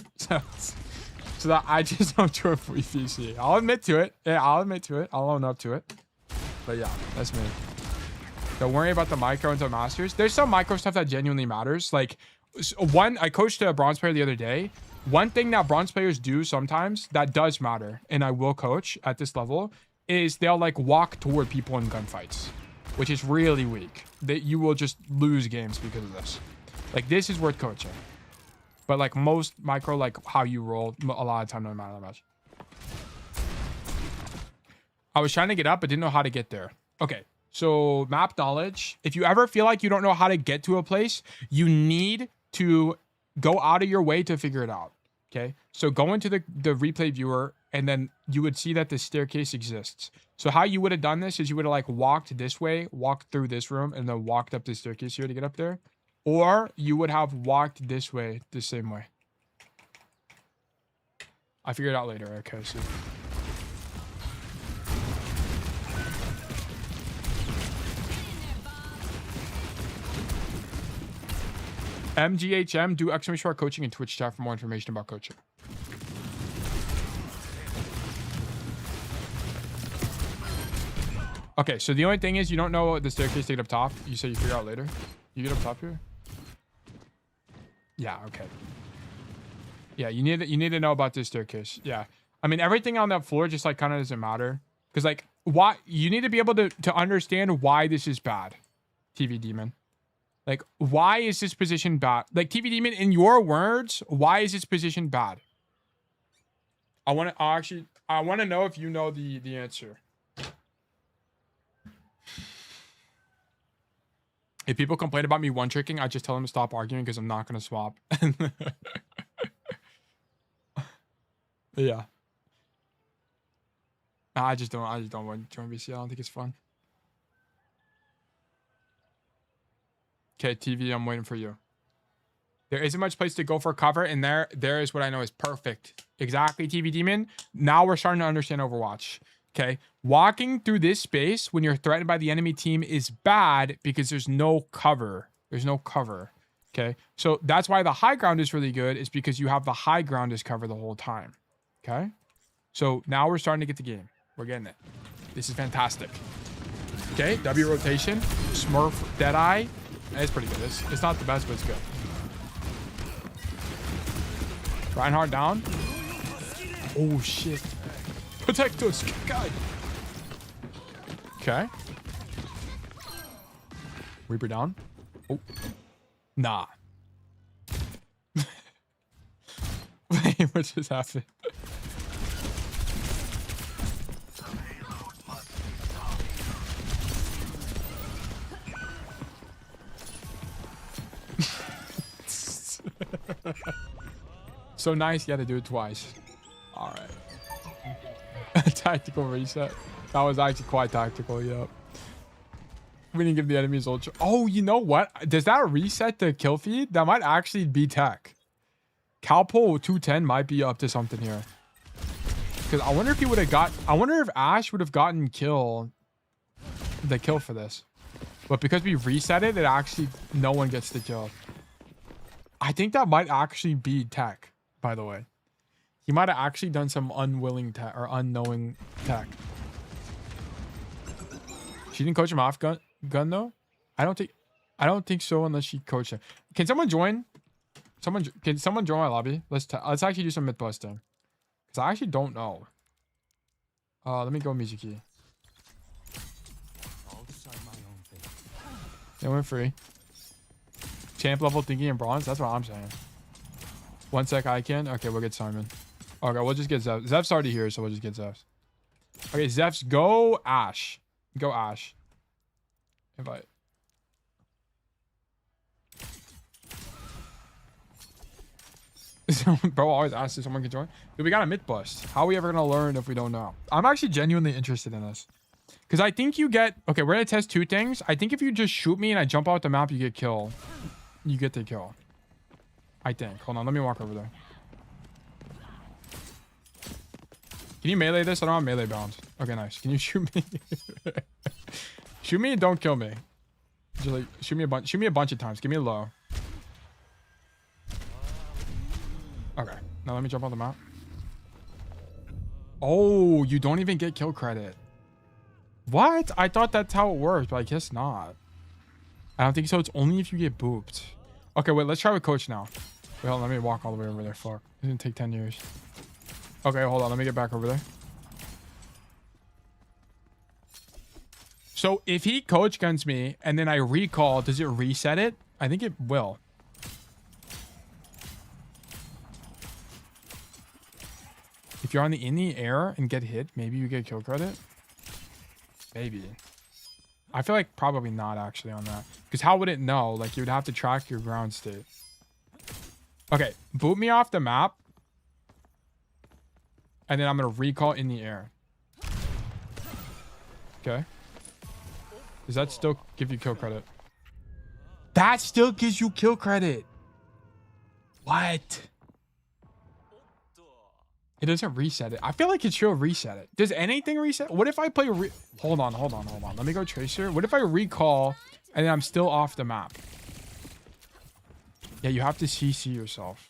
So that I just don't join VC. I'll admit to it. Yeah, I'll admit to it. I'll own up to it. But yeah, that's me. Don't worry about the micro until masters. There's some micro stuff that genuinely matters. Like I coached a bronze player the other day. One thing that bronze players do sometimes that does matter, and I will coach at this level, is they'll like walk toward people in gunfights, which is really weak. That you will just lose games because of this. Like this is worth coaching. But like most micro, like how you roll, a lot of time don't matter that much. I was trying to get up, but didn't know how to get there. Okay, so map knowledge. If you ever feel like you don't know how to get to a place, you need to go out of your way to figure it out. Okay, so go into the replay viewer, and then you would see that the staircase exists. So how you would have done this is you would have like walked this way, walked through this room, and then walked up the staircase here to get up there. Or you would have walked this way, the same way. I figured it out later. Okay, so. MGHM, do exclamation mark coaching in Twitch chat for more information about coaching. Okay, so the only thing is you don't know the staircase to get up top. You say you figure out later. You get up top here? Yeah, okay. Yeah, you need to know about this staircase. Yeah. I mean, everything on that floor just like kind of doesn't matter. Because like why you need to be able to understand why this is bad. TV Demon. Like, why is this position bad? Like TV Demon, in your words, why is this position bad? I want to know if you know the answer. If people complain about me one-tricking, I just tell them to stop arguing because I'm not going to swap. Yeah. I just don't want to join VC. I don't think it's fun. Okay, TV, I'm waiting for you. There isn't much place to go for cover, and there is what I know is perfect. Exactly, TV Demon. Now we're starting to understand Overwatch. Okay, walking through this space when you're threatened by the enemy team is bad because there's no cover. There's no cover. Okay, so that's why the high ground is really good, is because you have the high ground as cover the whole time. Okay, so now we're starting to get the game. We're getting it. This is fantastic. Okay, W rotation, Smurf, Deadeye. It's pretty good. It's not the best, but it's good. Reinhardt down. Oh shit. Protect us, God. Okay. Reaper down. Oh. Nah. Wait, what just happened? So nice, you had to do it twice. All right. Tactical reset. That was actually quite tactical, yep. We didn't give the enemies ultra. Oh, you know what? Does that reset the kill feed? That might actually be tech. Calpol 210 might be up to something here. Because I wonder if he would have got... I wonder if Ash would have gotten the kill for this. But because we reset it, it actually... No one gets the kill. I think that might actually be tech, by the way. He might have actually done some unwilling tech or unknowing tech. She didn't coach him off gun though? I don't think so unless she coached him. Can someone join? Can someone join my lobby? Let's actually do some myth busting. Because I actually don't know. Let me go Mizuki. They went free. Champ level thinking and bronze. That's what I'm saying. 1 sec, I can. Okay, we'll get Simon. Okay, we'll just get Zeph. Zeph's already here, so we'll just get Zeph. Okay, Zeph's go Ash. Go Ash. Invite. Bro always asks if someone can join. Dude, we got a myth bust. How are we ever gonna learn if we don't know? I'm actually genuinely interested in this. Because I think you get... Okay, we're gonna test 2 things. I think if you just shoot me and I jump out the map, you get kill. You get the kill. I think. Hold on, let me walk over there. Can you melee this? I don't have melee bound. Okay, nice. Can you shoot me? Shoot me and don't kill me. Just like shoot me a bunch of times. Give me a low. Okay. Now let me jump on the map. Oh, you don't even get kill credit. What? I thought that's how it works, but I guess not. I don't think so. It's only if you get booped. Okay, wait. Let's try with coach now. Wait, hold on. Let me walk all the way over there. Fuck. It's gonna take 10 years. Okay, hold on. Let me get back over there. So if he coach guns me and then I recall, does it reset it? I think it will. If you're in the air and get hit, maybe you get kill credit. Maybe. I feel like probably not actually on that. Because how would it know? Like you would have to track your ground state. Okay, boot me off the map. And then I'm going to recall in the air. Okay. Does that still give you kill credit? That still gives you kill credit. What? It doesn't reset it. I feel like it should reset it. Does anything reset? What if I play... Hold on. Let me go tracer. What if I recall and then I'm still off the map? Yeah, you have to CC yourself.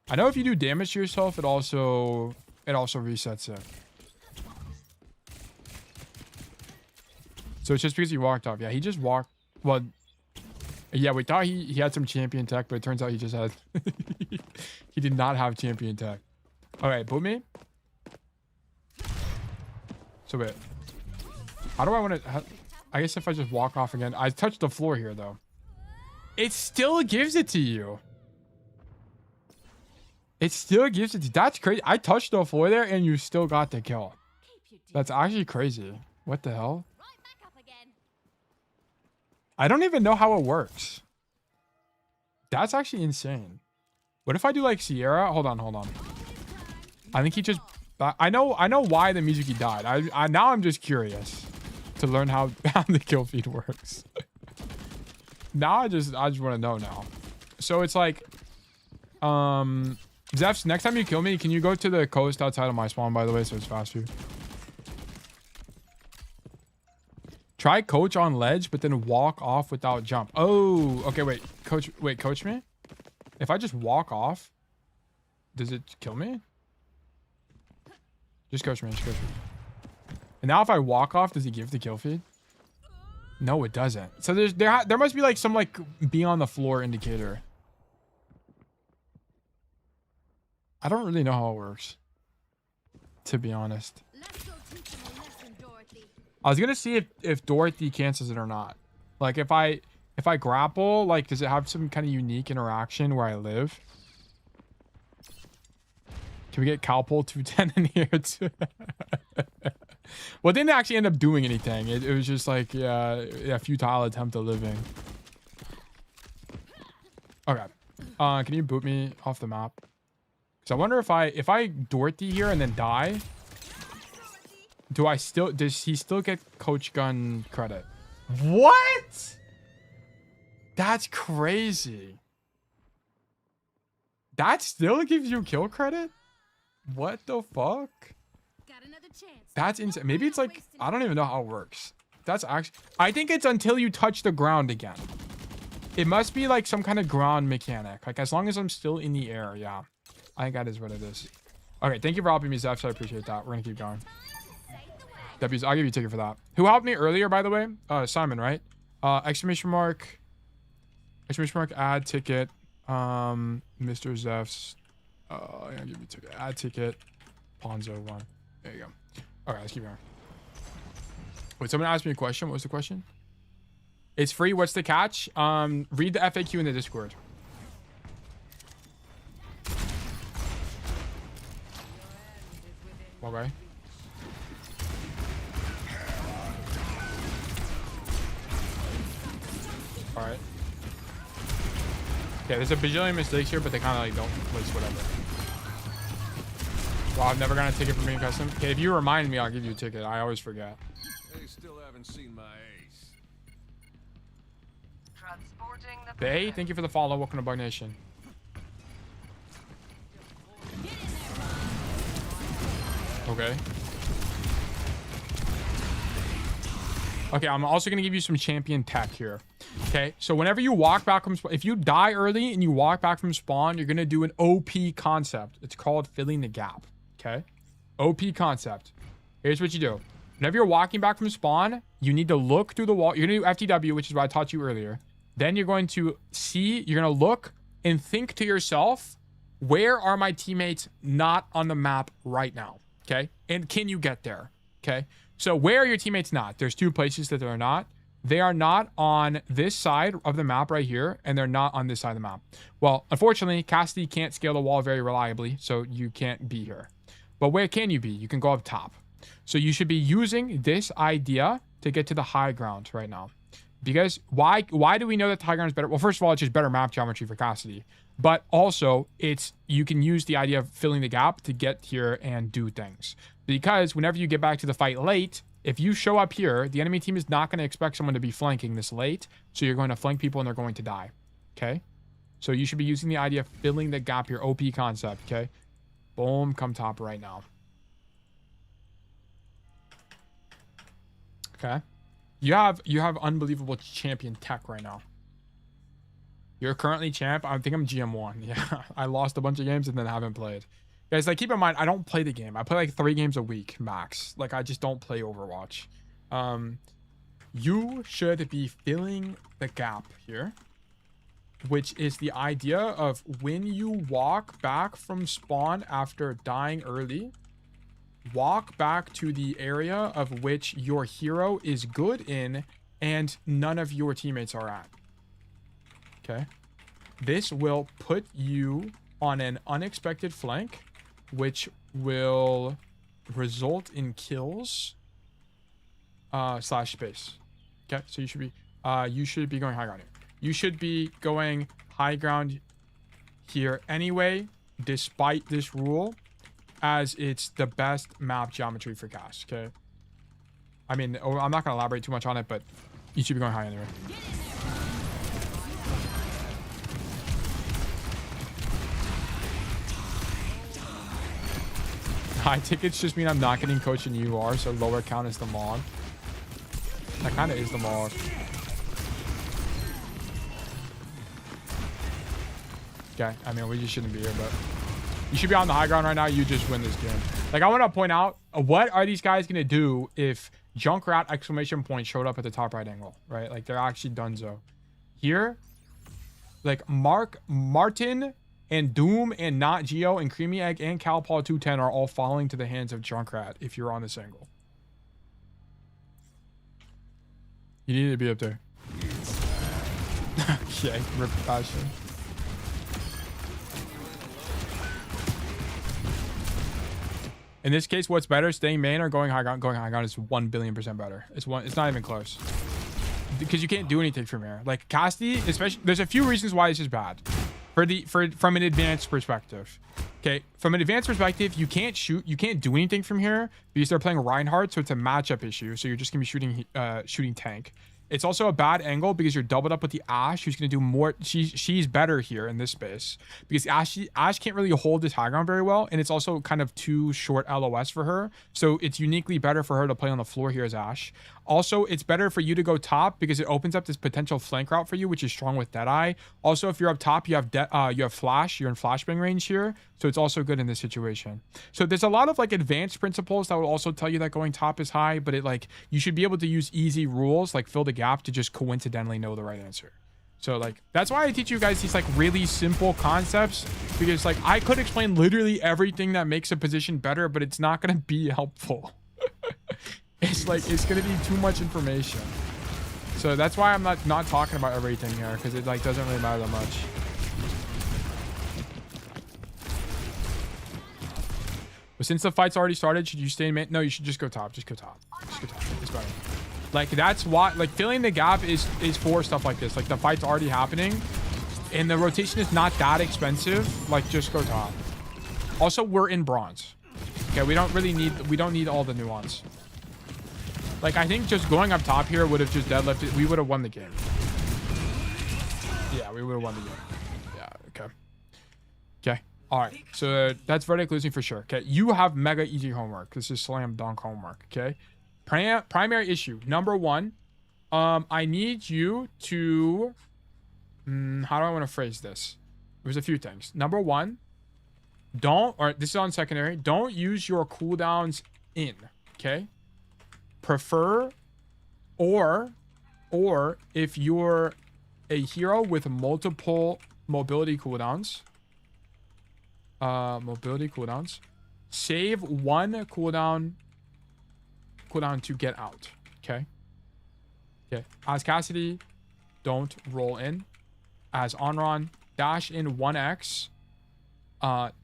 I know if you do damage to yourself, it also resets it. So it's just because he walked off. Yeah, he just walked. Well, yeah, we thought he had some champion tech, but it turns out he just had... he did not have champion tech. All right, boot me. So wait. How do I want to... I guess if I just walk off again. I touched the floor here, though. It still gives it to you. It still gives it to you. That's crazy. I touched the floor there, and you still got the kill. That's actually crazy. What the hell? I don't even know how it works. That's actually insane. What if I do like Sierra? Hold on. I think he just... I know why the Mizuki died. Now I'm just curious to learn how the kill feed works. Now I just want to know now. So it's like... Zephs, next time you kill me, can you go to the coast outside of my spawn, by the way, so it's faster? Try coach on ledge, but then walk off without jump. Oh, okay, wait. Coach me? If I just walk off, does it kill me? Just coach me. And now if I walk off, does it give the kill feed? No, it doesn't. So there must be like some like be on the floor indicator. I don't really know how it works, to be honest. I was gonna see if Dorothy cancels it or not. Like if I grapple, like does it have some kind of unique interaction where I live? Can we get Calpol 210 in here too? Well, it didn't actually end up doing anything. It was just like a futile attempt at living. Okay. Can you boot me off the map? So I wonder if I Dorothy here and then die, does he still get coach gun credit? What? That's crazy. That still gives you kill credit? What the fuck? That's insane. Maybe it's like, I don't even know how it works. That's actually, I think it's until you touch the ground again. It must be like some kind of ground mechanic. Like as long as I'm still in the air, yeah. I think that is what it is. Okay, thank you for helping me, Zeph. So I appreciate that. We're gonna keep going. W's, I'll give you a ticket for that. Who helped me earlier, by the way? Simon, right? Exclamation mark, add ticket. Mr. Zeph's. I'll give you a ticket. Add ticket. Ponzo 1. There you go. All right, let's keep going. Wait, someone asked me a question. What was the question? It's free. What's the catch? Read the FAQ in the Discord. Okay. All right. Okay, there's a bajillion mistakes here, but they kind of like don't place whatever. Well, I've never gotten a ticket from being custom. Okay, if you remind me, I'll give you a ticket. I always forget. They still haven't seen my ace. Transporting the Bay, thank you for the follow. Welcome to Bug Nation. Okay. Okay, I'm also going to give you some champion tech here. Okay, so whenever you walk back from spawn, if you die early and you walk back from spawn, you're going to do an OP concept. It's called filling the gap. Okay, OP concept. Here's what you do. Whenever you're walking back from spawn, you need to look through the wall. You're going to do FTW, which is what I taught you earlier. Then you're going to see, you're going to look and think to yourself, where are my teammates not on the map right now? Okay, and can you get there? Okay, so where are your teammates not? There's two places that they're not. They are not on this side of the map right here, and they're not on this side of the map. Well, unfortunately, Cassidy can't scale the wall very reliably, so you can't be here. But where can you be? You can go up top. So you should be using this idea to get to the high ground right now. Because why do we know that the high ground is better? Well, first of all, it's just better map geometry for Cassidy. But also, you can use the idea of filling the gap to get here and do things. Because whenever you get back to the fight late, if you show up here, the enemy team is not going to expect someone to be flanking this late. So you're going to flank people and they're going to die. Okay? So you should be using the idea of filling the gap here. OP concept. Okay? Boom. Come top right now. Okay? You have unbelievable champion tech right now. You're currently champ. I think I'm GM1. Yeah, I lost a bunch of games and then haven't played. Guys, like, keep in mind, I don't play the game. I play like 3 games a week max. Like, I just don't play Overwatch. You should be filling the gap here, which is the idea of when you walk back from spawn after dying early, walk back to the area of which your hero is good in and none of your teammates are at. Okay, this will put you on an unexpected flank, which will result in kills / space. Okay, so you should be going high ground here. You should be going high ground here anyway, despite this rule, as it's the best map geometry for Cass. Okay, I mean, I'm not gonna elaborate too much on it, but you should be going high anyway. High tickets just mean I'm not getting coached and you are, so lower count is the mod. That kind of is the mod. Okay, I mean, we just shouldn't be here, but you should be on the high ground right now. You just win this game. Like, I want to point out, what are these guys going to do if Junkrat exclamation point showed up at the top right angle, right? Like, they're actually donezo. Here, like, Martin and Doom and Not Geo and Creamy Egg and Calpaw 210 are all falling to the hands of Junkrat if you're on this angle. You need to be up there. Yeah, rip passion. In this case, what's better, staying main or going high ground? Going high ground is 1,000,000,000% better. It's not even close. Because you can't do anything from here. Like Cassidy, especially, there's a few reasons why this is bad. From an advanced perspective. Okay, from an advanced perspective, you can't shoot, you can't do anything from here because they're playing Reinhardt, so it's a matchup issue. So you're just gonna be shooting tank. It's also a bad angle because you're doubled up with the Ashe, who's gonna do more. She's better here in this space because Ashe can't really hold this high ground very well, and it's also kind of too short LOS for her. So it's uniquely better for her to play on the floor here as Ashe. Also, it's better for you to go top because it opens up this potential flank route for you, which is strong with Deadeye. Also, if you're up top, you have flash. You're in flashbang range here, so it's also good in this situation. So there's a lot of like advanced principles that will also tell you that going top is high, but you should be able to use easy rules like fill the gap to just coincidentally know the right answer. So like that's why I teach you guys these like really simple concepts, because like I could explain literally everything that makes a position better, but it's not gonna be helpful. It's gonna be too much information. So that's why I'm not talking about everything here, because it like doesn't really matter that much. But since the fight's already started, should you stay in main? No, you should just go top. Just go top. Just go top. It's better. Like that's why, like filling the gap is for stuff like this. Like the fight's already happening, and the rotation is not that expensive. Like just go top. Also, we're in bronze. Okay, we don't need all the nuance. Like I think just going up top here would have just deadlifted. We would have won the game. Yeah, we would have won the game. Yeah. Okay. Okay. All right. So that's verdict losing for sure. Okay. You have mega easy homework. This is slam dunk homework. Okay. Primary issue number 1. I need you to. How do I want to phrase this? There's a few things. Number 1. This is on secondary. Don't use your cooldowns in. Okay. Prefer, or if you're a hero with multiple mobility cooldowns, save one cooldown to get out. Okay. As Cassidy, don't roll in. As Anran, dash in 1x,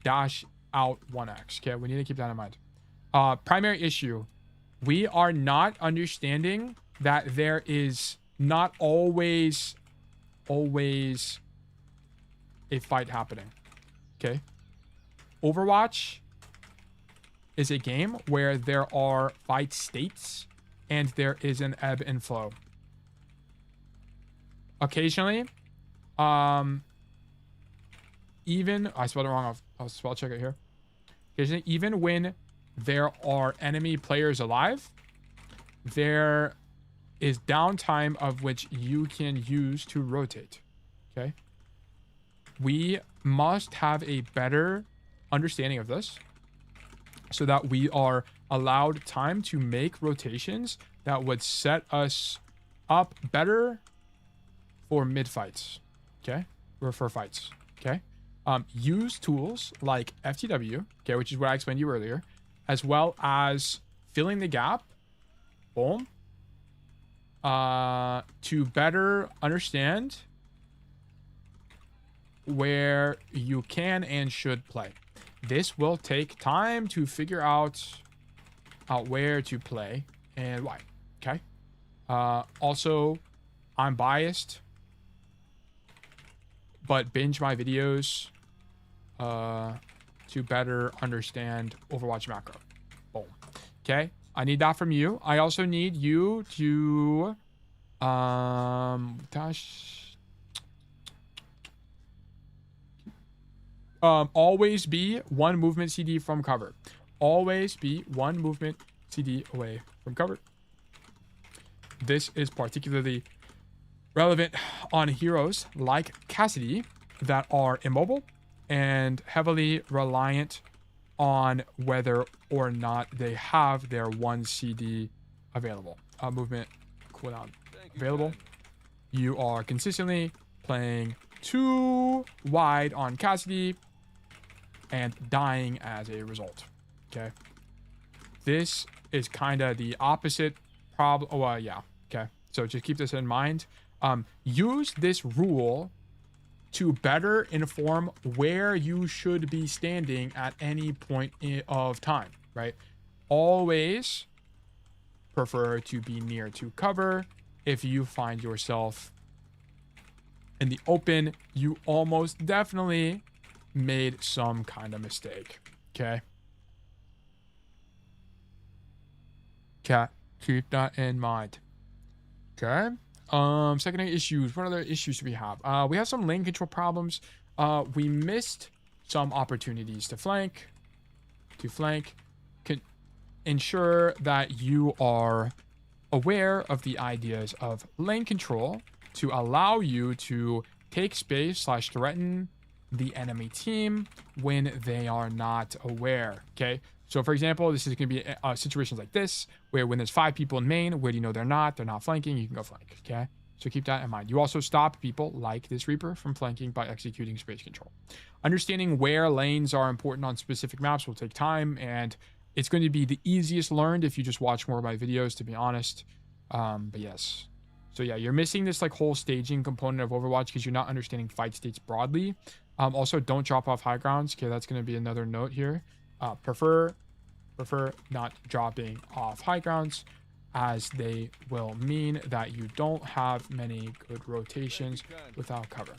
dash out 1x. Okay, we need to keep that in mind. Primary issue. We are not understanding that there is not always a fight happening. Okay. Overwatch is a game where there are fight states and there is an ebb and flow. Occasionally, even I spelled it wrong. I'll spell check it here. Occasionally, even when there are enemy players alive, there is downtime of which you can use to rotate. Okay. We must have a better understanding of this so that we are allowed time to make rotations that would set us up better for mid fights. Okay. Or for fights. Okay. Use tools like FTW, okay, which is what I explained to you earlier, as well as filling the gap, boom, to better understand where you can and should play. This will take time to figure out where to play and why. Okay. Also, I'm biased, but binge my videos to better understand Overwatch macro. Boom. Okay. I need that from you. I also need you to always be one movement CD from cover. Always be one movement CD away from cover. This is particularly relevant on heroes like Cassidy that are immobile and heavily reliant on whether or not they have their one CD available. Movement cooldown available. You are consistently playing too wide on Cassidy and dying as a result. Okay. This is kind of the opposite problem. Oh, yeah. Okay. So just keep this in mind. Use this rule to better inform where you should be standing at any point of time, right? Always prefer to be near to cover. If you find yourself in the open, you almost definitely made some kind of mistake. Okay. Keep that in mind. Okay. Secondary issues. What other issues do we have? We have some lane control problems. We missed some opportunities to flank. Ensure that you are aware of the ideas of lane control to allow you to take space / threaten the enemy team when they are not aware. Okay. So for example, this is going to be situations like this, where when there's 5 people in main, where do you know they're not flanking, you can go flank, okay? So keep that in mind. You also stop people like this Reaper from flanking by executing space control. Understanding where lanes are important on specific maps will take time, and it's going to be the easiest learned if you just watch more of my videos, to be honest. But yes. So yeah, you're missing this like whole staging component of Overwatch because you're not understanding fight states broadly. Also, don't drop off high grounds. Okay, that's going to be another note here. Prefer not dropping off high grounds, as they will mean that you don't have many good rotations without cover.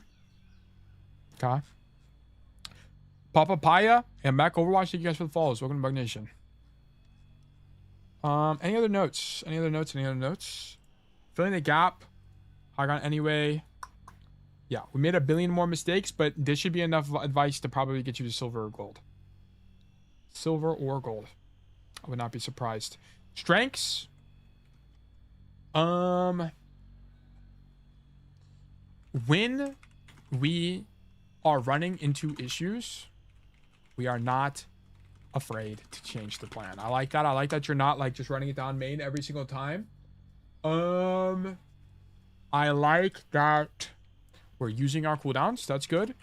Okay. Papaya and Mac Overwatch, thank you guys for the follows. Welcome to Bug Nation. Any other notes? Any other notes? Filling the gap. High ground anyway. Yeah, we made a billion more mistakes, but this should be enough advice to probably get you to silver or gold. Silver or gold. I would not be surprised. Strengths. When we are running into issues, we are not afraid to change the plan. I like that. I like that you're not like just running it down main every single time. I like that we're using our cooldowns. That's good.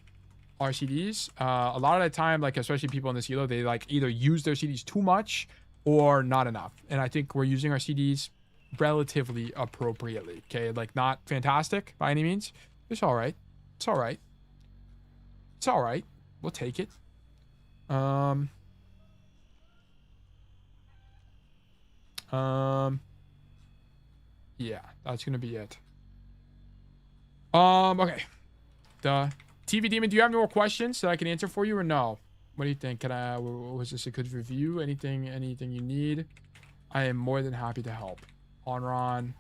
Our CDs. A lot of the time, like especially people in this elo, they like either use their CDs too much or not enough. And I think we're using our CDs relatively appropriately. Okay, like not fantastic by any means. It's all right. It's all right. It's all right. We'll take it. Yeah, that's gonna be it. Okay. The TV Demon, do you have any more questions that I can answer for you or no? What do you think? Was this a good review? Anything you need? I am more than happy to help. Anran,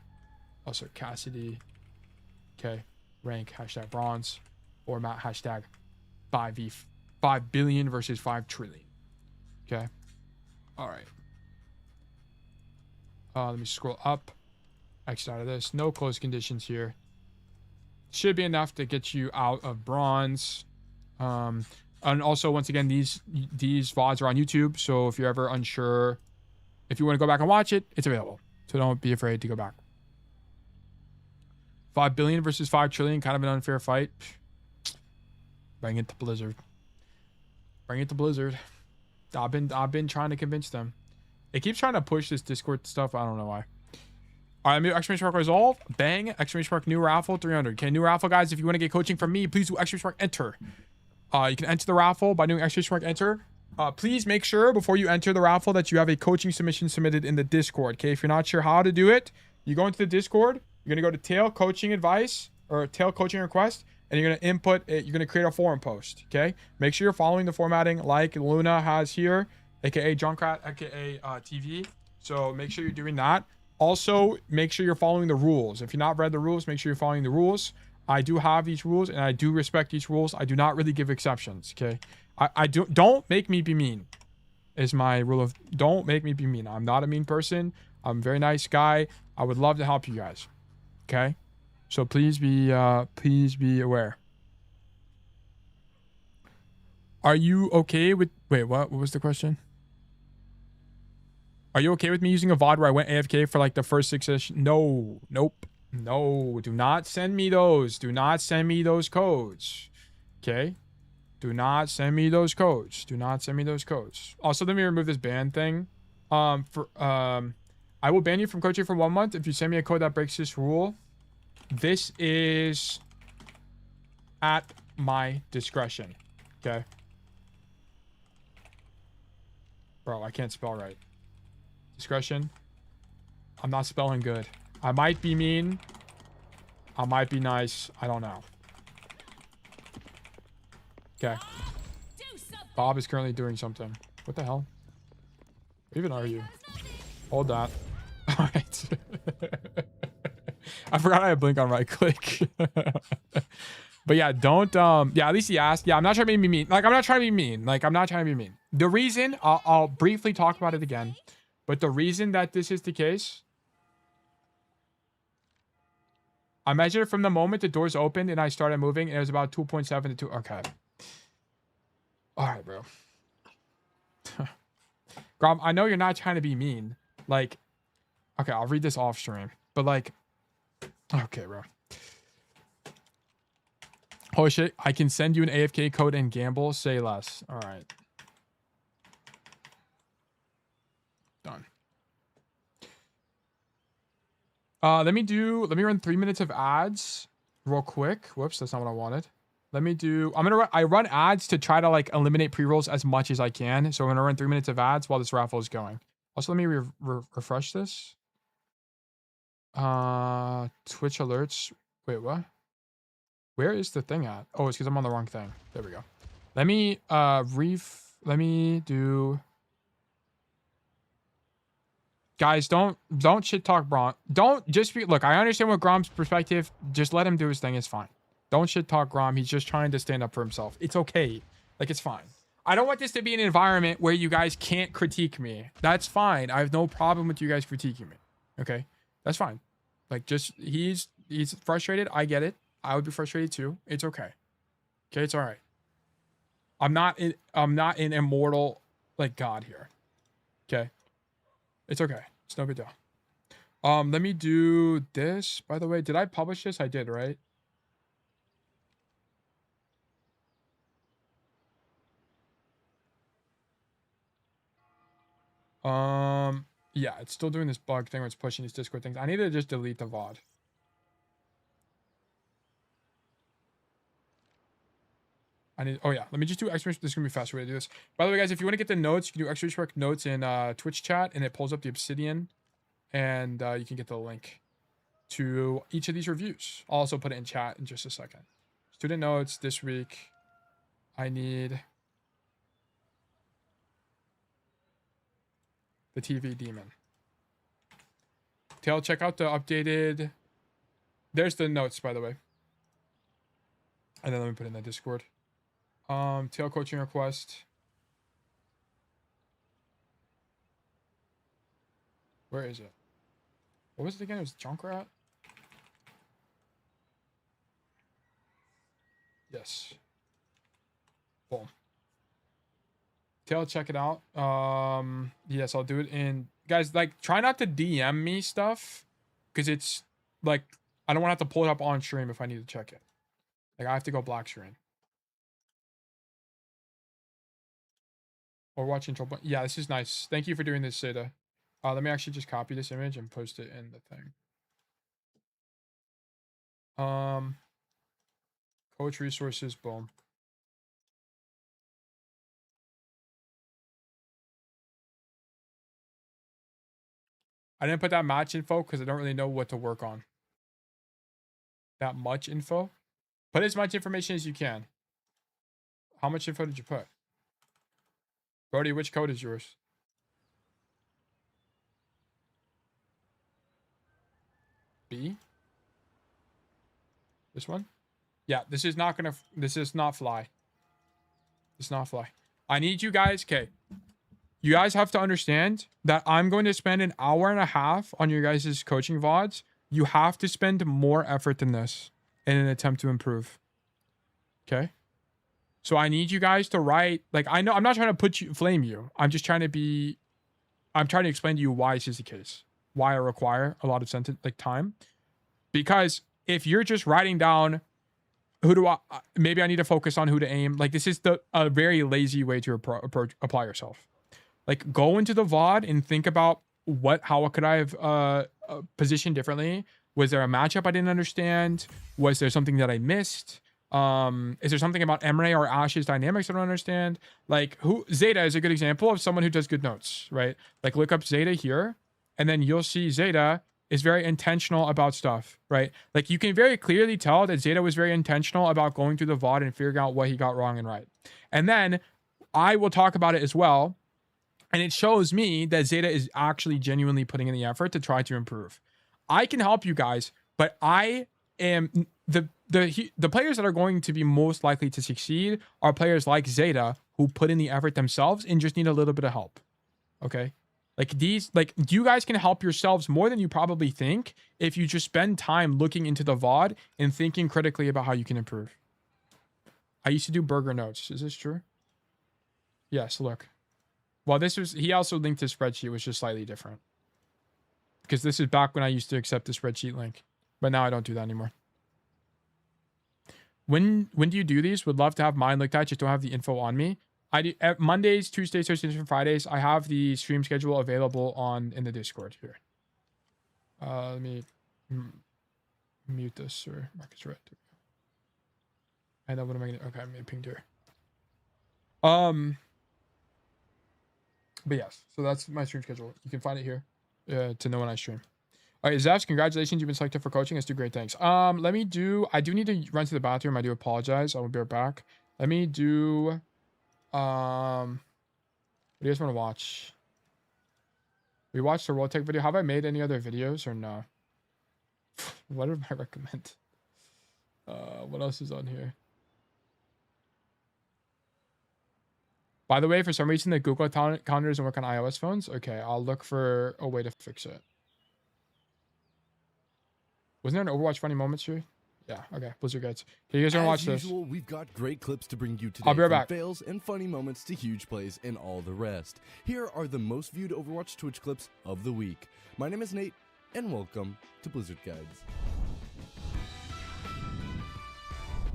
also Cassidy. Okay. Rank, hashtag bronze. Format, hashtag 5 billion versus 5 trillion. Okay. All right. Let me scroll up. Exit out of this. No close conditions here. Should be enough to get you out of bronze. And also, once again, these VODs are on YouTube. So if you're ever unsure, if you want to go back and watch it, it's available. So don't be afraid to go back. 5 billion versus 5 trillion, kind of an unfair fight. Bring it to Blizzard. Bring it to Blizzard. I've been trying to convince them. It keeps trying to push this Discord stuff. I don't know why. All right, exclamation mark resolve. Bang. Exclamation mark new raffle 300. Okay, new raffle, guys. If you want to get coaching from me, please do exclamation mark enter. You can enter the raffle by doing exclamation mark enter. Please make sure before you enter the raffle that you have a coaching submission submitted in the Discord. Okay, if you're not sure how to do it, you go into the Discord. You're gonna go to tail coaching advice or tail coaching request, and you're gonna input it. You're gonna create a forum post. Okay, make sure you're following the formatting like Luna has here, aka Junkrat, aka TV. So make sure you're doing that. Also, make sure you're following the rules. If you're not read the rules, make sure you're following the rules. I do have these rules, and I do respect these rules. I do not really give exceptions. Okay, don't make me be mean. Is my rule of don't make me be mean. I'm not a mean person. I'm a very nice guy. I would love to help you guys. Okay, so please be aware. Are you okay with? Wait, what was the question? Are you okay with me using a VOD where I went AFK for like the first 6-ish? No, nope, no. Do not send me those. Do not send me those codes. Okay, do not send me those codes. Do not send me those codes. Also, let me remove this ban thing. I will ban you from coaching for 1 month if you send me a code that breaks this rule. This is at my discretion. Okay. Bro, I can't spell right. Discretion. I'm not spelling good. I might be mean. I might be nice. I don't know. Okay. Bob is currently doing something. What the hell? Where even are you? Hold that. All right. I forgot I had blink on right click. But yeah, don't yeah, at least he asked. Yeah, I'm not trying to be mean. Like, I'm not trying to be mean. Like, I'm not trying to be mean. The reason, I'll briefly talk about it again. But the reason that this is the case, I measured from the moment the doors opened and I started moving, and it was about 2.7 to 2. Okay. All right, bro. Grom, I know you're not trying to be mean. Like, okay, I'll read this off stream. But like, okay, bro. Oh shit, I can send you an AFK code and gamble. Say less. All right. Done. Let me run 3 minutes of ads real quick. Whoops, that's not what I wanted. I run ads to try to like eliminate pre-rolls as much as I can. So I'm gonna run 3 minutes of ads while this raffle is going. Also, let me refresh this. Twitch alerts. Wait, what? Where is the thing at? Oh, it's because I'm on the wrong thing. There we go. Let me let me do. Guys, don't shit talk Grom. Don't just be. Look, I understand what Grom's perspective. Just let him do his thing. It's fine. Don't shit talk Grom. He's just trying to stand up for himself. It's okay. Like, it's fine. I don't want this to be an environment where you guys can't critique me. That's fine. I have no problem with you guys critiquing me. Okay, that's fine. Like, just he's frustrated. I get it. I would be frustrated too. It's okay. Okay, it's all right. I'm not an immortal like God here. Okay. It's okay. It's no big deal. Let me do this. By the way, did I publish this? I did, right? Yeah, it's still doing this bug thing where it's pushing these Discord things. I need to just delete the VOD. Oh yeah, let me just do exclamation. This is gonna be a faster way to do this. By the way, guys, if you want to get the notes, you can do exclamation notes in Twitch chat, and it pulls up the Obsidian, and you can get the link to each of these reviews. I'll also put it in chat in just a second. Student notes this week. I need the TV demon. Tail, check out the updated. There's the notes, by the way. And then let me put it in the Discord. Tail coaching request. Where is it? What was it again? It was Junkertown? Yes. Boom. Tail, check it out. Yes, I'll do it in. Guys, like, try not to DM me stuff, because it's like I don't want to have to pull it up on stream if I need to check it. Like, I have to go black screen. Or watching trouble. Yeah, this is nice. Thank you for doing this, Seda. Let me actually just copy this image and post it in the thing. Coach resources, boom. I didn't put that match info because I don't really know what to work on. That much info? Put as much information as you can. How much info did you put? Brody, which code is yours? B? This one? Yeah, this is not fly. This is not fly. I need you guys, okay. You guys have to understand that I'm going to spend an hour and a half on your guys' coaching VODs. You have to spend more effort than this in an attempt to improve. Okay? So I need you guys to write, like, I know I'm not trying to flame you. I'm just trying to explain to you why this is the case. Why I require a lot of time. Because if you're just writing down maybe I need to focus on who to aim. Like, this is a very lazy way to apply yourself. Like, go into the VOD and think about how could I have positioned differently? Was there a matchup I didn't understand? Was there something that I missed? Is there something about Emre or Ash's dynamics I don't understand? Like, Zeta is a good example of someone who does good notes, right? Like, look up Zeta here, and then you'll see Zeta is very intentional about stuff, right? Like, you can very clearly tell that Zeta was very intentional about going through the VOD and figuring out what he got wrong and right. And then I will talk about it as well. And it shows me that Zeta is actually genuinely putting in the effort to try to improve. I can help you guys, but I am the players that are going to be most likely to succeed are players like Zeta who put in the effort themselves and just need a little bit of help. Okay? Like, you guys can help yourselves more than you probably think if you just spend time looking into the VOD and thinking critically about how you can improve. I used to do burger notes. Is this true? Yes, look. Well, he also linked his spreadsheet, which is slightly different. Because this is back when I used to accept the spreadsheet link. But now I don't do that anymore. When do you do these? Would love to have mine looked at. Just don't have the info on me. I do Mondays, Tuesdays, Thursdays, and Fridays. I have the stream schedule available in the Discord here. Let me Mute this or mark as red. I know what am I gonna. Okay, I made pinged here. But yes, so that's my stream schedule. You can find it here to know when I stream. All right, Zeph, congratulations. You've been selected for coaching. Let's do great. Thanks. I do need to run to the bathroom. I do apologize. I will be right back. Let me do, what do you guys want to watch? We watched the World Tech video. Have I made any other videos or no? What would I recommend? What else is on here? By the way, for some reason, the Google calendar doesn't work on iOS phones. Okay, I'll look for a way to fix it. Wasn't there an Overwatch funny moments here? Yeah, okay. Blizzard guides. Okay, you guys want to watch this? As usual, we've got great clips to bring you today. I'll be right from back. Fails and funny moments to huge plays and all the rest. Here are the most viewed Overwatch Twitch clips of the week. My name is Nate, and welcome to Blizzard Guides.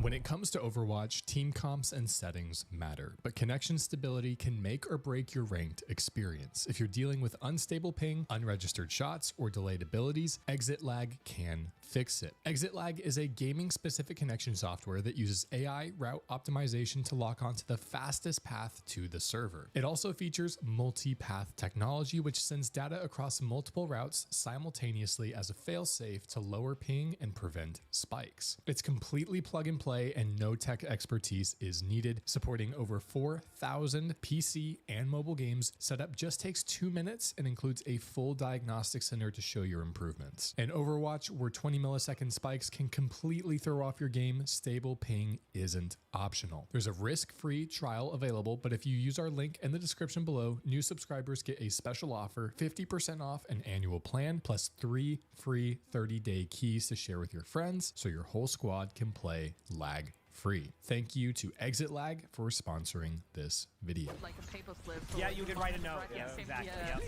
When it comes to Overwatch, team comps and settings matter, but connection stability can make or break your ranked experience. If you're dealing with unstable ping, unregistered shots, or delayed abilities, Exit Lag can fix it. Exit Lag is a gaming-specific connection software that uses AI route optimization to lock onto the fastest path to the server. It also features multi-path technology, which sends data across multiple routes simultaneously as a failsafe to lower ping and prevent spikes. It's completely plug and play and no tech expertise is needed, supporting over 4,000 PC and mobile games. Setup just takes 2 minutes and includes a full diagnostic center to show your improvements. In Overwatch, where 20 millisecond spikes can completely throw off your game, stable ping isn't optional. There's a risk-free trial available, but if you use our link in the description below, new subscribers get a special offer, 50% off an annual plan, plus 3 free 30-day keys to share with your friends so your whole squad can play lag-free. Thank you to Exit Lag for sponsoring this video. Like a paper slip. Yeah, you can write a note. Yeah, exactly. Yep.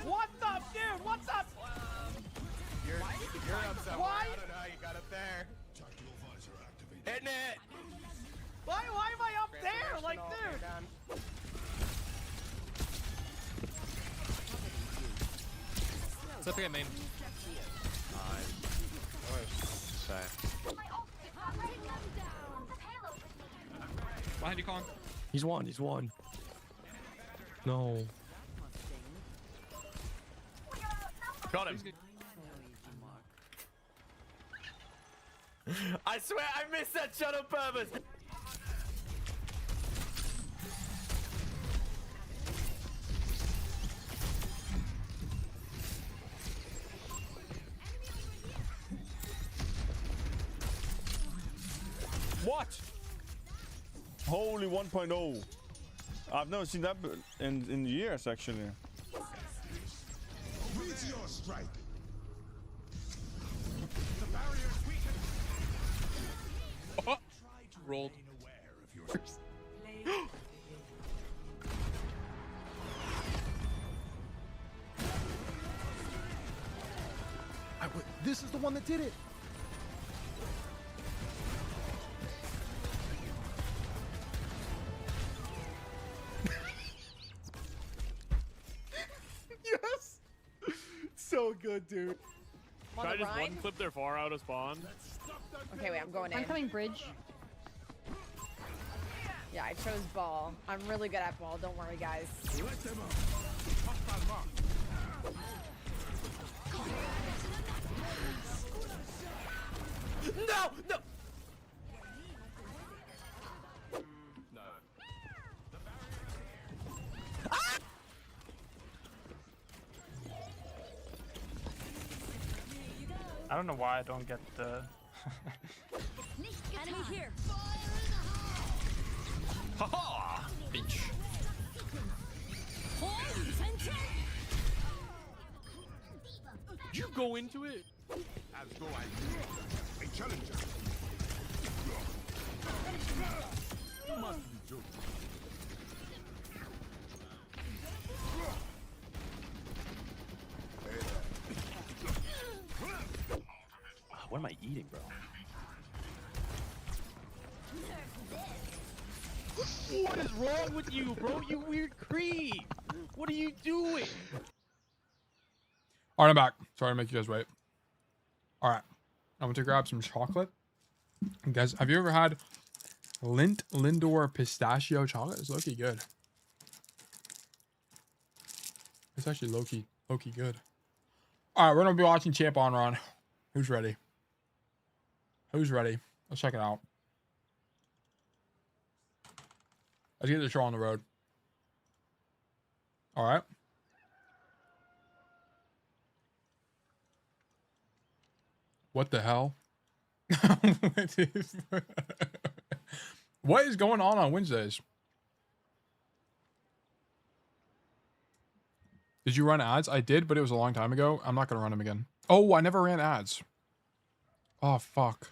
What's up, dude? What's up? You're upset. Why? I don't know. You got up there. Hitting it. Why am I up there? Like, dude. What's up here, main? Behind you, Colin. He's one. No. Got him. I swear I missed that shot on purpose. What? Holy 1.0. I've never seen that in years, actually. Meteor strike. The barrier's weakened. Oh, rolled. This is the one that did it. Yes! So good, dude. Should I just one clip their far out of spawn? Okay, wait, I'm going in. I'm coming bridge. Yeah, I chose ball. I'm really good at ball. Don't worry, guys. Let them up. Hostile mark. No! No! I don't know why I don't get the. Enemy here. Haha! Bitch. You go into it. As go I. A challenger. You must be joking. What am I eating, bro? What is wrong with you, bro? You weird creep. What are you doing? All right, I'm back. Sorry to make you guys wait. All right. I want to grab some chocolate. Guys, have you ever had Lindor pistachio chocolate? It's low-key good. It's actually low-key good. All right, we're going to be watching Champ Anran. Who's ready? Who's ready? Let's check it out. Let's get the show on the road. All right. What the hell? What is going on Wednesdays? Did you run ads? I did, but it was a long time ago. I'm not going to run them again. Oh, I never ran ads. Oh, fuck.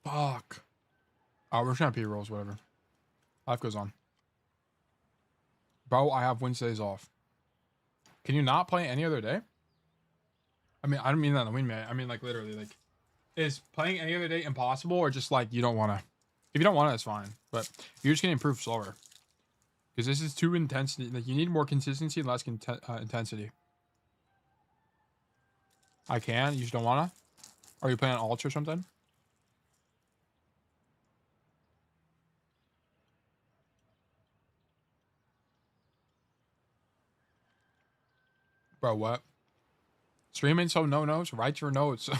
Fuck. Oh, we're trying to P-rolls, whatever. Life goes on. Bro, I have Wednesdays off. Can you not play any other day? I mean, I don't mean that in the wing, man. I mean, like, literally, like, is playing any other day impossible, or just, like, you don't want to? If you don't want it, it's fine. But you're just going to improve slower. Because this is too intense. Like, you need more consistency and less intensity. I can. You just don't want to? Are you playing on alt or something? Bro, what? Streaming so no notes? Write your notes.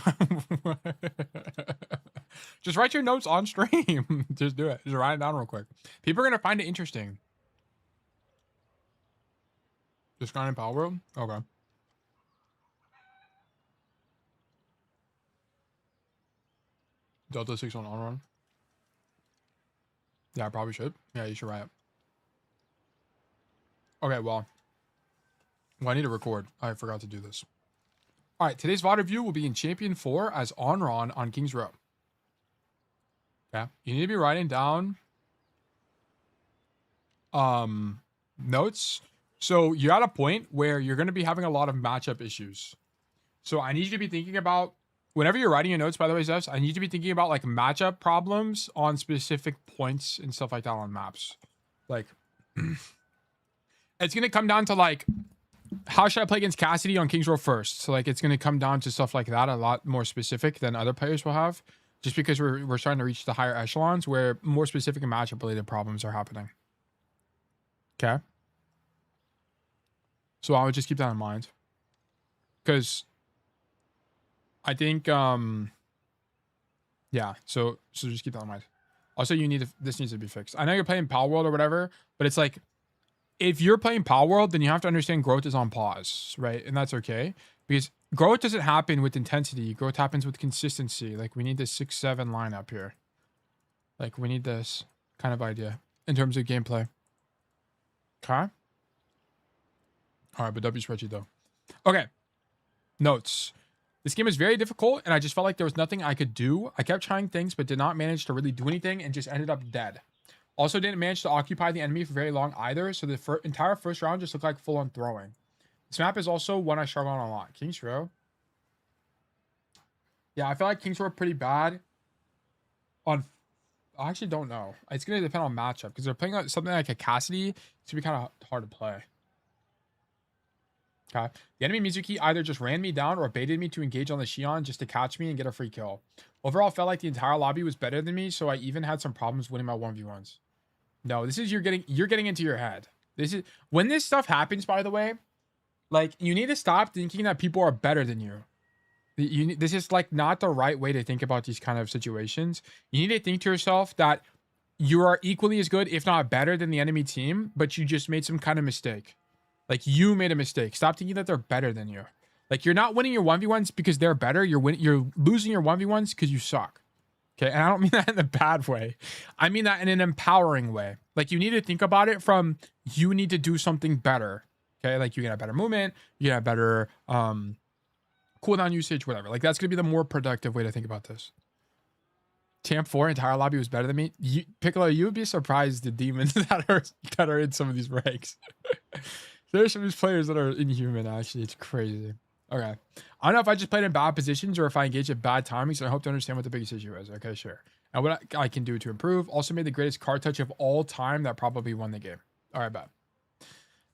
Just write your notes on stream. Just do it. Just write it down real quick. People are going to find it interesting. Just gone in Power World? Okay. Delta 6 on Anran. Yeah, I probably should. Yeah, you should write it. Okay, well, I need to record. I forgot to do this. All right, today's VOD review will be in Champion 4 as Anran on King's Row. Okay, you need to be writing down notes. So you're at a point where you're going to be having a lot of matchup issues. So I need you to be thinking about, whenever you're writing your notes, by the way, Zeus, I need you to be thinking about like matchup problems on specific points and stuff like that on maps. Like, it's going to come down to like, how should I play against Cassidy on King's Row first? So like, it's going to come down to stuff like that, a lot more specific than other players will have, just because we're starting to reach the higher echelons where more specific and matchup related problems are happening. Okay. So I would just keep that in mind, because I think, yeah, so just keep that in mind. Also, this needs to be fixed. I know you're playing Power World or whatever, but it's like, if you're playing Power World, then you have to understand growth is on pause, right? And that's okay, because growth doesn't happen with intensity. Growth happens with consistency. Like, we need this 6-7 lineup here. Like, we need this kind of idea in terms of gameplay. Okay. All right, but W spreadsheet though. Okay. Notes. This game is very difficult, and I just felt like there was nothing I could do. I kept trying things, but did not manage to really do anything, and just ended up dead. Also, didn't manage to occupy the enemy for very long either, so the entire first round just looked like full-on throwing. This map is also one I struggle on a lot. King's Row. Yeah, I feel like King's Row pretty bad on... I actually don't know. It's going to depend on matchup, because they're playing like something like a Cassidy. It's going to be kind of hard to play. Okay. The enemy Mizuki either just ran me down or baited me to engage on the Xion just to catch me and get a free kill. Overall, felt like the entire lobby was better than me, so I even had some problems winning my 1v1s. No, this is you're getting into your head. This is when this stuff happens, by the way, like, you need to stop thinking that people are better than you. This is like not the right way to think about these kind of situations. You need to think to yourself that you are equally as good, if not better, than the enemy team, but you just made some kind of mistake. Like, you made a mistake. Stop thinking that they're better than you. Like, you're not winning your 1v1s because they're better. You're losing your 1v1s because you suck. Okay, and I don't mean that in a bad way. I mean that in an empowering way. Like, you need to think about it from, you need to do something better. Okay, like, you get a better movement, you get a better cooldown usage, whatever. Like, that's going to be the more productive way to think about this. Champ 4 entire lobby was better than me. Piccolo, you would be surprised the demons that are in some of these ranks. There's some of these players that are inhuman, actually. It's crazy. Okay. I don't know if I just played in bad positions or if I engaged at bad timings, and I hope to understand what the biggest issue is. Okay, sure. And what I can do to improve. Also made the greatest card touch of all time that probably won the game. All right, bad.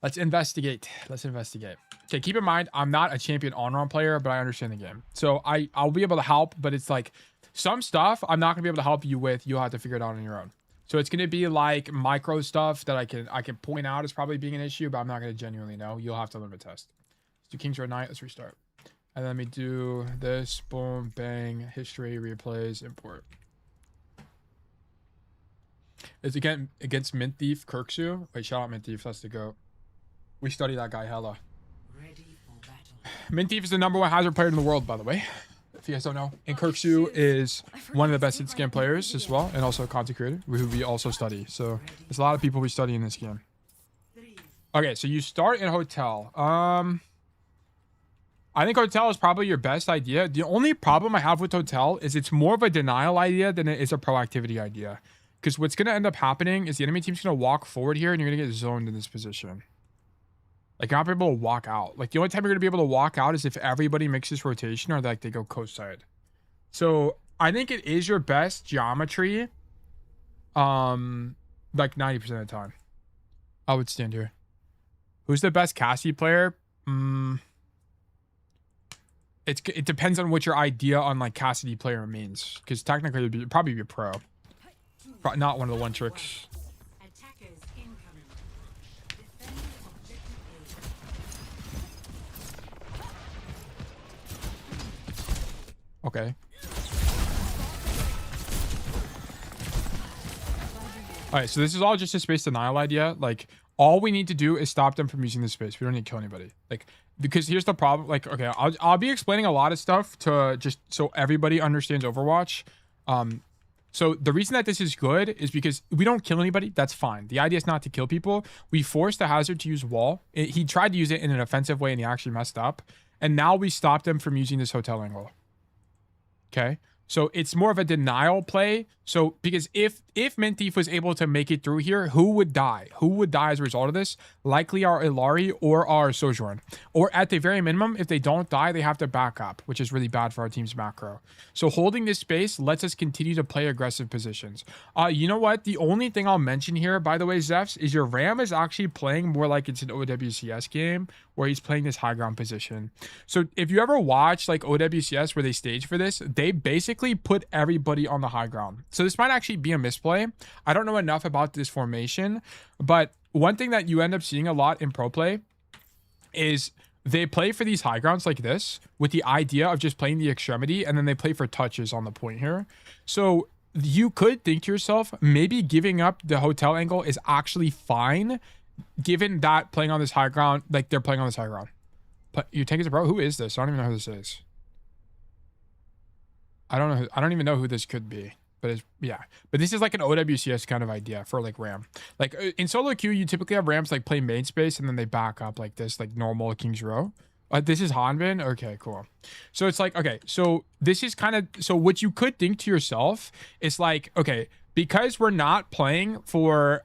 Let's investigate. Let's investigate. Okay, keep in mind, I'm not a champion Anran player, but I understand the game. So I'll be able to help, but it's like some stuff I'm not gonna be able to help you with. You'll have to figure it out on your own. So it's gonna be like micro stuff that I can point out as probably being an issue, but I'm not gonna genuinely know. You'll have to learn a test. Let's do King's Road Knight. Let's restart. And let me do this. Boom, bang, history, replays, import. It's again against Mint Thief Kirksu. Wait, shout out Mint Thief. That's the GOAT. We study that guy hella. Mint Thief is the #1 hazard player in the world, by the way. If you guys don't know. And Kirksu is one of the best in-game players as well, and also a content creator who we also study. So there's a lot of people we study in this game. Okay, so you start in hotel. I think hotel is probably your best idea. The only problem I have with hotel is it's more of a denial idea than it is a proactivity idea. Because what's going to end up happening is the enemy team's going to walk forward here and you're going to get zoned in this position. Like, you're not able to walk out. Like, the only time you're going to be able to walk out is if everybody makes this rotation or, like, they go coast side. So, I think it is your best geometry. Like, 90% of the time. I would stand here. Who's the best Cassidy player? It depends on what your idea on, like, Cassidy player means. Because technically, it'd probably be a pro. Not one of the one tricks. Okay. All right, so this is all just a space denial idea. Like, all we need to do is stop them from using this space. We don't need to kill anybody. Like, because here's the problem. Like, okay, I'll be explaining a lot of stuff to just so everybody understands Overwatch. So the reason that this is good is because we don't kill anybody. That's fine. The idea is not to kill people. We forced the hazard to use wall. He tried to use it in an offensive way and he actually messed up. And now we stopped him from using this hotel angle. Okay. So it's more of a denial play. So because if Mint Thief was able to make it through here, who would die? Who would die as a result of this? Likely our Ilari or our Sojourn. Or at the very minimum, if they don't die, they have to back up, which is really bad for our team's macro. So holding this space lets us continue to play aggressive positions. You know what? The only thing I'll mention here, by the way, Zephs, is your Ram is actually playing more like it's an OWCS game where he's playing this high ground position. So if you ever watch like OWCS where they stage for this, they basically put everybody on the high ground. So this might actually be a misplay. I don't know enough about this formation, but one thing that you end up seeing a lot in pro play is they play for these high grounds like this with the idea of just playing the extremity, and then they play for touches on the point here. So you could think to yourself, maybe giving up the hotel angle is actually fine, given that playing on this high ground, like they're playing on this high ground. But your tank is a pro. Who is this? I don't even know who this is. I don't even know who this could be. But it's, yeah, but this is like an OWCS kind of idea for like Ram. Like in solo queue, you typically have Rams like play main space and then they back up like this, like normal King's Row. This is Hanbin. Okay, cool. So it's like, okay, so this is kind of, so what you could think to yourself is like, okay, because we're not playing for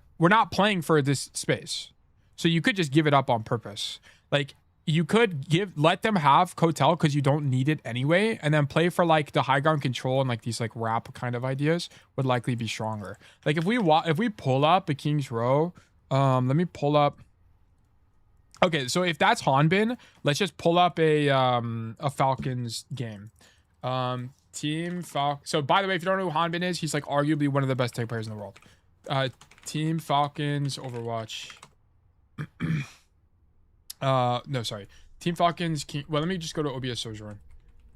this space. So you could just give it up on purpose. Like, you could let them have Cotel because you don't need it anyway, and then play for like the high ground control and like these like wrap kind of ideas would likely be stronger. Like if we pull up a King's Row, let me pull up. Okay, so if that's Hanbin, let's just pull up a Falcons game. Team Falcon. So by the way, if you don't know who Hanbin is, he's like arguably one of the best tech players in the world. Team Falcons Overwatch. No, sorry. Team Falcons. Well, let me just go to OBS Sojourn.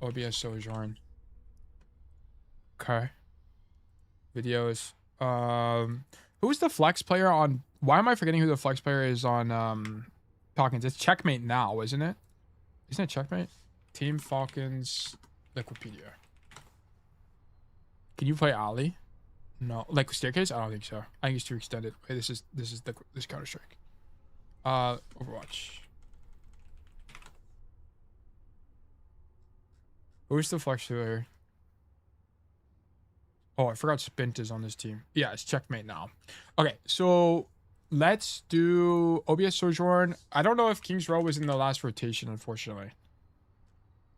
OBS Sojourn. Okay. Videos. Who's the flex player on? Why am I forgetting who the flex player is on Falcons? It's Checkmate now, isn't it? Isn't it Checkmate? Team Falcons Liquipedia. Can you play Ali? No. Like Staircase? I don't think so. I think it's too extended. Wait, this is this Counter-Strike. Overwatch. Who's the flex player? Oh, I forgot Spint is on this team. Yeah, it's Checkmate now. Okay, so let's do OBS Sojourn. I don't know if King's Row was in the last rotation, unfortunately.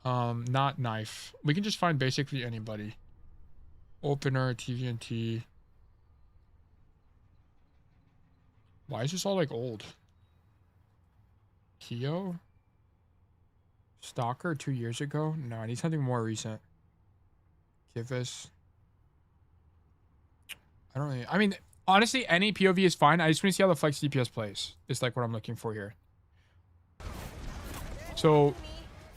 Not Knife. We can just find basically anybody. Opener, TVNT. Why is this all like old? Kyo? Stalker 2 years ago? No, I need something more recent. Kivus. I don't really... I mean, honestly, any POV is fine. I just want to see how the flex DPS plays. It's like what I'm looking for here. So,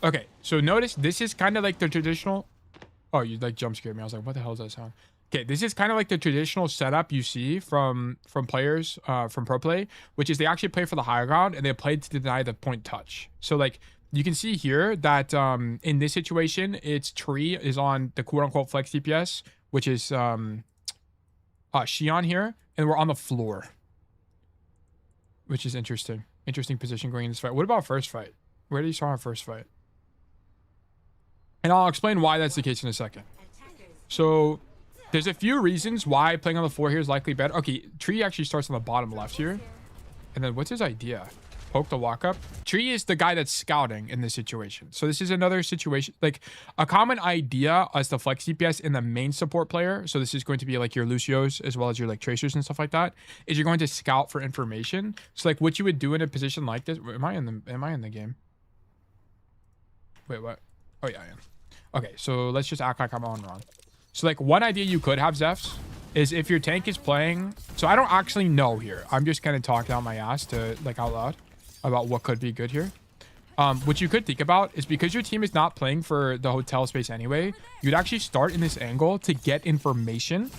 okay. So notice this is kind of like the traditional... Oh, you like jump scared me. I was like, what the hell does that sound? Okay, this is kind of like the traditional setup you see from players, from pro play, which is they actually play for the higher ground and they play to deny the point touch. So like you can see here that in this situation, it's Tree is on the quote unquote flex DPS, which is Xion here, and we're on the floor, which is interesting. Interesting position going in this fight. What about first fight? Where do you saw our first fight? And I'll explain why that's the case in a second. So there's a few reasons why playing on the floor here is likely better. Okay, Tree actually starts on the bottom left here. And then what's his idea? Poke the walk up. Tree is the guy that's scouting in this situation. So this is another situation, like a common idea as the flex DPS in the main support player. So this is going to be like your Lucios as well as your like Tracers and stuff like that, is you're going to scout for information. So like what you would do in a position like this. Am I in the game? Wait, what? Oh yeah, I am. Okay, so let's just act like I'm on wrong. So like one idea you could have, Zephs, is if your tank is playing... So I don't actually know here. I'm just kind of talking out my ass to like out loud about what could be good here. What you could think about is because your team is not playing for the hotel space anyway, you'd actually start in this angle to get information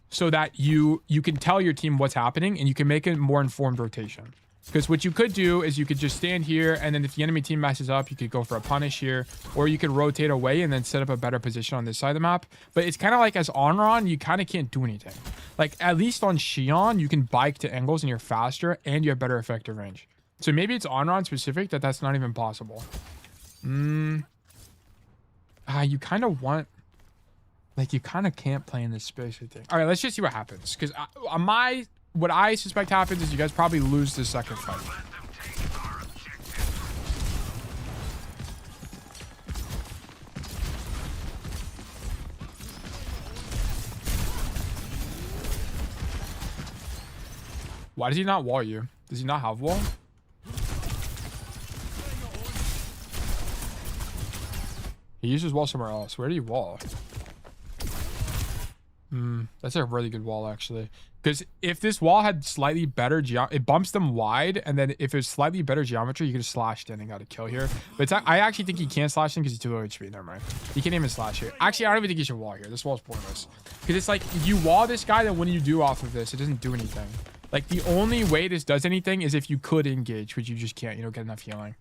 so that you can tell your team what's happening and you can make a more informed rotation. Because what you could do is you could just stand here, and then if the enemy team messes up, you could go for a punish here, or you could rotate away and then set up a better position on this side of the map. But it's kind of like as Anran, you kind of can't do anything. Like at least on Xion, you can bike to angles and you're faster and you have better effective range. So maybe it's Anran specific that's not even possible. You kind of want... Like you kind of can't play in this space, I think. All right, let's just see what happens. Because what I suspect happens is you guys probably lose this second fight. Why does he not wall you? Does he not have wall? He uses wall somewhere else. Where do you wall? That's a really good wall, actually. Because if this wall had slightly better it bumps them wide, and then if it's slightly better geometry, you could just slash in and got a kill here. But I actually think he can't slash in because he's too low HP. Never mind. He can't even slash here. Actually, I don't even think he should wall here. This wall's pointless. Because it's like, if you wall this guy, then what do you do off of this? It doesn't do anything. Like, the only way this does anything is if you could engage, which you just can't. You don't get enough healing.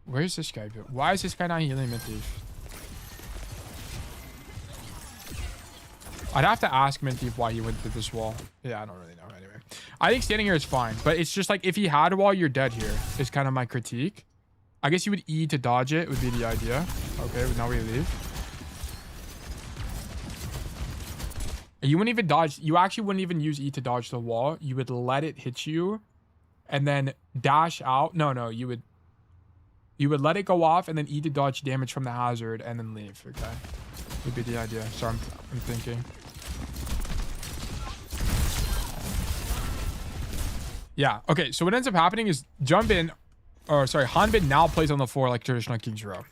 Where's this guy? Why is this guy not healing mid-thief? I'd have to ask Minty why he went to this wall. Yeah, I don't really know. Anyway, I think standing here is fine, but it's just like if he had a wall, you're dead here. Is kind of my critique. I guess you would E to dodge it would be the idea. Okay, but now we leave. You wouldn't even dodge. You actually wouldn't even use E to dodge the wall. You would let it hit you, and then dash out. No, you would let it go off and then E to dodge damage from the hazard and then leave. Okay, would be the idea. So I'm thinking. Yeah, okay, so what ends up happening is Hanbin now plays on the floor like traditional King's Row.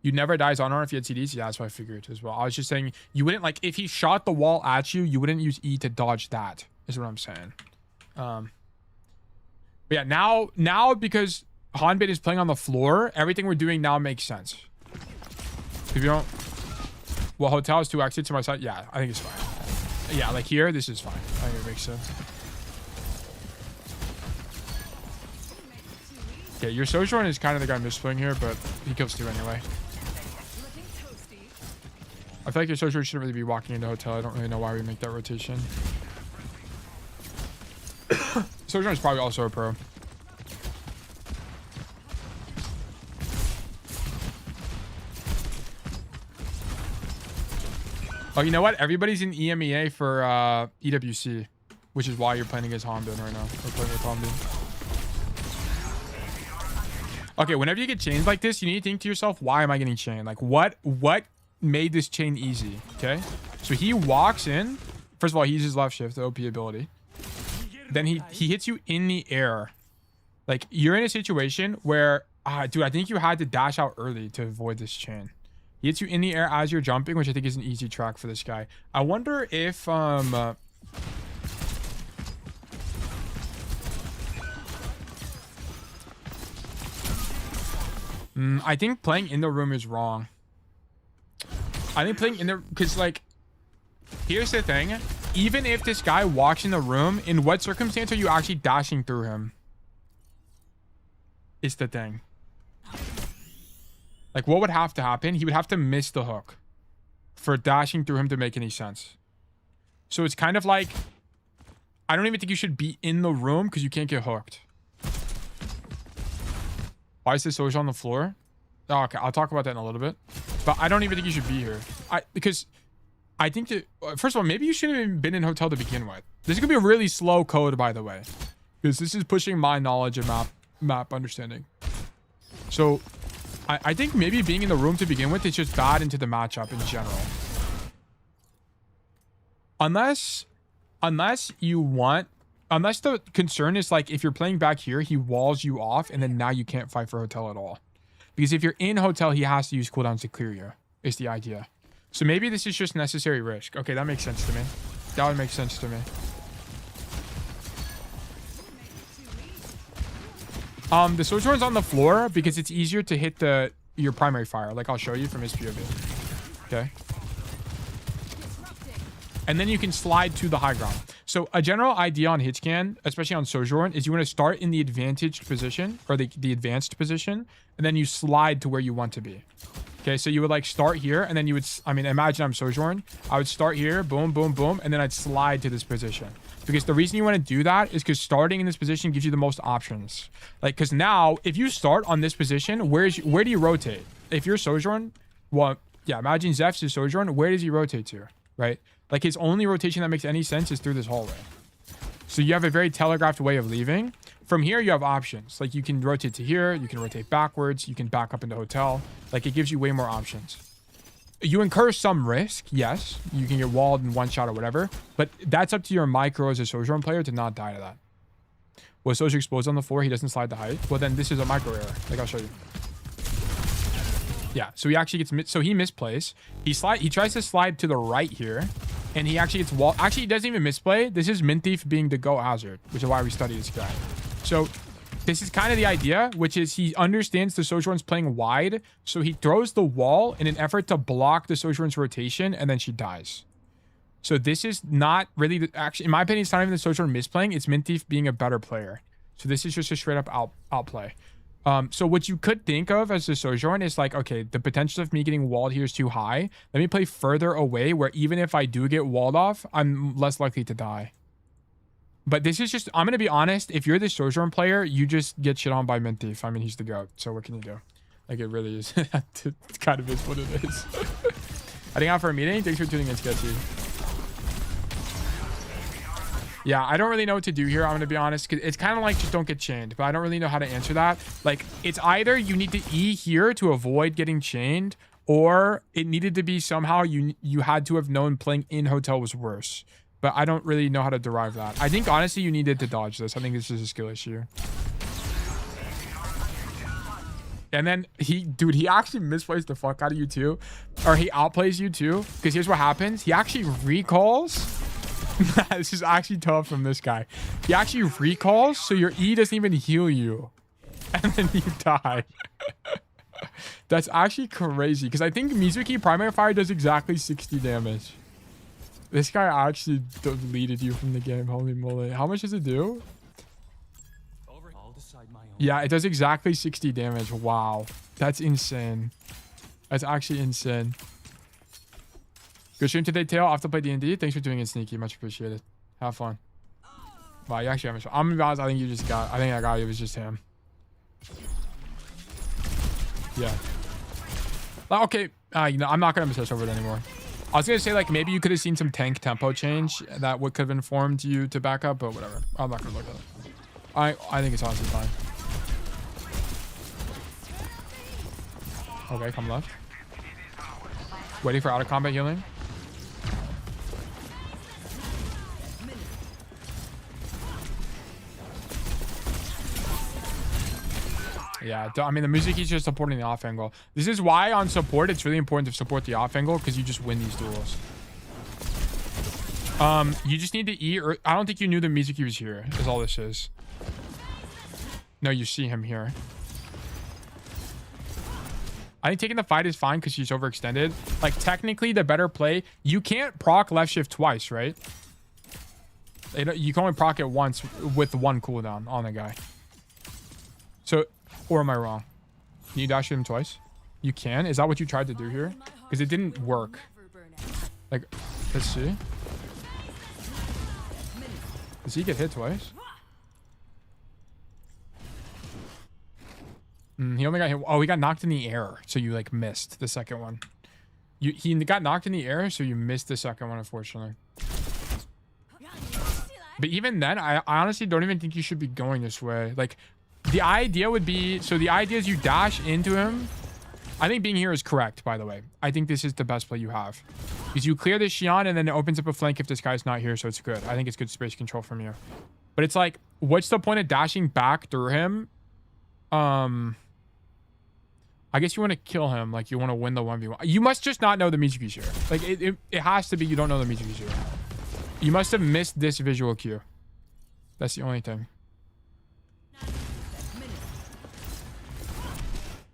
You never dies on if you had CDs? Yeah, that's what I figured as well. I was just saying, you wouldn't, like, if he shot the wall at you, you wouldn't use E to dodge that, is what I'm saying. But yeah, now because Hanbin is playing on the floor, everything we're doing now makes sense. If you don't... Well, hotel is 2 exits to my side. Yeah, I think it's fine. Yeah, like here, this is fine. I think it makes sense. Yeah, your Sojourn is kind of the guy misplaying here, but he kills 2 anyway. I feel like your Sojourn shouldn't really be walking into hotel. I don't really know why we make that rotation. Sojourn is probably also a pro. Oh, you know what? Everybody's in EMEA for EWC, which is why you're playing against Hanbin right now. We're playing with Hanbin. Okay, whenever you get chains like this, you need to think to yourself, why am I getting chained? Like, what made this chain easy? Okay, so he walks in. First of all, he uses left shift, the OP ability. then he hits you in the air. Like, you're in a situation where, dude, I think you had to dash out early to avoid this chain. He hits you in the air as you're jumping, which I think is an easy track for this guy. I wonder if I think playing in the room is wrong. I think playing in the, because like, here's the thing. Even if this guy walks in the room, in what circumstance are you actually dashing through him? It's the thing. Like, what would have to happen? He would have to miss the hook for dashing through him to make any sense. So it's kind of like, I don't even think you should be in the room because you can't get hooked. Why is the soldier on the floor? Oh, okay, I'll talk about that in a little bit. But I don't even think you should be here. Because I think that, first of all, maybe you shouldn't have even been in hotel to begin with. This is going to be a really slow code, by the way. Because this is pushing my knowledge of map understanding. So I think maybe being in the room to begin with is just bad into the matchup in general. Unless the concern is like, if you're playing back here, he walls you off and then now you can't fight for hotel at all. Because if you're in hotel, he has to use cooldowns to clear you, is the idea. So maybe this is just necessary risk. Okay, that makes sense to me. That would make sense to me. The soldier one's on the floor because it's easier to hit your primary fire. Like, I'll show you from his POV. Okay. And then you can slide to the high ground. So a general idea on hitscan, especially on Sojourn, is you want to start in the advantaged position, or the advanced position, and then you slide to where you want to be. Okay, so you would like start here, and then you would, I mean, imagine I'm Sojourn. I would start here, boom, boom, boom, and then I'd slide to this position. Because the reason you want to do that is because starting in this position gives you the most options. Like, because now, if you start on this position, where do you rotate? If you're Sojourn, well, yeah, imagine Zeph's is Sojourn, where does he rotate to, right? Like, his only rotation that makes any sense is through this hallway. So you have a very telegraphed way of leaving. From here, you have options. Like, you can rotate to here, you can rotate backwards, you can back up into hotel. Like, it gives you way more options. You incur some risk, yes. You can get walled in one shot or whatever. But that's up to your micro as a Sojourn player to not die to that. Was Sojourn exposed on the floor? He doesn't slide the height. Well, then this is a micro error. Like, I'll show you. Yeah, so he actually gets... So he misplays. He tries to slide to the right here. And he actually gets wall. Actually, he doesn't even misplay. This is Mint Thief being the go hazard, which is why we study this guy. So this is kind of the idea, which is he understands the Sojourn's playing wide. So he throws the wall in an effort to block the Sojourn's rotation, and then she dies. So this is not really... Actually, in my opinion, it's not even the Sojourn misplaying. It's Mint Thief being a better player. So this is just a straight up outplay. So what you could think of as a Sojourn is like, okay, the potential of me getting walled here is too high. Let me play further away where even if I do get walled off, I'm less likely to die. But this is just, I'm going to be honest. If you're the Sojourn player, you just get shit on by Mint Thief. I mean, he's the GOAT. So what can you do? Like, it really is. It kind of is what it is. I think out for a meeting. Thanks for tuning in, Sketchy. Yeah, I don't really know what to do here. I'm going to be honest. It's kind of like just don't get chained, but I don't really know how to answer that. Like, it's either you need to E here to avoid getting chained, or it needed to be somehow you had to have known playing in hotel was worse. But I don't really know how to derive that. I think, honestly, you needed to dodge this. I think this is a skill issue. And then he actually misplays the fuck out of you too. Or he outplays you too. Because here's what happens. He actually recalls. This is actually tough from this guy. He actually recalls, so your E doesn't even heal you. And then you die. That's actually crazy. Because I think Mizuki Primary Fire does exactly 60 damage. This guy actually deleted you from the game. Holy moly. How much does it do? Yeah, it does exactly 60 damage. Wow. That's insane. That's actually insane. Good stream today, Tail. Off to play D&D. Thanks for doing it, Sneaky. Much appreciated. Have fun. Wow, you actually have a shot. I'm gonna be honest, I think you just got... I think I got you. It was just him. Yeah. Okay. You know, I'm not gonna obsess over it anymore. I was gonna say, like, maybe you could have seen some tank tempo change that would could have informed you to back up, but whatever. I'm not gonna look at it. I think it's honestly fine. Okay, come left. Waiting for out of combat healing. Yeah, I mean, the Mizuki's just supporting the off angle. This is why on support, it's really important to support the off angle because you just win these duels. You just need to eat, or I don't think you knew the Mizuki was here, is all this is. No, you see him here. I think taking the fight is fine because she's overextended. Like, technically, the better play, you can't proc left shift twice, right? You can only proc it once with one cooldown on the guy. So, or am I wrong? Can you dash him twice? You can? Is that what you tried to do here? Because it didn't work. Like, let's see. Does he get hit twice? He only got hit. Oh, he got knocked in the air. So you like missed the second one. He got knocked in the air, so you missed the second one, unfortunately. But even then, I honestly don't even think you should be going this way. Like, the idea would be... So the idea is you dash into him. I think being here is correct, by the way. I think this is the best play you have. Because you clear the Xion, and then it opens up a flank if this guy's not here, so it's good. I think it's good space control from you. But it's like, what's the point of dashing back through him? I guess you want to kill him. Like, you want to win the 1v1. You must just not know the Mizuki's here. Like, it has to be you don't know the Mizuki's here. You must have missed this visual cue. That's the only thing.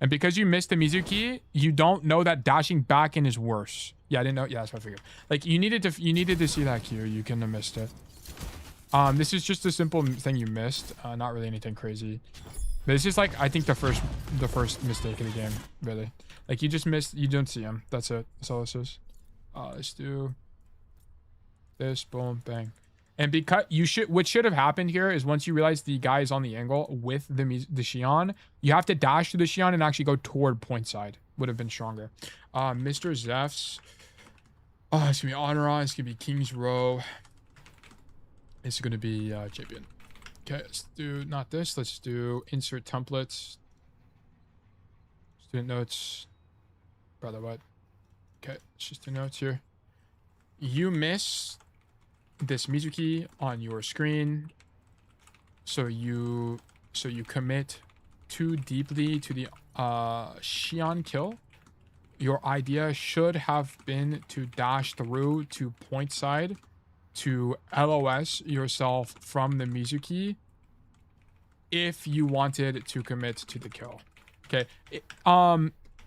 And because you missed the Mizuki, you don't know that dashing back in is worse. Yeah, I didn't know. Yeah, that's what I figured. Like, you needed to see that cue. You couldn't have missed it. This is just a simple thing you missed. Not really anything crazy. But this is like, I think the first mistake of the game, really. Like, you just missed, you don't see him. That's it. That's all this is. Let's do this, boom, bang. And because what should have happened here is once you realize the guy is on the angle with the Xion, you have to dash to the Xion and actually go toward point side. Would have been stronger. Mr. Zeph's. Oh, it's gonna be Anran. It's gonna be King's Row. It's gonna be champion. Okay, let's do not this. Let's do insert templates. Student notes. Brother, what? Okay, let's just do notes here. You miss this Mizuki on your screen, so you commit too deeply to the Xion kill. Your idea should have been to dash through to point side to LOS yourself from the Mizuki if you wanted to commit to the kill. Okay,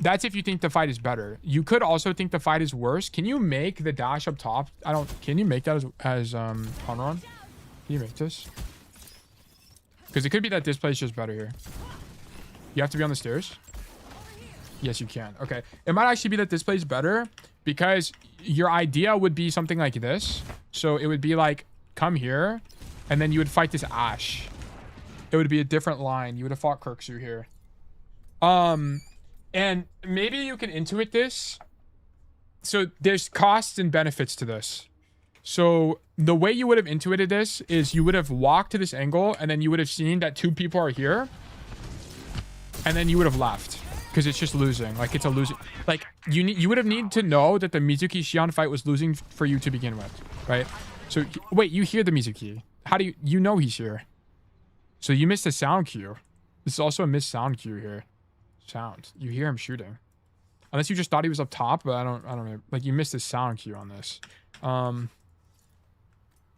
that's if you think the fight is better. You could also think the fight is worse. Can you make the dash up top? Can you make that as Anran? Can you make this? Because it could be that this play is just better here. You have to be on the stairs? Yes, you can. Okay. It might actually be that this play is better because your idea would be something like this. So it would be like, come here, and then you would fight this Ashe. It would be a different line. You would have fought Kirksu here. And maybe you can intuit this. So there's costs and benefits to this. So the way you would have intuited this is you would have walked to this angle and then you would have seen that two people are here. And then you would have left because it's just losing. Like, it's a losing. Like, you would have needed to know that the Mizuki Xion fight was losing for you to begin with, right? So wait, you hear the Mizuki. How do you know he's here? So you missed the sound cue. This is also a missed sound cue here. Sound. You hear him shooting. Unless you just thought he was up top, but I don't know. Like, you missed the sound cue on this.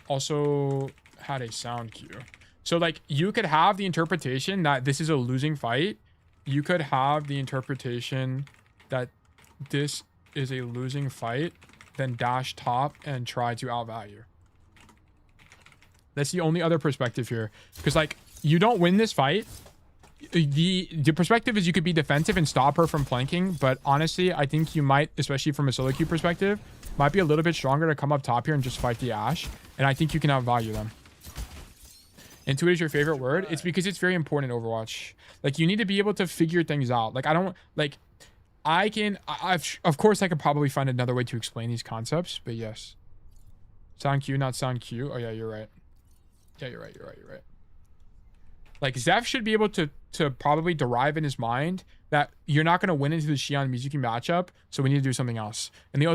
Also had a sound cue. So, like, you could have the interpretation that this is a losing fight. You could have the interpretation that this is a losing fight, then dash top and try to outvalue. That's the only other perspective here. Because, like, you don't win this fight. The perspective is you could be defensive and stop her from flanking, but honestly, I think you might, especially from a solo queue perspective, might be a little bit stronger to come up top here and just fight the Ashe, and I think you can outvalue them. Intuit is your favorite word? It's because it's very important in Overwatch. Like, you need to be able to figure things out. Like, of course I could probably find another way to explain these concepts, but yes. Sound Q, not sound Q. Oh yeah, you're right. Yeah, you're right. Like, Zeph should be able to probably derive in his mind that you're not going to win into the Xion Mizuki matchup, so we need to do something else. And the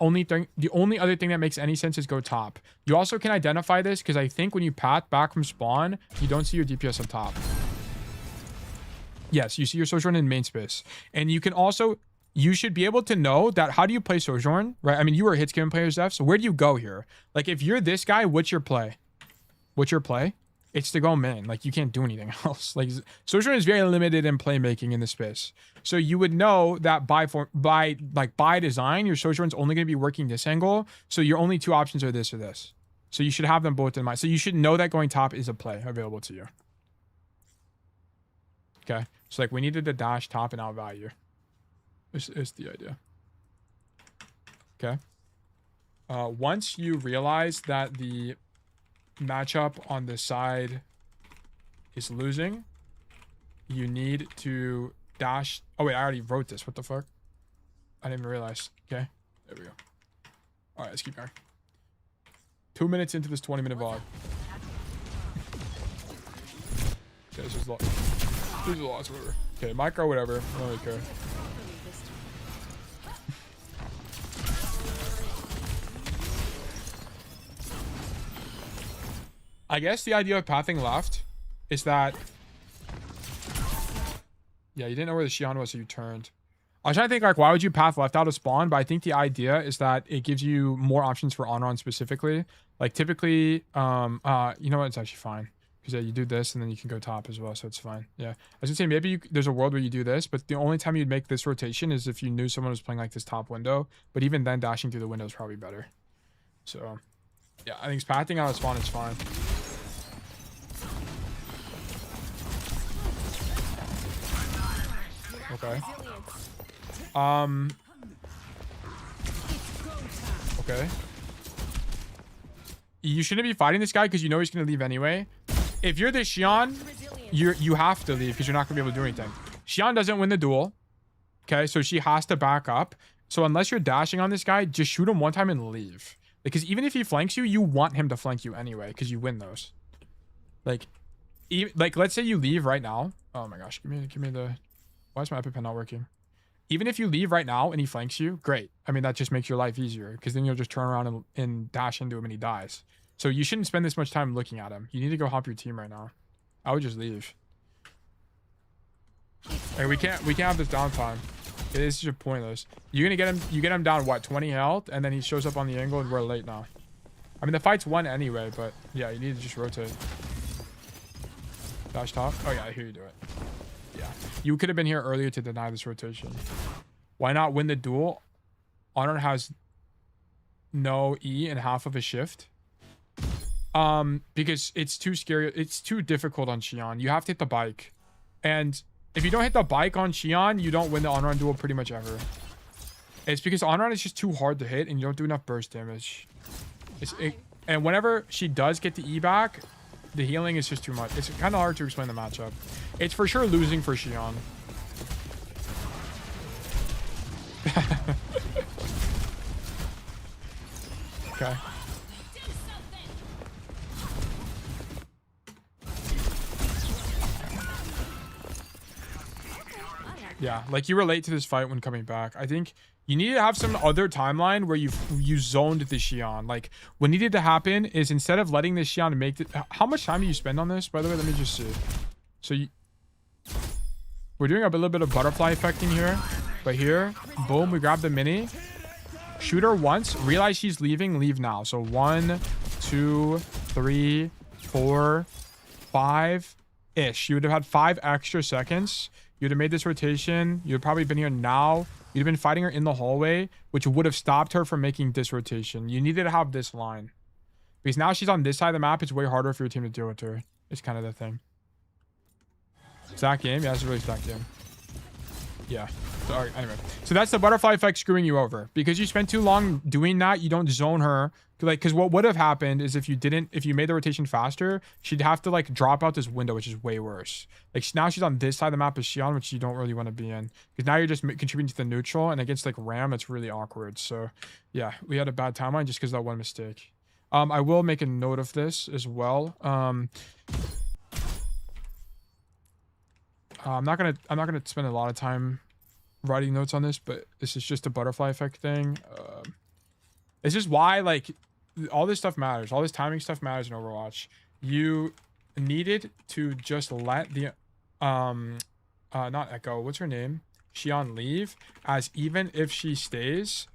only other thing that makes any sense is go top. You also can identify this because I think when you path back from spawn, you don't see your DPS up top. Yes, you see your Sojourn in main space. And you can also, you should be able to know that how do you play Sojourn, right? I mean, you were a hitscan player, Zeph, so where do you go here? Like, if you're this guy, what's your play? What's your play? It's to go main. Like, you can't do anything else. Like, Sojourn is very limited in playmaking in this space. So you would know that by design, your Sojourn's only going to be working this angle. So your only two options are this or this. So you should have them both in mind. So you should know that going top is a play available to you. Okay. So, like, we needed to dash top and outvalue. Is the idea. Okay. Once you realize that the matchup on the side is losing, you need to dash. Oh wait, I already wrote this. What the fuck? I didn't even realize. Okay, there we go. All right, let's keep going. 2 minutes into this 20-minute vlog. Okay, this is lots. Whatever. Okay, micro, whatever. I don't really care. I guess the idea of pathing left is that... Yeah, you didn't know where the Xion was, so you turned. I was trying to think, like, why would you path left out of spawn? But I think the idea is that it gives you more options for Anran specifically. Like, typically, you know what? It's actually fine. Because, yeah, you do this, and then you can go top as well, so it's fine. Yeah. I was going to say, maybe there's a world where you do this, but the only time you'd make this rotation is if you knew someone was playing, like, this top window. But even then, dashing through the window is probably better. So, yeah, I think pathing out of spawn is fine. Okay. Okay. You shouldn't be fighting this guy because you know he's gonna leave anyway. If you're the Xion, you have to leave because you're not gonna be able to do anything. Xion doesn't win the duel. Okay, so she has to back up. So unless you're dashing on this guy, just shoot him one time and leave. Because even if he flanks you, you want him to flank you anyway because you win those. Like let's say you leave right now. Oh my gosh, give me the. Why is my EpiPen not working? Even if you leave right now and he flanks you, great. I mean, that just makes your life easier because then you'll just turn around and dash into him and he dies. So you shouldn't spend this much time looking at him. You need to go help your team right now. I would just leave. Hey, we can't have this downtime. It is just pointless. You're gonna get him. You get him down what, 20 health, and then he shows up on the angle and we're late now. I mean, the fight's won anyway, but yeah, you need to just rotate. Dash top. Oh yeah, I hear you do it. Yeah, you could have been here earlier to deny this rotation. Why not win the duel? Anran has no E and half of a shift. Because it's too scary. It's too difficult on Xion. You have to hit the bike. And if you don't hit the bike on Xion, you don't win the Anran duel pretty much ever. It's because Anran is just too hard to hit and you don't do enough burst damage. And whenever she does get the E back, the healing is just too much. It's kind of hard to explain the matchup. It's for sure losing for Xion. Okay. Yeah, like you relate to this fight when coming back. I think you need to have some other timeline where you zoned the Xion. Like what needed to happen is instead of letting the Xion make it. How much time do you spend on this? By the way, let me just see. So we're doing a little bit of butterfly effecting here. But here, boom, we grab the mini. Shoot her once. Realize she's leaving. Leave now. So 1, 2, 3, 4, 5-ish. You would have had 5 extra seconds. You'd have made this rotation. You'd have probably been here now. You'd have been fighting her in the hallway, which would have stopped her from making this rotation. You needed to have this line. Because now she's on this side of the map. It's way harder for your team to deal with her. It's kind of the thing. Stack game? Yeah, it's a really stacked game. Yeah. So, right, anyway. So that's the butterfly effect screwing you over. Because you spent too long doing that, you don't zone her. Like, because what would have happened is if you made the rotation faster, she'd have to like drop out this window, which is way worse. Like now she's on this side of the map as Xion, which you don't really want to be in. Because now you're just contributing to the neutral, and against like Ram, it's really awkward. So yeah, we had a bad timeline just because of that one mistake. I will make a note of this as well. I'm not gonna spend a lot of time writing notes on this, but this is just a butterfly effect thing. This is why like all this stuff matters. All this timing stuff matters in Overwatch. You needed to just let the not Echo, what's her name? Xion leave, as even if she stays,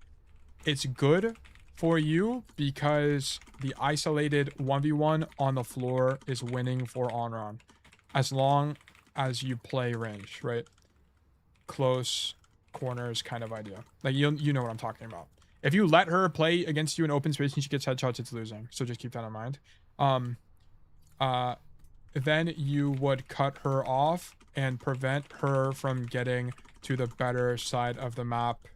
it's good for you because the isolated 1v1 on the floor is winning for Anran. As long as you play range, right? Close corners kind of idea. Like, you know what I'm talking about. If you let her play against you in open space and she gets headshots, it's losing. So just keep that in mind. Then you would cut her off and prevent her from getting to the better side of the map.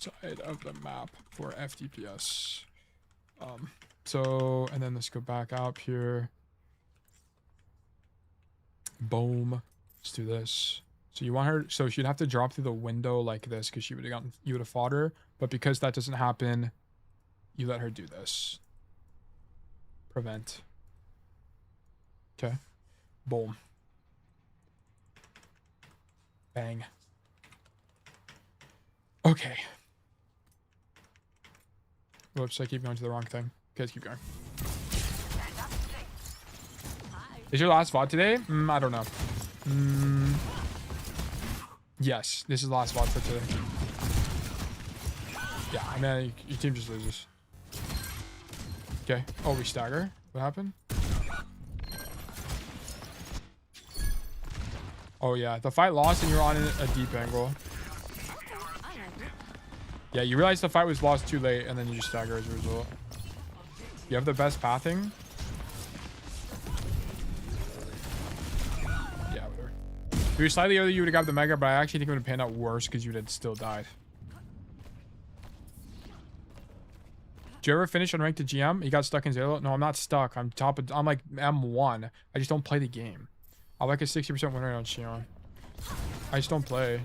For FTPS. So, and then let's go back out here. Boom. Let's do this. So you want her, so she'd have to drop through the window like this because she would have gotten, you would have fought her. But because that doesn't happen, you let her do this. Prevent. Okay. Boom. Bang. Okay. Whoops, I keep going to the wrong thing. Okay, let's keep going. Is your last VOD today? I don't know. Yes, this is the last VOD for today. Yeah, I mean, your team just loses. Okay. Oh, we stagger. What happened? Oh, yeah. The fight lost and you're on a deep angle. Yeah, you realize the fight was lost too late and then you just stagger as a result. You have the best pathing. Yeah, whatever. If you were slightly early, you would have got the mega, but I actually think it would have panned out worse because you would have still died. Did you ever finish on rank to GM? You got stuck in Zalo? No, I'm not stuck. I'm top of, I'm like M1. I just don't play the game. I like a 60% win rate on Xion. I just don't play.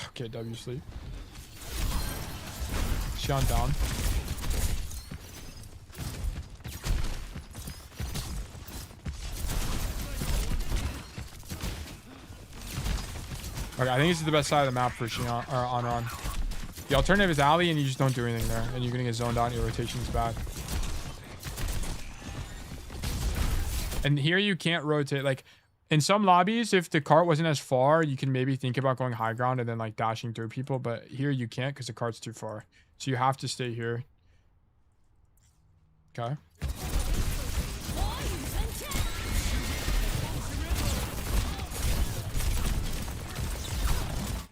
Okay, W sleep. Xion down. Okay, I think this is the best side of the map for Xion or Anran. The alternative is alley and you just don't do anything there. And you're gonna get zoned out and your rotation is bad. And here you can't rotate. Like, in some lobbies, if the cart wasn't as far, you can maybe think about going high ground and then like dashing through people. But here you can't because the cart's too far. So you have to stay here. Okay.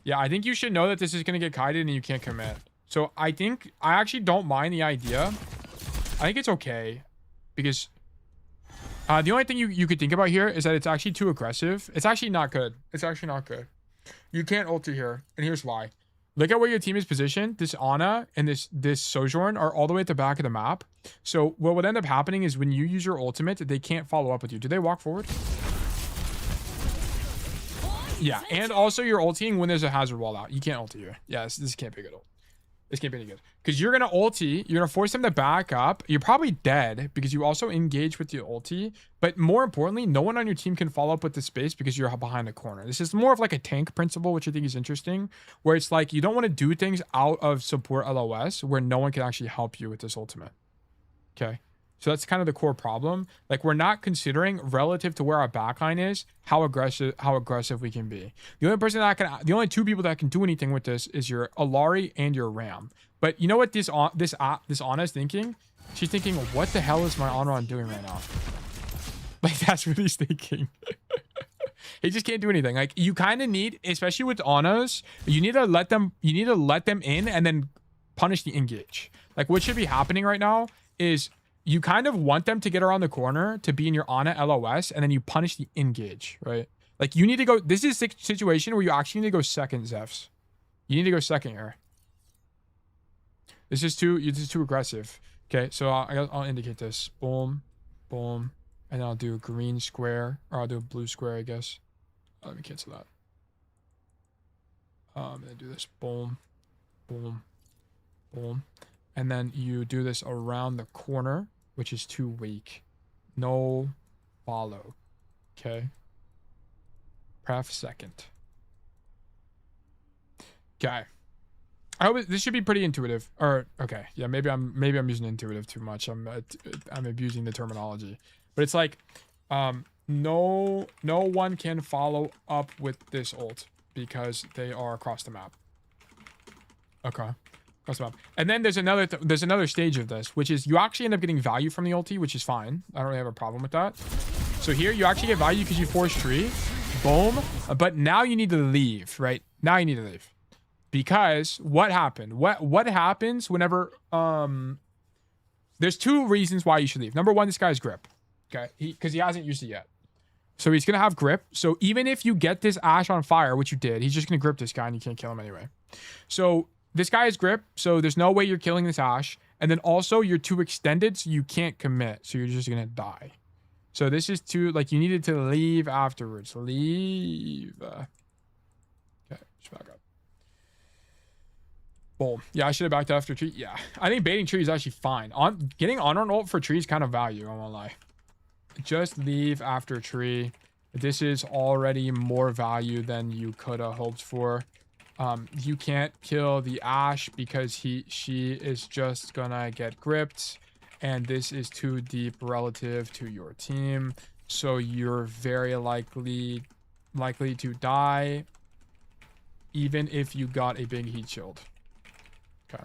Yeah, I think you should know that this is going to get kited and you can't commit. So I think I actually don't mind the idea. I think it's okay because the only thing you could think about here is that it's actually too aggressive. It's actually not good. It's actually not good. You can't ulti here, and here's why. Look at where your team is positioned. This Ana and this Sojourn are all the way at the back of the map. So what would end up happening is when you use your ultimate, they can't follow up with you. Do they walk forward? Yeah, and also you're ulting when there's a hazard wall out. You can't ulti here. Yeah, this can't be good ult. This can't be any good. Because you're going to ulti. You're going to force them to back up. You're probably dead because you also engage with the ulti. But more importantly, no one on your team can follow up with the space because you're behind a corner. This is more of like a tank principle, which I think is interesting. Where it's like you don't want to do things out of support LOS where no one can actually help you with this ultimate. Okay. So that's kind of the core problem. Like we're not considering relative to where our backline is, how aggressive we can be. The only two people that can do anything with this is your Alari and your Ram. But you know what this Ana is thinking? She's thinking, what the hell is my Anran doing right now? Like that's what he's thinking. He just can't do anything. Like you kind of need, especially with Anas, you need to let them in and then punish the engage. Like what should be happening right now is you kind of want them to get around the corner to be in your Ana LOS, and then you punish the engage, right? Like you need to go. This is a situation where you actually need to go second, Zefs. You need to go second here. This is too aggressive. Okay, so I'll indicate this. Boom, boom, and then I'll do a green square, or I'll do a blue square, I guess. Let me cancel that. And then do this. Boom, boom, boom. And then you do this around the corner, which is too weak. No follow. Okay. Pref second. Okay. I hope this should be pretty intuitive. Or okay, yeah, maybe I'm using intuitive too much. I'm abusing the terminology. But it's like, no one can follow up with this ult because they are across the map. Okay. Across the map. And then there's another stage of this, which is you actually end up getting value from the ulti, which is fine. I don't really have a problem with that. So here you actually get value because you force tree. Boom. But now you need to leave, right? Now you need to leave. Because what happened? What happens whenever there's two reasons why you should leave. Number one, this guy's grip. Okay. Because he hasn't used it yet. So he's gonna have grip. So even if you get this Ashe on fire, which you did, he's just gonna grip this guy and you can't kill him anyway. So this guy is grip, so there's no way you're killing this Ashe. And then also you're too extended, so you can't commit. So you're just gonna die. So this is too, like, you needed to leave afterwards. Leave. Okay, just back up. Boom. Yeah, I should have backed after tree. Yeah, I think baiting tree is actually fine. Getting Anran ult for tree is kind of value, I won't lie. Just leave after tree. This is already more value than you could have hoped for. You can't kill the Ashe because she is just gonna get gripped, and this is too deep relative to your team, so you're very likely to die even if you got a big heat shield. Okay.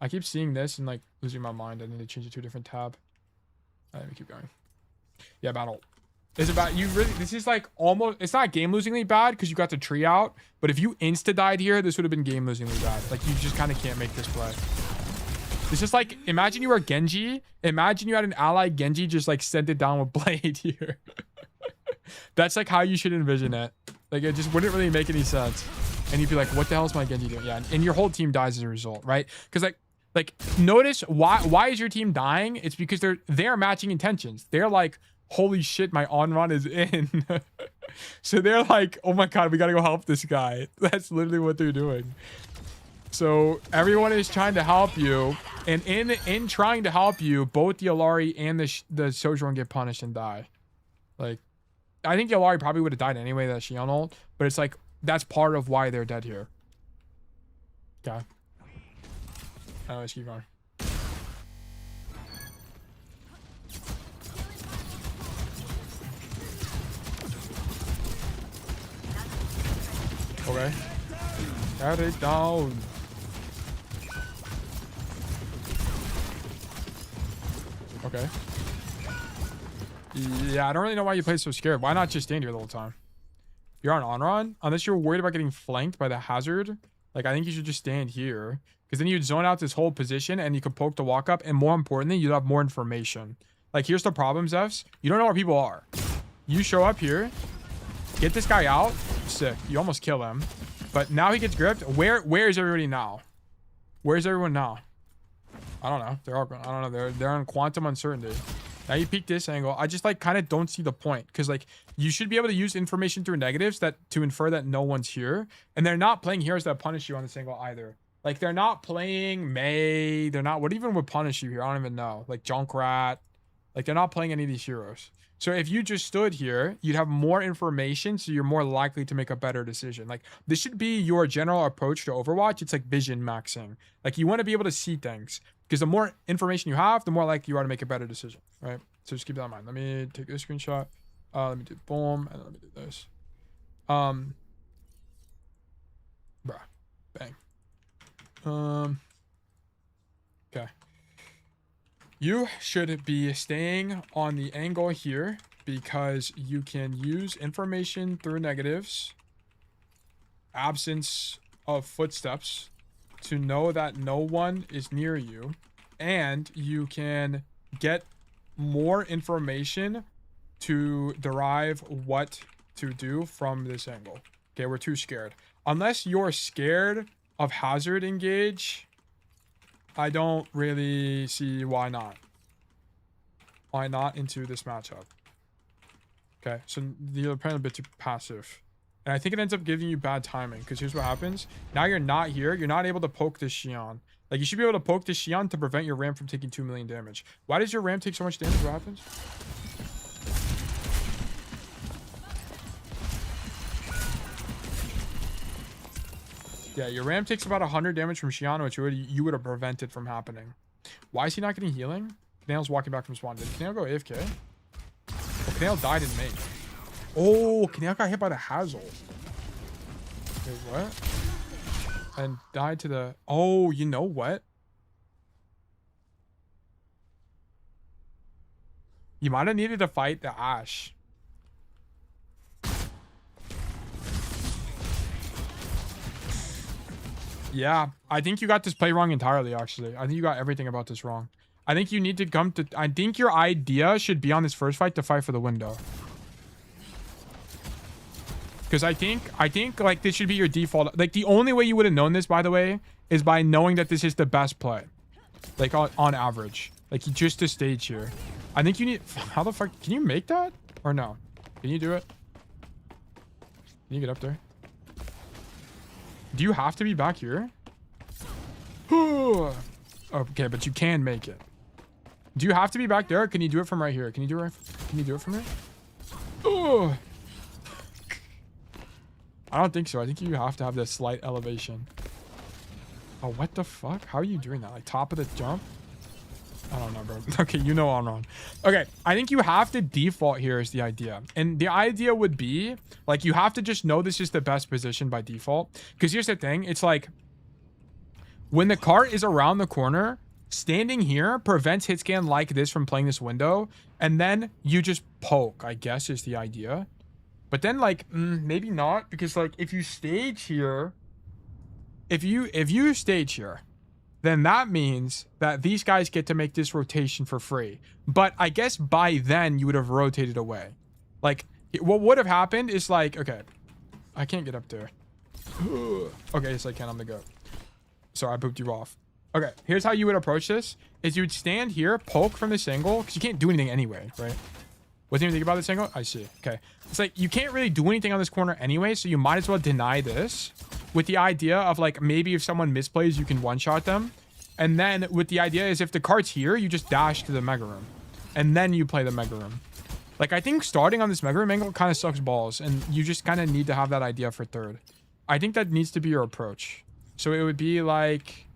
I keep seeing this and like losing my mind. I need to change it to a different tab. Let me keep going. Yeah, battle. Is it bad? You really, this is like almost, it's not game losingly bad because you got the tree out, but if you insta died here, this would have been game losingly bad. Like, you just kind of can't make this play. It's just like, imagine you were Genji. Imagine you had an ally Genji just like sent it down with blade here. That's like how you should envision it. Like, it just wouldn't really make any sense. And you'd be like, what the hell is my Genji doing? Yeah, and your whole team dies as a result, right? Because like notice why is your team dying? It's because they're matching intentions. They're like, holy shit, my Anran is in. So they're like, oh my god, we gotta go help this guy. That's literally what they're doing. So everyone is trying to help you, and in trying to help you, both the Illari and the Sojourn get punished and die. Like, I think the Illari probably would have died anyway, that Xion ult, but it's like, that's part of why they're dead here. Okay. Let's keep going. Okay. Got it down. Okay. Yeah, I don't really know why you play so scared. Why not just stand here the whole time? You're on Anran? Unless you're worried about getting flanked by the hazard. Like, I think you should just stand here. Because then you'd zone out this whole position and you could poke the walk up. And more importantly, you'd have more information. Like, here's the problem, Zefs. You don't know where people are. You show up here. Get this guy out. Sick. You almost kill him. But now he gets gripped. Where is everybody now? Where's everyone now? I don't know. They're all, I don't know. They're on quantum uncertainty. Now you peek this angle. I just like kind of don't see the point, because like you should be able to use information through negatives to infer that no one's here, and they're not playing heroes that punish you on this angle either. Like, they're not playing Mei. They're not, what even would punish you here? I don't even know. Like Junkrat. Like, they're not playing any of these heroes. So if you just stood here, you'd have more information, so you're more likely to make a better decision. Like, this should be your general approach to Overwatch. It's like vision maxing. Like, you want to be able to see things, because the more information you have, the more likely you are to make a better decision, right? So just keep that in mind. Let me take this screenshot. Let me do boom, and let me do this. Bruh. Bang. Okay. You should be staying on the angle here, because you can use information through negatives, absence of footsteps, to know that no one is near you, and you can get more information to derive what to do from this angle. Okay, we're too scared. Unless you're scared of hazard engage, I don't really see why not. Why not into this matchup? Okay, so you're playing a bit too passive. And I think it ends up giving you bad timing, because here's what happens. Now you're not here. You're not able to poke this Xion. Like, you should be able to poke this Xion to prevent your ramp from taking 2 million damage. Why does your ramp take so much damage? What happens? Yeah, your ramp takes about 100 damage from Xion, which you would have prevented from happening. Why is he not getting healing? Canail's walking back from spawn. Did Canail go AFK? Oh, Canail died in main. Oh, Canail got hit by the Hazel. Wait, what? And died to the... Oh, you know what? You might have needed to fight the Ashe. Yeah, I think you got this play wrong entirely, actually. I think you got everything about this wrong. I think you need to come to... I think your idea should be on this first fight to fight for the window. Because I think, like, this should be your default. Like, the only way you would have known this, by the way, is by knowing that this is the best play. Like, on average. Like, just to stage here. I think you need... How the fuck... Can you make that? Or no? Can you do it? Can you get up there? Do you have to be back here? Okay, but you can make it. Do you have to be back there? Or can you do it from right here? Can you do it? Can you do it from here? Oh. I don't think so. I think you have to have this slight elevation. Oh, what the fuck? How are you doing that? Like top of the jump? I don't know, bro. Okay, you know I'm wrong. Okay, I think you have to default here is the idea. And the idea would be, like, you have to just know this is the best position by default. Because here's the thing. It's like, when the cart is around the corner, standing here prevents hit scan like this from playing this window. And then you just poke, I guess, is the idea. But then, like, maybe not. Because, like, if you stage here... If you stage here... then that means that these guys get to make this rotation for free. But I guess by then you would have rotated away. Like, what would have happened is like, okay, I can't get up there. Okay, yes I can, I'm the goat. Sorry, I pooped you off. Okay, here's how you would approach this. Is you would stand here, poke from this angle, because you can't do anything anyway, right? What do you think about this angle? I see, okay. It's like, you can't really do anything on this corner anyway, so you might as well deny this. With the idea of like, maybe if someone misplays, you can one-shot them. And then with the idea is if the cart's here, you just dash to the mega room. And then you play the mega room. Like, I think starting on this mega room angle kind of sucks balls. And you just kind of need to have that idea for third. I think that needs to be your approach. So it would be like...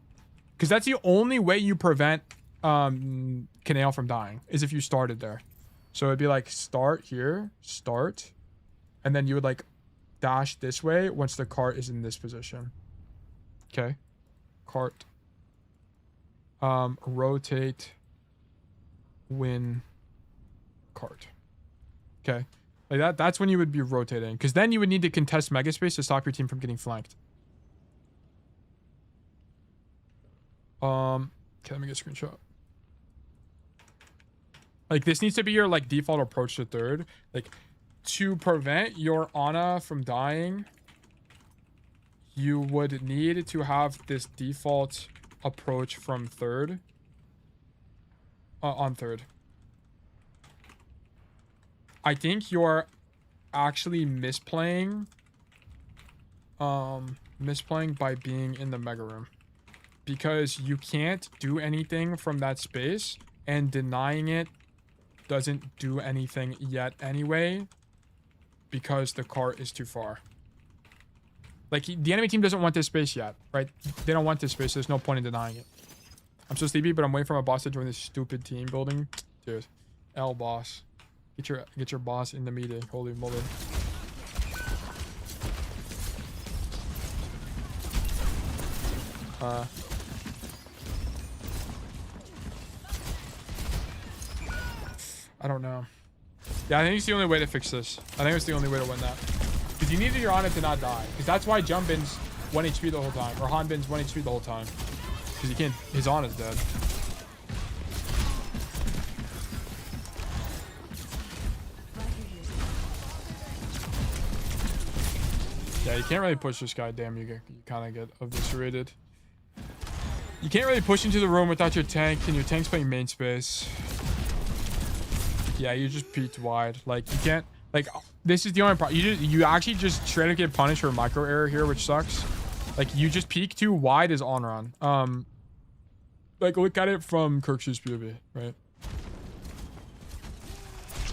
Because that's the only way you prevent Canail from dying. Is if you started there. So it'd be like, start here. Start. And then you would like... dash this way once the cart is in this position. Okay. Cart. Rotate. Win. Cart. Okay. Like that. That's when you would be rotating. Because then you would need to contest mega space to stop your team from getting flanked. Okay, let me get a screenshot. Like this needs to be your like default approach to third. Like to prevent your Ana from dying, you would need to have this default approach from third. On third. I think you're actually misplaying. Misplaying by being in the mega room. Because you can't do anything from that space, and denying it doesn't do anything yet anyway. Because the cart is too far. Like, the enemy team doesn't want this space yet, right? They don't want this space. So there's no point in denying it. I'm so sleepy, but I'm waiting for my boss to join this stupid team building. Dude, L boss. Get your boss in the meeting. Holy moly. I don't know. Yeah, I think it's the only way to fix this. I think it's the only way to win that. Because you needed your Ana to not die. Because that's why Jump Bin's 1 HP the whole time. Or Han Bin's 1 HP the whole time. Because you can't... His Ana's dead. Yeah, you can't really push this guy. Damn, you kind of get eviscerated. You can't really push into the room without your tank. And your tank's playing main space. Yeah, you just peeked wide. Like, you can't... Like, this is the only problem. You actually just straight up get punished for a micro error here, which sucks. Like, you just peek too wide as Anran. Like, look at it from Kirkshu's POV, right?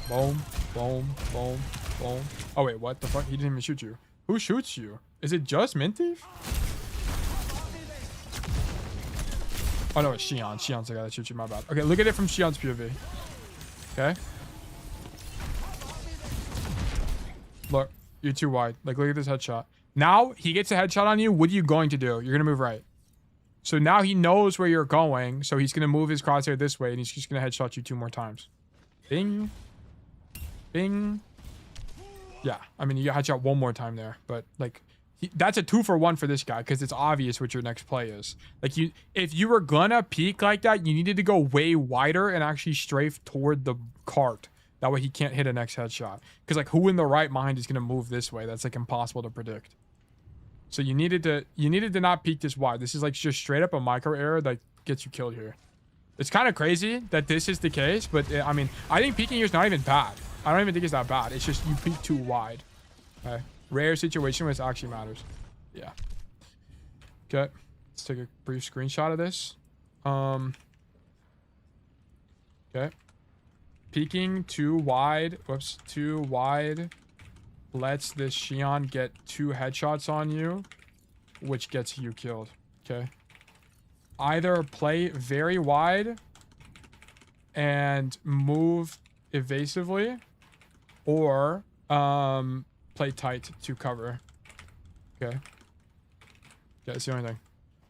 Boom, boom, boom, boom. Oh, wait, what the fuck? He didn't even shoot you. Who shoots you? Is it just Minty? Oh no, it's Xion. Xion's the guy that shoots you. My bad. Okay, look at it from Xion's POV. Okay. Look, you're too wide. Like, look at this headshot. Now he gets a headshot on you. What are you going to do? You're gonna move right. So now he knows where you're going. So he's gonna move his crosshair this way, and he's just gonna headshot you 2 more times. Bing, bing. Yeah, I mean you got headshot 1 more time there, but like that's a 2-for-1 for this guy because it's obvious what your next play is. Like if you were gonna peek like that, you needed to go way wider and actually strafe toward the cart. That way he can't hit a next headshot. Because like who in the right mind is gonna move this way? That's like impossible to predict. So you needed to not peek this wide. This is like just straight up a micro error that gets you killed here. It's kind of crazy that this is the case, but I mean I think peeking here is not even bad. I don't even think it's that bad. It's just you peek too wide. Okay. Rare situation where it actually matters. Yeah. Okay. Let's take a brief screenshot of this. Okay. Peeking too wide. Whoops. Too wide. Lets this Xion get 2 headshots on you, which gets you killed. Okay. Either play very wide and move evasively, or play tight to cover. Okay. Yeah, it's the only thing.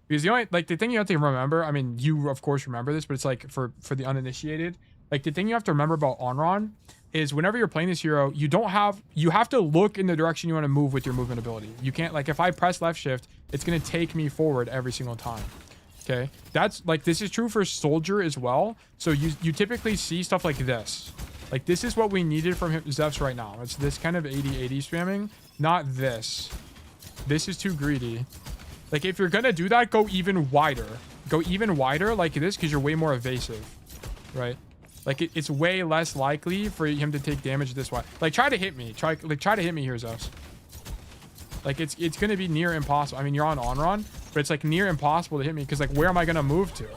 Because the only the thing you have to remember, I mean, you of course remember this, but it's like for the uninitiated, like the thing you have to remember about Anran is whenever you're playing this hero, you have to look in the direction you want to move with your movement ability. You can't, like, if I press left shift, it's going to take me forward every single time. Okay, that's like, this is true for soldier as well. So you typically see stuff like this. Like, this is what we needed from Zeph's right now. It's this kind of 80-80 spamming, not this. This is too greedy. Like, if you're gonna do that, go even wider. Go even wider like this, because you're way more evasive, right? Like, it's way less likely for him to take damage this way. Like, try to hit me. Try to hit me here, Zephs. Like, it's gonna be near impossible. I mean, you're on Anran, but it's like near impossible to hit me, because like, where am I gonna move to?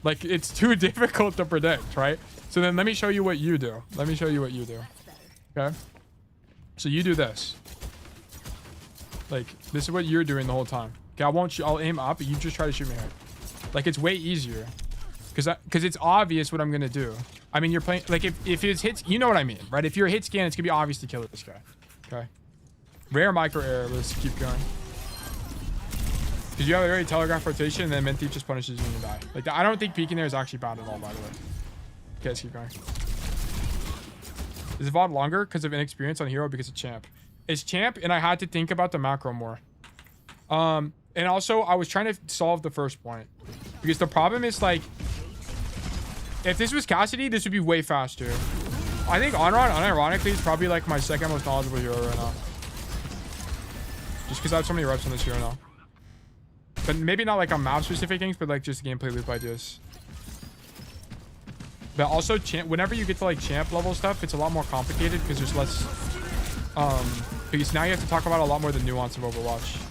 Like, it's too difficult to predict, right? So then let me show you what you do. Let me show you what you do. Okay. So you do this. Like, this is what you're doing the whole time. Okay, I'll aim up, but you just try to shoot me here. Like, it's way easier. Because it's obvious what I'm gonna do. I mean, you're playing, like, if it's hits, you know what I mean, right? If you're a hit scan, it's gonna be obvious to kill this guy. Okay. Rare micro error. Let's keep going. Because you have a very telegraph rotation, and then Mint Thief just punishes you and you die. Like, I don't think peeking there is actually bad at all, by the way. Okay, let's keep going. Is the VOD longer because of inexperience on hero because of champ? It's champ, and I had to think about the macro more. And also, I was trying to solve the first point. Because the problem is, like, if this was Cassidy, this would be way faster. I think Anran, unironically, is probably, like, my second most knowledgeable hero right now. Just because I have so many reps on this hero now. But maybe not, like, on map-specific things, but, like, just gameplay loop ideas. But also, whenever you get to, like, champ level stuff, it's a lot more complicated because there's less... because now you have to talk about a lot more the nuance of Overwatch.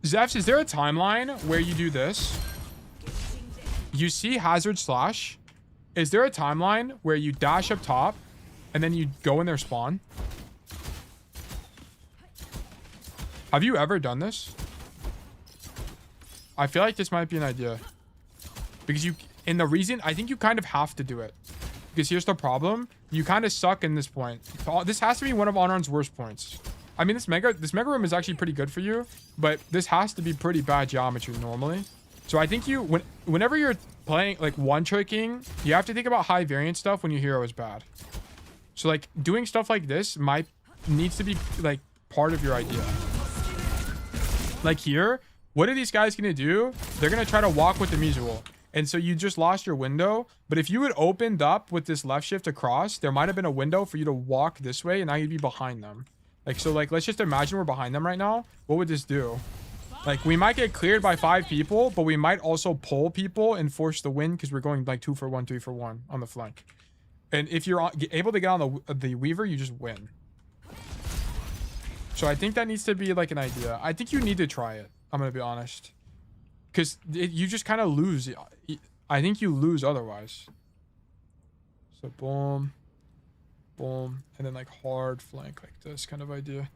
Zephs, is there a timeline where you do this? You see Hazard Slash. Is there a timeline where you dash up top and then you go in their spawn? Have you ever done this? I feel like this might be an idea. Because and the reason, I think you kind of have to do it. Because here's the problem. You kind of suck in this point. This has to be one of Anran's worst points. I mean, this mega room is actually pretty good for you, but this has to be pretty bad geometry normally. So I think whenever you're playing, like, one-tricking, you have to think about high variance stuff when your hero is bad. So, like, doing stuff like this needs to be, like, part of your idea. Like here, what are these guys gonna do? They're gonna try to walk with the Mizual. And so you just lost your window. But if you had opened up with this left shift across, there might have been a window for you to walk this way, and now you'd be behind them. Like, so, like, let's just imagine we're behind them right now. What would this do? Like, we might get cleared by 5 people, but we might also pull people and force the win because we're going, like, 2-for-1, 3-for-1 on the flank. And if you're able to get on the Weaver, you just win. So I think that needs to be, like, an idea. I think you need to try it. I'm going to be honest. Because you just kind of lose. I think you lose otherwise. So, boom. Boom. And then, like, hard flank like this kind of idea.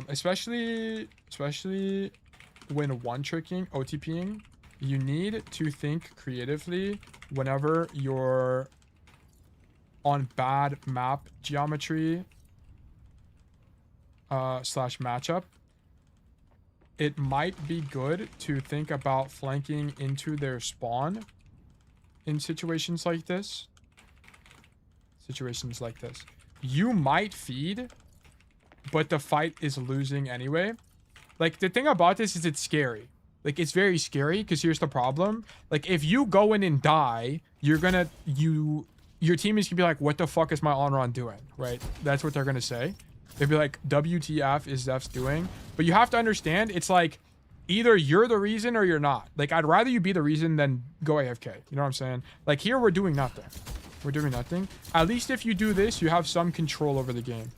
Especially when one-tricking, OTPing, you need to think creatively whenever you're on bad map geometry slash matchup. It might be good to think about flanking into their spawn in situations like this. You might feed, but the fight is losing anyway. Like, the thing about this is it's scary. Like, it's very scary, because here's the problem. Like, if you go in and die, you're gonna... Your team is gonna be like, what the fuck is my Anran doing? Right? That's what they're gonna say. They'd be like, WTF is Zeph's doing? But you have to understand, it's like, either you're the reason or you're not. Like, I'd rather you be the reason than go AFK. You know what I'm saying? Like, here, we're doing nothing. We're doing nothing. At least if you do this, you have some control over the game.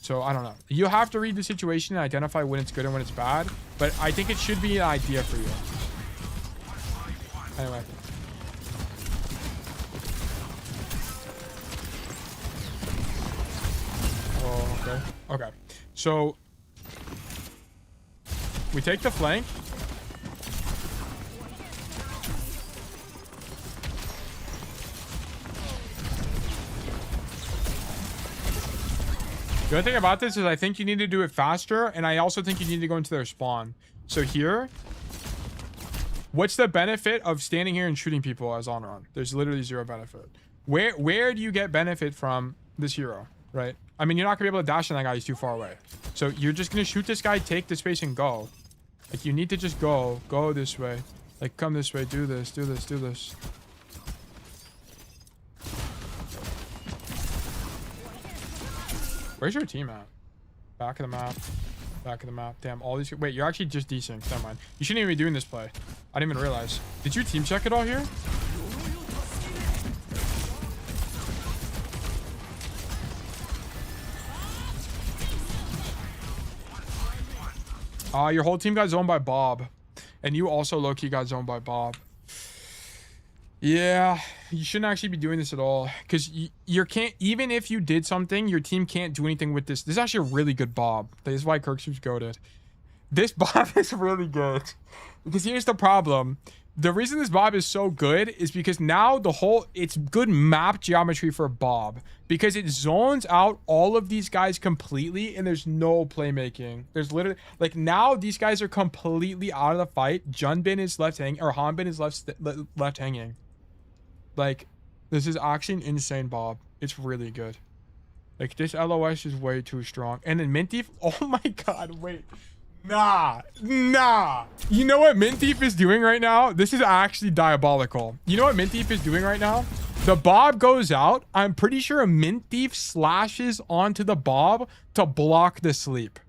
So, I don't know. You have to read the situation and identify when it's good and when it's bad. But I think it should be an idea for you. Anyway. Oh, okay. Okay. So, we take the flank. The other thing about this is I think you need to do it faster, and I also think you need to go into their spawn. So here, what's the benefit of standing here and shooting people as Anran? There's literally zero benefit. Where do you get benefit from this hero, right? I mean, you're not gonna be able to dash on that guy. He's too far away. So you're just gonna shoot this guy, take the space, and go. Like, you need to just go this way. Like, come this way, do this, do this, do this. Where's your team at? Back of the map. Back of the map. Damn, all these... Wait, you're actually just desync. Never mind. You shouldn't even be doing this play. I didn't even realize. Did you team check it all here? Your whole team got zoned by Bob. And you also low-key got zoned by Bob. Yeah, you shouldn't actually be doing this at all. Because you can't... Even if you did something, your team can't do anything with this. This is actually a really good Bob. That is why Kirksu's goated. This Bob is really good. Because here's the problem. The reason this Bob is so good is because now the whole... It's good map geometry for Bob. Because it zones out all of these guys completely and there's no playmaking. There's literally... Like, now these guys are completely out of the fight. Junbin is left hanging... Or Hanbin is left hanging. Like, this is actually an insane Bob. It's really good. Like, this LOS is way too strong. And then Mint Thief... Oh my god, wait. Nah. You know what Mint Thief is doing right now? This is actually diabolical. You know what Mint Thief is doing right now? The Bob goes out. I'm pretty sure a Mint Thief slashes onto the Bob to block the sleep.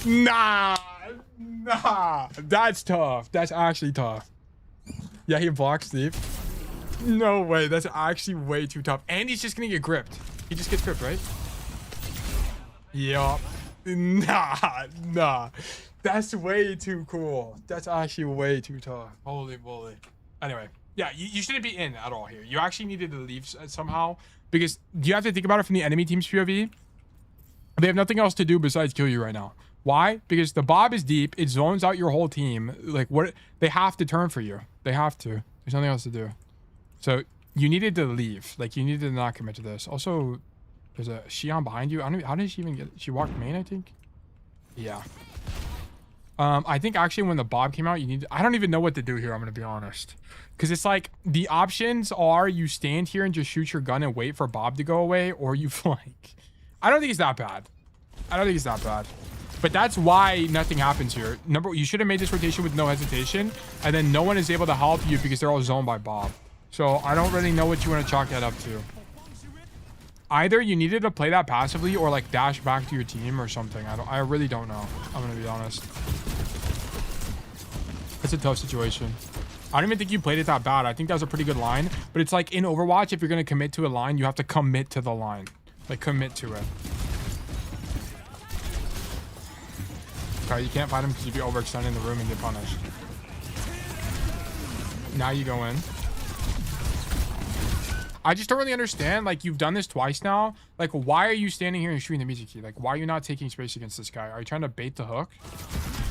Nah. That's tough. That's actually tough. Yeah, he blocks sleep. No way. That's actually way too tough. And he's just gonna get gripped. He just gets gripped, right? Yup. Nah. That's way too cool. That's actually way too tough. Holy moly. Anyway, yeah, you shouldn't be in at all here. You actually needed to leave somehow, because you have to think about it from the enemy team's POV. They have nothing else to do besides kill you right now. Why? Because the Bob is deep. It zones out your whole team. Like, what? They have to turn for you. They have to. There's nothing else to do. So you needed to leave. Like, you needed to not commit to this. Also, there's a Xion behind you. I don't. How did she even get? She walked main, I think. Yeah. I think actually when the Bob came out, you need. I don't even know what to do here. I'm gonna be honest, because it's like the options are you stand here and just shoot your gun and wait for Bob to go away, or you flank. I don't think it's that bad. But that's why nothing happens here. You should have made this rotation with no hesitation, and then no one is able to help you because they're all zoned by Bob. So I don't really know what you want to chalk that up to. Either you needed to play that passively or like dash back to your team or something. I really don't know. I'm gonna be honest. It's a tough situation. I don't even think you played it that bad. I think that was a pretty good line. But it's like in Overwatch, if you're gonna commit to a line, you have to commit to the line. Like, commit to it. Okay, you can't fight him because you'd be overextended in the room and get punished. Now you go in. I just don't really understand. Like, you've done this twice now. Like, why are you standing here and shooting the music key? Like, why are you not taking space against this guy? Are you trying to bait the hook?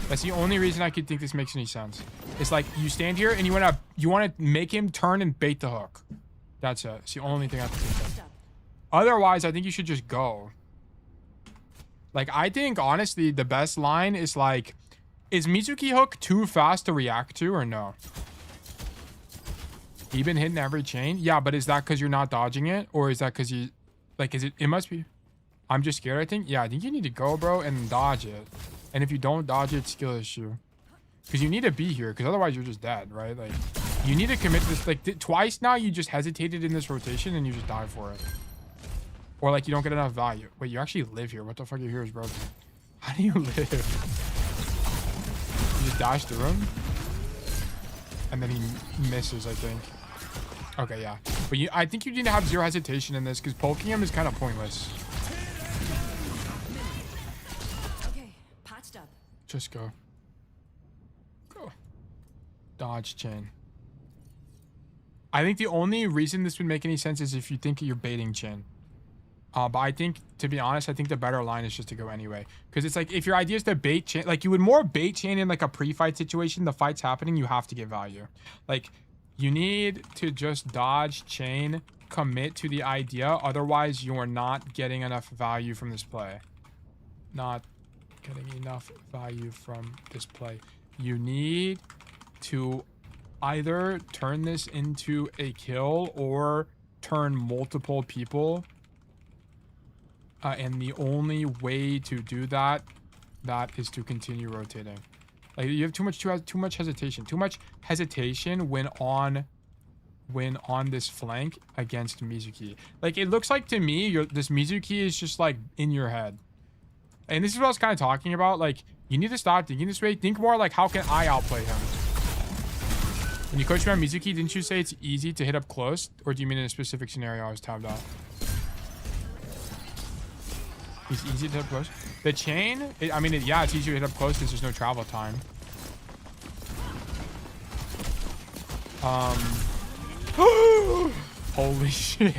That's the only reason I could think this makes any sense. It's like, you stand here and you want to make him turn and bait the hook. That's it. It's the only thing I have to think of. Otherwise, I think you should just go. Like, I think, honestly, the best line is like, is Mizuki hook too fast to react to or no? He been hitting every chain? Yeah, but is that because you're not dodging it? Or is that because you... Like, is it... It must be... I'm just scared, I think. Yeah, I think you need to go, bro, and dodge it. And if you don't dodge it, skill issue. Because you need to be here, because otherwise you're just dead, right? Like, you need to commit to this. Like, twice now you just hesitated in this rotation and you just die for it. Or, like, you don't get enough value. Wait, you actually live here. What the fuck? Your hero is broken. How do you live? You just dash through him? And then he misses, I think. Okay, yeah. But I think you need to have zero hesitation in this, because poking him is kind of pointless. Okay, patched up. Just go. Go. Dodge chain. I think the only reason this would make any sense is if you think you're baiting chain. But I think, to be honest, I think the better line is just to go anyway. Because it's like, if your idea is to bait chain, like, you would more bait chain in like a pre-fight situation. The fight's happening, you have to get value. Like, you need to just dodge chain, commit to the idea. Otherwise, you are not getting enough value from this play. Not getting enough value from this play. You need to either turn this into a kill or turn multiple people. And the only way to do that is to continue rotating. Like, you have too much hesitation. Too much hesitation when on this flank against Mizuki. Like, it looks like to me this Mizuki is just like in your head. And this is what I was kind of talking about. Like, you need to stop thinking this way. Think more like, how can I outplay him? When you coach me on Mizuki, didn't you say it's easy to hit up close? Or do you mean in a specific scenario I was tabbed out? It's easy to hit up close. The chain, yeah, it's easier to hit up close because there's no travel time. Holy shit.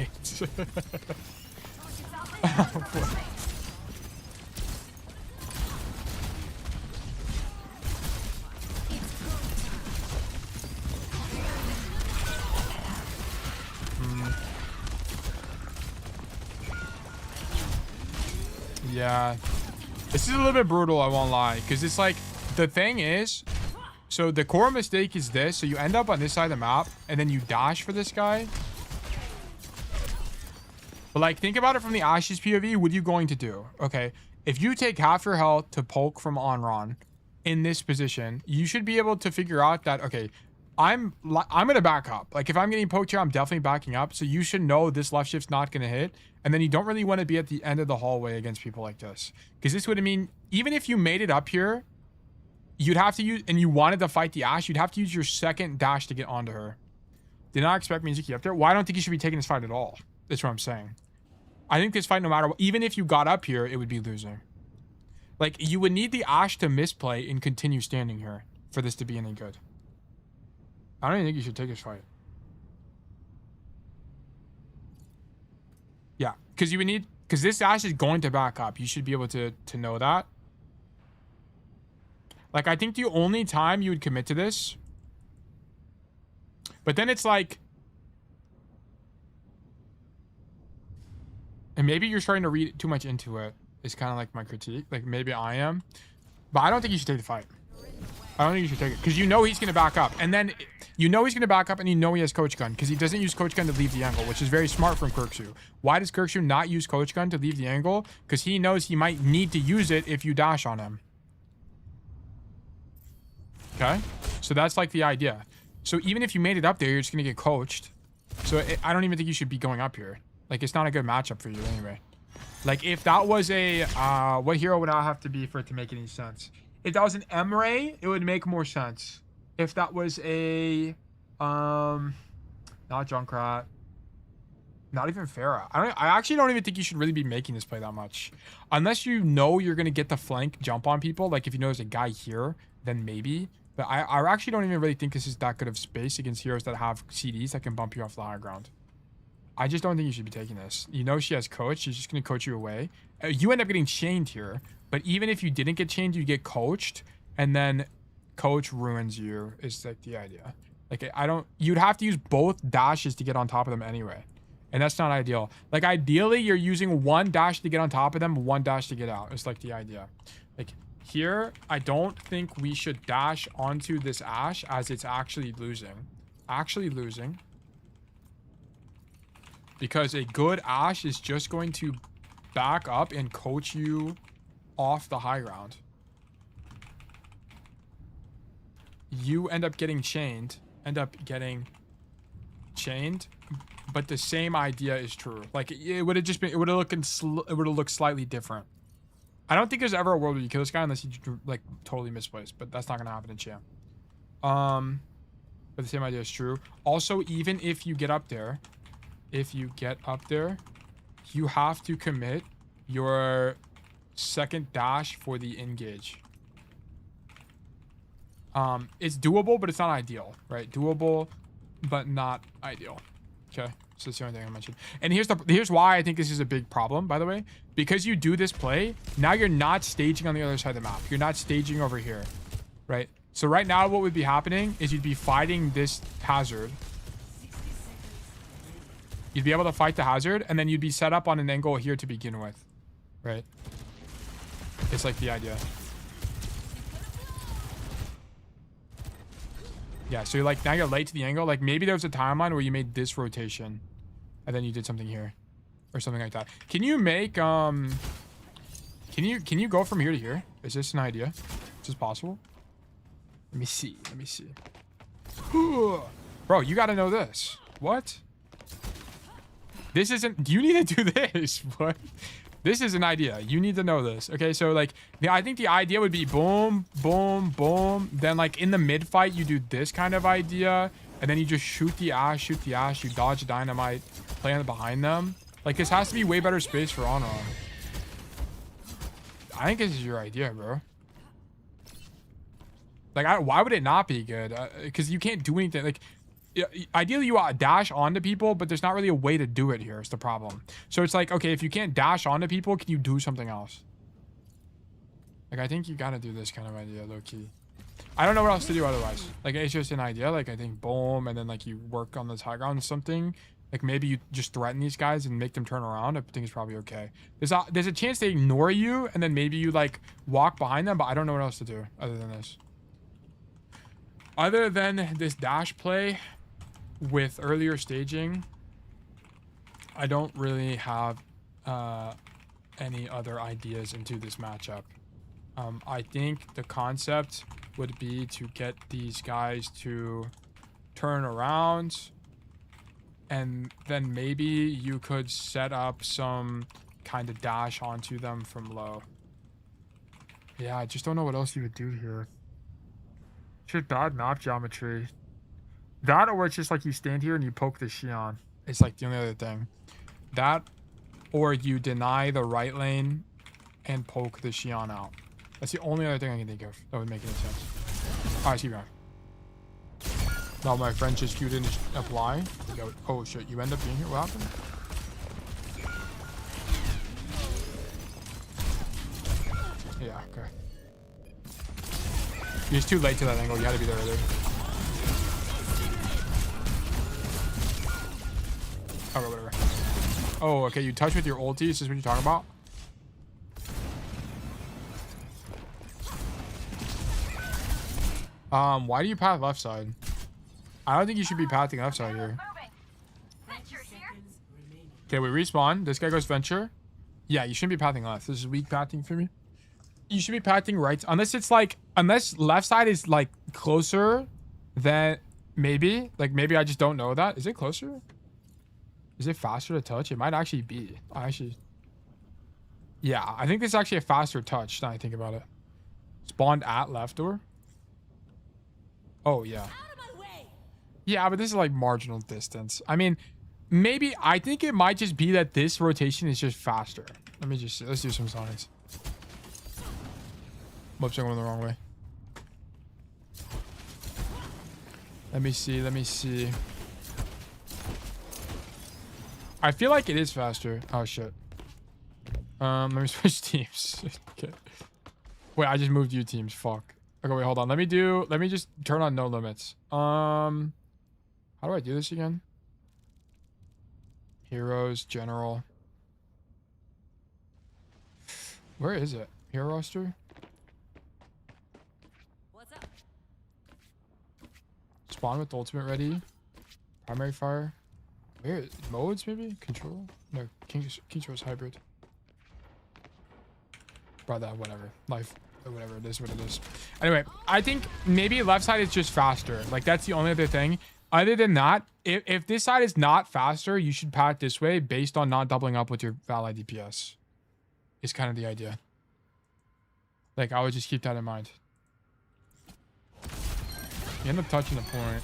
Yeah, this is a little bit brutal, I won't lie, because it's like, the thing is, so the core mistake is this, so you end up on this side of the map and then you dash for this guy. But like, think about it from the Ashes POV. What are you going to do? Okay, if you take half your health to poke from Anran in this position, you should be able to figure out that, okay, I'm gonna back up. Like, if I'm getting poked here, I'm definitely backing up. So you should know this left shift's not gonna hit. And then you don't really want to be at the end of the hallway against people like this. Because this would mean, even if you made it up here, you'd have to use, and you wanted to fight the Ashe, you'd have to use your second dash to get onto her. Did not expect Mizuki up there. Well, I don't think you should be taking this fight at all. That's what I'm saying. I think this fight, no matter what, even if you got up here, it would be losing. Like, you would need the Ashe to misplay and continue standing here for this to be any good. I don't even think you should take this fight. Yeah, because you would need, because this Ashe is going to back up. You should be able to know that. Like, I think the only time you would commit to this, but then it's like, and maybe you're starting to read too much into it. It's kind of like my critique. Like, maybe I am, but I don't think you should take the fight. I don't think you should take it because you know he's going to back up, and then you know he's going to back up, and you know he has Coach Gun because he doesn't use Coach Gun to leave the angle, which is very smart from Kirkshu. Why does Kirkshu not use Coach Gun to leave the angle? Because he knows he might need to use it if you dash on him. Okay, so that's like the idea. So even if you made it up there, you're just going to get coached. So I don't even think you should be going up here. Like, it's not a good matchup for you anyway. Like, if that was a what hero would I have to be for it to make any sense? If that was an Emre, it would make more sense. If that was a not Junkrat, not even Farah. I actually don't even think you should really be making this play that much. Unless you know you're gonna get the flank jump on people. Like, if you know there's a guy here, then maybe. But I actually don't even really think this is that good of space against heroes that have CDs that can bump you off the high ground. I just don't think you should be taking this. You know she has coach. She's just going to coach you away. You end up getting chained here. But even if you didn't get chained, you get coached. And then coach ruins you is like the idea. Like you'd have to use both dashes to get on top of them anyway. And that's not ideal. Like ideally, you're using one dash to get on top of them, one dash to get out. It's like the idea. Like here, I don't think we should dash onto this Ashe as it's actually losing. Because a good Ashe is just going to back up and coach you off the high ground. You end up getting chained. But the same idea is true. Like it would have just been, it would have looked slightly different. I don't think there's ever a world where you kill this guy unless you like totally misplaced, but that's not gonna happen in champ. But the same idea is true. Also, even if you get up there, you have to commit your second dash for the engage. It's doable, but it's not ideal, right? Doable, but not ideal. Okay, so that's the only thing I mentioned. And here's why I think this is a big problem, by the way. Because you do this play, now you're not staging on the other side of the map. You're not staging over here, right? So right now what would be happening is you'd be fighting this hazard. You'd be able to fight the hazard, and then you'd be set up on an angle here to begin with, right? It's like the idea. Yeah, so you're like, now you're late to the angle. Like maybe there was a timeline where you made this rotation and then you did something here or something like that. Can you make, can you go from here to here? Is this an idea? Is this possible? Let me see. Bro, you got to know this. What? This isn't, do you need to do this? What? This is an idea. You need to know this. Okay, so like, I think the idea would be boom, boom, boom. Then like in the mid fight, you do this kind of idea. And then you just shoot the Ashe, you dodge dynamite, play on behind them. Like this has to be way better space for Anran. I think this is your idea, bro. Like, why would it not be good? Because you can't do anything. Like, ideally you dash onto people, but there's not really a way to do it here. It's the problem. So it's like, okay, if you can't dash onto people, can you do something else? Like, I think you gotta do this kind of idea, low-key. I don't know what else to do otherwise. Like, it's just an idea. Like, I think boom, and then like you work on this high ground or something. Like maybe you just threaten these guys and make them turn around. I think it's probably okay. There's a chance they ignore you, and then maybe you like walk behind them, but I don't know what else to do other than this. Other than this dash play with earlier staging, I don't really have any other ideas into this matchup. I think the concept would be to get these guys to turn around, and then maybe you could set up some kind of dash onto them from low. Yeah, I just don't know what else you would do here. It's just bad map geometry. That, or it's just like you stand here and you poke the Xion. It's like the only other thing. That, or you deny the right lane and poke the Xion out. That's the only other thing I can think of that would make any sense. Alright, see you guys. No, my friend just queued in to apply. Oh shit, you end up being here? What happened? Yeah, okay. You're just too late to that angle. You had to be there earlier. Oh, whatever. Oh, okay. You touch with your ulti. Is this what you're talking about? Why do you path left side? I don't think you should be pathing left side here. Okay, we respawn. This guy goes venture. Yeah, you shouldn't be pathing left. This is weak pathing for me. You should be pathing right. Unless it's like, unless left side is like closer than maybe. Like maybe I just don't know that. Is it closer? Is it faster to touch? It might actually be. Yeah, I think this is actually a faster touch now I think about it. Spawned at left door. Oh, yeah. Yeah, but this is like marginal distance. I mean, maybe I think it might just be that this rotation is just faster. Let me just, let's do some science. Whoops, I'm going the wrong way. Let me see. I feel like it is faster. Oh shit. Let me switch teams. Okay. Wait, I just moved you teams. Fuck. Okay, wait, hold on. Let me just turn on no limits. How do I do this again? Heroes, general. Where is it? Hero roster? What's up? Spawn with ultimate ready. Primary fire. Where is modes maybe? Control? No, control's hybrid. Brother, whatever. Life. Whatever it is, what it is. Anyway, I think maybe left side is just faster. Like that's the only other thing. Other than that, if this side is not faster, you should pack this way based on not doubling up with your ally DPS. Is kind of the idea. Like I would just keep that in mind. You end up touching the point.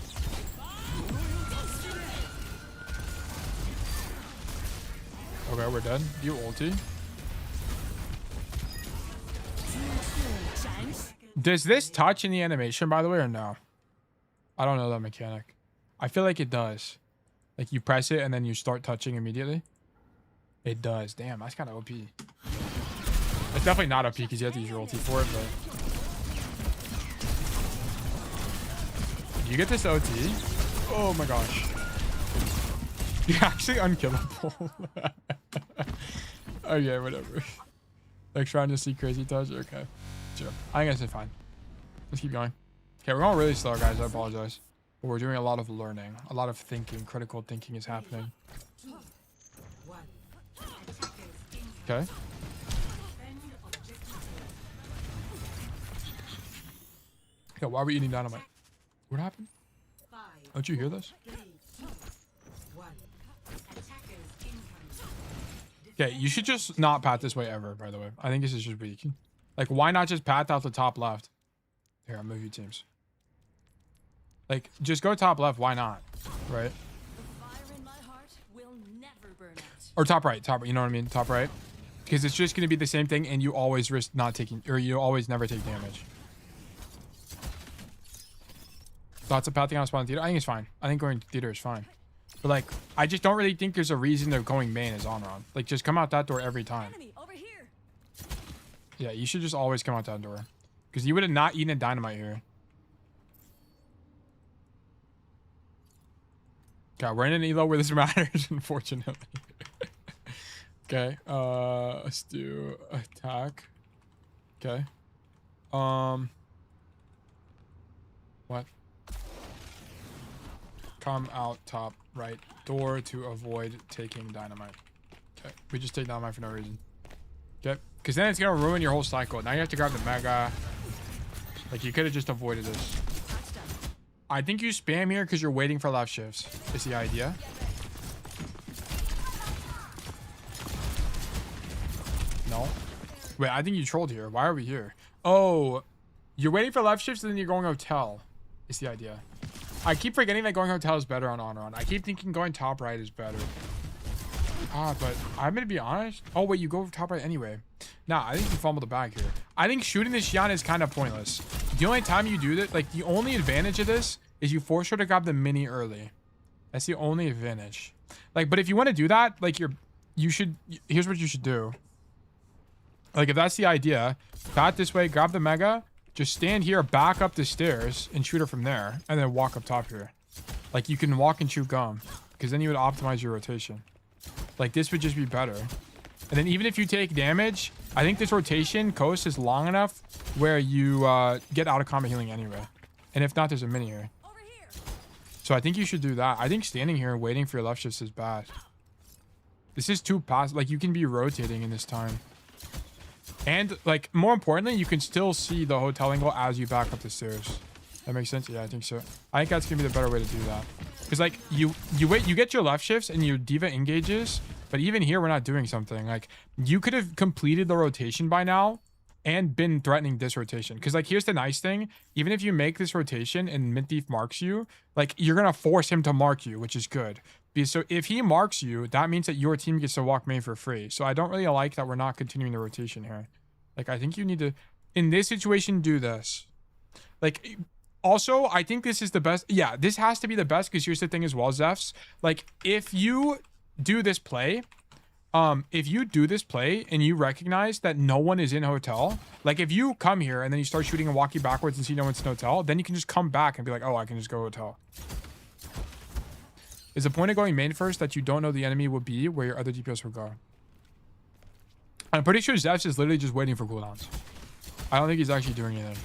Okay, we're dead. You ulti. Does this touch in the animation, by the way, or no? I don't know that mechanic. I feel like it does. Like you press it and then you start touching immediately. It does. Damn, that's kind of OP. It's definitely not OP because you have to use your ulti for it, but... You get this OT? Oh my gosh. You're actually unkillable. Okay, whatever. Like trying to see crazy touch? Okay. Sure. I guess it's fine. Let's keep going. Okay, we're going really slow, guys. I apologize. But we're doing a lot of learning. A lot of thinking. Critical thinking is happening. Okay. Okay, why are we eating dynamite? What happened? Don't you hear this? Okay, you should just not pat this way ever, by the way. I think this is just weak. Like, why not just pat out the top left? Here, I'll move you teams. Like, just go top left. Why not? Right? Or top right. Top right. You know what I mean? Top right. Because it's just going to be the same thing, and you always risk not taking... Or you always never take damage. Thoughts of pathing on spawn theater? I think it's fine. I think going theater is fine. But, like, I just don't really think there's a reason they're going main as Anran. Like, just come out that door every time. Yeah, you should just always come out that door. Because you would have not eaten a dynamite here. Okay, we're in an elo where this matters, unfortunately. Okay, let's do attack. Okay. What? Come out top right door to avoid taking dynamite. Okay, we just take dynamite for no reason. Okay, because then it's gonna ruin your whole cycle. Now you have to grab the mega. Like you could have just avoided this. I think you spam here because you're waiting for left shifts. Is the idea. No. Wait, I think you trolled here. Why are we here? Oh, you're waiting for left shifts and then you're going hotel. Is the idea. I keep forgetting that going hotel is better on Anran. I keep thinking going top right is better. But I'm gonna be honest. Oh wait, you go top right anyway. Nah, I think you fumbled the bag here. I think shooting the Xian is kind of pointless. The only time you do that, like the only advantage of this is you force her to grab the mini early. That's the only advantage. Like, but if you want to do that, like here's what you should do. Like if that's the idea, bat this way, grab the mega, just stand here, back up the stairs and shoot her from there and then walk up top here. Like you can walk and chew gum because then you would optimize your rotation. Like this would just be better. And then even if you take damage, I think this rotation coast is long enough where you get out of combat healing anyway. And if not, there's a mini here. So I think you should do that. I think standing here and waiting for your left shifts is bad. This is too passive. Like you can be rotating in this time. And like more importantly, you can still see the hotel angle as you back up the stairs. That makes sense? Yeah, I think so. I think that's gonna be the better way to do that. Because like you get your left shifts and your diva engages, but even here we're not doing something. Like you could have completed the rotation by now and been threatening this rotation. Because like here's the nice thing, even if you make this rotation and Mint Thief marks you, like you're gonna force him to mark you, which is good. Because so if he marks you, that means that your team gets to walk main for free. So I don't really like that we're not continuing the rotation here. Like I think you need to, in this situation, do this. Like also, I think this is the best. Yeah, this has to be the best because here's the thing as well, Zephs. Like if you do this play, if you do this play and you recognize that no one is in hotel, like if you come here and then you start shooting and walking backwards and see no one's in hotel, then you can just come back and be like, oh, I can just go hotel. Is the point of going main first that you don't know the enemy will be where your other DPS will go? I'm pretty sure Zeph's is literally just waiting for cooldowns. I don't think he's actually doing anything.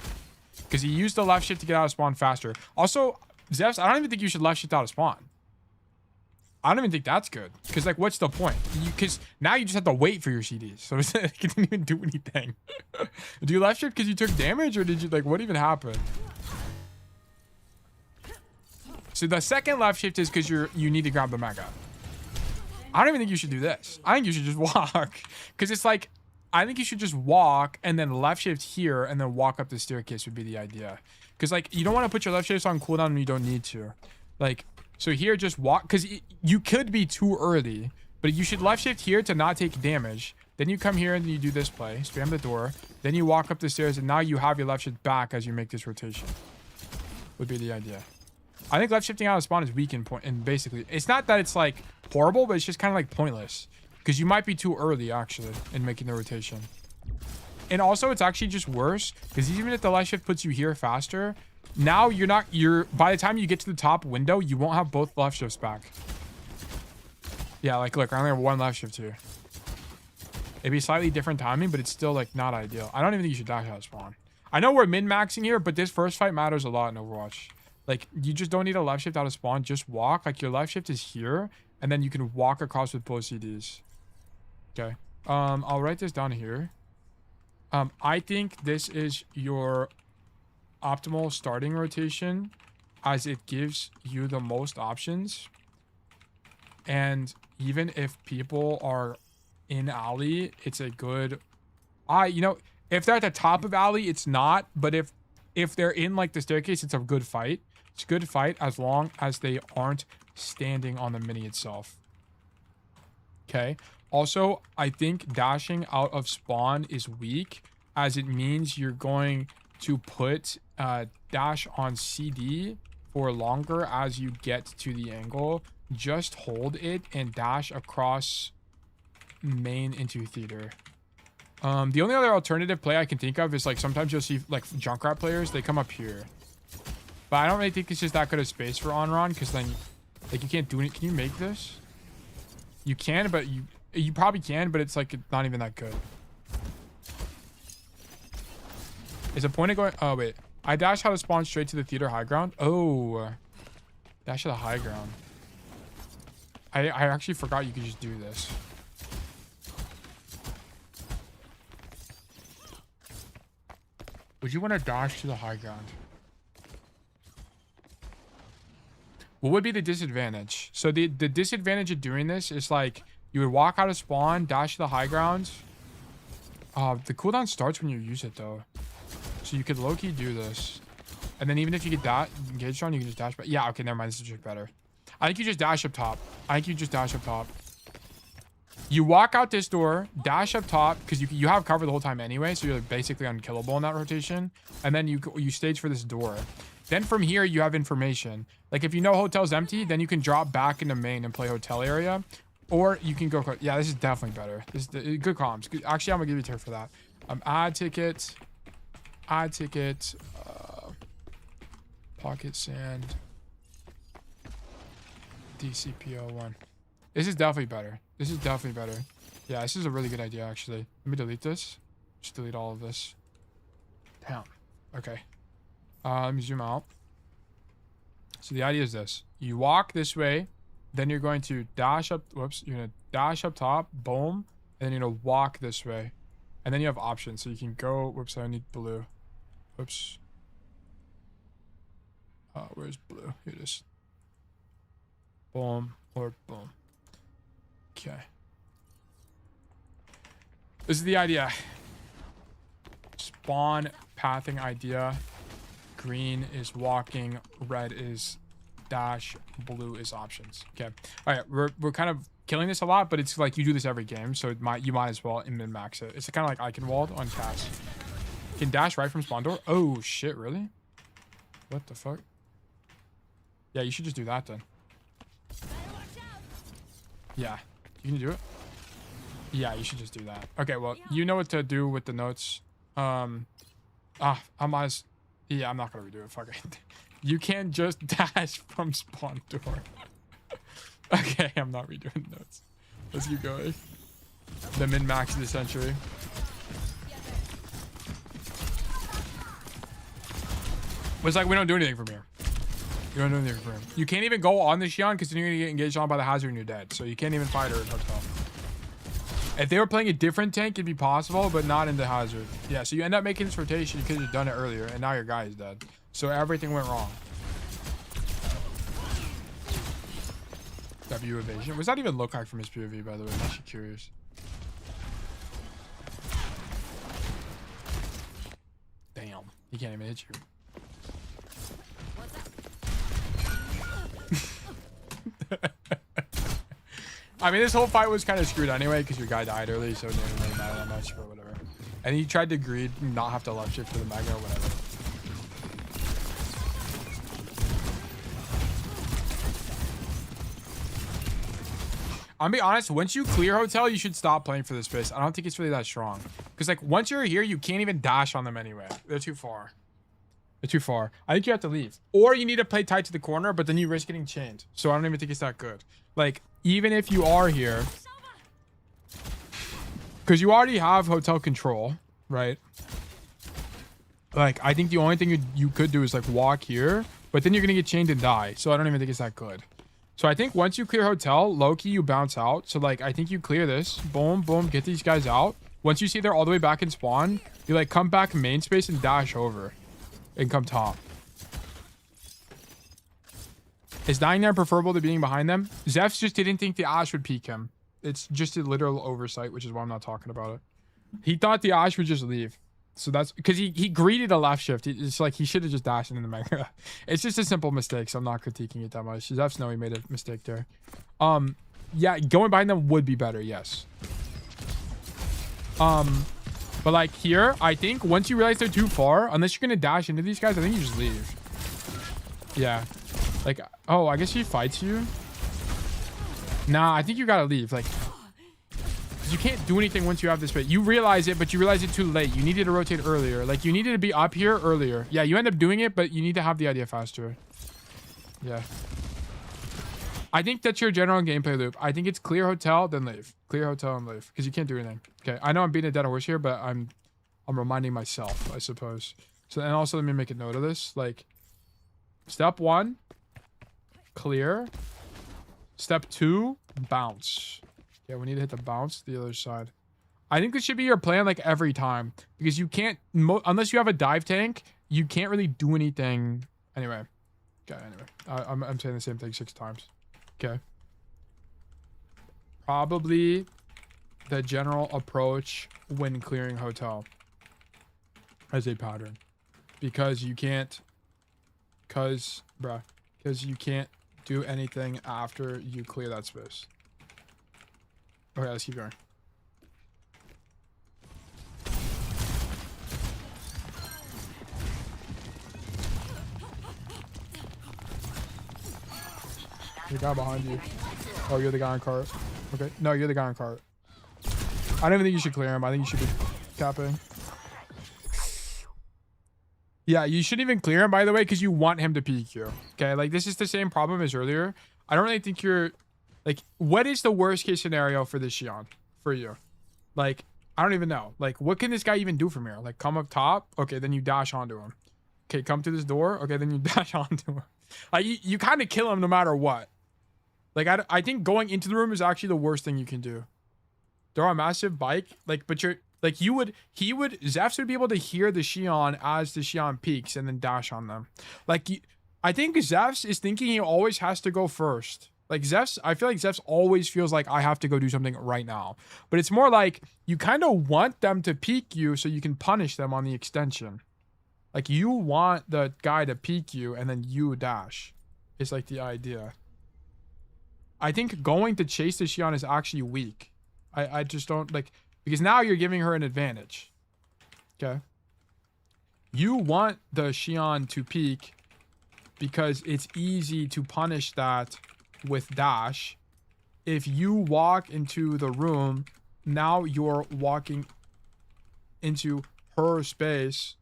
Because he used the left shift to get out of spawn faster. Also, Zeph's, I don't even think you should left shift out of spawn. I don't even think that's good. Because, like, what's the point? Because now you just have to wait for your CDs. So it didn't even do anything. Do you left shift because you took damage? Or did you, like, what even happened? So the second left shift is because you need to grab the mega. I don't even think you should do this. I think you should just walk. Because it's like, I think you should just walk and then left shift here and then walk up the staircase would be the idea. Because, like, you don't want to put your left shifts on cooldown when you don't need to. Like, so here, just walk. Because you could be too early. But you should left shift here to not take damage. Then you come here and you do this play. Spam the door. Then you walk up the stairs. And now you have your left shift back as you make this rotation. Would be the idea. I think left shifting out of spawn is weak in point. And basically, it's not that it's, like, horrible. But it's just kind of, like, pointless. Because you might be too early, actually, in making the rotation. And also, it's actually just worse. Because even if the left shift puts you here faster, now by the time you get to the top window, you won't have both left shifts back. Yeah, like, look, I only have one left shift here. It'd be slightly different timing, but it's still, like, not ideal. I don't even think you should dash out of spawn. I know we're min-maxing here, but this first fight matters a lot in Overwatch. Like, you just don't need a left shift out of spawn. Just walk. Like, your left shift is here, and then you can walk across with both CDs. Okay. I'll write this down here. I think this is your optimal starting rotation as it gives you the most options. And even if people are in alley, it's a good... you know, if they're at the top of alley, it's not. But if they're in, like, the staircase, it's a good fight. It's a good fight as long as they aren't standing on the mini itself. Okay. Also, I think dashing out of spawn is weak, as it means you're going to put dash on CD for longer as you get to the angle. Just hold it and dash across main into theater. The only other alternative play I can think of is, like, sometimes you'll see, like, Junkrat players, they come up here. But I don't really think it's just that good of space for Anran, because then, like, you can't do it. Can you make this? You can, but you probably can, but it's, like, not even that good. Is the point of going... Oh, wait. I dash out of spawn straight to the theater high ground. Oh. Dash to the high ground. I actually forgot you could just do this. Would you want to dash to the high ground? What would be the disadvantage? So the disadvantage of doing this is, like, you would walk out of spawn, dash to the high ground. The cooldown starts when you use it, though. So you could low-key do this. And then even if you get that engaged on, you can just dash back. Yeah, okay, never mind. This is just better. I think you just dash up top. You walk out this door, dash up top, because you have cover the whole time anyway, so you're, like, basically unkillable in that rotation. And then you stage for this door. Then from here, you have information. Like, if you know hotel's empty, then you can drop back into main and play hotel area. Or you can go... Yeah, this is definitely better. This is good comms. Good. Actually, I'm going to give you a turn for that. Add ticket. Pocket sand. DCPO1. This is definitely better. Yeah, this is a really good idea, actually. Let me delete this. Just delete all of this. Damn. Okay. Let me zoom out. So the idea is this. You walk this way. Then you're going to dash up. Whoops. You're going to dash up top. Boom. And then you're going to walk this way. And then you have options. So you can go. Whoops. I need blue. Whoops. Where's blue? Here it is. Boom. Or boom. Okay. This is the idea. Spawn pathing idea. Green is walking. Red is dash. Blue is options. Okay. All right. We're kind of killing this a lot, but it's like you do this every game, so you might as well min max it. It's kind of like Icon Walled on Cass. Can dash right from spawn door. Oh shit! Really? What the fuck? Yeah, you should just do that then. Yeah. You can do it? Yeah, you should just do that. Okay, well, you know what to do with the notes. I'm not gonna redo it. Fuck it. You can't just dash from spawn door. Okay, I'm not redoing the notes. Let's keep going. The min-max of the century. But it's like we don't do anything from here. You don't do anything from here. You can't even go on the Xion because then you're gonna get engaged on by the hazard and you're dead. So you can't even fight her in hotel. If they were playing a different tank, it'd be possible, but not in the hazard. Yeah, so you end up making this rotation because you've done it earlier, and now your guy is dead. So everything went wrong. W evasion. What does that even look like from his POV, by the way? I'm actually curious. Damn. He can't even hit you. I mean, this whole fight was kind of screwed anyway because your guy died early, so it didn't really matter that much, but whatever. And he tried to greed, not have to left shift for the Magna or whatever. I'm be honest, once you clear hotel, you should stop playing for this base. I don't think it's really that strong. Because, like, once you're here, you can't even dash on them anyway. They're too far. They're too far. I think you have to leave. Or you need to play tight to the corner, but then you risk getting chained. So I don't even think it's that good. Like, even if you are here, because you already have hotel control, right? Like, I think the only thing you could do is, like, walk here, but then you're going to get chained and die. So I don't even think it's that good. So I think once you clear hotel, low-key, you bounce out. So, like, I think you clear this. Boom, boom, get these guys out. Once you see they're all the way back in spawn, you, like, come back main space and dash over. And come top. Is dying there preferable to being behind them? Zephs just didn't think the Ashe would peek him. It's just a literal oversight, which is why I'm not talking about it. He thought the Ashe would just leave. So that's because he greeted a left shift. It's like he should have just dashed into the Mega. It's just a simple mistake, so I'm not critiquing it that much. Zephs know he made a mistake there. Yeah, going behind them would be better, yes. But like here, I think once you realize they're too far, unless you're gonna dash into these guys, I think you just leave. Yeah. Like, oh, I guess he fights you. Nah, I think you gotta leave. Like, you can't do anything once you have this bit. You realize it, but you realize it too late. You needed to rotate earlier. Like, you needed to be up here earlier. Yeah, you end up doing it, but you need to have the idea faster. Yeah. I think that's your general gameplay loop. I think it's clear hotel, then leave. Clear hotel and leave. Because you can't do anything. Okay, I know I'm beating a dead horse here, but I'm reminding myself, I suppose. So, and also let me make a note of this. Like, step 1, clear. Step 2, bounce. Yeah, we need to hit the bounce the other side. I think this should be your plan, like, every time. Because you can't, unless you have a dive tank, you can't really do anything. Anyway. Okay, anyway. I'm saying the same thing 6 times. Okay. Probably the general approach when clearing hotel as a pattern. Because you can't... Because you can't do anything after you clear that space. Okay, let's keep going. The guy behind you. Oh, you're the guy on cart. Okay. No, you're the guy on cart. I don't even think you should clear him. I think you should be capping. Yeah, you shouldn't even clear him, by the way, because you want him to peek you. Okay, like, this is the same problem as earlier. I don't really think you're... Like, what is the worst case scenario for this Xion? For you? Like, I don't even know. Like, what can this guy even do from here? Like, come up top? Okay, then you dash onto him. Okay, come to this door? Okay, then you dash onto him. Like, you kind of kill him no matter what. Like, I think going into the room is actually the worst thing you can do. Throw a massive bike. Like, but you're... Like, Zephs would be able to hear the Xion as the Xion peaks and then dash on them. Like, I think Zephs is thinking he always has to go first. Like, I feel like Zephs always feels like I have to go do something right now. But it's more like you kind of want them to peek you so you can punish them on the extension. Like, you want the guy to peek you and then you dash. It's like the idea. I think going to chase the Xion is actually weak. I just don't, like... Because now you're giving her an advantage. Okay. You want the Xion to peek because it's easy to punish that with dash if you walk into the room, now you're walking into her space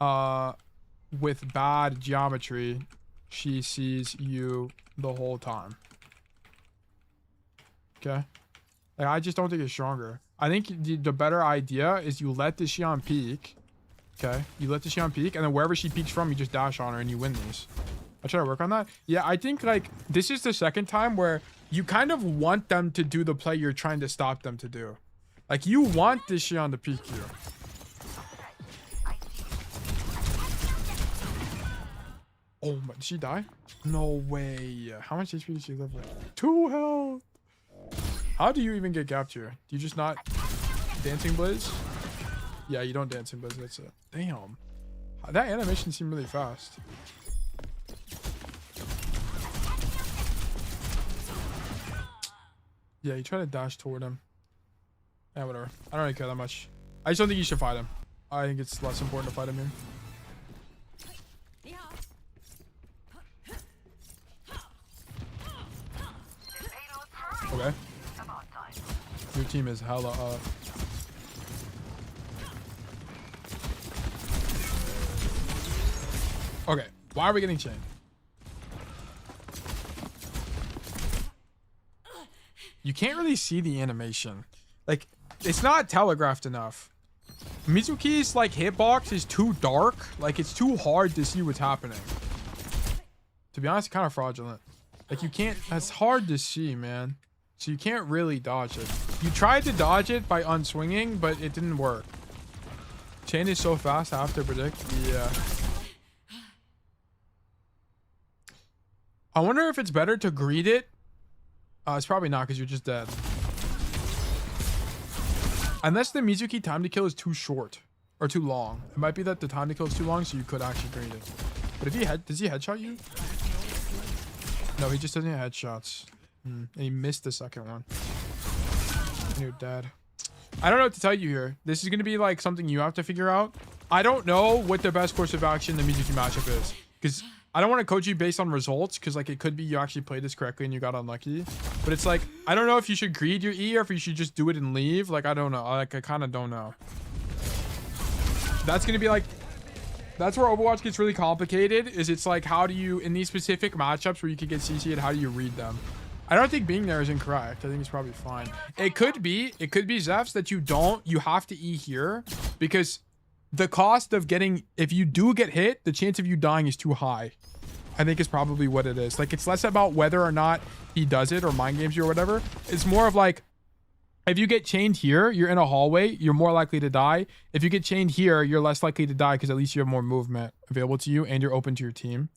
with bad geometry. She sees you the whole time. Okay? Like, I just don't think it's stronger. I think the better idea is you let the Xion peek. Okay? You let the Xion peek, and then wherever she peeks from, you just dash on her and you win these. I'll try to work on that. Yeah, I think, like, this is the second time where you kind of want them to do the play you're trying to stop them to do. Like, you want this Xion to peek you. Oh my, did she die? No way. How much HP did she live with? 2 health. How do you even get capture? Do you just not dancing blizz? Yeah, you don't dancing blizz, that's it. Damn. That animation seemed really fast. Yeah, you try to dash toward him. Yeah, whatever. I don't really care that much. I just don't think you should fight him. I think it's less important to fight him here. Okay. Your team is hella up. Okay, why are we getting chained? You can't really see the animation. Like, it's not telegraphed enough. Mizuki's, like, hitbox is too dark. Like, it's too hard to see what's happening. To be honest, it's kind of fraudulent. Like, you can't... That's hard to see, man. So you can't really dodge it. You tried to dodge it by unswinging, but it didn't work. Chain is so fast, I have to predict. Yeah. I wonder if it's better to greet it. It's probably not, because you're just dead. Unless the Mizuki time to kill is too short. Or too long. It might be that the time to kill is too long, so you could actually greet it. But if he does he headshot you? No, he just doesn't have headshots. And he missed the second one. And you're dead. I don't know what to tell you here. This is going to be like something you have to figure out. I don't know what the best course of action the Mizuki matchup is. Because I don't want to coach you based on results. Because like it could be you actually played this correctly and you got unlucky. But it's like, I don't know if you should greed your E or if you should just do it and leave. Like, I don't know. Like, I kind of don't know. That's going to be like... That's where Overwatch gets really complicated. Is it's like, how do you... In these specific matchups where you could get CC'd, how do you read them? I don't think being there is incorrect. I think it's probably fine. It could be Zephs that you have to E here because the cost of getting, if you do get hit, the chance of you dying is too high. I think is probably what it is. Like, it's less about whether or not he does it or mind games you or whatever. It's more of like, if you get chained here, you're in a hallway, you're more likely to die. If you get chained here, you're less likely to die because at least you have more movement available to you and you're open to your team.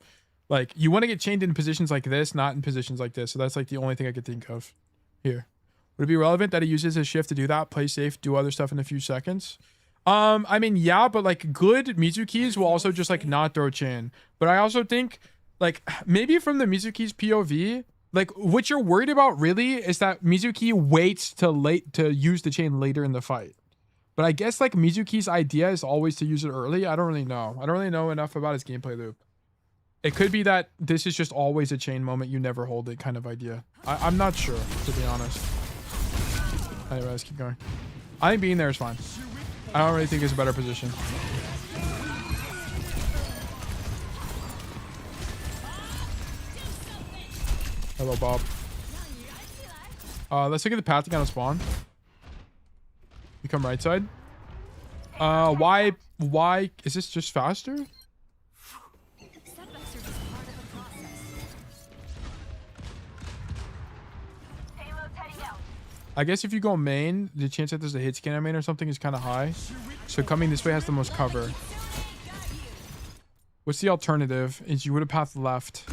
Like, you want to get chained in positions like this, not in positions like this. So that's like the only thing I could think of here. Would it be relevant that he uses his shift to do that, play safe, do other stuff in a few seconds? I mean, yeah, but like good Mizukis will also just like not throw chain. But I also think like maybe from the Mizuki's POV, like what you're worried about really is that Mizuki waits to use the chain later in the fight. But I guess like Mizuki's idea is always to use it early. I don't really know. I don't really know enough about his gameplay loop. It could be that this is just always a chain moment, you never hold it kind of idea. I'm not sure, to be honest. Anyway, let's keep going. I think being there is fine. I don't really think it's a better position. Hello, Bob. Let's look at the path to kind of spawn. You come right side. Why? Is this just faster? I guess if you go main, the chance that there's a hit scan main or something is kind of high. So coming this way has the most cover. What's the alternative? Is you would have pathed left.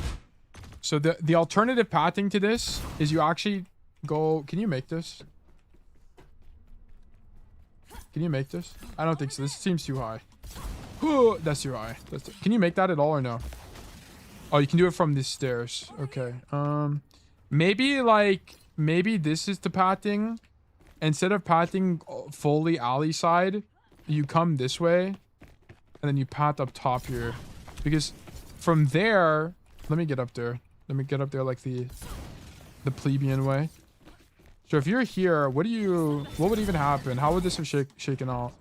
So the alternative pathing to this is you actually go... Can you make this? Can you make this? I don't think so. This seems too high. That's too high. Can you make that at all or no? Oh, you can do it from these stairs. Okay. Maybe like... Maybe this is the pathing. Instead of pathing fully alley side, you come this way. And then you path up top here. Because from there... Let me get up there. Let me get up there like the plebeian way. So if you're here, what would even happen? How would this have shaken out?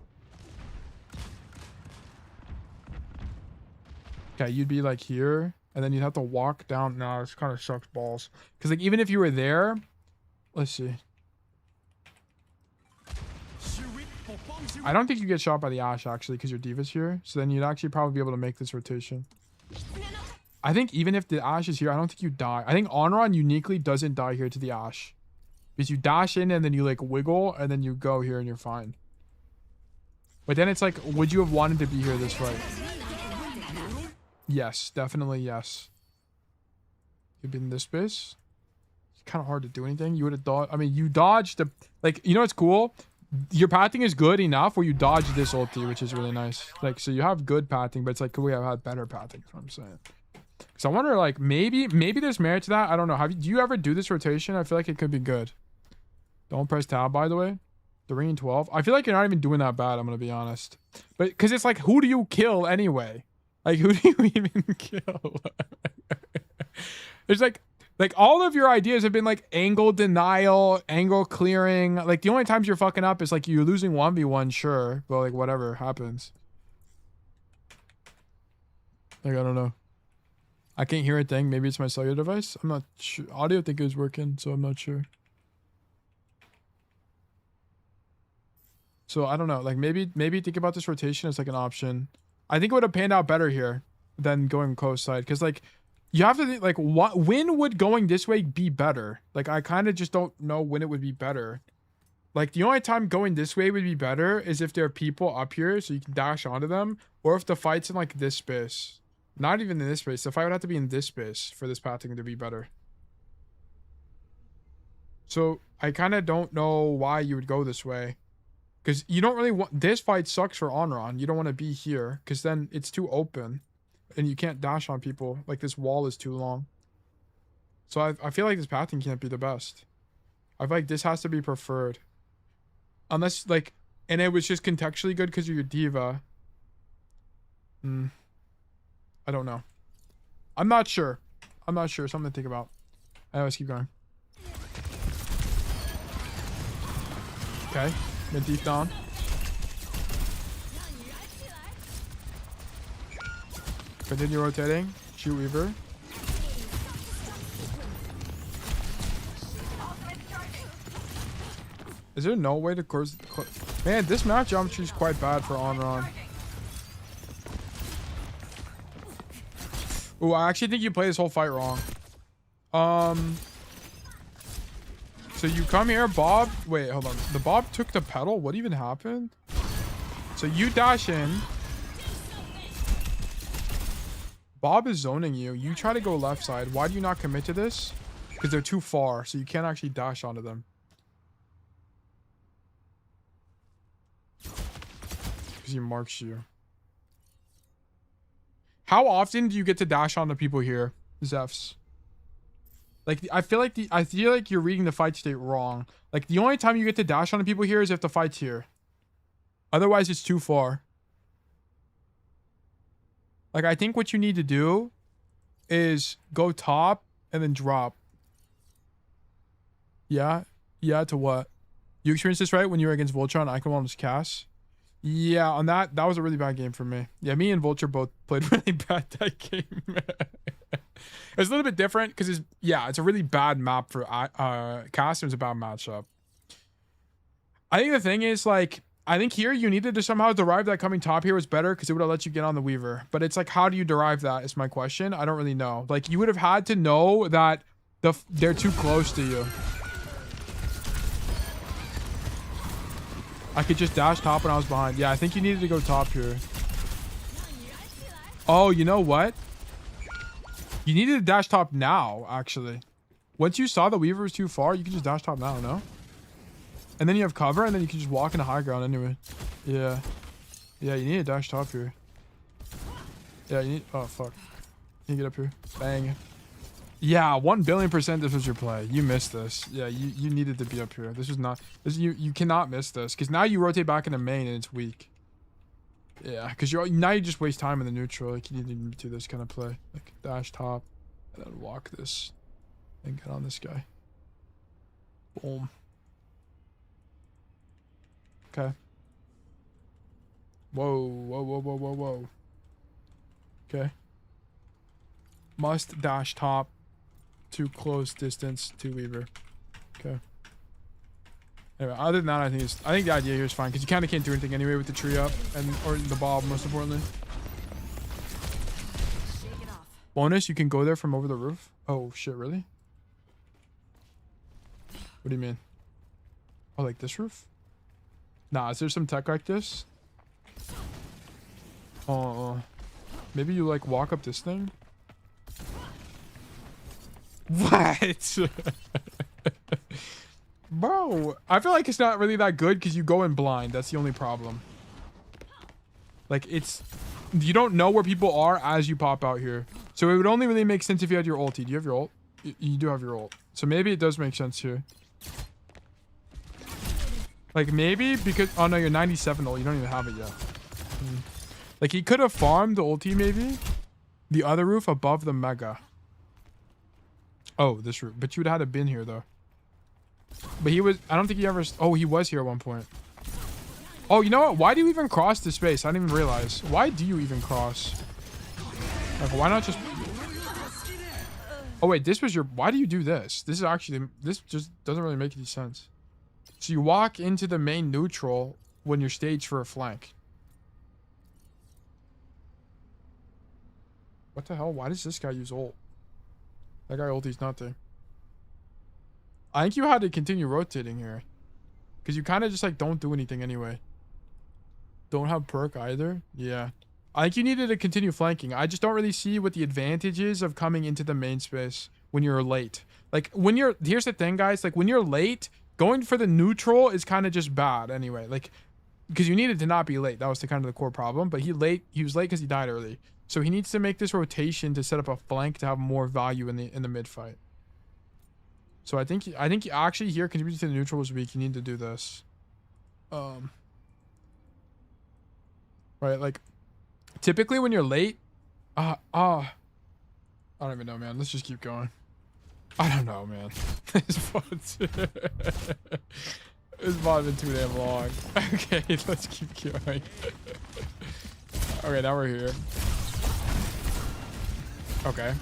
Okay, you'd be like here, and then you'd have to walk down. No, this kind of sucks balls. Because like even if you were there, let's see. I don't think you get shot by the Ashe actually, because your D.Va's here. So then you'd actually probably be able to make this rotation. I think even if the Ashe is here, I don't think you die. I think Anran uniquely doesn't die here to the Ashe. Because you dash in and then you like wiggle and then you go here and you're fine. But then it's like, would you have wanted to be here this way? Yes, definitely yes. You've been in this space. It's kind of hard to do anything. You would have dodged. I mean, you dodged the, like, you know what's cool? Your pathing is good enough where you dodge this ulti, which is really nice. Like, so you have good pathing, but it's like, could we have had better pathing? That's what I'm saying. So I wonder, like, maybe there's merit to that. I don't know. Do you ever do this rotation? I feel like it could be good. Don't press tab, by the way. 3 and 12. I feel like you're not even doing that bad, I'm going to be honest. But, because it's like, who do you kill anyway? Like, who do you even kill? There's like all of your ideas have been like angle denial, angle clearing. Like the only times you're fucking up is like you're losing 1v1, sure. But like whatever happens. Like, I don't know. I can't hear a thing. Maybe it's my cellular device. I'm not sure. Audio I think is working, so I'm not sure. So I don't know. Like maybe think about this rotation as like an option. I think it would have panned out better here than going close side. Because like you have to think like when would going this way be better? Like I kind of just don't know when it would be better. Like the only time going this way would be better is if there are people up here so you can dash onto them. Or if the fight's in like this space. Not even in this space. The fight would have to be in this space for this pathing to be better. So I kind of don't know why you would go this way. Because you don't really want... This fight sucks for Anran. You don't want to be here. Because then it's too open. And you can't dash on people. Like, this wall is too long. So I feel like this pathing can't be the best. I feel like this has to be preferred. Unless, like... And it was just contextually good because of your D.Va. I don't know. I'm not sure. Something to think about. Anyways, keep going. Okay. Mid deep down. Continue rotating. Shoot Weaver. Is there no way to close? Man, this map geometry is quite bad for Anran. Ooh, I actually think you play this whole fight wrong. So you come here, Bob. Wait, hold on. The Bob took the pedal. What even happened? So you dash in. Bob is zoning you. You try to go left side. Why do you not commit to this? Because they're too far, so you can't actually dash onto them. Because he marks you. How often do you get to dash onto people here, Zephs? Like, I feel like you're reading the fight state wrong. Like, the only time you get to dash onto people here is if the fight's here. Otherwise, it's too far. Like, I think what you need to do is go top and then drop. Yeah? Yeah, to what? You experienced this, right? When you were against Vulture on Iconwell's Cass? Yeah, on that was a really bad game for me. Yeah, me and Vulture both played really bad that game. It's a little bit different because it's a really bad map for Cass. It was a bad matchup. I think the thing is, like, I think here you needed to somehow derive that coming top here was better because it would have let you get on the Weaver. But it's like, how do you derive that is my question. I don't really know. Like, you would have had to know that they're too close to you. I could just dash top when I was behind. Yeah, I think you needed to go top here. Oh, you know what? You needed to dash top now, actually. Once you saw the Weaver was too far, you can just dash top now, no? And then you have cover, and then you can just walk into high ground anyway. Yeah. Yeah, you need to dash top here. Yeah, you need... Oh, fuck. You get up here. Bang. Yeah, 1,000,000,000% this was your play. You missed this. Yeah, you needed to be up here. This was not... You cannot miss this, because now you rotate back into main, and it's weak. Yeah, because now you just waste time in the neutral. Like, you need to do this kind of play. Like, dash top, and then walk this, and get on this guy. Boom. Okay. Whoa, whoa, whoa, whoa, whoa, whoa. Okay. Must dash top to close distance to Weaver. Okay. Anyway, other than that, I think the idea here is fine because you kind of can't do anything anyway with the tree up or the bob, most importantly. Bonus, you can go there from over the roof. Oh shit, really? What do you mean? Oh, like this roof? Nah, is there some tech like this? Maybe you like walk up this thing? What? Bro, I feel like it's not really that good because you go in blind. That's the only problem. Like, you don't know where people are as you pop out here. So it would only really make sense if you had your ulti. Do you have your ult? You do have your ult. So maybe it does make sense here. Like, maybe because... Oh, no, you're 97 ult. You don't even have it yet. Like, he could have farmed the ulti, maybe. The other roof above the mega. Oh, this roof. But you would have had to been here, though. But he was... I don't think he ever... Oh, he was here at one point. Oh, you know what? Why do you even cross the space? I didn't even realize. Why do you even cross? Like, why not just... Oh, wait. This was your... Why do you do this? This is actually... This just doesn't really make any sense. So you walk into the main neutral when you're staged for a flank. What the hell? Why does this guy use ult? That guy ulti's nothing. I think you had to continue rotating here. Because you kind of just like don't do anything anyway. Don't have perk either. Yeah. I think you needed to continue flanking. I just don't really see what the advantage is of coming into the main space when you're late. Like when you're... Here's the thing, guys. Like when you're late, going for the neutral is kind of just bad anyway. Like... Because you needed to not be late. That was the kind of the core problem. But he was late because he died early. So he needs to make this rotation to set up a flank to have more value in the mid fight. So I think actually here contributing to the neutral was weak. You need to do this. Right, like typically when you're late, I don't even know, man. Let's just keep going. I don't know, man. This VOD's been too damn long. Okay, let's keep going. Okay, now we're here. Okay.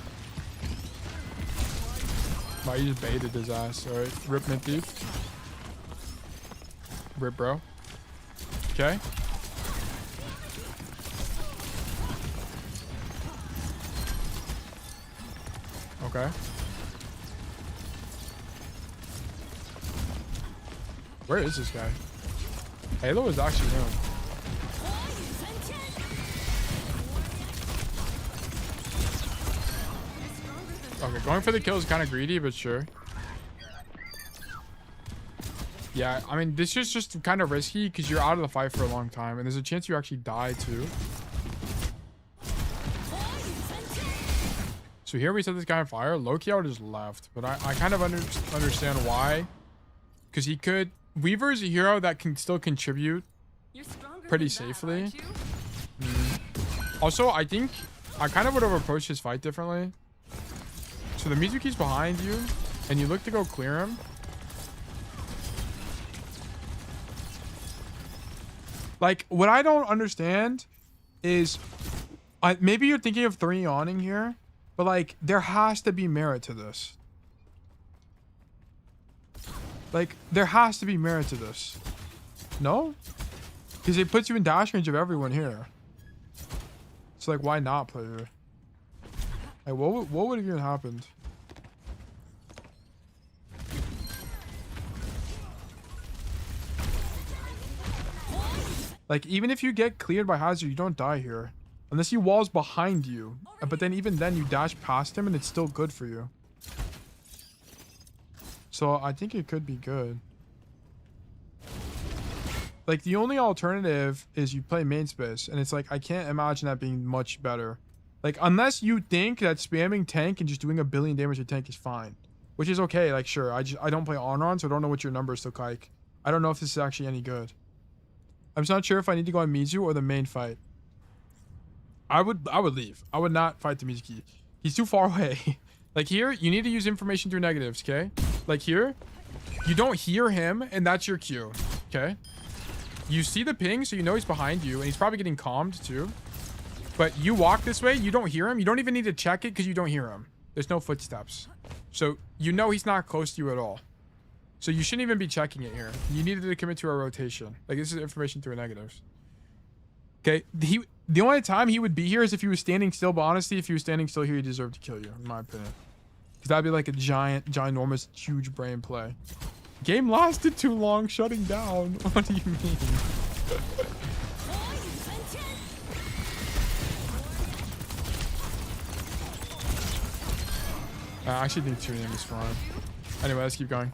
Wow, you just baited his ass. Alright, rip mint thief. Rip, bro. Okay. Okay. Where is this guy? Halo is actually him. Okay, going for the kill is kind of greedy, but sure. Yeah, I mean, this is just kind of risky because you're out of the fight for a long time, and there's a chance you actually die too. So here we set this guy on fire. Loki out is left, but I kind of understand why. Because he could... Weaver is a hero that can still contribute pretty safely. Also, I think I kind of would have approached his fight differently. So the Mizuki's behind you, and you look to go clear him. Like, what I don't understand is... maybe you're thinking of 3-oning here, but, like, there has to be merit to this. Like, there has to be merit to this. No? Because it puts you in dash range of everyone here. So, like, why not play here? Like, what would have even happened? Like, even if you get cleared by Hazard, you don't die here. Unless he walls behind you. But then even then, you dash past him and it's still good for you. So, I think it could be good. Like, the only alternative is you play main space. And it's like, I can't imagine that being much better. Like, unless you think that spamming tank and just doing 1 billion damage to tank is fine. Which is okay, like, sure. I don't play Anran, so I don't know what your numbers look like. I don't know if this is actually any good. I'm just not sure if I need to go on Mizu or the main fight. I would leave. I would not fight the Mizuki. He's too far away. Like here, you need to use information through negatives, okay? Like here, you don't hear him, and that's your cue, okay? you see the ping, so you know he's behind you, and he's probably getting calmed too. But you walk this way, you don't hear him. You don't even need to check it because you don't hear him. There's no footsteps. So you know he's not close to you at all. So you shouldn't even be checking it here. You needed to commit to a rotation. Like, this is information through negatives. Okay, the only time he would be here is if he was standing still, but honestly, if he was standing still here, he deserved to kill you, in my opinion. Because that'd be like a ginormous, huge brain play. Game lasted too long, shutting down. What do you mean? I actually think tuning is fine. Anyway, let's keep going.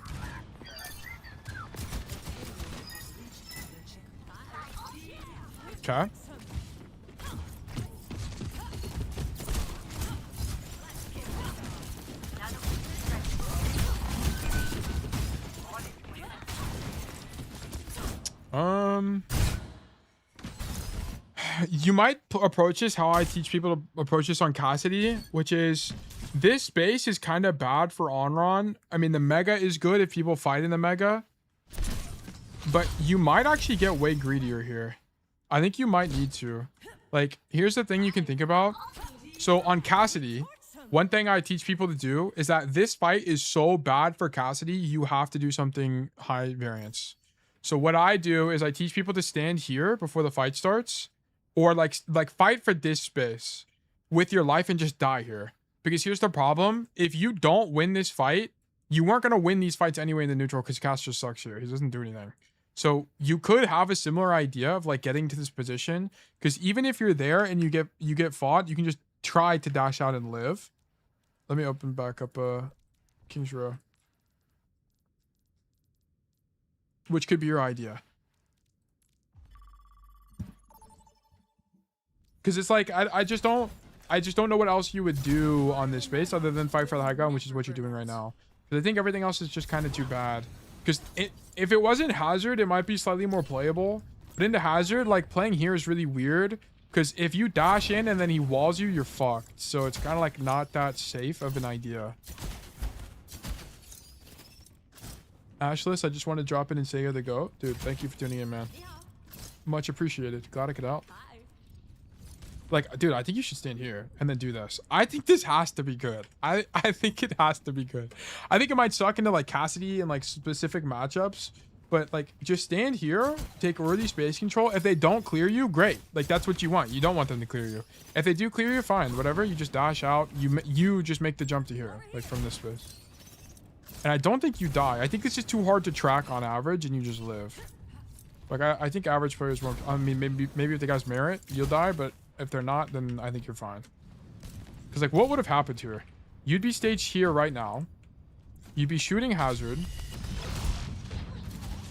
Okay. You might approach this how I teach people to approach this on Cassidy, which is this space is kind of bad for Anran. I mean, the mega is good if people fight in the mega, but you might actually get way greedier here. I think you might need to. Like, here's the thing you can think about. So on Cassidy, one thing I teach people to do is that this fight is so bad for Cassidy, you have to do something high variance. So what I do is I teach people to stand here before the fight starts, or like fight for this space with your life and just die here. Because here's the problem. If you don't win this fight, you weren't going to win these fights anyway in the neutral because Cass just sucks here. He doesn't do anything. So you could have a similar idea of like getting to this position, because even if you're there and you get fought, you can just try to dash out and live. Let me open back up King's Row, which could be your idea. Because it's like I just don't know what else you would do on this space other than fight for the high ground, which is what you're doing right now. Because I think everything else is just kind of too bad. Because if it wasn't Hazard, it might be slightly more playable. But into Hazard, like, playing here is really weird. Because if you dash in and then he walls you, you're fucked. So it's kind of like not that safe of an idea. Ashless, I just want to drop in and say you're the GOAT. Dude, thank you for tuning in, man. Much appreciated. Glad I could help. Like, dude, I think you should stand here and then do this. I think this has to be good. I think it has to be good. I think it might suck into like Cassidy and like specific matchups, but like just stand here, take worthy space control. If they don't clear you, great. Like that's what you want. You don't want them to clear you. If they do clear you, fine. Whatever. You just dash out. You just make the jump to here, like from this space. And I don't think you die. I think it's just too hard to track on average, and you just live. Like I think average players won't. I mean, maybe if the guys merit, you'll die, but if they're not, then I think you're fine. Because like what would have happened here? You'd be staged here right now. You'd be shooting Hazard.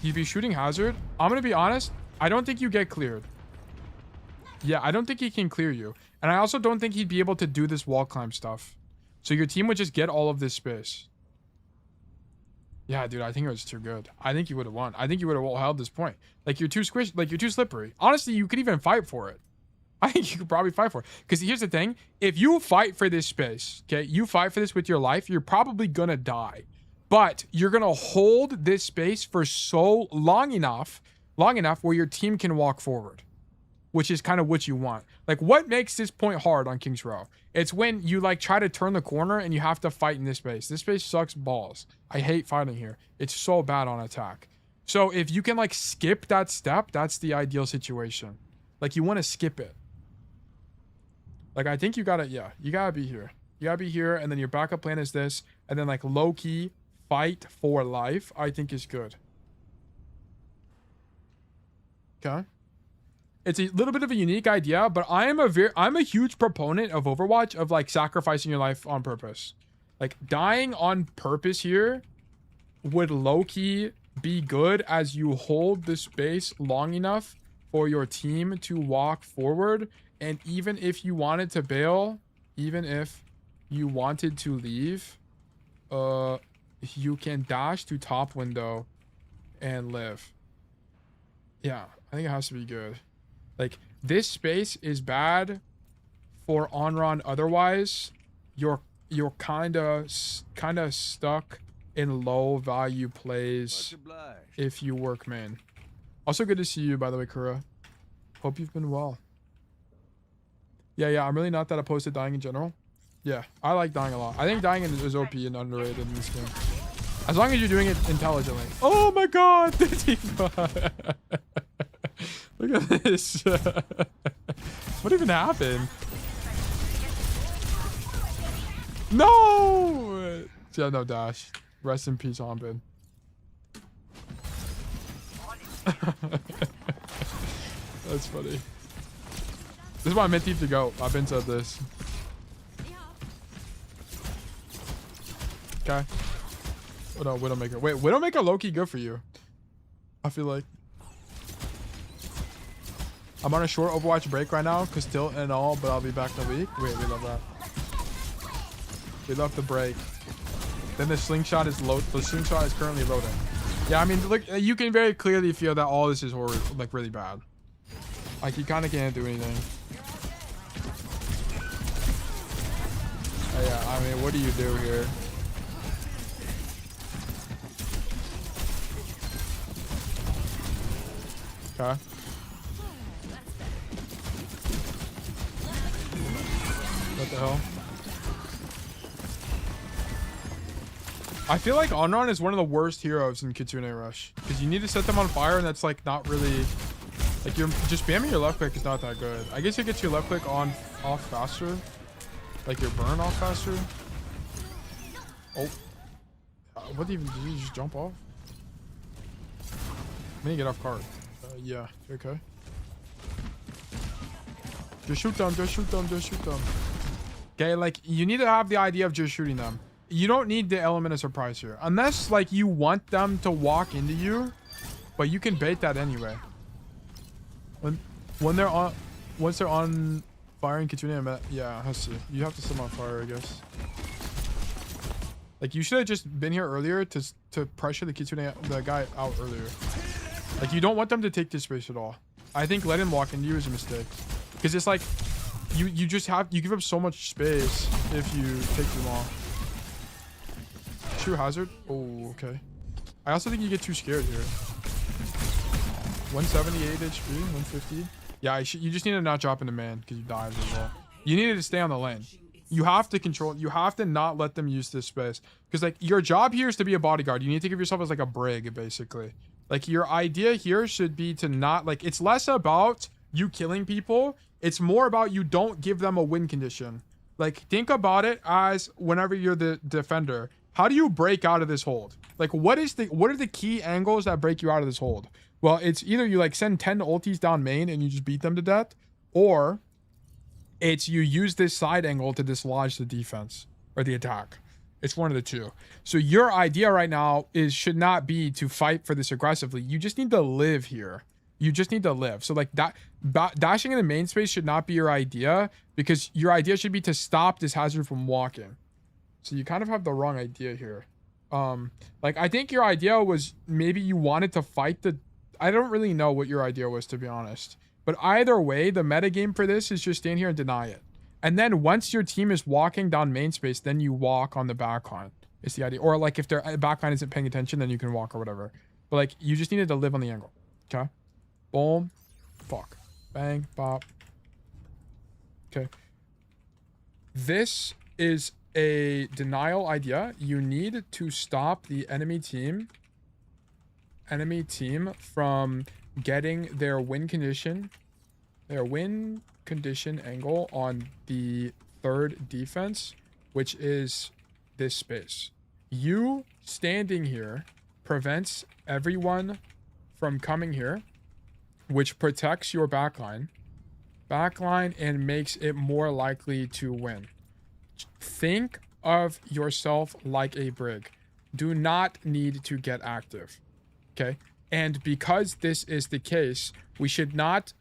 You'd be shooting Hazard. I'm going to be honest. I don't think you get cleared. Yeah, I don't think he can clear you. And I also don't think he'd be able to do this wall climb stuff. So your team would just get all of this space. Yeah, dude, I think it was too good. I think you would have won. I think you would have held this point. Like you're too squished. Like you're too slippery. Honestly, you could even fight for it. I think you could probably fight for it. Because here's the thing. If you fight for this space, okay, you fight for this with your life, you're probably going to die. But you're going to hold this space for so long enough where your team can walk forward, which is kind of what you want. Like, what makes this point hard on King's Row? It's when you, like, try to turn the corner and you have to fight in this space. This space sucks balls. I hate fighting here. It's so bad on attack. So if you can, like, skip that step, that's the ideal situation. Like, you want to skip it. Like, I think you gotta, yeah, you gotta be here. You gotta be here, and then your backup plan is this, and then, like, low-key fight for life, I think is good. Okay. It's a little bit of a unique idea, but I'm a huge proponent of Overwatch, of, like, sacrificing your life on purpose. Like, dying on purpose here would low-key be good as you hold the space long enough for your team to walk forward. And even if you wanted to bail, even if you wanted to leave, you can dash to top window and live. Yeah, I think it has to be good. Like, this space is bad for Anran. Otherwise, you're kind of stuck in low value plays if you work main. Also good to see you, by the way, Kura. Hope you've been well. Yeah, I'm really not that opposed to dying in general. Yeah, I like dying a lot. I think dying is OP and underrated in this game. As long as you're doing it intelligently. Oh my god! Look at this. What even happened? No! Yeah, no dash. Rest in peace, Hombin. That's funny. This is why I meant Thief to go. I've been said this. Okay. Oh no, Widowmaker. Wait, Widowmaker low-key good for you. I feel like. I'm on a short Overwatch break right now, cause tilt and all, but I'll be back in a week. Wait, we love that. We love the break. Then the slingshot is low. The slingshot is currently loading. Yeah, I mean, look, you can very clearly feel that all this is horror, like really bad. Like you kind of can't do anything. Yeah, I mean, what do you do here? Okay. What the hell? I feel like Anran is one of the worst heroes in Kitsune Rush because you need to set them on fire, and that's like not really like you're just spamming your left click is not that good. I guess it gets your left click off faster, like your burn off faster. Oh, what even did you just jump off? I'm gonna get off card. Yeah, okay. Just shoot them, just shoot them, just shoot them. Okay, like you need to have the idea of just shooting them. You don't need the element of surprise here. Unless like you want them to walk into you, but you can bait that anyway. When they're on, once they're on fire in Kitsune, yeah, I see. You have to set them on fire, I guess. Like you should have just been here earlier to pressure the Kitsune, the guy out earlier. Like you don't want them to take this space at all. I think letting him walk into you is a mistake. Because it's like you give up so much space if you take too long. True hazard. Oh, okay. I also think you get too scared here. 178 HP, 150. Yeah, you just need to not drop into man because you die as well. You needed to stay on the lane. You have to control. You have to not let them use this space because like your job here is to be a bodyguard. You need to think of yourself as like a brig, basically. Like your idea here should be to not like. It's less about you killing people. It's more about you don't give them a win condition. Like think about it as whenever you're the defender. How do you break out of this hold? Like what are the key angles that break you out of this hold? Well, it's either you like send 10 ultis down main and you just beat them to death, or it's you use this side angle to dislodge the defense or the attack. It's one of the two. So your idea right now should not be to fight for this aggressively. You just need to live here. You just need to live. So like that dashing in the main space should not be your idea because your idea should be to stop this hazard from walking. So you kind of have the wrong idea here. Like I think your idea was maybe you wanted to fight the. I don't really know what your idea was, to be honest. But either way, the metagame for this is just stand here and deny it. And then once your team is walking down main space, then you walk on the backline. Is the idea. Or like if their backline isn't paying attention, then you can walk or whatever. But like you just needed to live on the angle. Okay. Boom. Fuck. Bang. Bop. Okay. This is a denial idea. You need to stop the enemy team from getting their win condition angle on the third defense, which is this space. You standing here prevents everyone from coming here, which protects your backline and makes it more likely to win. Think of yourself like a brig. Do not need to get active. Okay? And because this is the case, we should not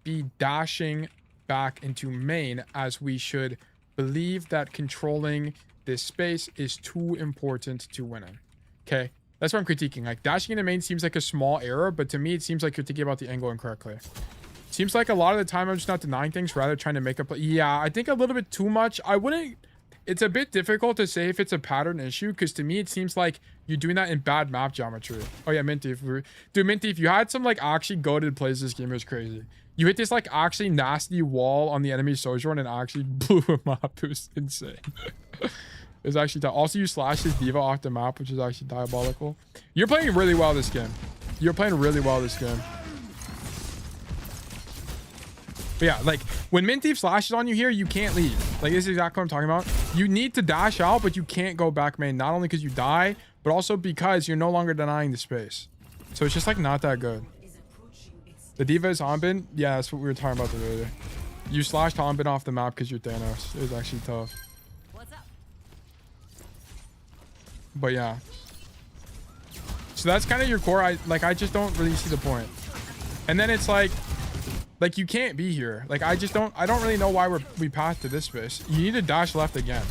be dashing back into main, as we should believe that controlling this space is too important to winning. Okay? That's what I'm critiquing. Like, dashing into main seems like a small error, but to me, it seems like you're thinking about the angle incorrectly. Seems like a lot of the time I'm just not denying things, rather trying to make up. Yeah, I think a little bit too much. I wouldn't. it's a bit difficult to say if it's a pattern issue, because to me it seems like you're doing that in bad map geometry. Oh yeah, Minty, Minty, if you had some like actually goated plays this game, it was crazy. You hit this like actually nasty wall on the enemy Sojourn and actually blew him up. It was insane. It was actually also you slashed his diva off the map, which is actually diabolical. You're playing really well this game. You're playing really well this game. But yeah, like when Minty slashes on you here, you can't leave. Like this is exactly what I'm talking about. You need to dash out, but you can't go back main. Not only because you die, but also because you're no longer denying the space. So it's just like not that good. The diva is Hanbin. Yeah, that's what we were talking about earlier. You slashed Hanbin off the map because you're Thanos. It was actually tough. But yeah. So that's kind of your core. I just don't really see the point. And then it's like you can't be here. Like I don't really know why we passed to this space. You need to dash left again.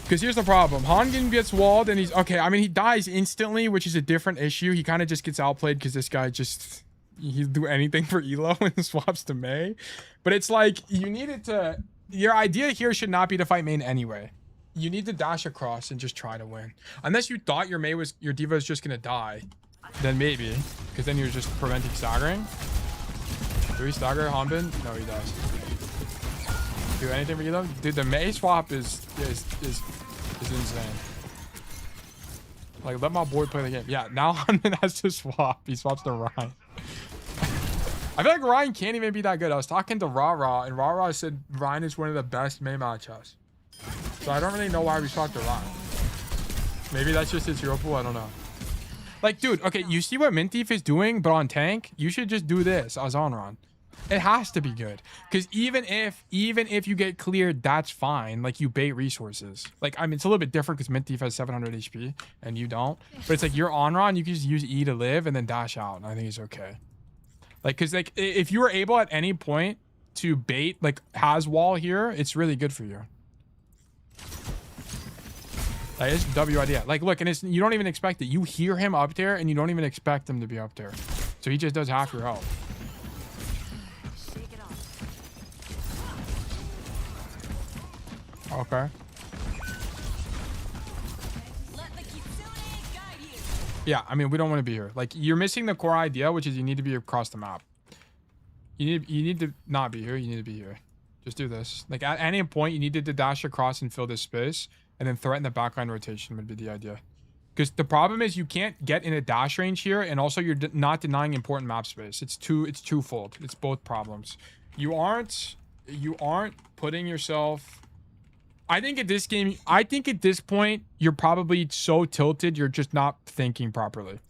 Because here's the problem. Hangen gets walled and he's okay. I mean, he dies instantly, which is a different issue. He kind of just gets outplayed because this guy just he'll do anything for elo and swaps to Mei. But it's like you needed to. Your idea here should not be to fight main anyway. You need to dash across and just try to win. Unless you thought your diva was just gonna die, then maybe, because then you're just preventing staggering. Do we stagger Hanbin? No, he does. Do anything for elo? Dude, the Mei swap is insane. Like, let my boy play the game. Yeah, now Hanbin has to swap. He swaps to Ryan. I feel like Ryan can't even be that good. I was talking to Ra, and Ra said Ryan is one of the best Mei matchups. So I don't really know why we swapped to Ryan. Maybe that's just his hero pool. I don't know. Like, dude, okay, you see what Minty is doing, but on tank, you should just do this as Anran. It has to be good. Because even if you get cleared, that's fine. Like, you bait resources. Like, I mean, it's a little bit different because Minty has 700 HP and you don't. But it's like, you're Anran, you can just use E to live and then dash out. And I think it's okay. Like, because, like, if you were able at any point to bait, like, has wall here, it's really good for you. Like, it's W idea. Like, look, and you don't even expect it. You hear him up there, and you don't even expect him to be up there. So he just does half your health. Okay. Yeah, I mean, we don't want to be here. Like, you're missing the core idea, which is you need to be across the map. You need to not be here. You need to be here. Just do this. Like, at any point, you needed to dash across and fill this space. And then threaten the backline rotation would be the idea. Because the problem is you can't get in a dash range here, and also you're not denying important map space. It's twofold. It's both problems. You aren't putting yourself. I think at this point you're probably so tilted you're just not thinking properly.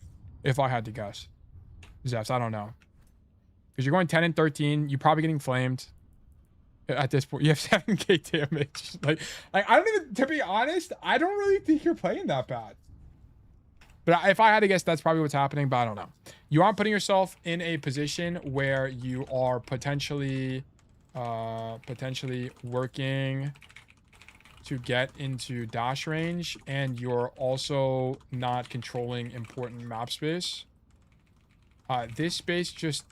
If I had to guess, Zephs, I don't know. Because you're going 10 and 13, you're probably getting flamed. At this point, you have 7k damage. Like I don't even, to be honest, I don't really think you're playing that bad. But if I had to guess, that's probably what's happening, but I don't know. You aren't putting yourself in a position where you are potentially working to get into dash range, and you're also not controlling important map space. This space just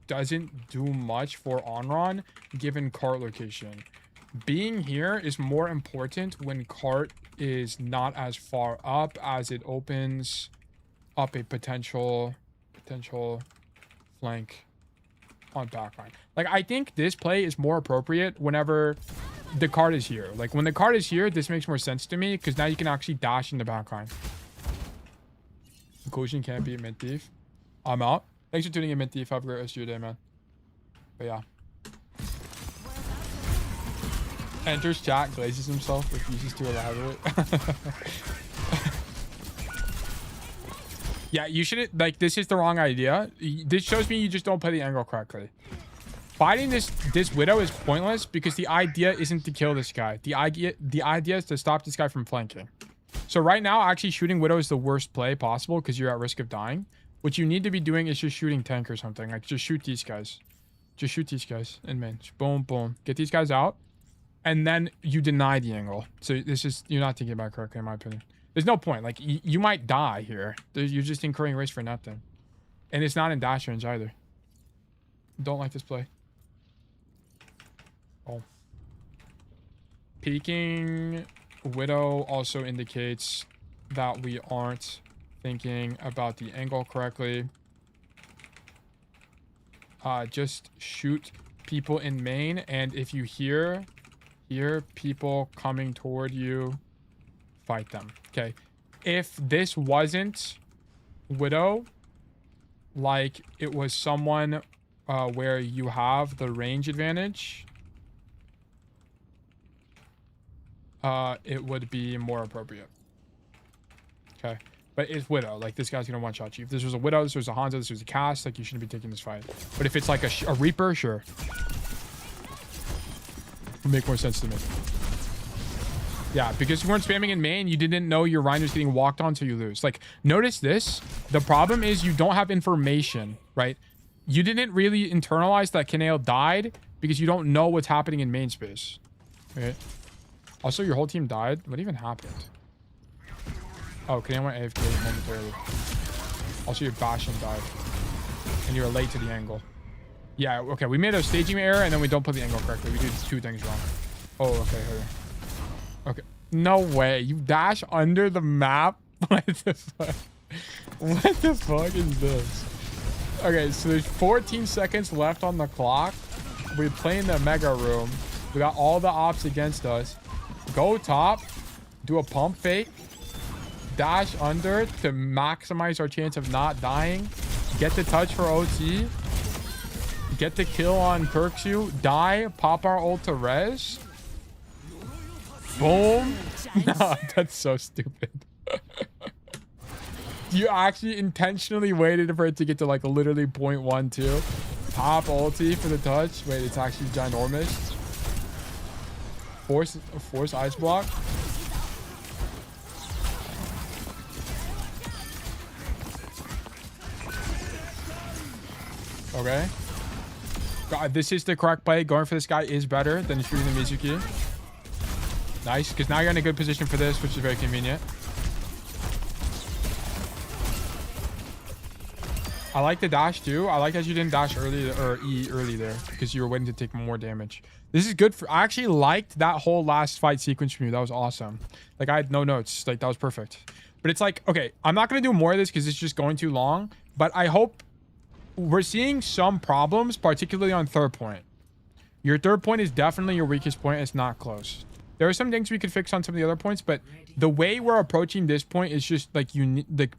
doesn't do much for Anran given cart location. Being here is more important when cart is not as far up, as it opens up a potential flank on backline. Like, I think this play is more appropriate whenever the cart is here. Like, when the cart is here, this makes more sense to me because now you can actually dash in the backline. Conclusion, can't beat mid thief. I'm out. Thanks for tuning in, Minty. Have a great rest of your day, man. But yeah. Enters chat, glazes himself, refuses to elaborate. Yeah, you shouldn't, like, this is the wrong idea. This shows me you just don't play the angle correctly. Fighting this Widow is pointless because the idea isn't to kill this guy. The idea is to stop this guy from flanking. So right now, actually shooting Widow is the worst play possible because you're at risk of dying. What you need to be doing is just shooting tank or something. Like, just shoot these guys. Just shoot these guys in main. Boom, boom. Get these guys out. And then you deny the angle. So this is, you're not thinking about it correctly, in my opinion. There's no point. Like, you might die here. You're just incurring risk for nothing. And it's not in dash range either. Don't like this play. Oh. Peeking Widow also indicates that we aren't thinking about the angle correctly. Just shoot people in main, and if you hear people coming toward you, fight them. Okay. If this wasn't Widow, like it was someone where you have the range advantage, it would be more appropriate. Okay. But it's Widow. Like, this guy's gonna one-shot you. If this was a Widow, this was a Hanzo, this was a Cass, like, you shouldn't be taking this fight. But if it's like a Reaper, sure. Would make more sense to me. Yeah, because you weren't spamming in main, you didn't know your Rein was getting walked on, so you lose. Like, notice this. The problem is you don't have information, right? You didn't really internalize that Kaneo died because you don't know what's happening in main space. Okay. Also, your whole team died. What even happened? Oh, Kaneo went AFK momentarily. Also, your Bastion died. And you're late to the angle. Yeah, okay. We made a staging error, and then we don't put the angle correctly. We do two things wrong. Oh, okay. Okay. No way. You dash under the map? What the fuck? What the fuck is this? Okay, so there's 14 seconds left on the clock. We play in the mega room. We got all the ops against us. Go top. Do a pump fake. Dash under to maximize our chance of not dying. Get the touch for OT. Get the kill on Kirkshu. Die. Pop our ult to res. Boom. No, that's so stupid. You actually intentionally waited for it to get to like literally 0.12. Pop ulti for the touch. Wait, it's actually ginormous. Force ice block. Okay. God, this is the correct play. Going for this guy is better than shooting the Mizuki. Nice, because now you're in a good position for this, which is very convenient. I like the dash too. I like that you didn't dash early or E early there because you were waiting to take more damage. This is good for... I actually liked that whole last fight sequence from you. That was awesome. Like, I had no notes. Like, that was perfect. But it's like, okay, I'm not going to do more of this because it's just going too long. But I hope... We're seeing some problems, particularly on third point. Your third point is definitely your weakest point. It's not close. There are some things we could fix on some of the other points, but the way we're approaching this point is just like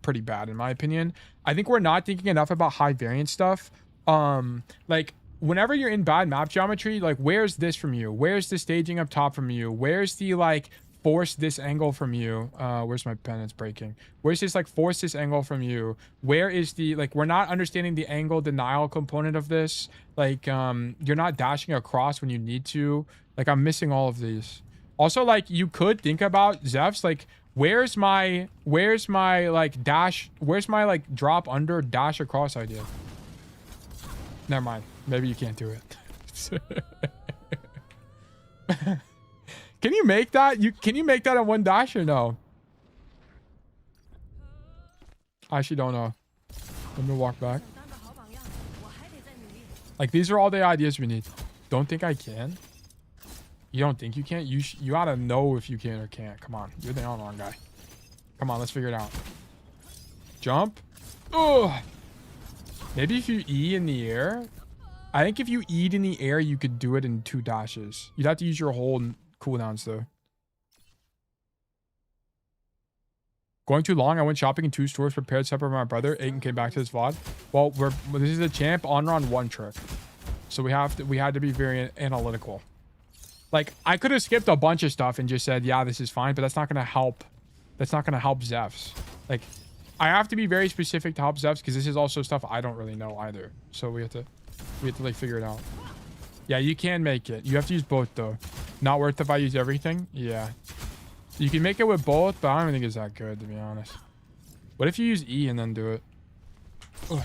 pretty bad in my opinion. I think we're not thinking enough about high variance stuff. Like whenever you're in bad map geometry, like where's this from you? Where's the staging up top from you? Where's the like force this angle from you? Where's my pen? It's breaking. Where's this like force this angle from you? Where is the like we're not understanding the angle denial component of this. Like you're not dashing across when you need to. Like I'm missing all of these. Also, like you could think about Zeph's like where's my like dash, where's my like drop under dash across idea? Never mind. Maybe you can't do it. Can you make that? Can you make that in one dash or no? I actually don't know. Let me walk back. Like these are all the ideas we need. Don't think I can. You don't think you can't? You gotta know if you can or can't. Come on. You're the Anran guy. Come on, let's figure it out. Jump. Oh. Maybe if you E in the air. I think if you E'd in the air, you could do it in 2 dashes. You'd have to use your whole cooldowns though. Going too long. I went shopping in 2 stores, prepared supper with my brother, ate and came back to this VOD. Well, this is a champ Anran 1 trick. So we had to be very analytical. Like, I could have skipped a bunch of stuff and just said, yeah, this is fine, but that's not going to help. That's not going to help Zephs. Like, I have to be very specific to help Zephs because this is also stuff I don't really know either. So we have to like figure it out. Yeah, you can make it. You have to use both though. Not worth it if I use everything. Yeah. You can make it with both, but I don't even think it's that good to be honest. What if you use E and then do it? Ugh.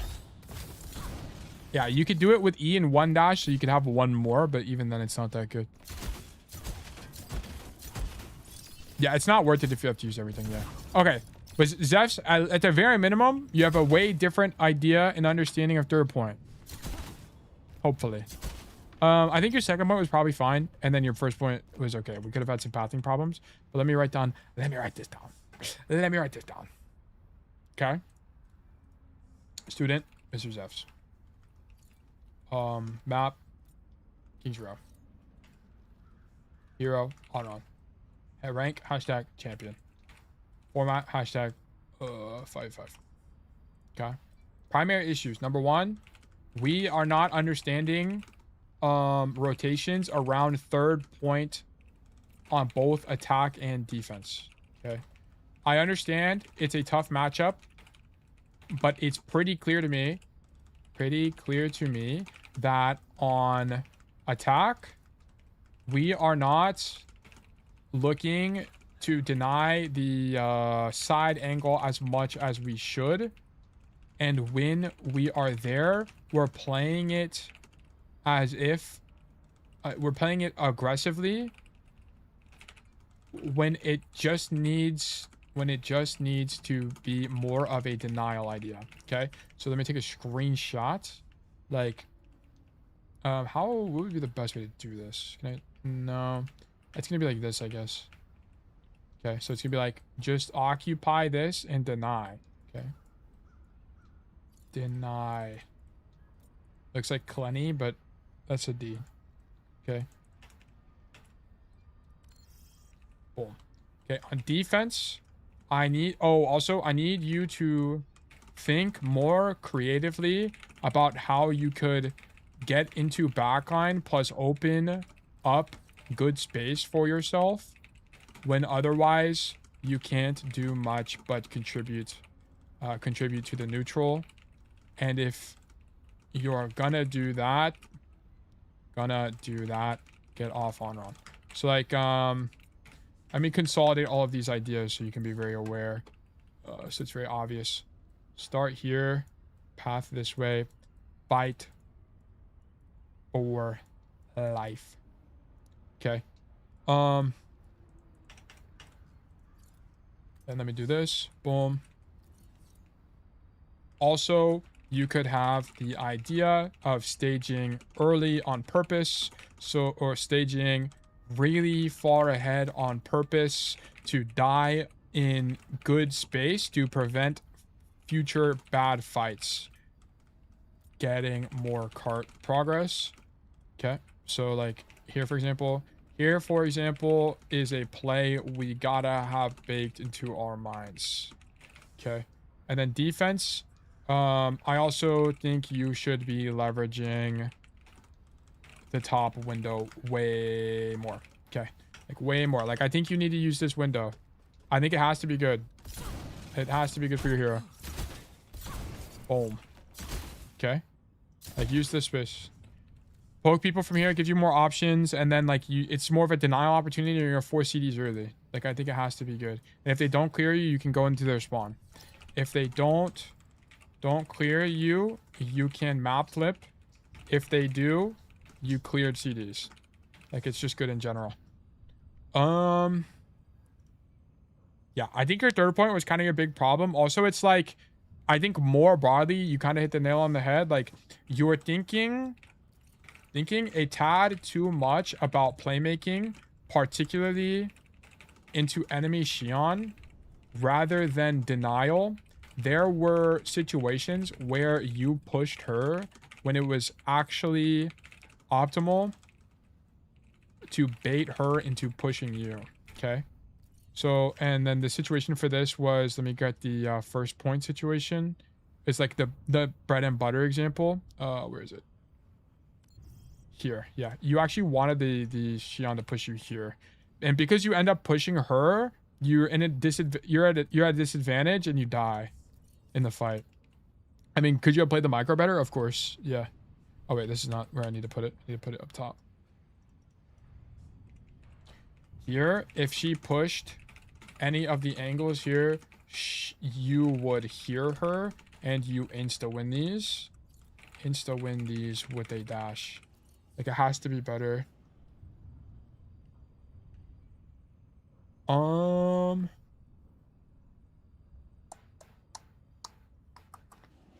Yeah, you could do it with E in 1 dash so you could have 1 more, but even then it's not that good. Yeah, it's not worth it if you have to use everything. Yeah. Okay. But Zephs, at the very minimum, you have a way different idea and understanding of third point. Hopefully. I think your second point was probably fine, and then your first point was okay. We could have had some pathing problems, but let me write this down. Let me write this down. Okay. Student, Mr. Zeffs. Map, King's Row. Hero, Anran. Rank, hashtag champion. Format, hashtag 5. Okay. Primary issues. Number 1, we are not understanding rotations around third point on both attack and defense. Okay. I understand it's a tough matchup, but it's pretty clear to me that on attack, we are not looking to deny the side angle as much as we should. And when we are there, we're playing it as if we're playing it aggressively when it just needs to be more of a denial idea. Okay, so let me take a screenshot. Like, what would be the best way to do this? No, it's gonna be like this, I guess. Okay, so it's gonna be like, just occupy this and deny. Okay, deny. Looks like Clenny, but that's a D. Okay. Boom. Okay, on defense, I need you to think more creatively about how you could get into backline plus open up good space for yourself when otherwise you can't do much but contribute to the neutral. And if you're gonna do that, get off on Anran. So like, I mean, consolidate all of these ideas so you can be very aware. So it's very obvious. Start here, path this way, fight for life. Okay. Then let me do this. Boom. Also, you could have the idea of staging early on purpose, or staging really far ahead on purpose to die in good space to prevent future bad fights getting more cart progress. Okay, so like here for example is a play we gotta have baked into our minds. Okay, and then defense, I also think you should be leveraging the top window way more. Okay, like way more. Like I think you need to use this window. I think it has to be good. It has to be good for your hero. Boom. Okay, like use this space. Poke people from here, gives you more options, and then like it's more of a denial opportunity, and you're gonna force CDs early. Like I think it has to be good. And if they don't clear you, you can go into their spawn. If they don't clear you, you can map flip. If they do, you cleared CDs. Like it's just good in general. Yeah, I think your third point was kind of a big problem. Also, it's like, I think more broadly, you kind of hit the nail on the head. Like you were thinking a tad too much about playmaking, particularly into enemy Xion, rather than denial. There were situations where you pushed her when it was actually optimal to bait her into pushing you. Okay, so and then the situation for this was, let me get the first point situation. It's like the bread and butter example. Where is it? Here. Yeah, you actually wanted the Xion to push you here, and because you end up pushing her, you're at a disadvantage and you die in the fight. I mean, could you have played the micro better? Of course. Yeah. Oh wait, this is not where I need to put it. I need to put it up top. Here, if she pushed any of the angles here, you would hear her and you insta-win these. Insta-win these with a dash. Like, it has to be better.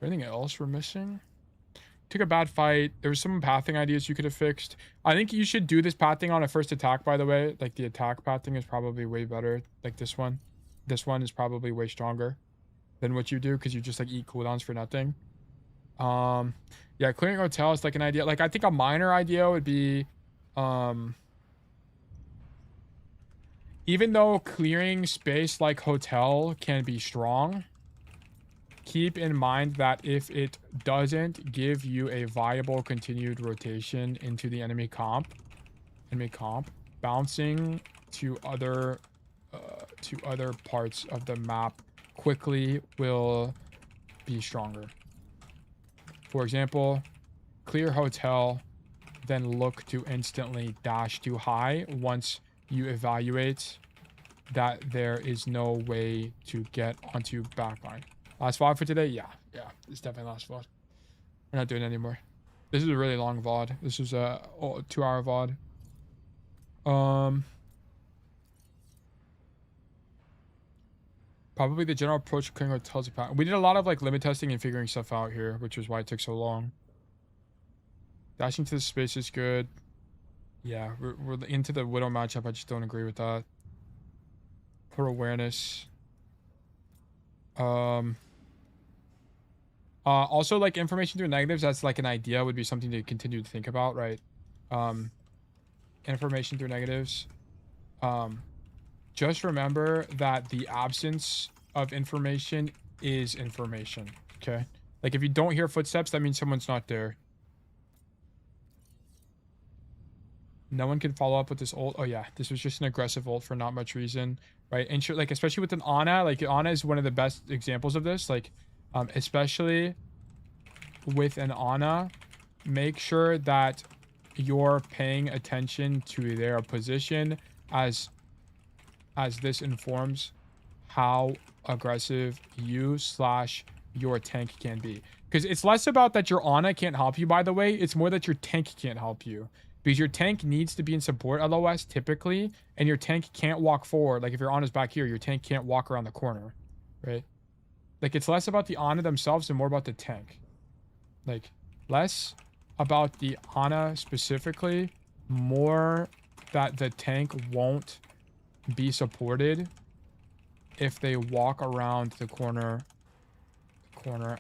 Anything else we're missing? took a bad fight. There was some pathing ideas you could have fixed. I think you should do this pathing on a first attack, by the way. Like, the attack pathing is probably way better. Like, this one. This one is probably way stronger than what you do, because you just, like, eat cooldowns for nothing. Yeah, clearing hotel is, like, an idea. Like, I think a minor idea would be, even though clearing space like hotel can be strong, keep in mind that if it doesn't give you a viable continued rotation into the enemy comp, bouncing to other parts of the map quickly will be stronger. For example, clear hotel, then look to instantly dash to high once you evaluate that there is no way to get onto backline. Last VOD for today? Yeah, it's definitely last VOD. We're not doing it anymore. This is a really long VOD. This is a 2-hour VOD. Probably the general approach to clearing hotels. We did a lot of like limit testing and figuring stuff out here, which is why it took so long. Dashing to the space is good. Yeah, we're into the Widow matchup. I just don't agree with that. For awareness. Also, like, information through negatives, that's like an idea, would be something to continue to think about, right? Information through negatives. Just remember that the absence of information is information, okay? Like, if you don't hear footsteps, that means someone's not there. No one can follow up with this ult. Oh yeah, this was just an aggressive ult for not much reason, right? And sure, like, especially with an Ana, like, Ana is one of the best examples of this. Like, especially with an Ana, make sure that you're paying attention to their position, as this informs how aggressive you/your tank can be. Because it's less about that your Ana can't help you, by the way. It's more that your tank can't help you. Because your tank needs to be in support LOS typically, and your tank can't walk forward. Like, if your Ana's back here, your tank can't walk around the corner, right? Like, it's less about the Ana themselves and more about the tank. Like, less about the Ana specifically, more that the tank won't be supported if they walk around the corner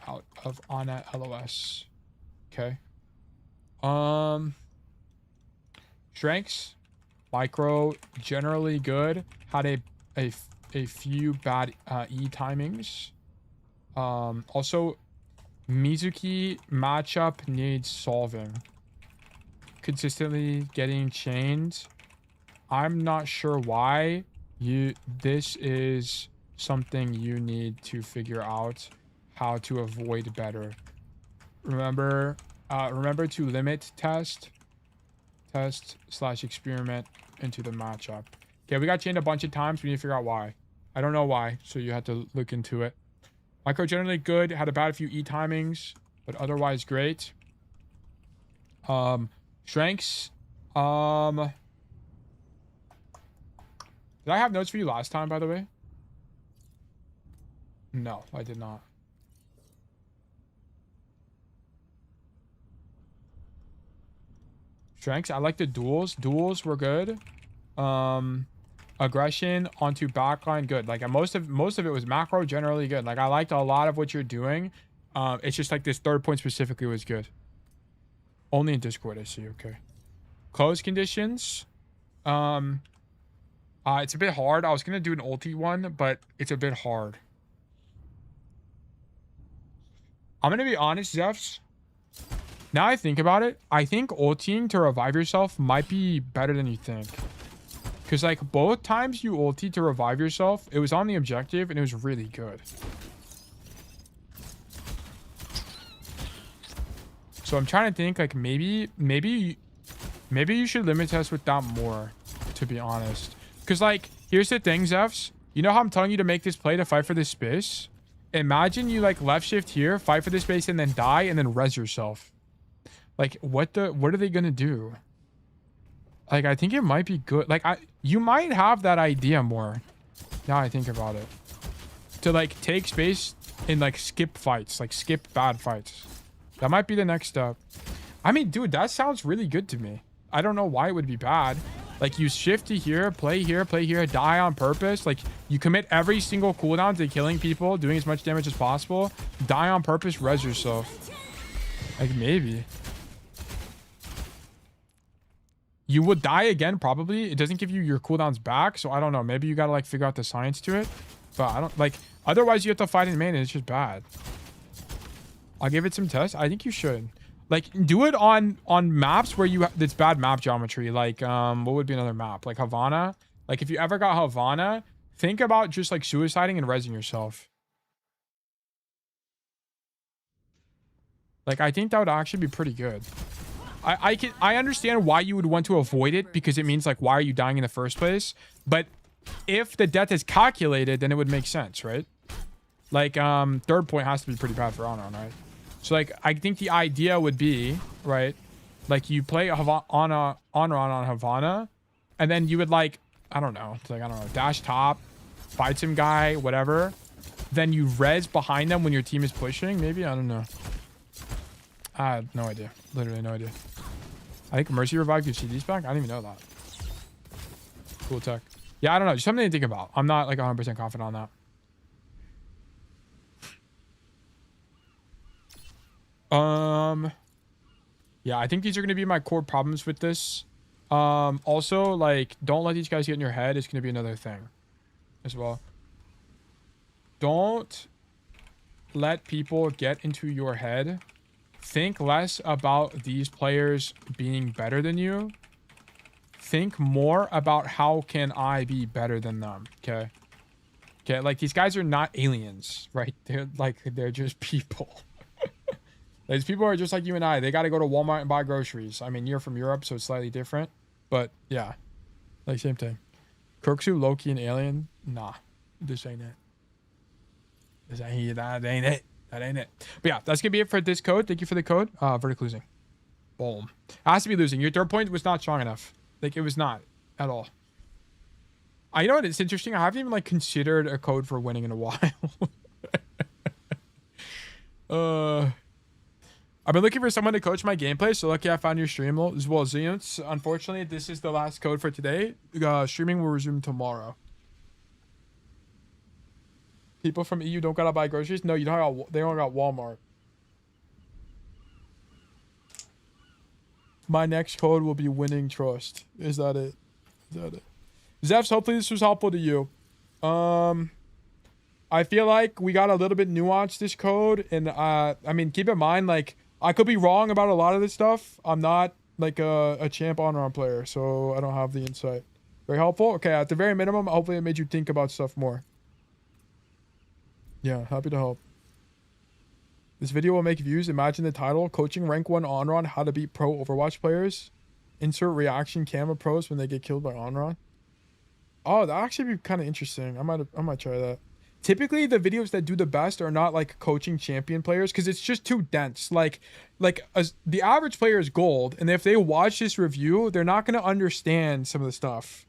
out of Ana LOS. Okay. Strengths, micro, generally good. Had a few bad E timings. Also, Mizuki matchup needs solving. Consistently getting chained. I'm not sure why. This is something you need to figure out how to avoid better. Remember to limit test/experiment into the matchup. Okay, we got chained a bunch of times. We need to figure out why. I don't know why, so you have to look into it. Micro generally good. Had a bad few E timings, but otherwise great. Strengths. Did I have notes for you last time, by the way? No, I did not. Strengths, I like the duels. Duels were good. Aggression onto backline, good. Like, most of it was macro, generally good. Like, I liked a lot of what you're doing. It's just like this third point specifically was good. Only in Discord, I see. Okay. Close conditions. It's a bit hard. I was gonna do an ulti one, but it's a bit hard. I'm gonna be honest, Zefs. Now I think about it, I think ulting to revive yourself might be better than you think. Because, like, both times you ulti to revive yourself, it was on the objective and it was really good. So I'm trying to think, like, maybe you should limit test with that more, to be honest. Because, like, here's the thing, Zefs. You know how I'm telling you to make this play to fight for this space? Imagine you, like, left shift here, fight for this space, and then die, and then res yourself. Like, what are they gonna do? Like, I think it might be good. Like, you might have that idea more. Now I think about it. To, like, take space and, like, skip fights. Like, skip bad fights. That might be the next step. I mean, dude, that sounds really good to me. I don't know why it would be bad. Like, you shift to here, play here, die on purpose. Like, you commit every single cooldown to killing people, doing as much damage as possible. Die on purpose, res yourself. Like, maybe. You would die again, probably. It doesn't give you your cooldowns back, so I don't know. Maybe you gotta, like, figure out the science to it. But I don't, like, otherwise you have to fight in main, and it's just bad. I'll give it some tests. I think you should. Like, do it on maps where you it's bad map geometry. Like, what would be another map? Like Havana. Like, if you ever got Havana, think about just like suiciding and rezzing yourself. Like, I think that would actually be pretty good. I understand why you would want to avoid it, because it means, like, why are you dying in the first place? But if the death is calculated, then it would make sense, right? Like, third point has to be pretty bad for Anran, right? So, like, I think the idea would be, right, like, you play Anran on Havana, and then you would, like, I don't know, dash top, fight some guy, whatever. Then you res behind them when your team is pushing, maybe? I don't know. I have no idea. Literally no idea. I think Mercy Revive gives CDs back? I didn't even know that. Cool tech. Yeah, I don't know. Just something to think about. I'm not, like, 100% confident on that. Yeah, I think these are going to be my core problems with this. Also, like, don't let these guys get in your head. It's going to be another thing as well. Don't let people get into your head. Think less about these players being better than you. Think more about how can I be better than them, okay? Okay, like, these guys are not aliens, right? They're just people. These people are just like you and I. They got to go to Walmart and buy groceries. I mean, you're from Europe, so it's slightly different. But, yeah. Like, same thing. Kirksu, Loki, and Alien? Nah. This ain't it. That ain't it. That ain't it. But, yeah. That's going to be it for this code. Thank you for the code. Verdict losing. Boom. It has to be losing. Your third point was not strong enough. Like, it was not. At all. You know what? It's interesting. I haven't even, like, considered a code for winning in a while. I've been looking for someone to coach my gameplay, so lucky I found your stream as well. Zeus, unfortunately, this is the last code for today. Streaming will resume tomorrow. People from EU don't gotta buy groceries? No, you don't got, they don't got Walmart. My next code will be winning trust. Is that it? Is that it? Zephs, hopefully this was helpful to you. I feel like we got a little bit nuanced this code, and I mean, keep in mind, like, I could be wrong about a lot of this stuff. I'm not, like, a champ Anran player, so I don't have the insight. Very helpful? Okay, at the very minimum, hopefully it made you think about stuff more. Yeah, happy to help. This video will make views. Imagine the title. Coaching rank 1 Anran, how to beat pro Overwatch players. Insert reaction camera pros when they get killed by Anran. Oh, that actually be kind of interesting. I might try that. Typically, the videos that do the best are not, like, coaching champion players, because it's just too dense. Like the average player is gold, and if they watch this review, they're not going to understand some of the stuff.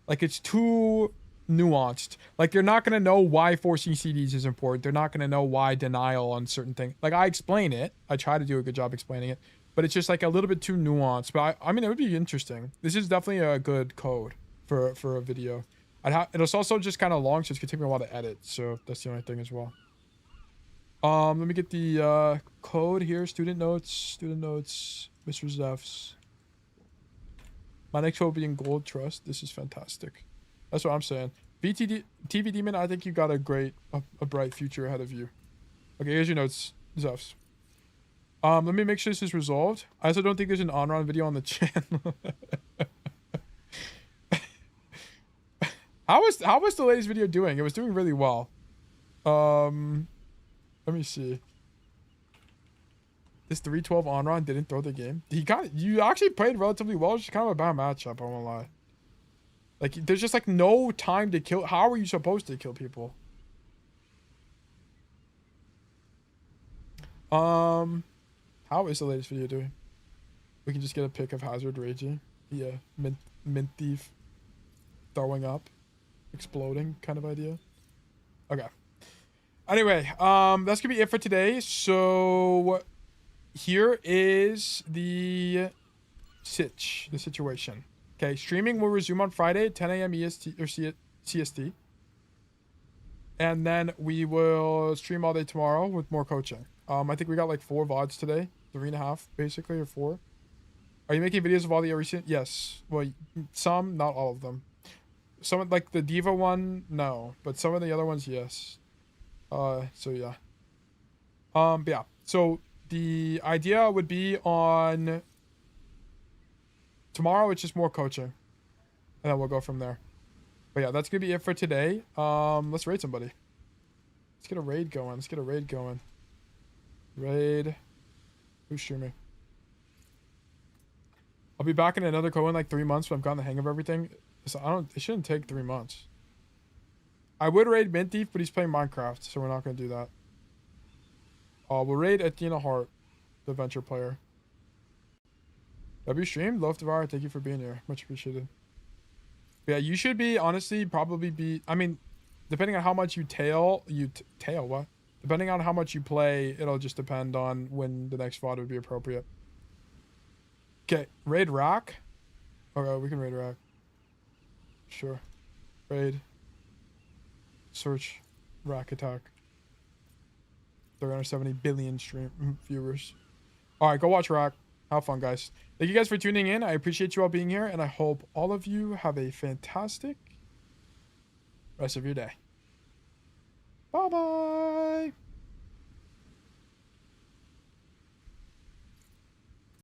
Like, it's too nuanced. Like, they're not going to know why forcing CDs is important. They're not going to know why denial on certain things. Like, I explain it. I try to do a good job explaining it, but it's just, like, a little bit too nuanced. But I mean, it would be interesting. This is definitely a good code for a video. It was also just kind of long, so it's gonna take me a while to edit. So that's the only thing as well. Let me get the code here. Student notes, Mr. Zephs. My next code will be in gold trust. This is fantastic. That's what I'm saying. TV Demon, I think you got a bright future ahead of you. Okay, here's your notes, Zephs. Let me make sure this is resolved. I also don't think there's an Anran video on the channel. How was the latest video doing? It was doing really well. Let me see. This 312 Anran didn't throw the game. You actually played relatively well. It's just kind of a bad matchup, I won't lie. Like, there's just, like, no time to kill. How are you supposed to kill people? How is the latest video doing? We can just get a pic of Hazard raging. Yeah, mint thief throwing up. Exploding kind of idea. Okay. Anyway, that's gonna be it for today. So here is the situation. Okay, streaming will resume on Friday at 10 a.m. EST or CST. And then we will stream all day tomorrow with more coaching. I think we got like 4 VODs today. 3.5 basically, or 4. Are you making videos of all the recent? Yes. Well, some, not all of them. Some like the Diva one, no. But some of the other ones, yes. So yeah. But yeah. So the idea would be on tomorrow, it's just more coaching. And then we'll go from there. But yeah, that's gonna be it for today. Let's raid somebody. Let's get a raid going. Raid. Who's streaming? I'll be back in another co in like 3 months, but I've gotten the hang of everything. So it shouldn't take 3 months. I would raid Mint Thief, but he's playing Minecraft, so we're not gonna do that. We'll raid Athena Hart, the Venture player. W streamed, Loaf Devour, thank you for being here. Much appreciated. Yeah, you should be, honestly, probably be, I mean, depending on how much you what? Depending on how much you play, it'll just depend on when the next VOD would be appropriate. Okay, raid Rack. Okay, we can raid Rack. Sure. Raid. Search Rack Attack. 370 billion viewers. Alright, go watch Rack. Have fun, guys. Thank you guys for tuning in. I appreciate you all being here, and I hope all of you have a fantastic rest of your day. Bye-bye.